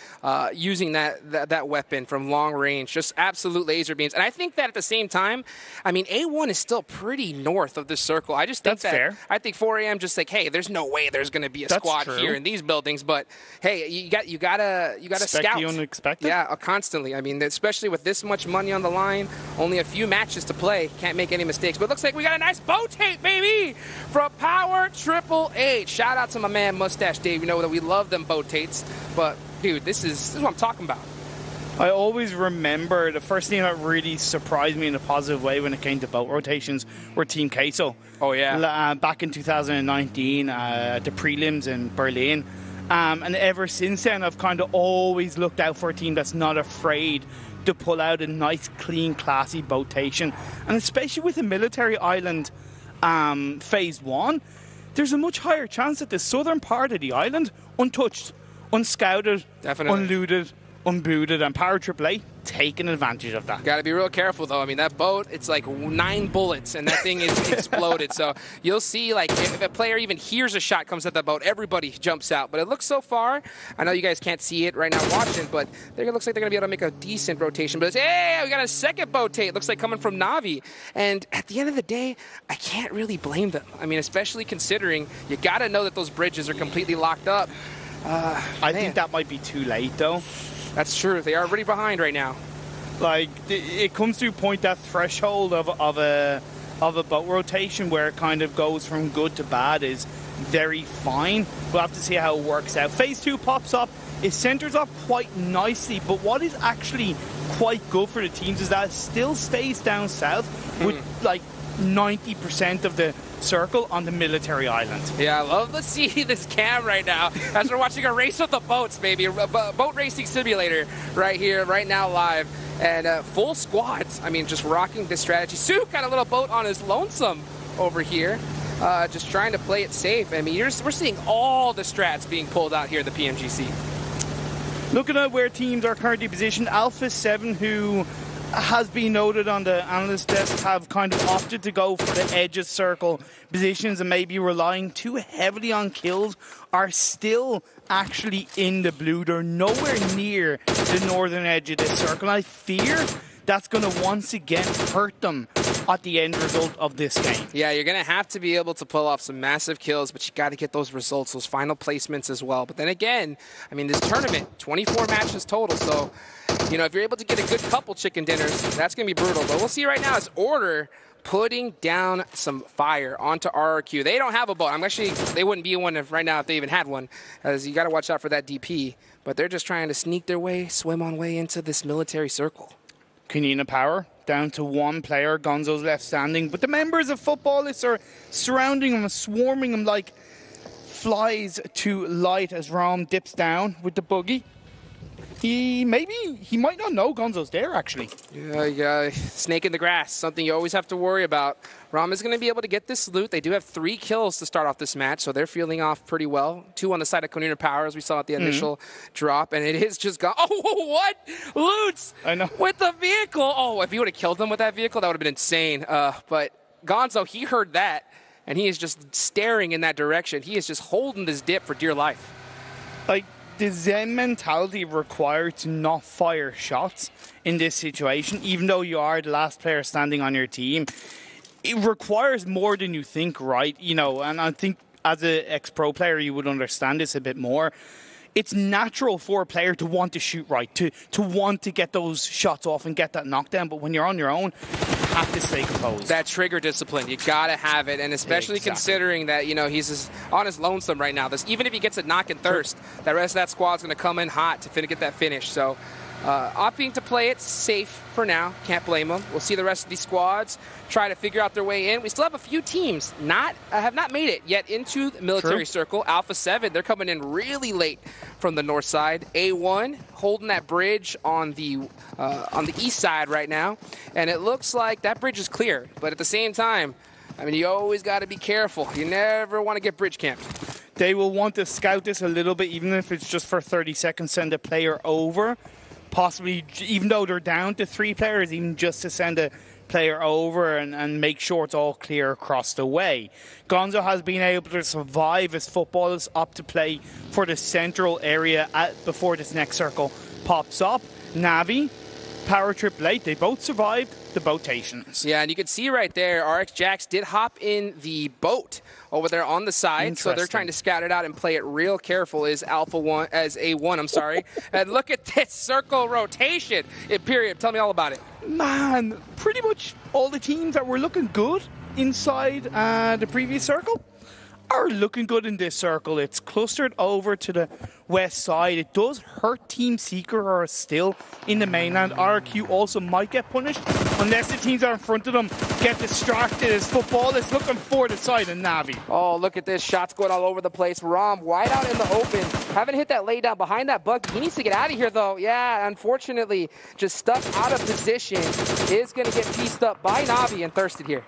using that weapon from long range. Just absolute laser beams. And I think that at the same time, I mean, A1 is still pretty north of the circle. I just think That's fair. I think 4 AM just like, hey, there's no way there's going to be a squad here in these buildings. But hey, you gotta scout. The unexpected. Yeah, constantly. I mean, especially with this much money on the line, only a few matches to play. Can't make any mistakes. But it looks like we got a nice bow tape, baby, from Power Triple H. Shout out to my man Mustache Dave. You know that we love them bow tapes. But dude, this is what I'm talking about. I always remember the first thing that really surprised me in a positive way when it came to boat rotations were Team Queso. Oh, yeah. Back in 2019, the prelims in Berlin. And ever since then, I've kind of always looked out for a team that's not afraid to pull out a nice, clean, classy botation. And especially with the military island phase 1, there's a much higher chance that the southern part of the island, untouched, unscouted, unlooted, unbooted, and Power AAA taking advantage of that. Got to be real careful, though. I mean, that boat, it's like 9 bullets, and that thing is exploded. So you'll see, like, if a player even hears a shot comes at that boat, everybody jumps out. But it looks so far, I know you guys can't see it right now watching, but it looks like they're going to be able to make a decent rotation. But it's, hey, we got a second boat tape. It looks like coming from Navi. And at the end of the day, I can't really blame them. I mean, especially considering you got to know that those bridges are completely locked up. I think that might be too late, though. That's true. They are already behind right now. Like, it comes to a point, that threshold of a boat rotation where it kind of goes from good to bad is very fine. We'll have to see how it works out. Phase 2 pops up. It centers up quite nicely, but what is actually quite good for the teams is that it still stays down south with like 90% of the circle on the military island. Yeah, I love to see this cam right now as we're watching a race with the boats, baby. A boat racing simulator right here, right now live. And full squads. I mean, just rocking this strategy. Suk got a little boat on his lonesome over here, just trying to play it safe. I mean, we're seeing all the strats being pulled out here at the PMGC. Looking at where teams are currently positioned, Alpha 7, who has been noted on the analyst desk, have kind of opted to go for the edges circle positions and maybe relying too heavily on kills, are still actually in the blue. They're nowhere near the northern edge of this circle. I fear that's going to once again hurt them at the end result of this game. Yeah, you're going to have to be able to pull off some massive kills, but you got to get those results, those final placements as well. But then again, I mean, this tournament, 24 matches total, so you know, if you're able to get a good couple chicken dinners, that's going to be brutal. But we'll see right now as Order putting down some fire onto RRQ. They don't have a boat. They wouldn't be one right now if they even had one, as you got to watch out for that DP. But they're just trying to sneak their way, swim on way into this military circle. Kunina Power down to 1 player. Gonzo's left standing. But the members of Footballists are surrounding him, swarming him like flies to light as Rom dips down with the buggy. He might not know Gonzo's there, actually. Yeah, snake in the grass, something you always have to worry about. Ram is going to be able to get this loot. They do have 3 kills to start off this match, so they're feeling off pretty well. 2 on the side of Kunina Power, as we saw at the initial drop, and it is just gone. Oh, what? Loots! I know. With the vehicle! Oh, if he would have killed them with that vehicle, that would have been insane. But Gonzo, he heard that, and he is just staring in that direction. He is just holding this dip for dear life. Like, the Zen mentality required to not fire shots in this situation, even though you are the last player standing on your team, it requires more than you think, right? You know, and I think as an ex-pro player, you would understand this a bit more. It's natural for a player to want to shoot right, to want to get those shots off and get that knockdown, but when you're on your own, you have to stay composed. That trigger discipline, you gotta have it, and especially considering that, you know, he's just on his lonesome right now. Even if he gets a knock and thirst, the rest of that squad's gonna come in hot to get that finish. So opting to play it safe for now. Can't blame them. We'll see the rest of these squads try to figure out their way in. We still have a few teams have not made it yet into the military circle. Alpha 7, they're coming in really late from the north side. A1 holding that bridge on the east side right now, and it looks like that bridge is clear. But at the same time, I mean, you always got to be careful. You never want to get bridge camped. they will want to scout this a little bit, even if it's just for 30 seconds, send a player over. Possibly, even though they're down to 3 players, even just to send a player over and make sure it's all clear across the way. Gonzo has been able to survive as footballers up to play for the central area before this next circle pops up. Navi, Power Triple 8, they both survived the boatations. Yeah, and you can see right there, RX Jax did hop in the boat over there on the side, so they're trying to scout it out and play it real careful as A1, I'm sorry. And look at this circle rotation. Imperium, tell me all about it. Man, pretty much all the teams that were looking good inside the previous circle are looking good in this circle. It's clustered over to the west side. It does hurt Team Secret, who are still in the mainland. RQ also might get punished unless the teams that are in front of them get distracted as football is looking for the side of Navi. Oh, look at this. Shots going all over the place. Rom wide out in the open. Haven't hit that lay down behind that bug. He needs to get out of here, though. Yeah, unfortunately, just stuck out of position. Is going to get pieced up by Navi and thirsted here.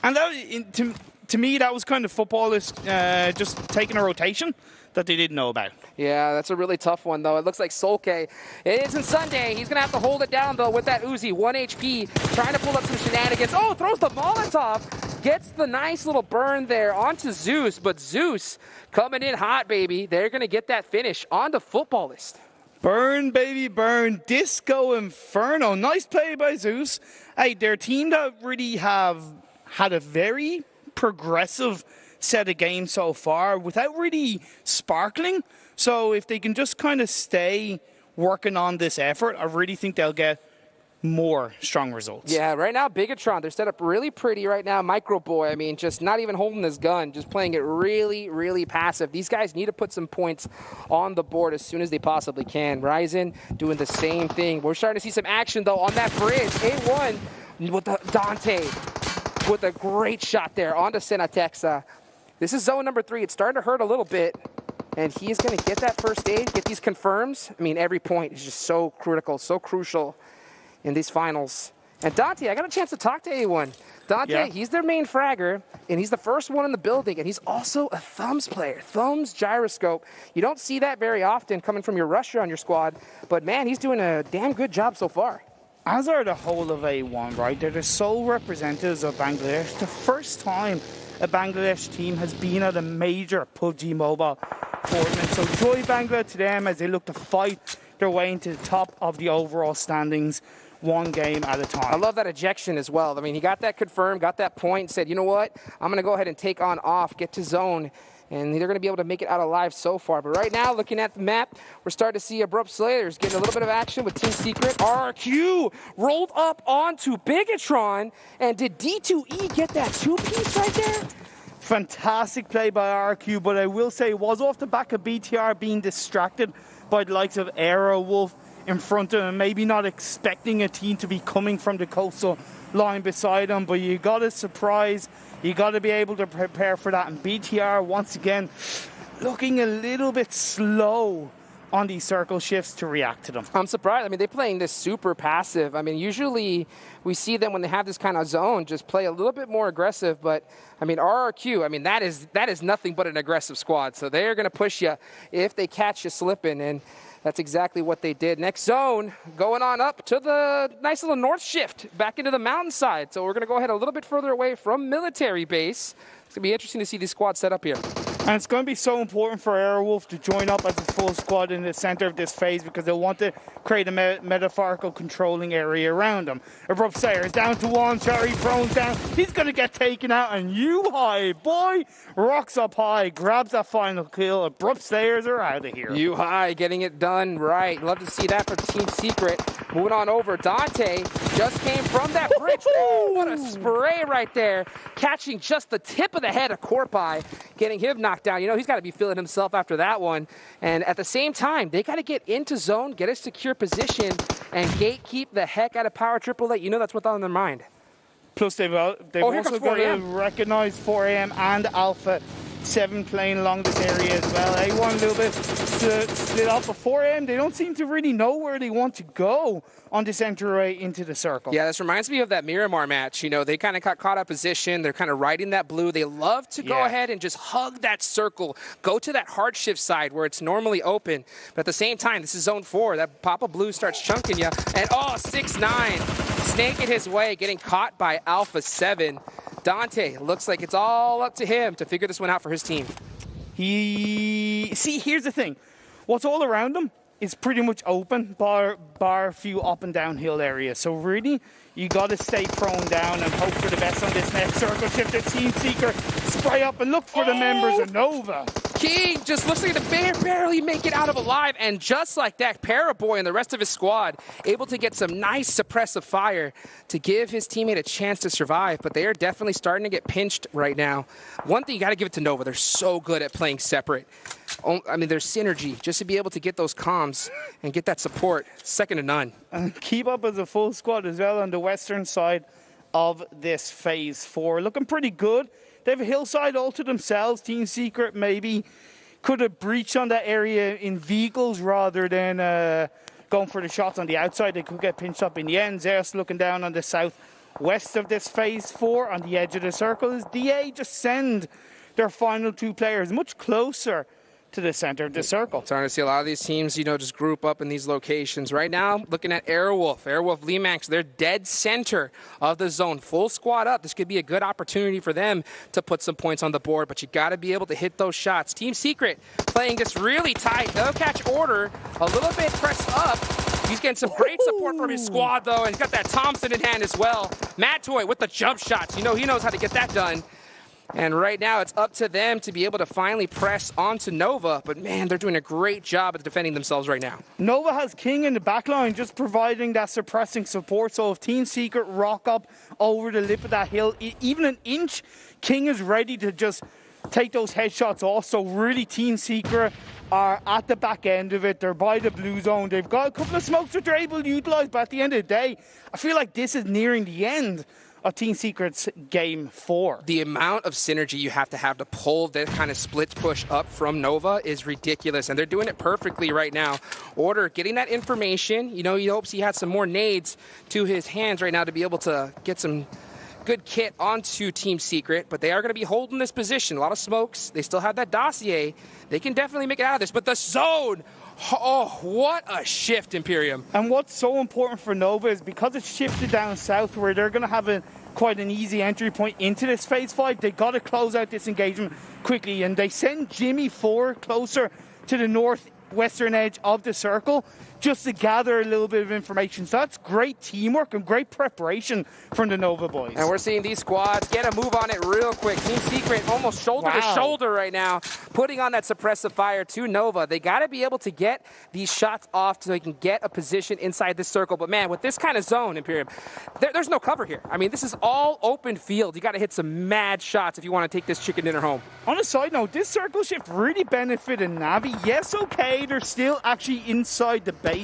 And that, to me, that was kind of footballers just taking a rotation that they didn't know about. Yeah, that's a really tough one, though. It looks like Solke. It isn't Sunday. He's going to have to hold it down, though, with that Uzi. 1 HP, trying to pull up some shenanigans. Oh, throws the Molotov. Gets the nice little burn there onto Zeus. But Zeus coming in hot, baby. They're going to get that finish on the football list. Burn, baby, burn. Disco Inferno. Nice play by Zeus. Hey, their team that really have had a very progressive set of games so far without really sparkling. So if they can just kind of stay working on this effort, I really think they'll get more strong results. Yeah, right now, Bigatron, they're set up really pretty right now. Micro Boy, I mean, just not even holding his gun, just playing it really, really passive. These guys need to put some points on the board as soon as they possibly can. Ryzen doing the same thing. We're starting to see some action, though, on that bridge. A1 with the Dante with a great shot there onto Senatexa. This is zone number 3. It's starting to hurt a little bit. And he's going to get that first aid, get these confirms. I mean, every point is just so critical, so crucial in these finals. And Dante, I got a chance to talk to A1. Dante, he's their main fragger, and he's the first one in the building, and he's also a thumbs player. Thumbs gyroscope. You don't see that very often coming from your rusher on your squad, but man, he's doing a damn good job so far. As are the whole of A1, right? They're the sole representatives of Bangladesh. The first time a Bangladesh team has been at a major PUBG Mobile tournament. So joy Bangla to them as they look to fight their way into the top of the overall standings, one game at a time. I love that ejection as well. I mean, he got that confirmed, got that point, said, you know what? I'm going to go ahead and take on off, get to zone. And they're going to be able to make it out alive so far. But right now, looking at the map, we're starting to see Abrupt Slayers getting a little bit of action with Team Secret. RQ rolled up onto Bigatron. And did D2E get that 2-piece right there? Fantastic play by RQ, but I will say it was off the back of BTR being distracted by the likes of Aerowolf in front of him, maybe not expecting a team to be coming from the coastal line beside him, but you got a surprise. You got to be able to prepare for that. And BTR, once again, looking a little bit slow on these circle shifts to react to them. I'm surprised. I mean, they're playing this super passive. I mean, usually we see them when they have this kind of zone just play a little bit more aggressive. But, I mean, RRQ, I mean, that is nothing but an aggressive squad. So they're going to push you if they catch you slipping. And that's exactly what they did. Next zone, going on up to the nice little north shift, back into the mountainside. So we're going to go ahead a little bit further away from military base. It's going to be interesting to see these squads set up here. And it's going to be so important for Airwolf to join up as a full squad in the center of this phase because they'll want to create a metaphorical controlling area around them. Abrupt Slayer is down to one, Cherry thrown down. He's going to get taken out, and U-High, boy, rocks up high, grabs that final kill. Abrupt Slayers are out of here. U-High getting it done right. Love to see that for Team Secret. Moving on over, Dante just came from that bridge. Oh, what a spray right there. Catching just the tip of the head of Corpai, getting him knocked down. You know, he's got to be feeling himself after that one. And at the same time, they got to get into zone, get a secure position, and gatekeep the heck out of Power Triple 8. You know that's what's on their mind. Plus, they've also got to recognize 4AM and Alpha 7 playing along this area as well. A1 a little bit split off before him. They don't seem to really know where they want to go on this entryway into the circle. Yeah, this reminds me of that Miramar match. You know, they kind of got caught out position. They're kind of riding that blue. They love to go ahead and just hug that circle, go to that hard shift side where it's normally open. But at the same time, this is zone 4. That Papa Blue starts chunking you. And 6-9, snaking his way, getting caught by Alpha 7. Dante looks like it's all up to him to figure this one out for his team. See, here's the thing. What's all around him is pretty much open, bar a few up and downhill areas. So really, you got to stay prone down and hope for the best on this next circle shift. The Team Seeker spray up and look for the members of Nova. King just looks like to barely make it out of alive, and just like that, Paraboy and the rest of his squad able to get some nice suppressive fire to give his teammate a chance to survive, but they are definitely starting to get pinched right now. One thing you got to give it to Nova, they're so good at playing separate. I mean, there's synergy just to be able to get those comms and get that support, second to none. And keep up as a full squad as well on the western side of this phase 4. Looking pretty good. They have a hillside all to themselves. Team Secret maybe could have breached on that area in vehicles rather than going for the shots on the outside. They could get pinched up in the end. Zeus looking down on the southwest of this phase 4 on the edge of the circle. As DA just send their final 2 players much closer to the center of the circle. Starting to see a lot of these teams, you know, just group up in these locations. Right now, looking at Airwolf, Limax, they're dead center of the zone. Full squad up. This could be a good opportunity for them to put some points on the board, but you got to be able to hit those shots. Team Secret playing this really tight. No catch order. A little bit pressed up. He's getting some great support from his squad, though, and he's got that Thompson in hand as well. Matt Toy with the jump shots. You know, he knows how to get that done. And right now, it's up to them to be able to finally press onto Nova. But, man, they're doing a great job at defending themselves right now. Nova has King in the back line, just providing that suppressing support. So if Team Secret rock up over the lip of that hill, even an inch, King is ready to just take those headshots off. So really, Team Secret are at the back end of it. They're by the blue zone. They've got a couple of smokes that they're able to utilize. But at the end of the day, I feel like this is nearing the end of Team Secret's game 4. The amount of synergy you have to pull that kind of split push up from Nova is ridiculous, and they're doing it perfectly right now. Order getting that information. You know, he hopes he had some more nades to his hands right now to be able to get some good kit onto Team Secret, but they are going to be holding this position. A lot of smokes. They still have that dossier. They can definitely make it out of this, but the zone. Oh, what a shift, Imperium. And what's so important for Nova is because it's shifted down south where they're going to have quite an easy entry point into this phase 5, they got to close out this engagement quickly. And they send Jimmy 4 closer to the northwestern edge of the circle just to gather a little bit of information. So that's great teamwork and great preparation from the Nova boys. And we're seeing these squads get a move on it real quick. Team Secret almost shoulder to shoulder right now, putting on that suppressive fire to Nova. They got to be able to get these shots off so they can get a position inside this circle. But man, with this kind of zone, Imperium, there's no cover here. I mean, this is all open field. You got to hit some mad shots if you want to take this chicken dinner home. On a side note, this circle shift really benefited Navi. Yes, okay, they're still actually inside the base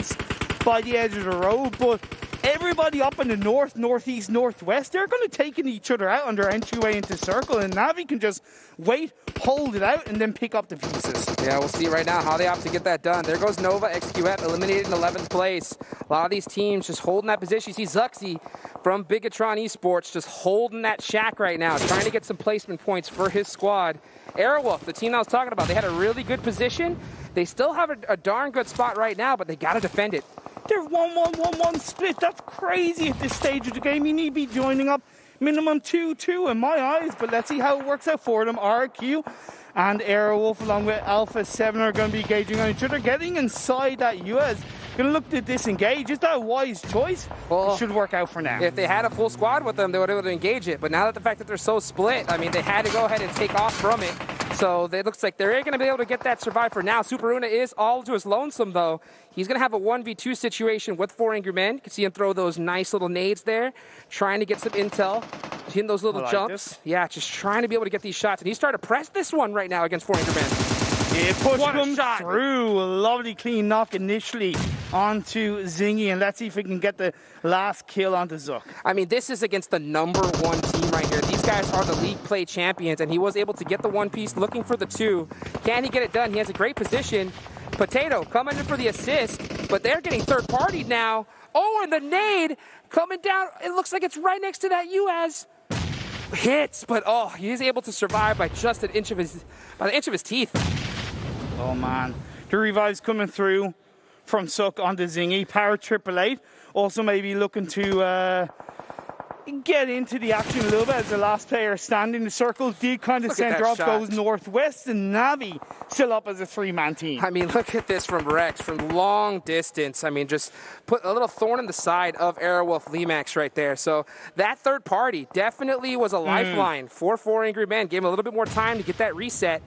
by the edge of the road, but everybody up in the north, northeast, northwest, they're going to take each other out on their entryway into circle, and Navi can just wait, hold it out, and then pick up the pieces. Yeah, we'll see right now how they opt to get that done. There goes Nova, XQF, eliminated in 11th place. A lot of these teams just holding that position. You see Zuxi from Bigatron Esports just holding that shack right now, trying to get some placement points for his squad. Airwolf, the team I was talking about, they had a really good position. They still have a darn good spot right now, but they got to defend it. They're 1-1-1-1 split. That's crazy at this stage of the game. You need to be joining up minimum 2-2 in my eyes, but let's see how it works out for them. RQ and Airwolf along with Alpha 7 are going to be engaging on each other, getting inside that US. Going to look to disengage. Is that a wise choice? Well, it should work out for now. If they had a full squad with them, they would have been able to engage it. But now that the fact that they're so split, I mean, they had to go ahead and take off from it. So it looks like they're going to be able to get that survive for now. Super Una is all to his lonesome, though. He's going to have a 1v2 situation with 4 angry men. You can see him throw those nice little nades there, trying to get some intel, hitting those little jumps. Yeah, just trying to be able to get these shots. And he's trying to press this one right now against 4 angry men. Yeah, push comes through. A lovely clean knock initially onto Zingy, and let's see if we can get the last kill onto Zook. I mean, this is against the #1 team right here. These guys are the league play champions, and he was able to get the one piece, looking for the 2. Can he get it done? He has a great position. Potato coming in for the assist, but they're getting third-partied now. Oh, and the nade coming down. It looks like it's right next to that UAS. Hits, but oh, he's able to survive by just an inch of his teeth. Oh man, the revives coming through from Zook onto Zingy. Power 888. Also maybe looking to get into the action a little bit as the last player standing. The circle did kind of center off, goes northwest, and Navi still up as a 3-man team. I mean, look at this from Rex from long distance. I mean, just put a little thorn in the side of Airwolf Limax right there. So that third party definitely was a lifeline for 4 Angry Men. Gave him a little bit more time to get that reset.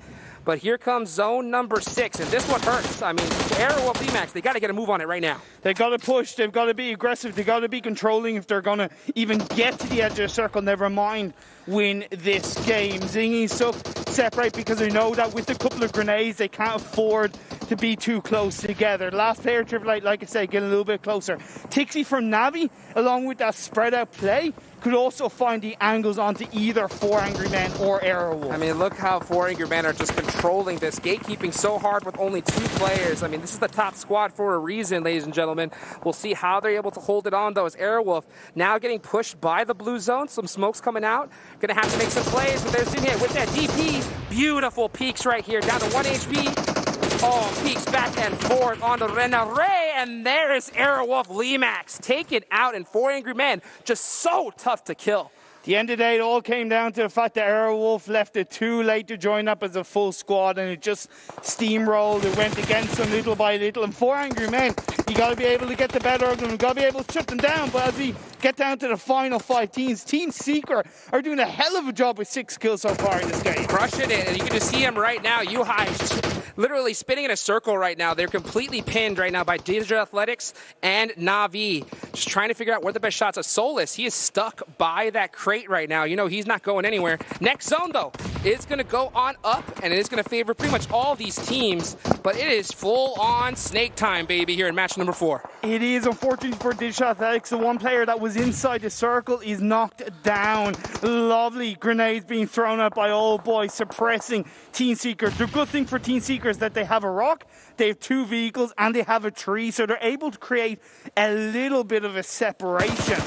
But here comes zone number 6, and this one hurts. I mean, Airwolf Limax, they got to get a move on it right now. They've got to push. They've got to be aggressive. They've got to be controlling if they're going to even get to the edge of the circle. Never mind win this game. Zingy Zook separate because they know that with a couple of grenades, they can't afford to be too close together. Last player, Triple Eight, like I said, getting a little bit closer. Tixie from Navi, along with that spread out play, could also find the angles onto either 4 Angry Men or Airwolf. I mean, look how 4 Angry Men are just controlling this, gatekeeping so hard with only 2 players. I mean, this is the top squad for a reason, ladies and gentlemen. We'll see how they're able to hold it on, though, as Airwolf now getting pushed by the blue zone. Some smoke's coming out. Gonna have to make some plays, but there's in here with that DP. Beautiful peaks right here, down to 1 HP. Oh, peeks back and forth onto Renare, and there is Airwolf Limax taken out, and 4 Angry Men just so tough to kill. At the end of the day, it all came down to the fact that Airwolf left it too late to join up as a full squad, and it just steamrolled. It went against them little by little, and 4 Angry Men, you got to be able to get the better of them. You got to be able to shut them down. But as we get down to the final 5 teams, Team Secret are doing a hell of a job with 6 kills so far in this game. Crushing it, and you can just see him right now. Yuhai just literally spinning in a circle right now. They're completely pinned right now by Digital Athletics and Navi. Just trying to figure out where the best shots are. Solus, he is stuck by that crate right now. You know, he's not going anywhere. Next zone, though, is going to go on up, and it is going to favor pretty much all these teams, but it is full-on snake time, baby, here in match number 4. It is, unfortunately for Digital Athletics, the one player that was inside the circle is knocked down. Lovely grenades being thrown out by Old Boy, suppressing Team Secret. The good thing for Team Secret is that they have a rock, they have 2 vehicles, and they have a tree, so they're able to create a little bit of a separation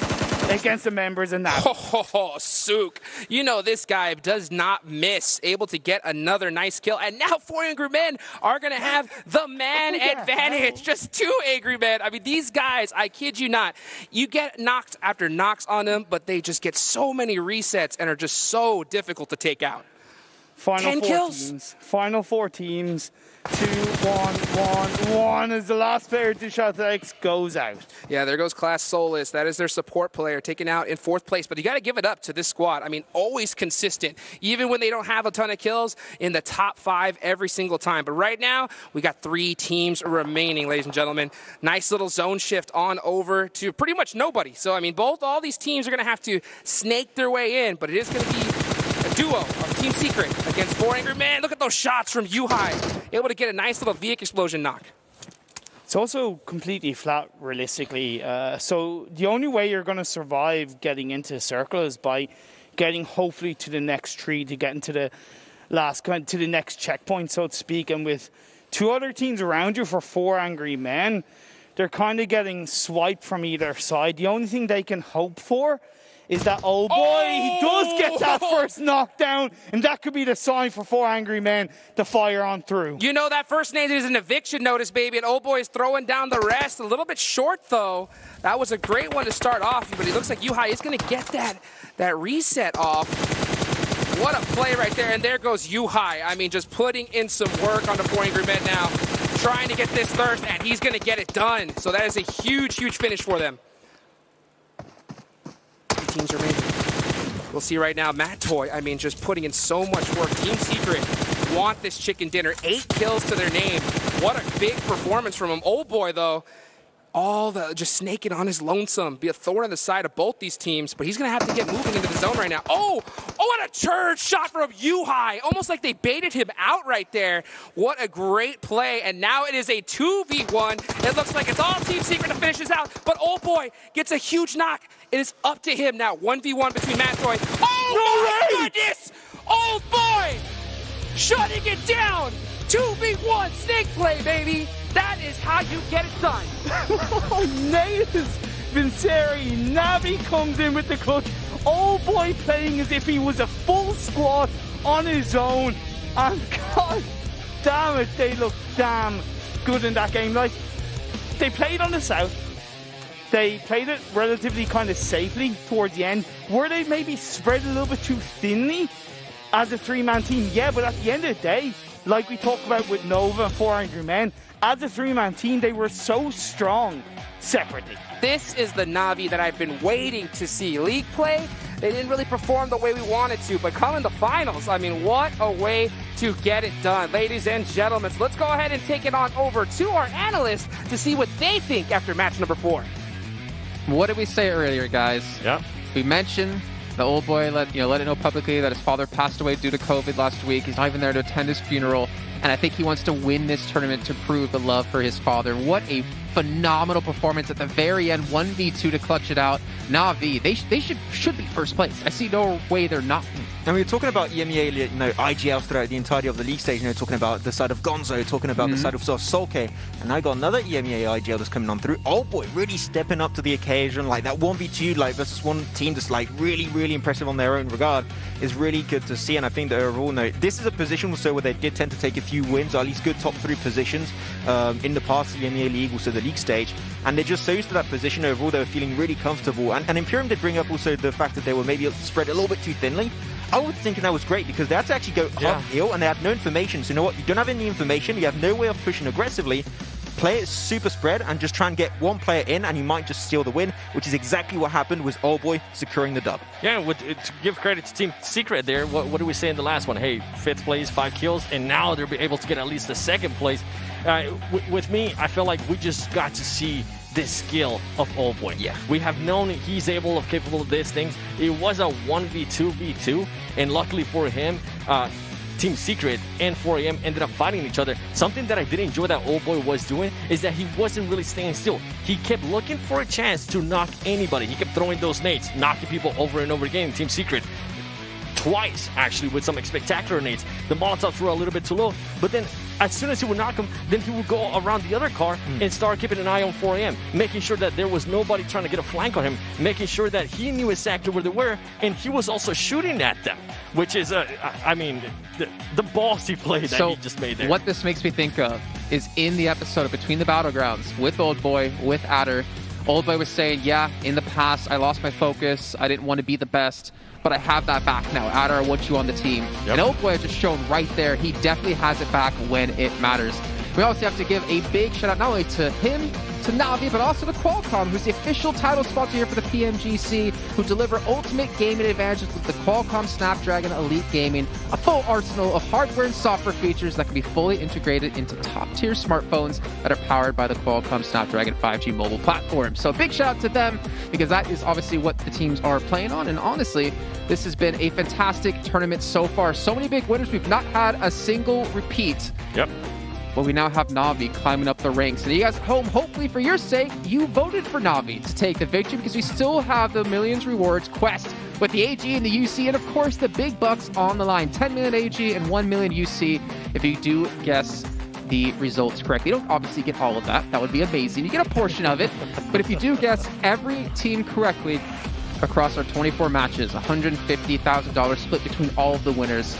against the members in that. Oh, Sook. You know this guy does not miss. Able to get another nice kill. And now 4 Angry Men are going to have the man advantage. Just 2 Angry Men. I mean, these guys, I kid you not, you get knocks after knocks on them, but they just get so many resets and are just so difficult to take out. Final 4 teams. Final 4 teams. 2, 1, 1, 1 as the last player to Digital Athletics goes out. Yeah, there goes Class Solus. That is their support player taken out in 4th place. But you got to give it up to this squad. I mean, always consistent. Even when they don't have a ton of kills, in the top 5 every single time. But right now, we got 3 teams remaining, ladies and gentlemen. Nice little zone shift on over to pretty much nobody. So, I mean, all these teams are going to have to snake their way in. But it is going to be a duo of Team Secret against 4 Angry Men. Look at those shots from Yuhai. Able to get a nice little Vic explosion knock. It's also completely flat, realistically. So the only way you're going to survive getting into the circle is by getting hopefully to the next tree to get into the to the next checkpoint, so to speak. And with 2 other teams around you for 4 Angry Men, they're kind of getting swiped from either side. The only thing they can hope for is that Old Boy, he does get that first knockdown, and that could be the sign for 4 Angry Men to fire on through. You know, that first name is an eviction notice, baby, and Old Boy is throwing down the rest. A little bit short, though. That was a great one to start off, but it looks like Yuhai is going to get that reset off. What a play right there, and there goes Yuhai. I mean, just putting in some work on the 4 Angry Men now, trying to get this thirst, and he's going to get it done. So that is a huge, huge finish for them. Teams remaining. We'll see right now, Matt Toy, I mean, just putting in so much work. Team Secret want this chicken dinner. 8 kills to their name. What a big performance from him. Old Boy, though, all the just snaking on his lonesome, be a thorn on the side of both these teams, but he's going to have to get moving into the zone right now. Oh, what a charge shot from U-High. Almost like they baited him out right there. What a great play, and now it is a 2v1. It looks like it's all Team Secret to finish this out, but Old Boy gets a huge knock. It is up to him now. 1v1 between Mattoy. Oh my goodness! Old Boy shutting it down. 2v1 snake play, baby. That is how you get it done. Nails Vincere. Navi comes in with the clutch. Old Boy playing as if he was a full squad on his own. And god damn it, they look damn good in that game. Like, they played on the south. They played it relatively kind of safely towards the end. Were they maybe spread a little bit too thinly as a three-man team? Yeah, but at the end of the day, like we talked about with Nova and 400 men, as a three-man team, they were so strong separately. This is the Na'Vi that I've been waiting to see League play. They didn't really perform the way we wanted to, but come in the finals, I mean, what a way to get it done. Ladies and gentlemen, so let's go ahead and take it on over to our analysts to see what they think after match number 4. What did we say earlier, guys? Yeah. We mentioned the Old Boy let it know publicly that his father passed away due to COVID last week. He's not even there to attend his funeral, and I think he wants to win this tournament to prove the love for his father. What a phenomenal performance at the very end, 1v2 to clutch it out. Na'Vi, they should be first place. I see no way they're not. And we were talking about EMEA, IGLs throughout the entirety of the league stage, talking about the side of Gonzo, talking about the side of Solke, and I got another EMEA IGL that's coming on through. Old Boy really stepping up to the occasion, like that 1v2, versus one team that's really, really impressive on their own regard is really good to see. And I think that overall, this is a position also where they did tend to take a few wins, or at least good top 3 positions in the past EMEA League, also the league stage, and they're just so used to that position overall. They were feeling really comfortable, and Imperium did bring up also the fact that they were maybe spread a little bit too thinly. I was thinking that was great because they had to actually go uphill and they had no information. So you know what? You don't have any information. You have no way of pushing aggressively. Play it super spread and just try and get one player in, and you might just steal the win, which is exactly what happened with Old Boy securing the dub. Yeah, to give credit to Team Secret there, what did we say in the last one? Hey, 5th place, 5 kills, and now they'll be able to get at least the 2nd place. With me, I feel like we just got to see this skill of Old Boy. Yeah. We have known he's capable of these things. It was a 1v2v2, and luckily for him, Team Secret and 4AM ended up fighting each other. Something that I did enjoy that Old Boy was doing is that he wasn't really staying still. He kept looking for a chance to knock anybody. He kept throwing those nades, knocking people over and over again. Team Secret twice, actually, with some spectacular nades. The Molotovs were a little bit too low, but then as soon as he would knock him, then he would go around the other car and start keeping an eye on 4AM, making sure that there was nobody trying to get a flank on him, making sure that he knew exactly where they were, and he was also shooting at them, which is, the ballsy play that he just made there. What this makes me think of is in the episode of Between the Battlegrounds with Old Boy, with Adder, Old Boy was saying, yeah, in the past, I lost my focus, I didn't want to be the best, but I have that back now. Adder, I want you on the team. Yep. And Old Boy has just shown right there, he definitely has it back when it matters. We also have to give a big shout out not only to him, to Na'Vi, but also to Qualcomm, who's the official title sponsor here for the PMGC, who deliver ultimate gaming advantages with the Qualcomm Snapdragon Elite Gaming, a full arsenal of hardware and software features that can be fully integrated into top-tier smartphones that are powered by the Qualcomm Snapdragon 5G mobile platform. So big shout out to them, because that is obviously what the teams are playing on, and honestly, this has been a fantastic tournament so far. So many big winners. We've not had a single repeat. Yep. But we now have Na'Vi climbing up the ranks. And you guys at home, hopefully for your sake, you voted for Na'Vi to take the victory, because we still have the millions rewards quest with the AG and the UC, and of course the big bucks on the line. 10 million AG and 1 million UC if you do guess the results correctly. You don't obviously get all of that. That would be amazing. You get a portion of it. But if you do guess every team correctly across our 24 matches, $150,000 split between all of the winners.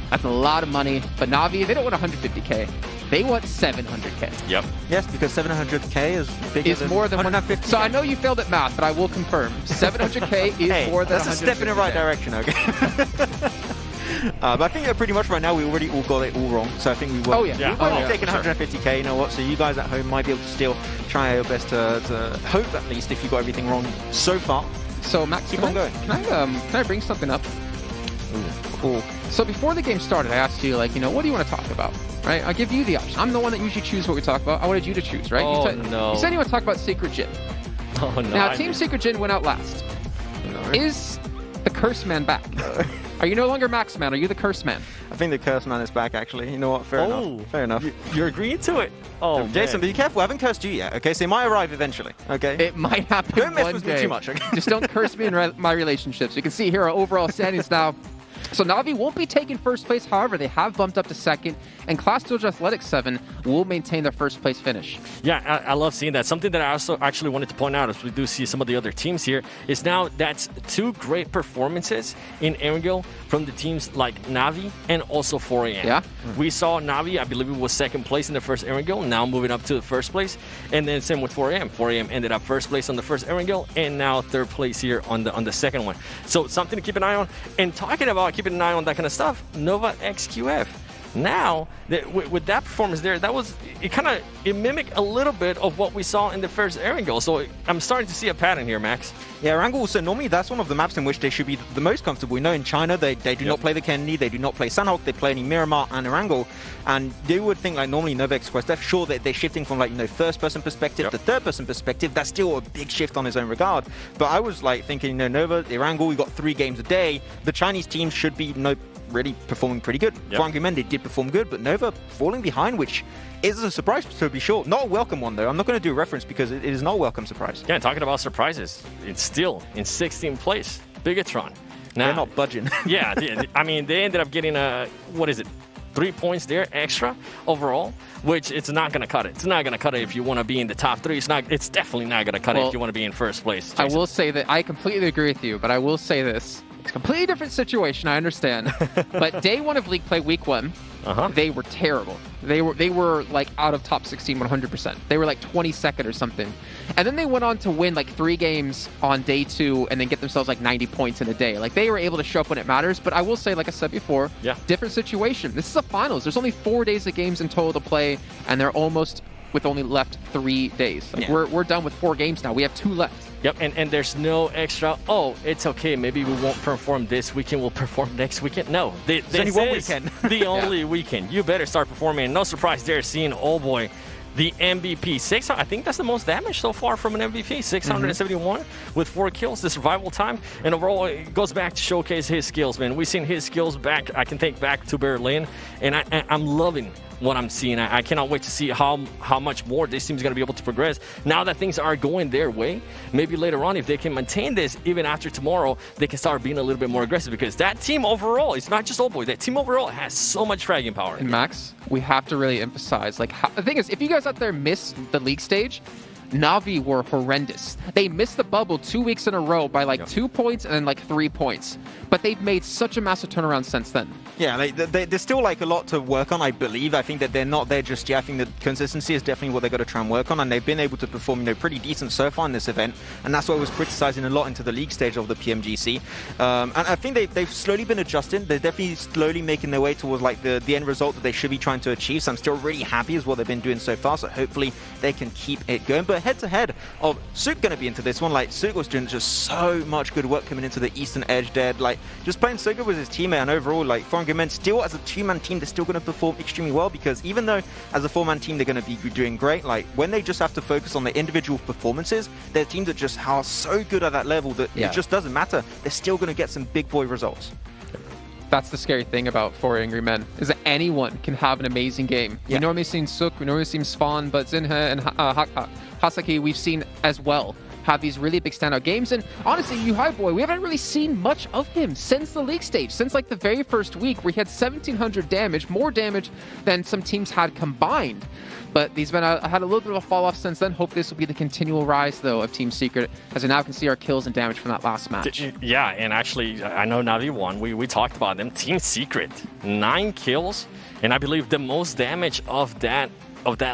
That's a lot of money. But Na'Vi, they don't want 150K. They want 700K. Yep. Yes, because 700K is bigger than more than 150K. So I know you failed at math, but I will confirm 700K is more than 150K. That's a step in the right direction, okay? But I think pretty much right now we already all got it all wrong. So I think we will. We've taken 150K. You know what? So you guys at home might be able to still try your best to hope, at least, if you got everything wrong so far. So Max, keep on going. Can I bring something up? Ooh, cool. So before the game started, I asked you, what do you want to talk about? right? I'll give you the option. I'm the one that usually chooses what we talk about. I wanted you to choose, right? Oh, You said you want to talk about Secret Jin. Oh, no. Now, Team Secret Jin went out last. Is the Curse Man back? Are you no longer Max Man? Are you the Curse Man? I think the Curse Man is back, actually. You know what? Fair enough. Fair enough. You're agreeing to it. Oh, Jason, be careful. I haven't cursed you yet, okay? So it might arrive eventually, okay? It might happen Don't mess one with day. me too much, okay? Just don't curse me in my relationships. You can see here our overall standings now. So Na'Vi won't be taking first place. However, they have bumped up to second, and Class Dojo Athletics 7 will maintain their first place finish. Yeah, I love seeing that. Something that I also actually wanted to point out, as we do see some of the other teams here, is now that's 2 great performances in aerial from the teams like Na'Vi and also 4AM. Yeah. We saw Na'Vi, I believe it was second place in the first aerial, now moving up to the first place. And then same with 4AM. 4AM ended up first place on the first aerial, and now third place here on the second one. So something to keep an eye on. And talking about keeping an eye on that kind of stuff, Nova XQF. Now, with that performance there, it mimicked a little bit of what we saw in the first Erangel. So I'm starting to see a pattern here, Max. Yeah, Erangel, so normally that's one of the maps in which they should be the most comfortable. We know in China, they do not play the Kennedy, they do not play Sanhok, they play only Miramar and Erangel. And they would think like normally Nova XQF, sure that they're shifting from like, first person perspective to third person perspective. That's still a big shift on its own regard. But I was like thinking, Nova, Erangel, we got 3 games a day. The Chinese team should be, really performing pretty good. Frankie Mendy did perform good, but Nova falling behind, which is a surprise to be sure. Not a welcome one, though. I'm not going to do a reference because it is not a welcome surprise. Yeah, talking about surprises, it's still in 16th place. Bigatron. Now, they're not budging. Yeah, I mean, they ended up getting 3 points there extra overall, which it's not going to cut it. It's not going to cut it if you want to be in the top 3. It's definitely not going to cut it if you want to be in first place. Jason. I will say that I completely agree with you, but I will say this. It's a completely different situation, I understand. But day 1 of League Play, week 1, they were terrible. They were like out of top 16 100%. They were like 22nd or something. And then they went on to win like 3 games on day 2 and then get themselves like 90 points in a day. Like they were able to show up when it matters. But I will say, like I said before, different situation. This is a finals. There's only 4 days of games in total to play, and they're almost with only left 3 days. Like we're done with 4 games now. We have 2 left. Yep, and there's no extra, it's okay, maybe we won't perform this weekend, we'll perform next weekend. No, this only one is weekend. The only weekend. You better start performing. No surprise there, seeing boy, the MVP. 600, I think that's the most damage so far from an MVP. 671 with 4 kills, the survival time. And overall, it goes back to showcase his skills, man. We've seen his skills back, I can think back to Berlin, and I'm loving what I'm seeing. I cannot wait to see how much more this team is going to be able to progress. Now that things are going their way, maybe later on, if they can maintain this, even after tomorrow, they can start being a little bit more aggressive, because that team overall, it's not just boy, that team overall has so much fragging power. And Max, we have to really emphasize, the thing is, if you guys out there missed the league stage, Na'Vi were horrendous. They missed the bubble 2 weeks in a row by 2 points and then 3 points. But they've made such a massive turnaround since then. Yeah, there's still a lot to work on, I believe. I think that they're not there just yet. I think that consistency is definitely what they've got to try and work on, and they've been able to perform pretty decent so far in this event, and that's what I was criticizing a lot into the league stage of the PMGC. And I think they've slowly been adjusting. They're definitely slowly making their way towards the end result that they should be trying to achieve, so I'm still really happy with what they've been doing so far, so hopefully they can keep it going. But head-to-head of Sook going to be into this one. Sook was doing just so much good work coming into the Eastern Edge dead, just playing so good with his teammate, and overall, Foreign Men still as a 2-man team, they're still going to perform extremely well, because even though as a 4-man team they're going to be doing great, when they just have to focus on their individual performances, they're teams that just are so good at that level that it just doesn't matter. They're still going to get some big boy results. That's the scary thing about 4 Angry Men, is that anyone can have an amazing game. We normally seen Sook, we normally seen Spawn, but Zinhe and Hasaki we've seen as well have these really big standout games. And honestly, boy, we haven't really seen much of him since the league stage, since the very first week where he had 1,700 damage, more damage than some teams had combined. But he's been had a little bit of a fall off since then. Hope this will be the continual rise, though, of Team Secret, as we now can see our kills and damage from that last match. Yeah, and actually, I know Na'Vi won. We talked about them. Team Secret, 9 kills, and I believe the most damage of that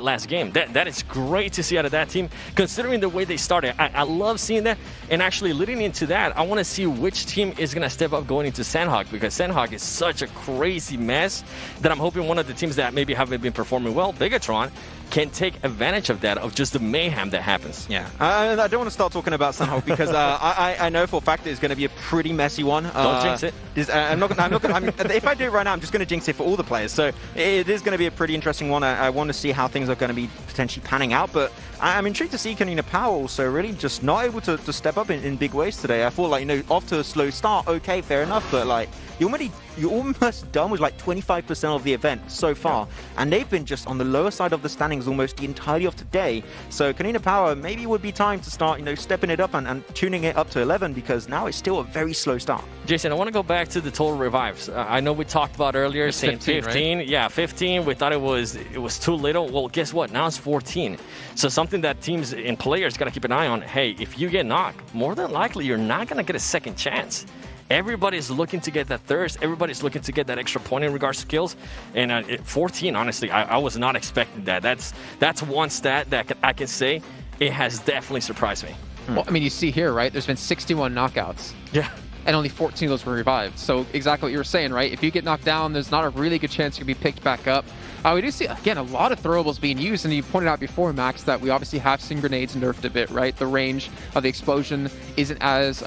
last game. That is great to see out of that team, considering the way they started. I love seeing that. And actually, leading into that, I want to see which team is going to step up going into Sandhawk, because Sandhawk is such a crazy mess that I'm hoping one of the teams that maybe haven't been performing well, Bigatron, can take advantage of that, of just the mayhem that happens. Yeah, I don't want to start talking about Sanhok because I know for a fact it's going to be a pretty messy one. Don't jinx it. I'm not gonna, if I do it right now, I'm just going to jinx it for all the players. So it is going to be a pretty interesting one. I want to see how things are going to be potentially panning out, but I'm intrigued to see Kanina Power also really just not able to step up in big ways today. I thought, like, off to a slow start, okay, fair enough, but like you're almost done with like 25% of the event so far, and they've been just on the lower side of the standings almost the entirety of today. So Kanina Power, maybe it would be time to start, stepping it up and tuning it up to 11, because now it's still a very slow start. Jason, I want to go back to the total revives. I know we talked about earlier saying 15. Right? Yeah, 15. We thought it was too little. Well, guess what? Now it's 14. So something that teams and players got to keep an eye on. Hey, if you get knocked, more than likely you're not going to get a second chance. Everybody's looking to get that thirst. Everybody's looking to get that extra point in regards to skills. And 14, honestly, I was not expecting that. That's one stat that I can say it has definitely surprised me. Well, I mean, you see here, right? There's been 61 knockouts. Yeah. And only 14 of those were revived. So exactly what you were saying, right? If you get knocked down, there's not a really good chance you can be picked back up. We do see, again, a lot of throwables being used, and you pointed out before, Max, that we obviously have seen grenades nerfed a bit, right? The range of the explosion isn't as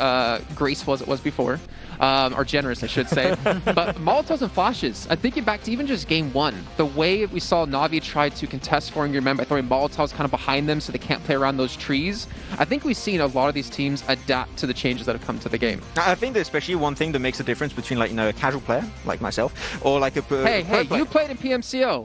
graceful as it was before, or generous, I should say. But Molotovs and flashes, thinking back to even just game 1, the way we saw Na'Vi try to contest for England by throwing Molotovs kind of behind them so they can't play around those trees, I think we've seen a lot of these teams adapt to the changes that have come to the game. I think that especially one thing that makes a difference between, like, a casual player like myself or like a hey, you played in PMCO.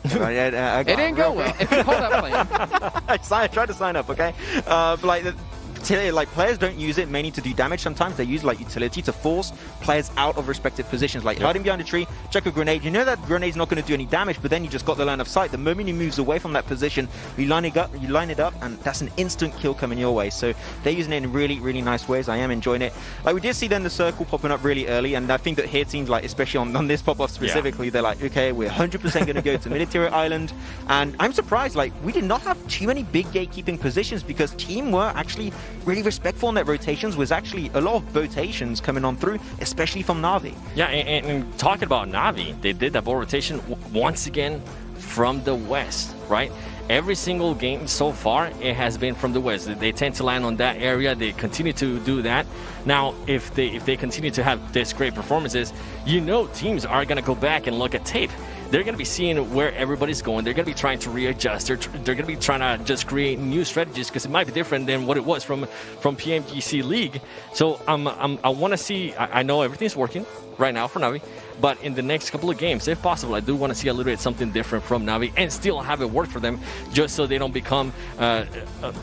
It didn't go well. If you call that playing. I tried to sign up, okay? But like players don't use it mainly to do damage. Sometimes they use like utility to force players out of respective positions, like hiding behind a tree, chuck a grenade. You know that grenade's not going to do any damage, but then you just got the line of sight. The moment he moves away from that position, you line it up, and that's an instant kill coming your way. So they're using it in really, really nice ways. I am enjoying it. Like, we did see then the circle popping up really early, and I think that here teams, like, especially on this pop-off specifically, they're like, okay, we're 100% going to go to Military Island. And I'm surprised, like, we did not have too many big gatekeeping positions, because team were actually really respectful on their rotations. Was actually a lot of rotations coming on through, especially from Na'Vi. Yeah, and talking about Na'Vi, they did that ball rotation once again from the west, right? Every single game so far, it has been from the west. They tend to land on that area. They continue to do that. Now, if they continue to have this great performances, teams are going to go back and look at tape. They're going to be seeing where everybody's going. They're going to be trying to readjust. They're going to be trying to just create new strategies, because it might be different than what it was from PMGC League. So I want to see. I know everything's working right now for Na'Vi, but in the next couple of games, if possible, I do want to see a little bit something different from Na'Vi and still have it work for them, just so they don't become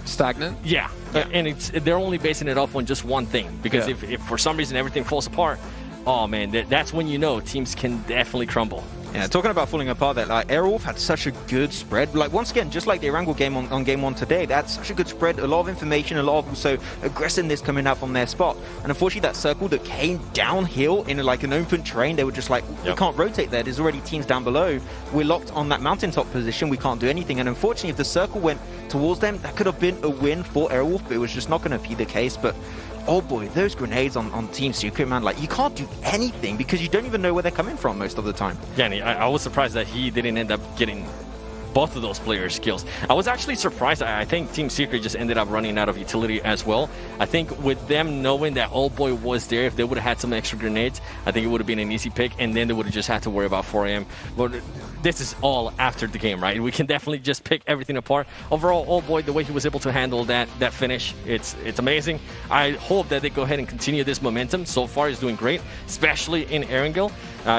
stagnant. Yeah. And they're only basing it off on just one thing, because if for some reason everything falls apart, oh man, that's when teams can definitely crumble. Yeah, talking about falling apart, that like Airwolf had such a good spread. Like, once again, just like the Erangel game on game 1 today, that's such a good spread, a lot of information, a lot of also aggressiveness coming out from their spot. And unfortunately, that circle that came downhill in like an open terrain, they were just like, we can't rotate there. There's already teams down below. We're locked on that mountaintop position. We can't do anything. And unfortunately, if the circle went towards them, that could have been a win for Airwolf, but it was just not going to be the case. But oh boy, those grenades on Team Secret, man, like, you can't do anything because you don't even know where they're coming from most of the time. Yeah, I was surprised that he didn't end up getting both of those players' skills. I was actually surprised. I think Team Secret just ended up running out of utility as well. I think with them knowing that Old Boy was there, if they would have had some extra grenades, I think it would have been an easy pick, and then they would have just had to worry about 4 AM. But this is all after the game, right? We can definitely just pick everything apart. Overall, Old Boy, the way he was able to handle that finish, it's amazing. I hope that they go ahead and continue this momentum. So far, he's doing great, especially in Erangel.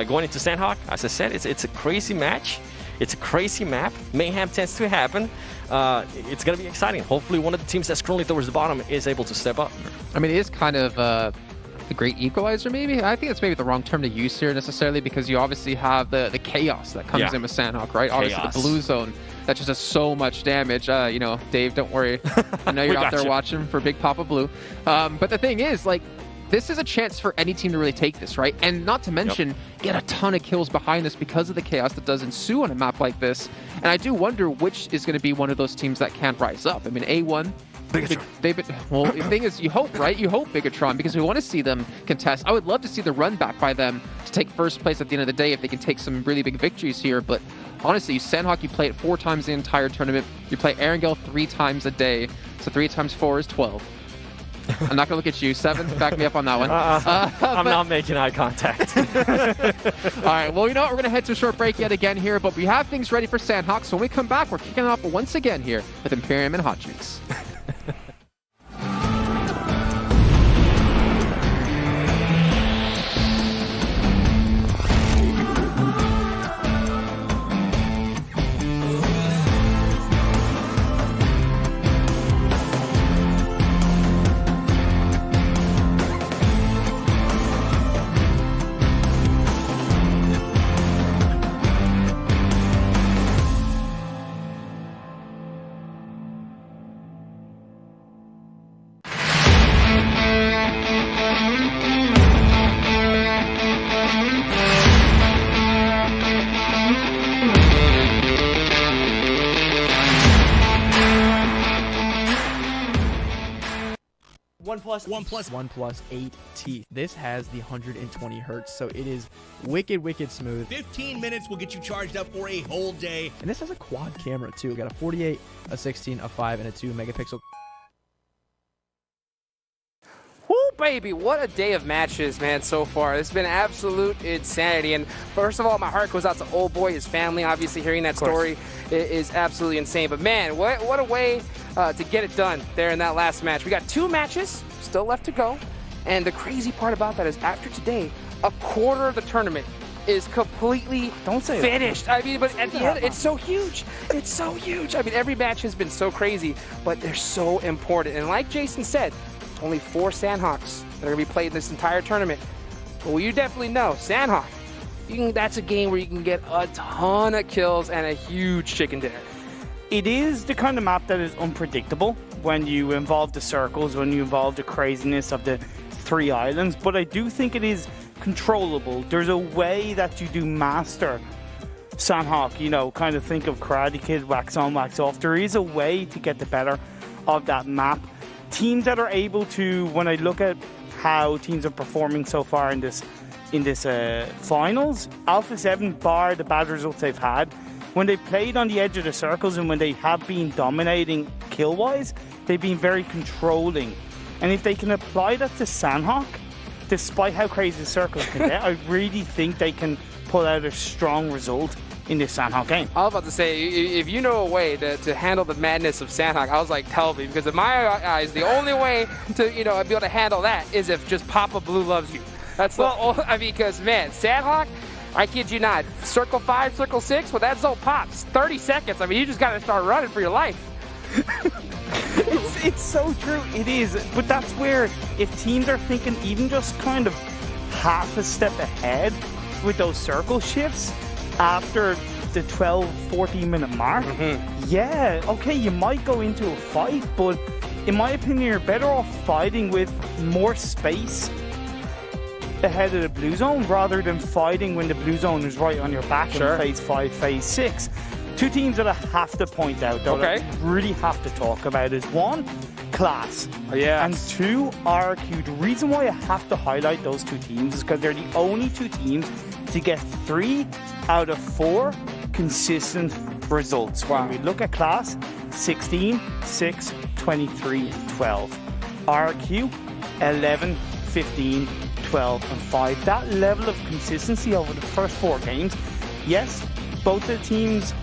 Going into Sandhawk, as I said, it's a crazy match. It's a crazy map. Mayhem tends to happen. It's going to be exciting. Hopefully one of the teams that's currently towards the bottom is able to step up. I mean, it is kind of the great equalizer, maybe? I think it's maybe the wrong term to use here necessarily, because you obviously have the chaos that comes in with Sandhawk, right? Chaos. Obviously the blue zone that just does so much damage. Dave, don't worry. I know you're out there watching for Big Papa Blue. But the thing is, like, this is a chance for any team to really take this, right? And not to mention, get a ton of kills behind us because of the chaos that does ensue on a map like this. And I do wonder which is going to be one of those teams that can rise up. I mean, A1... Well, the thing is, you hope, right? You hope Bigatron, because we want to see them contest. I would love to see the run back by them to take first place at the end of the day if they can take some really big victories here. But honestly, Sandhawk, you play it 4 times the entire tournament. You play Erangel 3 times a day. So 3 times 4 is 12. I'm not going to look at you. 7, back me up on that one. I'm not making eye contact. All right, well, you know what? We're going to head to a short break yet again here, but we have things ready for Sandhawk. So when we come back, we're kicking off once again here with Imperium and Hot Juice. 1+ 8 teeth. This has the 120 hertz, so it is wicked smooth. 15 minutes will get you charged up for a whole day. And this has a quad camera too. We got a 48, a 16, a 5, and a 2 megapixel. Woo, baby, what a day of matches, man, so far. It's been absolute insanity. And first of all, my heart goes out to old boy, his family. Obviously, hearing that story is absolutely insane. But man, what a way to get it done there in that last match. We got 2 matches still left to go. And the crazy part about that is after today, a quarter of the tournament is completely finished. I mean, but at the end, it's so huge. It's so huge. I mean, every match has been so crazy, but they're so important. And like Jason said, only 4 Sandhawks that are going to be played in this entire tournament. But well, you definitely know, Sandhawk, that's a game where you can get a ton of kills and a huge chicken dinner. It is the kind of map that is unpredictable when you involve the circles, when you involve the craziness of the 3 islands, but I do think it is controllable. There's a way that you do master Sandhawk, you know, kind of think of Karate Kid, wax on, wax off. There is a way to get the better of that map. Teams that are able to, when I look at how teams are performing so far in this finals, Alpha 7, bar the bad results they've had, when they played on the edge of the circles and when they have been dominating kill-wise, they've been very controlling. And if they can apply that to Sandhawk, despite how crazy the circles can get, I really think they can pull out a strong result in this Sandhawk game. I was about to say, if you know a way to handle the madness of Sandhawk, I was like, tell me, because in my eyes, the only way to be able to handle that is if just Papa Blue loves you. That's I mean, because man, Sandhawk, I kid you not, circle 5, circle 6, when that zone pops, 30 seconds. I mean, you just got to start running for your life. It's so true, it is. But that's where, if teams are thinking even just kind of half a step ahead with those circle shifts after the 12-14 minute mark, yeah, okay, you might go into a fight, but in my opinion, you're better off fighting with more space ahead of the blue zone rather than fighting when the blue zone is right on your back in phase 5, phase 6. 2 teams that I have to point out, though, that I really have to talk about is 1, Class, and 2, RQ. The reason why I have to highlight those 2 teams is because they're the only 2 teams to get 3 out of 4 consistent results. When we look at Class, 16, 6, 23, 12. RQ, 11, 15, 12, and 5. That level of consistency over the first 4 games, yes, both the teams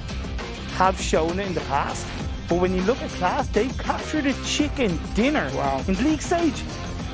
have shown it in the past, but when you look at Class, they've captured a chicken dinner in the league stage.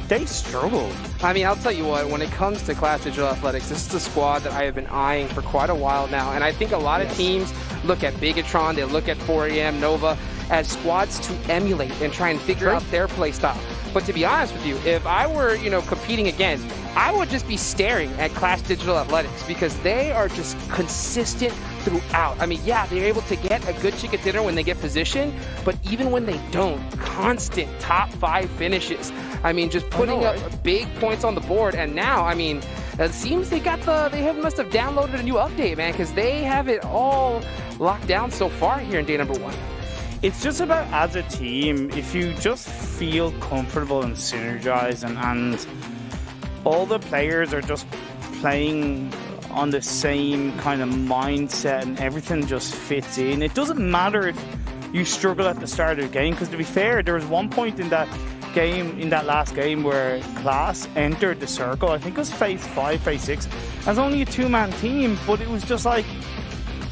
They struggled. I mean, I'll tell you what, when it comes to Class Digital Athletics, this is a squad that I have been eyeing for quite a while now, and I think a lot of teams look at Bigatron, they look at 4AM, Nova, as squads to emulate and try and figure out their play style. But to be honest with you, if I were, competing again, I would just be staring at Class Digital Athletics because they are just consistent throughout. I mean, yeah, they're able to get a good chicken dinner when they get positioned, but even when they don't, constant top 5 finishes. I mean, just putting up big points on the board. And now, I mean, it seems they must have downloaded a new update, man, because they have it all locked down so far here in day number 1. It's just about, as a team, if you just feel comfortable and synergize and all the players are just playing on the same kind of mindset, and everything just fits in. It doesn't matter if you struggle at the start of the game, because to be fair, there was one point in that last game where Class entered the circle. I think it was phase 5, phase 6. It was only a 2-man team, but it was just like,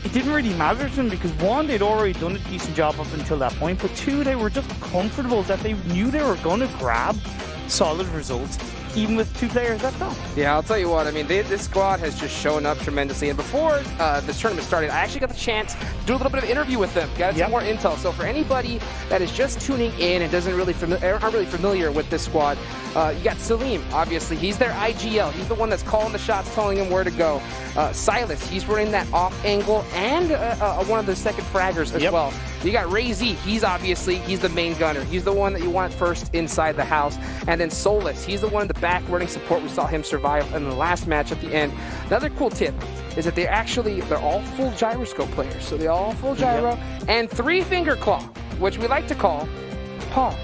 it didn't really matter to them because one, they'd already done a decent job up until that point, but two, they were just comfortable that they knew they were going to grab solid results, even with 2 players at top. Yeah, I'll tell you what, I mean, this squad has just shown up tremendously. And before this tournament started, I actually got the chance to do a little bit of interview with them, got some more intel. So for anybody that is just tuning in and aren't really familiar with this squad, you got Salim, obviously. He's their IGL. He's the one that's calling the shots, telling them where to go. Silas, he's running that off angle and one of the second fraggers as well. You got Ray Z, he's the main gunner. He's the one that you want first inside the house. And then Solus, he's the one in the back running support. We saw him survive in the last match at the end. Another cool tip is that they're all full gyroscope players. So they're all full gyro and 3-finger claw, which we like to call paw.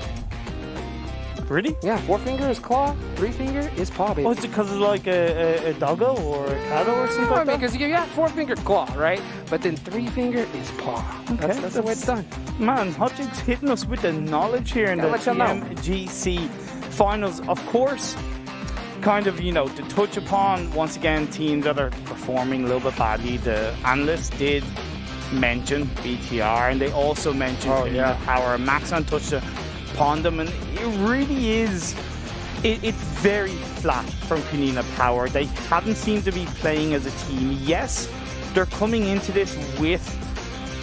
Really? Yeah, 4-finger is claw, 3-finger is paw, baby. Oh, is it because it's like a doggo or a catto or something like that? Because you got 4-finger claw, right? But then 3-finger is paw. Okay, that's the way it's done. Man, Hotchik's hitting us with the knowledge here in the TMGC finals. Of course, kind of, to touch upon, once again, teams that are performing a little bit badly. The analysts did mention BTR, and they also mentioned Power. Maxon touched upon them, and it really is, it's very flat from Kunina Power. They haven't seemed to be playing as a team. Yes, they're coming into this with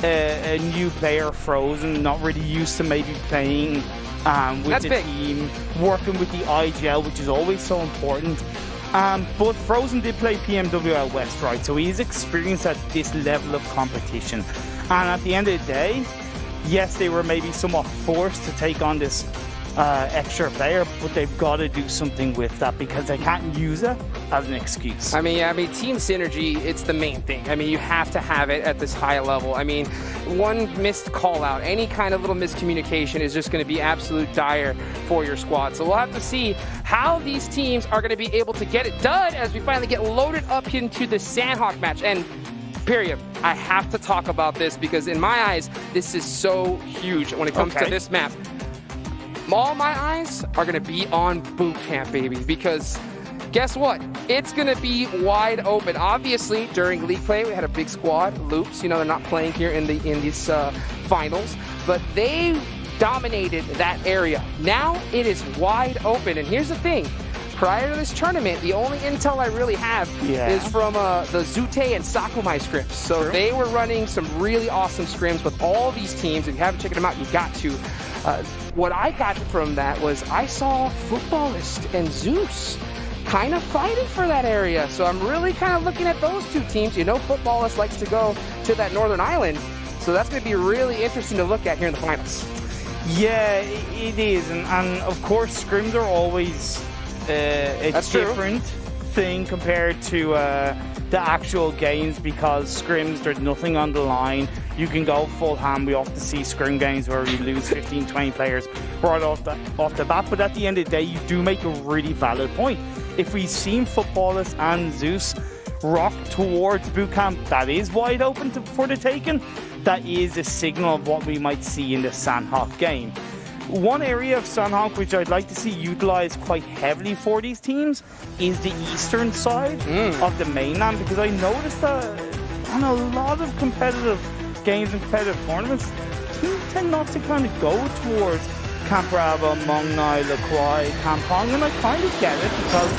a new player, Frozen, not really used to maybe playing with the team, working with the IGL, which is always so important. But Frozen did play PMWL West, right? So he's experienced at this level of competition. And at the end of the day, yes, they were maybe somewhat forced to take on this extra player, but they've got to do something with that because they can't use it as an excuse. I mean, team synergy, it's the main thing. I mean, you have to have it at this high level. I mean, one missed call out, any kind of little miscommunication is just going to be absolute dire for your squad. So we'll have to see how these teams are going to be able to get it done as we finally get loaded up into the Sandhawk match. And period. I have to talk about this because in my eyes, this is so huge when it comes to this map. All my eyes are going to be on boot camp, baby, because guess what? It's going to be wide open. Obviously, during league play, we had a big squad, Loops. They're not playing here in these finals, but they dominated that area. Now it is wide open, and here's the thing. Prior to this tournament, the only intel I really have is from the Zute and Sakumai scrims. So they were running some really awesome scrims with all these teams. If you haven't checked them out, you got to. What I got from that was I saw Footballist and Zeus kind of fighting for that area. So I'm really kind of looking at those two teams. Footballist likes to go to that northern island. So that's going to be really interesting to look at here in the finals. Yeah, it is. And of course, scrims are always a different thing compared to the actual games because scrims, there's nothing on the line. You can go full ham. We often see scrim games where we lose 15, 20 players right off the bat. But at the end of the day, you do make a really valid point. If we've seen Footballers and Zeus rock towards boot camp, that is wide open for the taking. That is a signal of what we might see in the Sandhawk game. One area of Sandhawk which I'd like to see utilized quite heavily for these teams is the eastern side of the mainland, because I noticed that on a lot of competitive games and competitive tournaments, teams tend not to kind of go towards Camp Raba, Mong Nai, Lakwai, Kampong, and I kind of get it because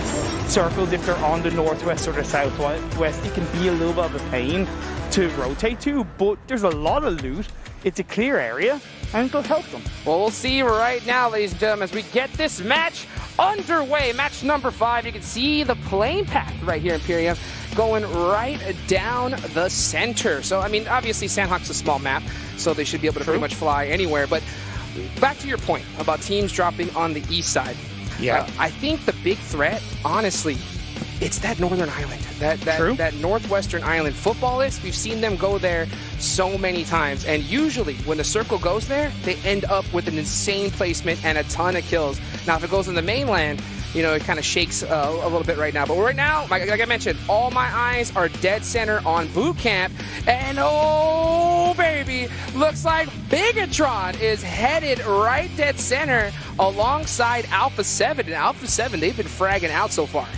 circles, if they're on the northwest or the southwest, it can be a little bit of a pain to rotate to, but there's a lot of loot. It's a clear area, and it'll help them. Well, we'll see right now, ladies and gentlemen, as we get this match underway. Match number 5. You can see the playing path right here in Imperium going right down the center. So, I mean, obviously, Sandhawk's a small map, so they should be able to pretty much fly anywhere. But back to your point about teams dropping on the east side. Yeah. I think the big threat, honestly, it's that northern island, that northwestern island. Footballists, we've seen them go there so many times, and usually when the circle goes there, they end up with an insane placement and a ton of kills. Now, if it goes in the mainland, you know, it kind of shakes a little bit right now. But right now, like I mentioned, all my eyes are dead center on Boot Camp. And oh, baby, looks like Bigatron is headed right dead center alongside Alpha 7. And Alpha 7, they've been fragging out so far.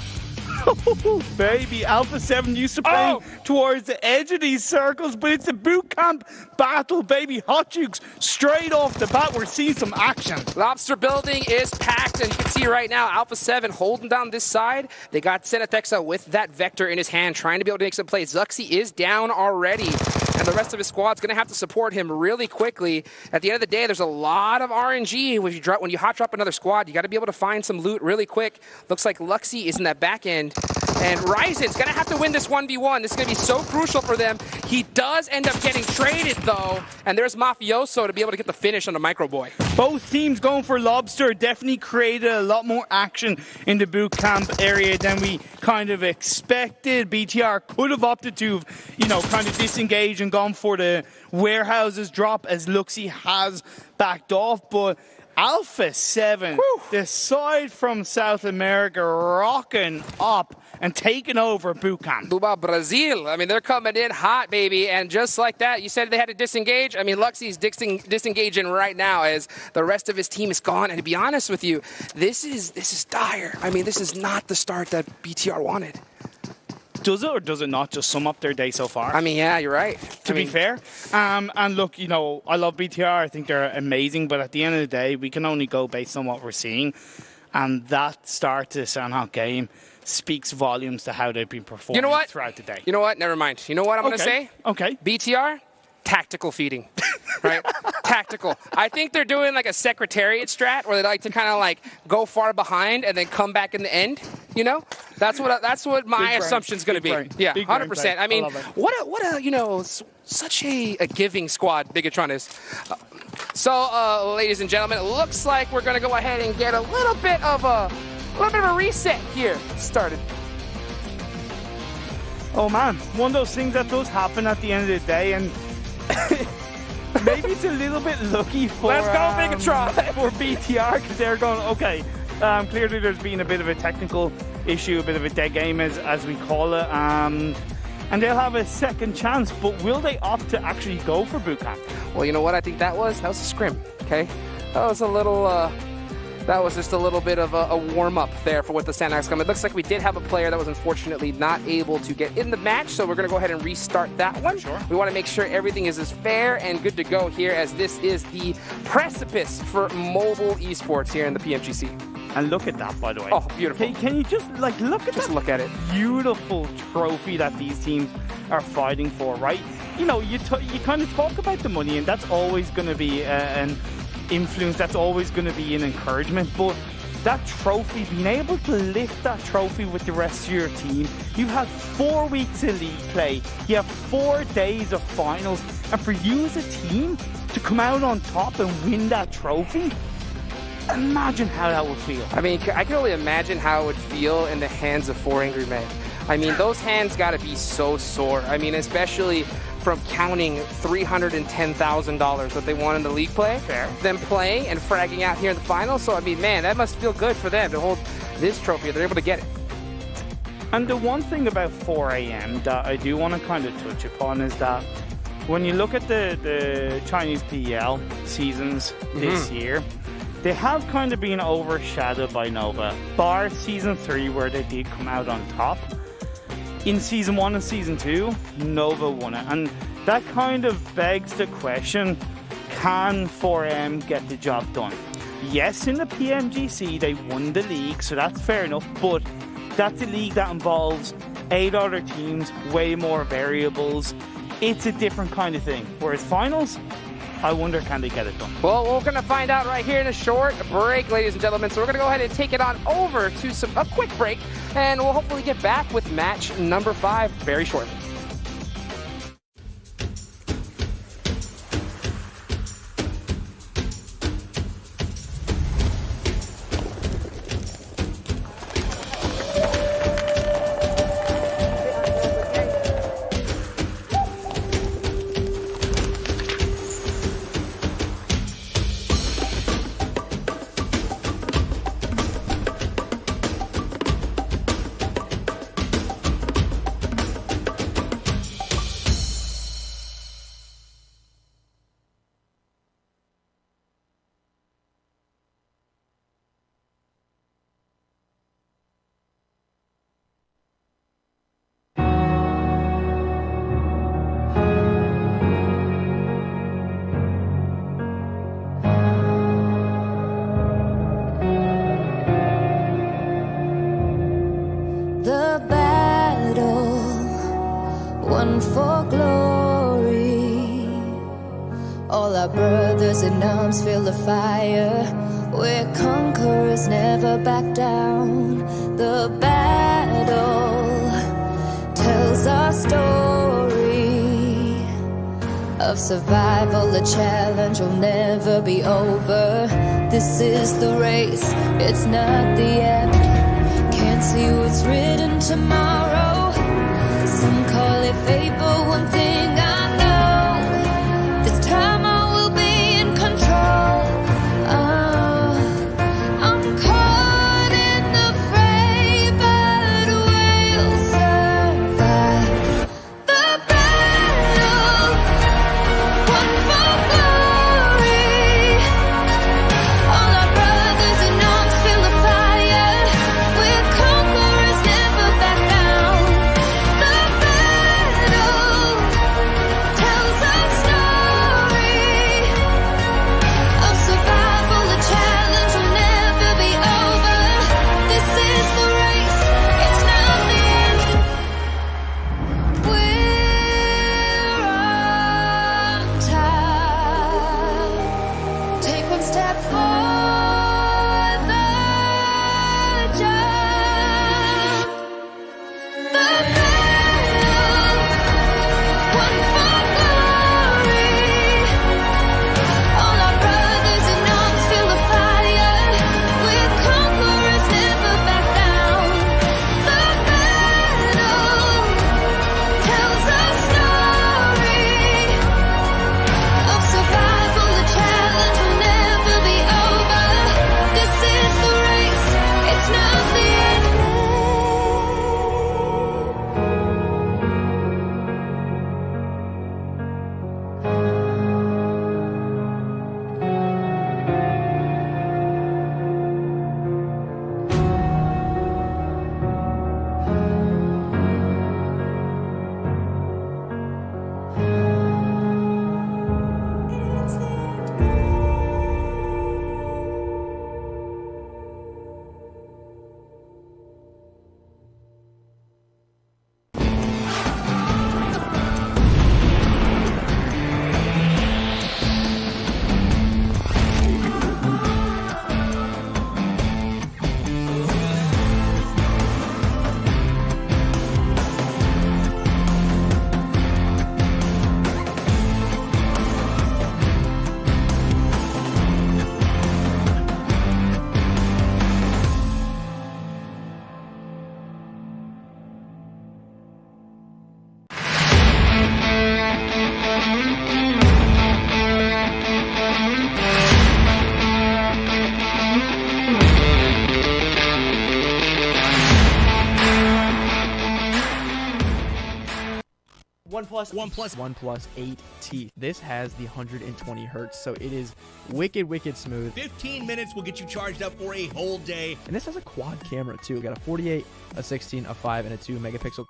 Baby, Alpha 7 used to play towards the edge of these circles, but it's a boot camp battle, baby. Hot Jukes, straight off the bat, we're seeing some action. Lobster building is packed, and you can see right now, Alpha 7 holding down this side. They got Senathexa with that Vector in his hand, trying to be able to make some plays. Zuxi is down already, and the rest of his squad's going to have to support him really quickly. At the end of the day, there's a lot of RNG. When you hot drop another squad, you got to be able to find some loot really quick. Looks like Luxy is in that back end. And Ryzen's going to have to win this 1v1. This is going to be so crucial for them. He does end up getting traded, though. And there's Mafioso to be able to get the finish on the Micro Boy. Both teams going for Lobster definitely created a lot more action in the boot camp area than we kind of expected. BTR could have opted to, you know, kind of disengage and gone for the warehouses drop as Luxy has backed off. But Alpha 7, the side from South America, rocking up and taking over boot camp. Buba Brazil. I mean, they're coming in hot, baby. And just like that, you said they had to disengage. I mean, Luxy's disengaging right now as the rest of his team is gone. And to be honest with you, this is dire. I mean, this is not the start that BTR wanted. Does it or does it not just sum up their day so far? I mean, yeah, you're right. To be fair. And look, you know, I love BTR. I think they're amazing. But at the end of the day, we can only go based on what we're seeing. And that start to the Sanhok game speaks volumes to how they've been performing throughout the day. You know what? Never mind. You know what I'm going to say? Okay. BTR, tactical feeding. Right? Tactical. I think they're doing like a Secretariat strat where they like to kind of like go far behind and then come back in the end. You know, that's what my assumption's going to be. Brain. Yeah, Big 100%. brain. I mean, I what a you know, such a giving squad Bigatron is. So, ladies and gentlemen, it looks like we're going to go ahead and get a little bit of a reset here started. Oh man, one of those things that does happen at the end of the day, and maybe it's a little bit lucky for Let's go, Bigatron! For BTR, because they're going, okay, clearly there's been a bit of a technical issue, a bit of a dead game as we call it, and they'll have a second chance, but will they opt to actually go for boot camp? Well, you know what I think that was? That was a scrim, okay? That was a little, that was just a little bit of a warm-up there for what the Sandbox come. It looks like we did have a player that was unfortunately not able to get in the match, so we're going to go ahead and restart that one. Sure. We want to make sure everything is as fair and good to go here, as this is the precipice for mobile esports here in the PMGC. And look at that, by the way. Oh, beautiful. Can you just, like, look at look at it. Beautiful trophy that these teams are fighting for, right? You know, you kind of talk about the money, and that's always going to be an influence, that's always going to be an encouragement, but that trophy, being able to lift that trophy with the rest of your team, you have 4 weeks of league play, you have 4 days of finals, and for you as a team to come out on top and win that trophy, imagine how that would feel. I mean, I can only imagine how it would feel in the hands of 4 angry men. I mean, those hands got to be so sore. I mean, especially from counting $310,000 that they won in the league play, them playing and fragging out here in the finals. So, I mean, man, that must feel good for them to hold this trophy. They're able to get it. And the one thing about 4 AM that I do want to kind of touch upon is that when you look at the Chinese PEL seasons this year, they have kind of been overshadowed by Nova. Bar Season 3, where they did come out on top. In Season 1 and Season 2, Nova won it. And that kind of begs the question, can 4M get the job done? Yes, in the PMGC, they won the league, so that's fair enough, but that's a league that involves 8 other teams, way more variables. It's a different kind of thing. Whereas finals, I wonder, can they get it done? Well, we're going to find out right here in a short break, ladies and gentlemen. So we're going to go ahead and take it on over to a quick break, and we'll hopefully get back with match number 5 very shortly. our brothers in arms feel the fire. We're conquerors, never back down. The battle tells our story of survival. The challenge will never be over. This is the race, it's not the end. Can't see what's written tomorrow. Some call it fate, but one thing I know, this time I will be in control. I'm caught in the fray, but we'll survive the battle. One for glory. All our brothers in arms feel the fire. We're conquerors, never back down. The battle tells our story of survival. The challenge will never be over. This is the race, it's not the end. We're on time. Take one step for the jump. The battle, one for glory. All our brothers in arms feel the fire. We're conquerors, never back down. The battle tells our story of survival. The challenge will never be over. This is the race, it's not the end. OnePlus 8T. This has the 120 hertz, so it is wicked smooth. 15 minutes will get you charged up for a whole day. And this has a quad camera too. We got a 48, a 16, a 5, and a 2 megapixel.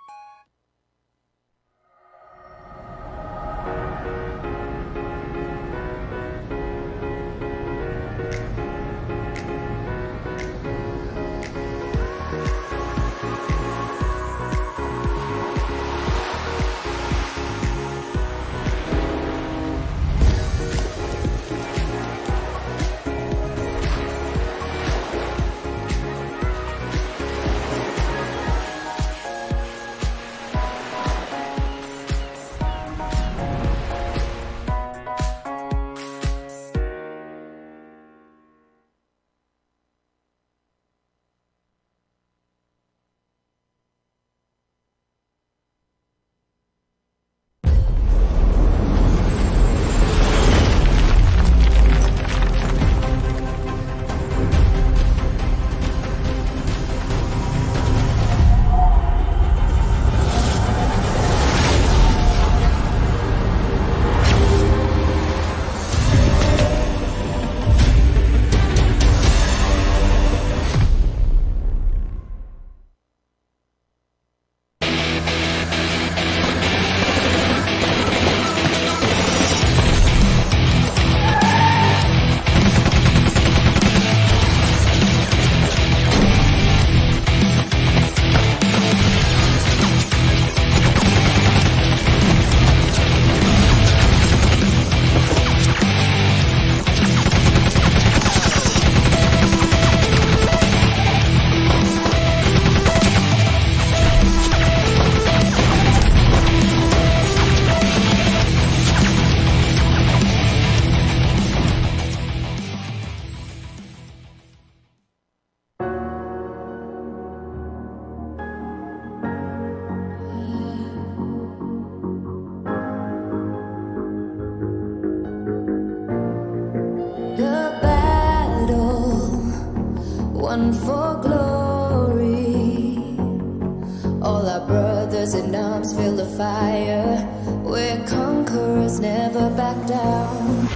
one for glory. All our brothers in arms feel the fire. We're conquerors, never back down.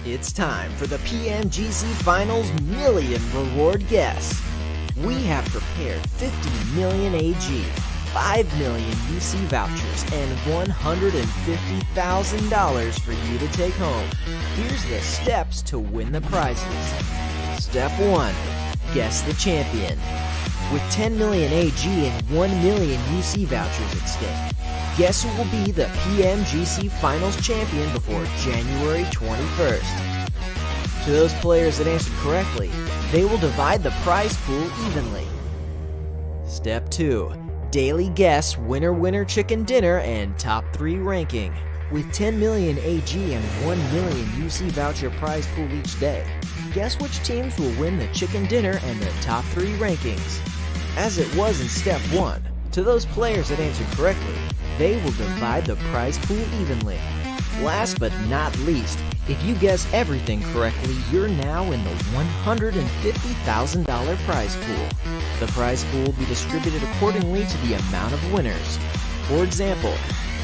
It's time for the PMGC Finals Million Reward Guess. We have prepared 50 million AG, 5 million UC vouchers, and $150,000 for you to take home. Here's the steps to win the prizes. Step 1. Guess the champion. With 10 million AG and 1 million UC vouchers at stake, guess who will be the PMGC Finals champion before January 21st? To those players that answered correctly, they will divide the prize pool evenly. Step 2. Daily guess winner chicken dinner and top 3 ranking. With 10 million AG and 1 million UC voucher prize pool each day, guess which teams will win the chicken dinner and the top 3 rankings. As it was in Step 1, to those players that answered correctly, they will divide the prize pool evenly. Last but not least, if you guess everything correctly, you're now in the $150,000 prize pool. The prize pool will be distributed accordingly to the amount of winners. For example,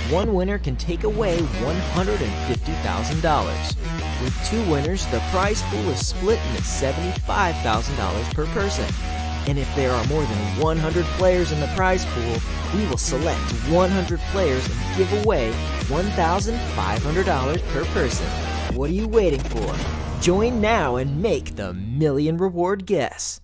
one winner can take away $150,000. With two winners, the prize pool is split into $75,000 per person. And if there are more than 100 players in the prize pool, we will select 100 players and give away $1,500 per person. What are you waiting for? Join now and make the million reward guess.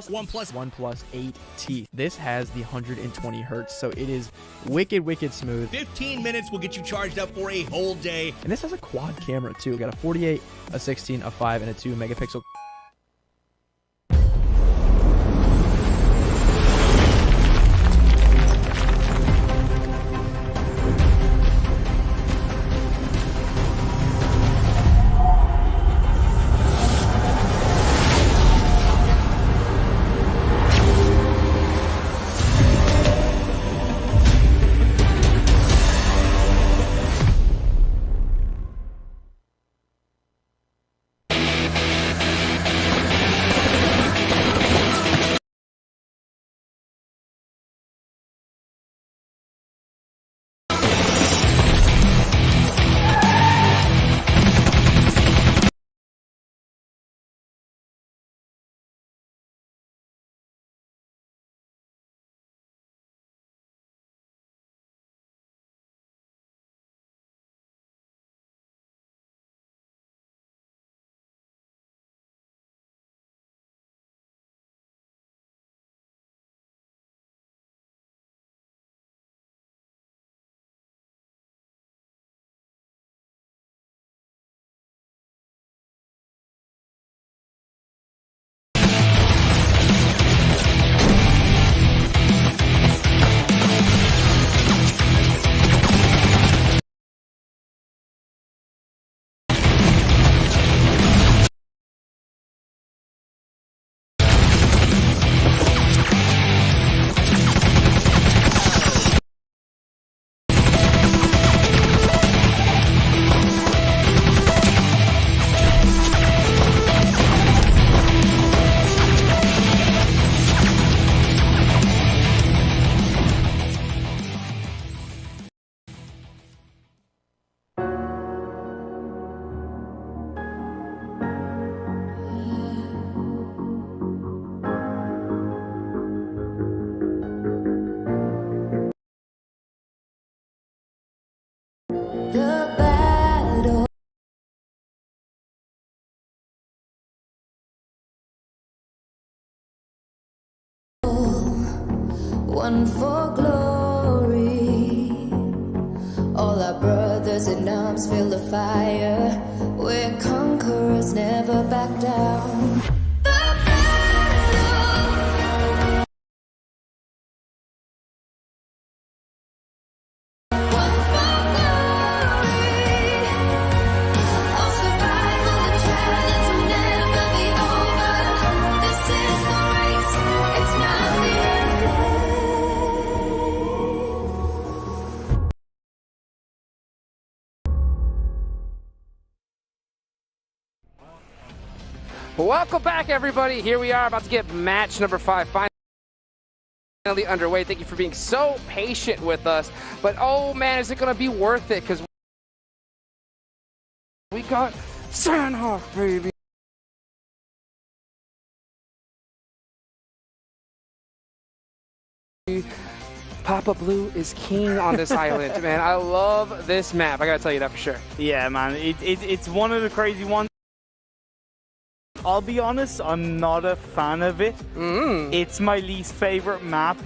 OnePlus 8T. This has the 120 hertz, so it is wicked smooth. 15 minutes will get you charged up for a whole day. And this has a quad camera too. We got a 48, a 16, a 5, and a 2 megapixel. The battle. One for glory. All our brothers in arms feel the fire. We're conquerors, never back down. Welcome back, everybody. Here we are about to get match number 5 finally underway. Thank you for being so patient with us. But oh man, is it going to be worth it? Because we got Sandhawk, baby. Papa Blue is king on this island, man. I love this map. I gotta tell you that for sure. Yeah, man. It's one of the crazy ones. I'll be honest, I'm not a fan of it. It's my least favorite map.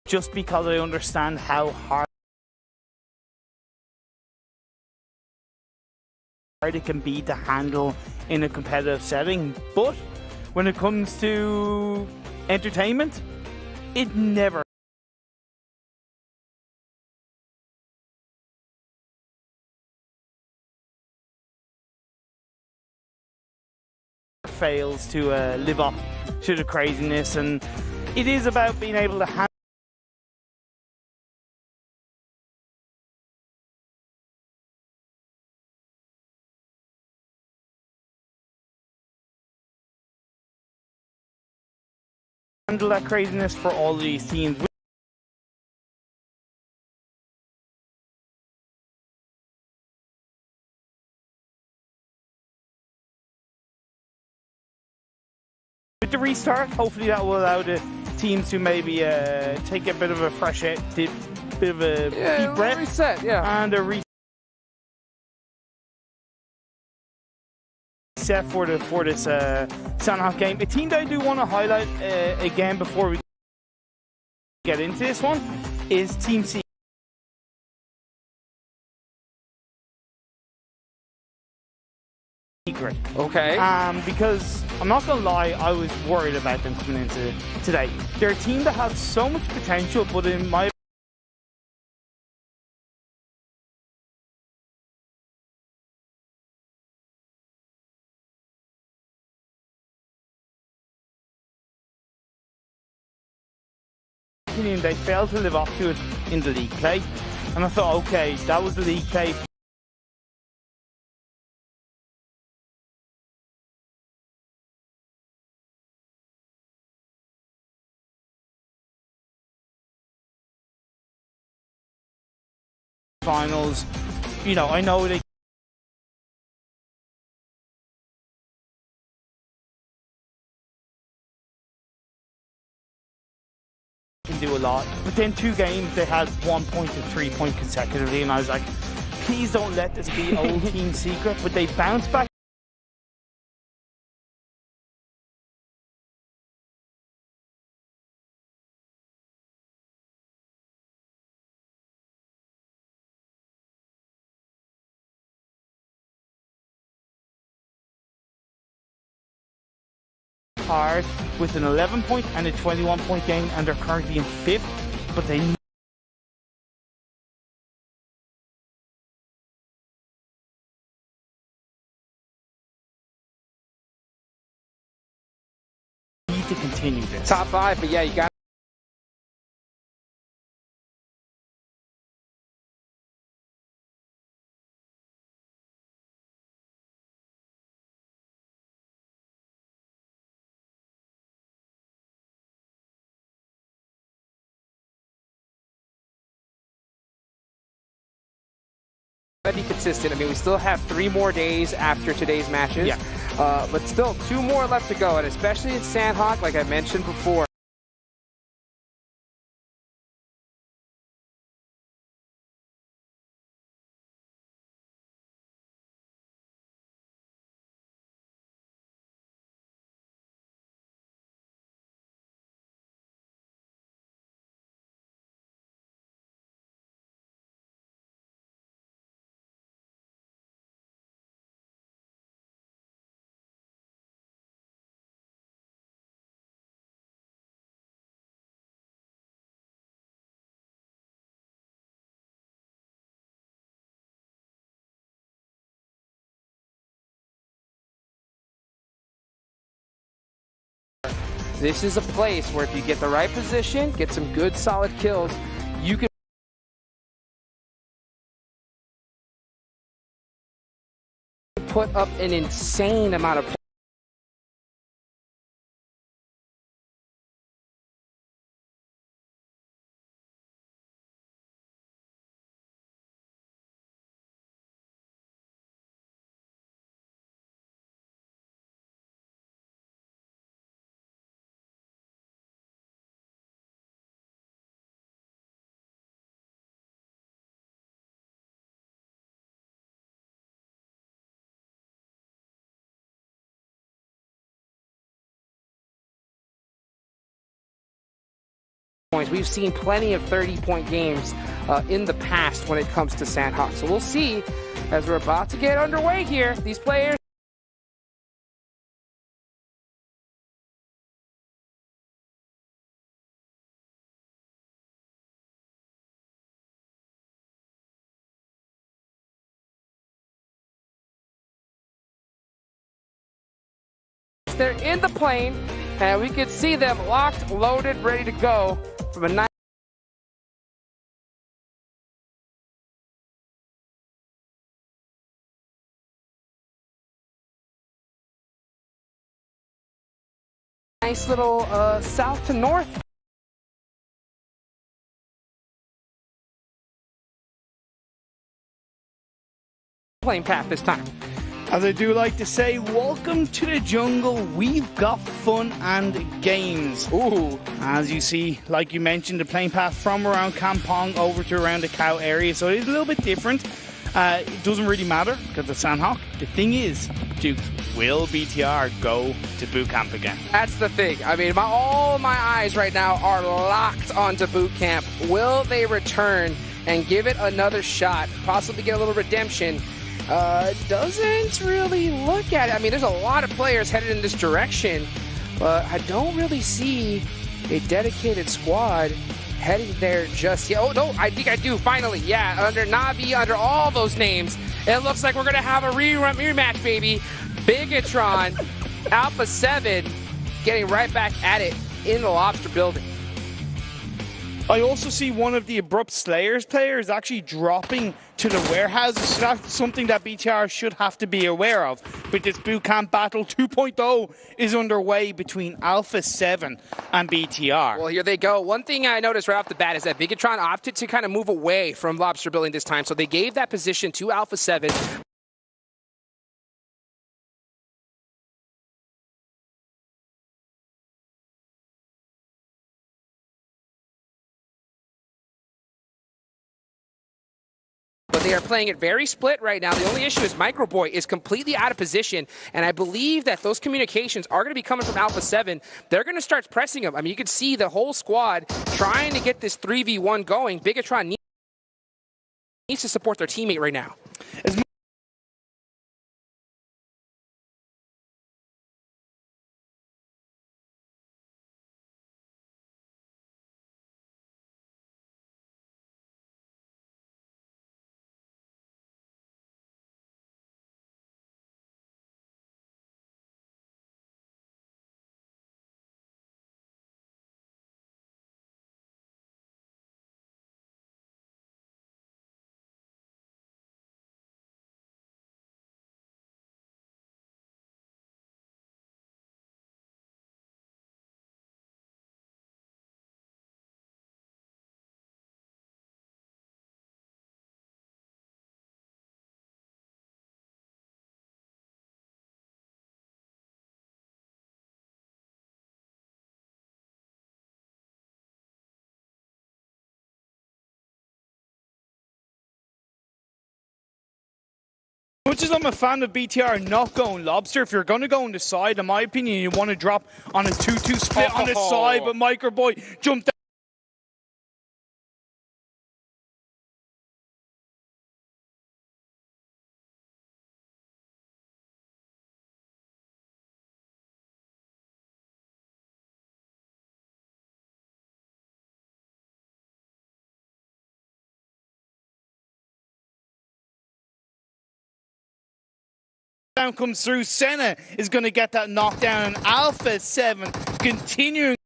Just because I understand how hard it can be to handle in a competitive setting. But when it comes to entertainment, it never fails to live up to the craziness, and it is about being able to handle that craziness for all of these teams. With the restart, hopefully that will allow the teams to maybe take a bit of a fresh air, bit of a deep breath, reset, and a reset for this Sandhawk game. A team that I do want to highlight again before we get into this one is Team C. Okay. Because I'm not gonna lie, I was worried about them coming into today. They're a team that has so much potential, but in my opinion, they failed to live up to it in the league play. And I thought, okay, that was the league play. Finals, you know, I know they can do a lot. Within 2 games, they had 1 point and 3 point consecutively, and I was like, please don't let this be old team secret. But they bounced back. Hard with an 11 point and a 21 point game, and they're currently in 5th, but they need to continue this. Top 5, but yeah, you got be consistent. I mean, we still have 3 more days after today's matches, but still 2 more left to go, and especially in Sandhawk, like I mentioned before, This is a place where if you get the right position, get some good solid kills, you can put up an insane amount of points. We've seen plenty of 30-point games in the past when it comes to Sandhawk. So we'll see as we're about to get underway here. These players they're in the plane, and we can see them locked, loaded, ready to go from a nice little south to north plane path this time. As I do like to say, welcome to the jungle. We've got fun and games. Ooh. As you see, like you mentioned, the plane path from around Kampong over to around the cow area. So it is a little bit different. It doesn't really matter because of Sandhawk. The thing is, Duke, will BTR go to boot camp again? That's the thing. I mean, all my eyes right now are locked onto boot camp. Will they return and give it another shot, possibly get a little redemption? Doesn't really look at it. I mean, there's a lot of players headed in this direction, but I don't really see a dedicated squad heading there just yet. Oh, no, I think I do, finally. Yeah, under Navi, under all those names, it looks like we're going to have a rematch, baby. Bigatron, Alpha 7, getting right back at it in the Lobster building. I also see one of the Abrupt Slayers players actually dropping to the warehouses, so that's something that BTR should have to be aware of. But this boot camp battle 2.0 is underway between Alpha 7 and BTR. Well, here they go. One thing I noticed right off the bat is that Bigatron opted to kind of move away from Lobster building this time, so they gave that position to Alpha 7. But they are playing it very split right now. The only issue is Microboy is completely out of position, and I believe that those communications are going to be coming from Alpha 7. They're going to start pressing him. I mean, you can see the whole squad trying to get this 3v1 going. Bigatron needs to support their teammate right now. Much as I'm a fan of BTR not going Lobster, if you're going to go on the side, in my opinion, you want to drop on a 2-2 split on the side, but Microboy jumped knockdown comes through. Senna is going to get that knockdown, and Alpha 7 continuing.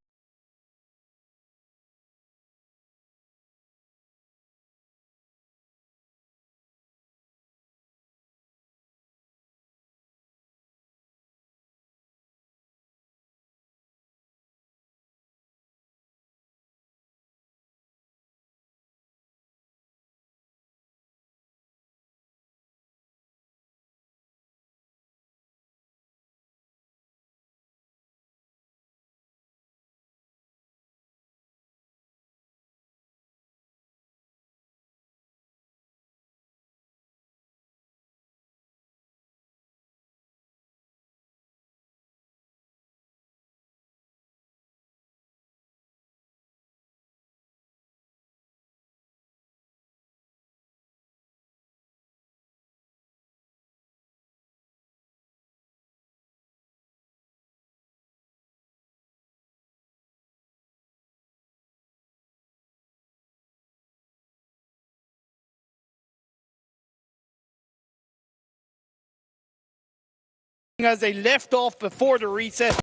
As they left off before the reset.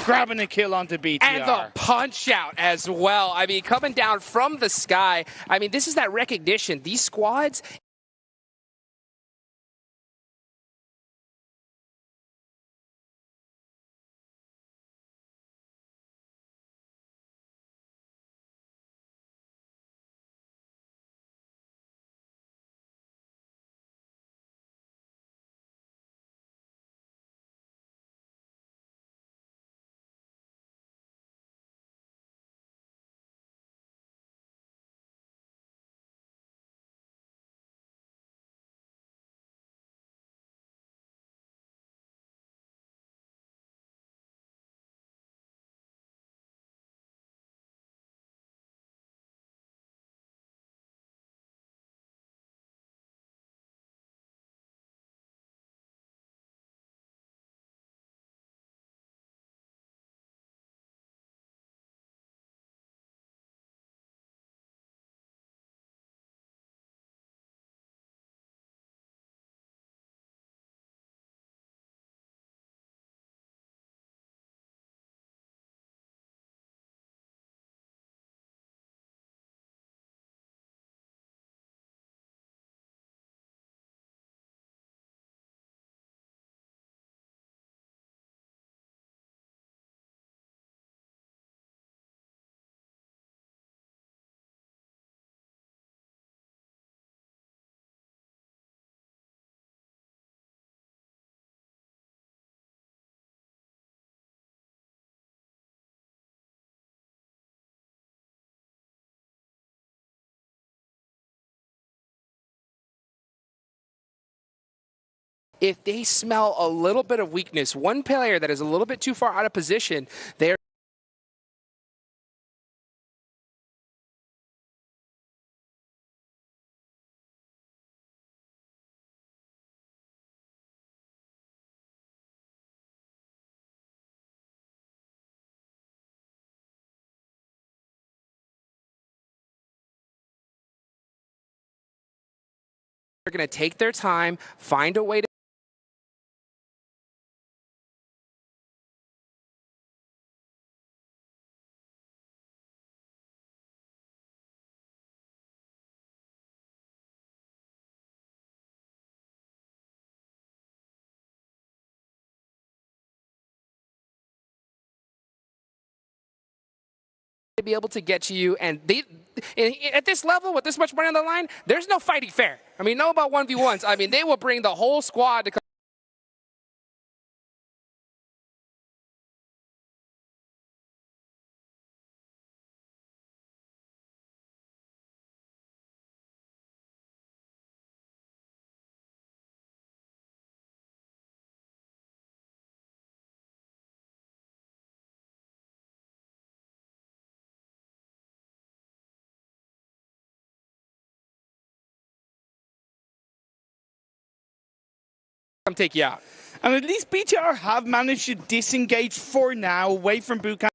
Grabbing a kill onto BTR. And the punch out as well. I mean, coming down from the sky. I mean, this is that recognition. These squads, if they smell a little bit of weakness, one player that is a little bit too far out of position, they're They're going to take their time, find a way to be able to get to you, and at this level with this much money on the line, there's no fighting fair. I mean, know about 1v1s. I mean, they will bring the whole squad to come take you out. And at least BTR have managed to disengage for now away from bootcamp.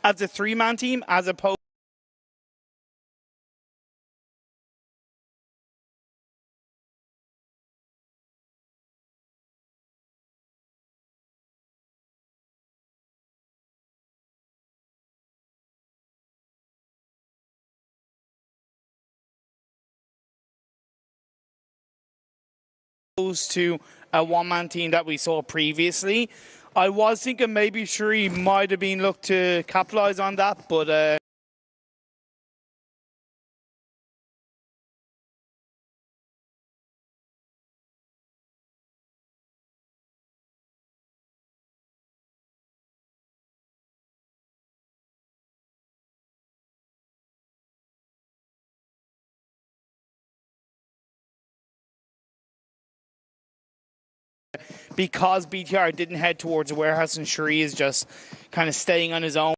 As a three-man team, as opposed to a one-man team that we saw previously. I was thinking maybe Shuri might have been looked to capitalise on that, but because BTR didn't head towards the warehouse and Shuri is just kind of staying on his own.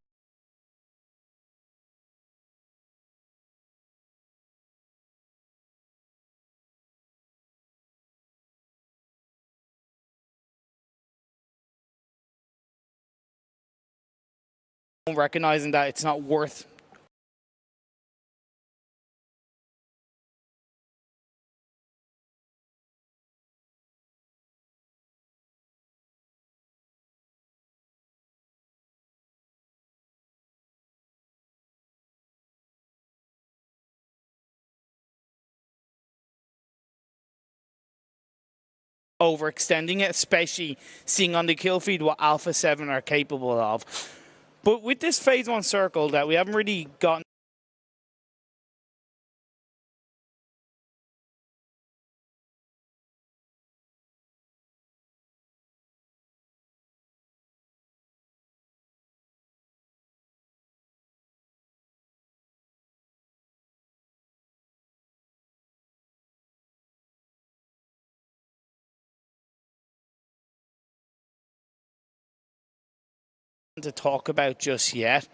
Recognizing that it's not worth overextending it, especially seeing on the kill feed what Alpha 7 are capable of. But with this phase 1 circle that we haven't really gotten to talk about just yet.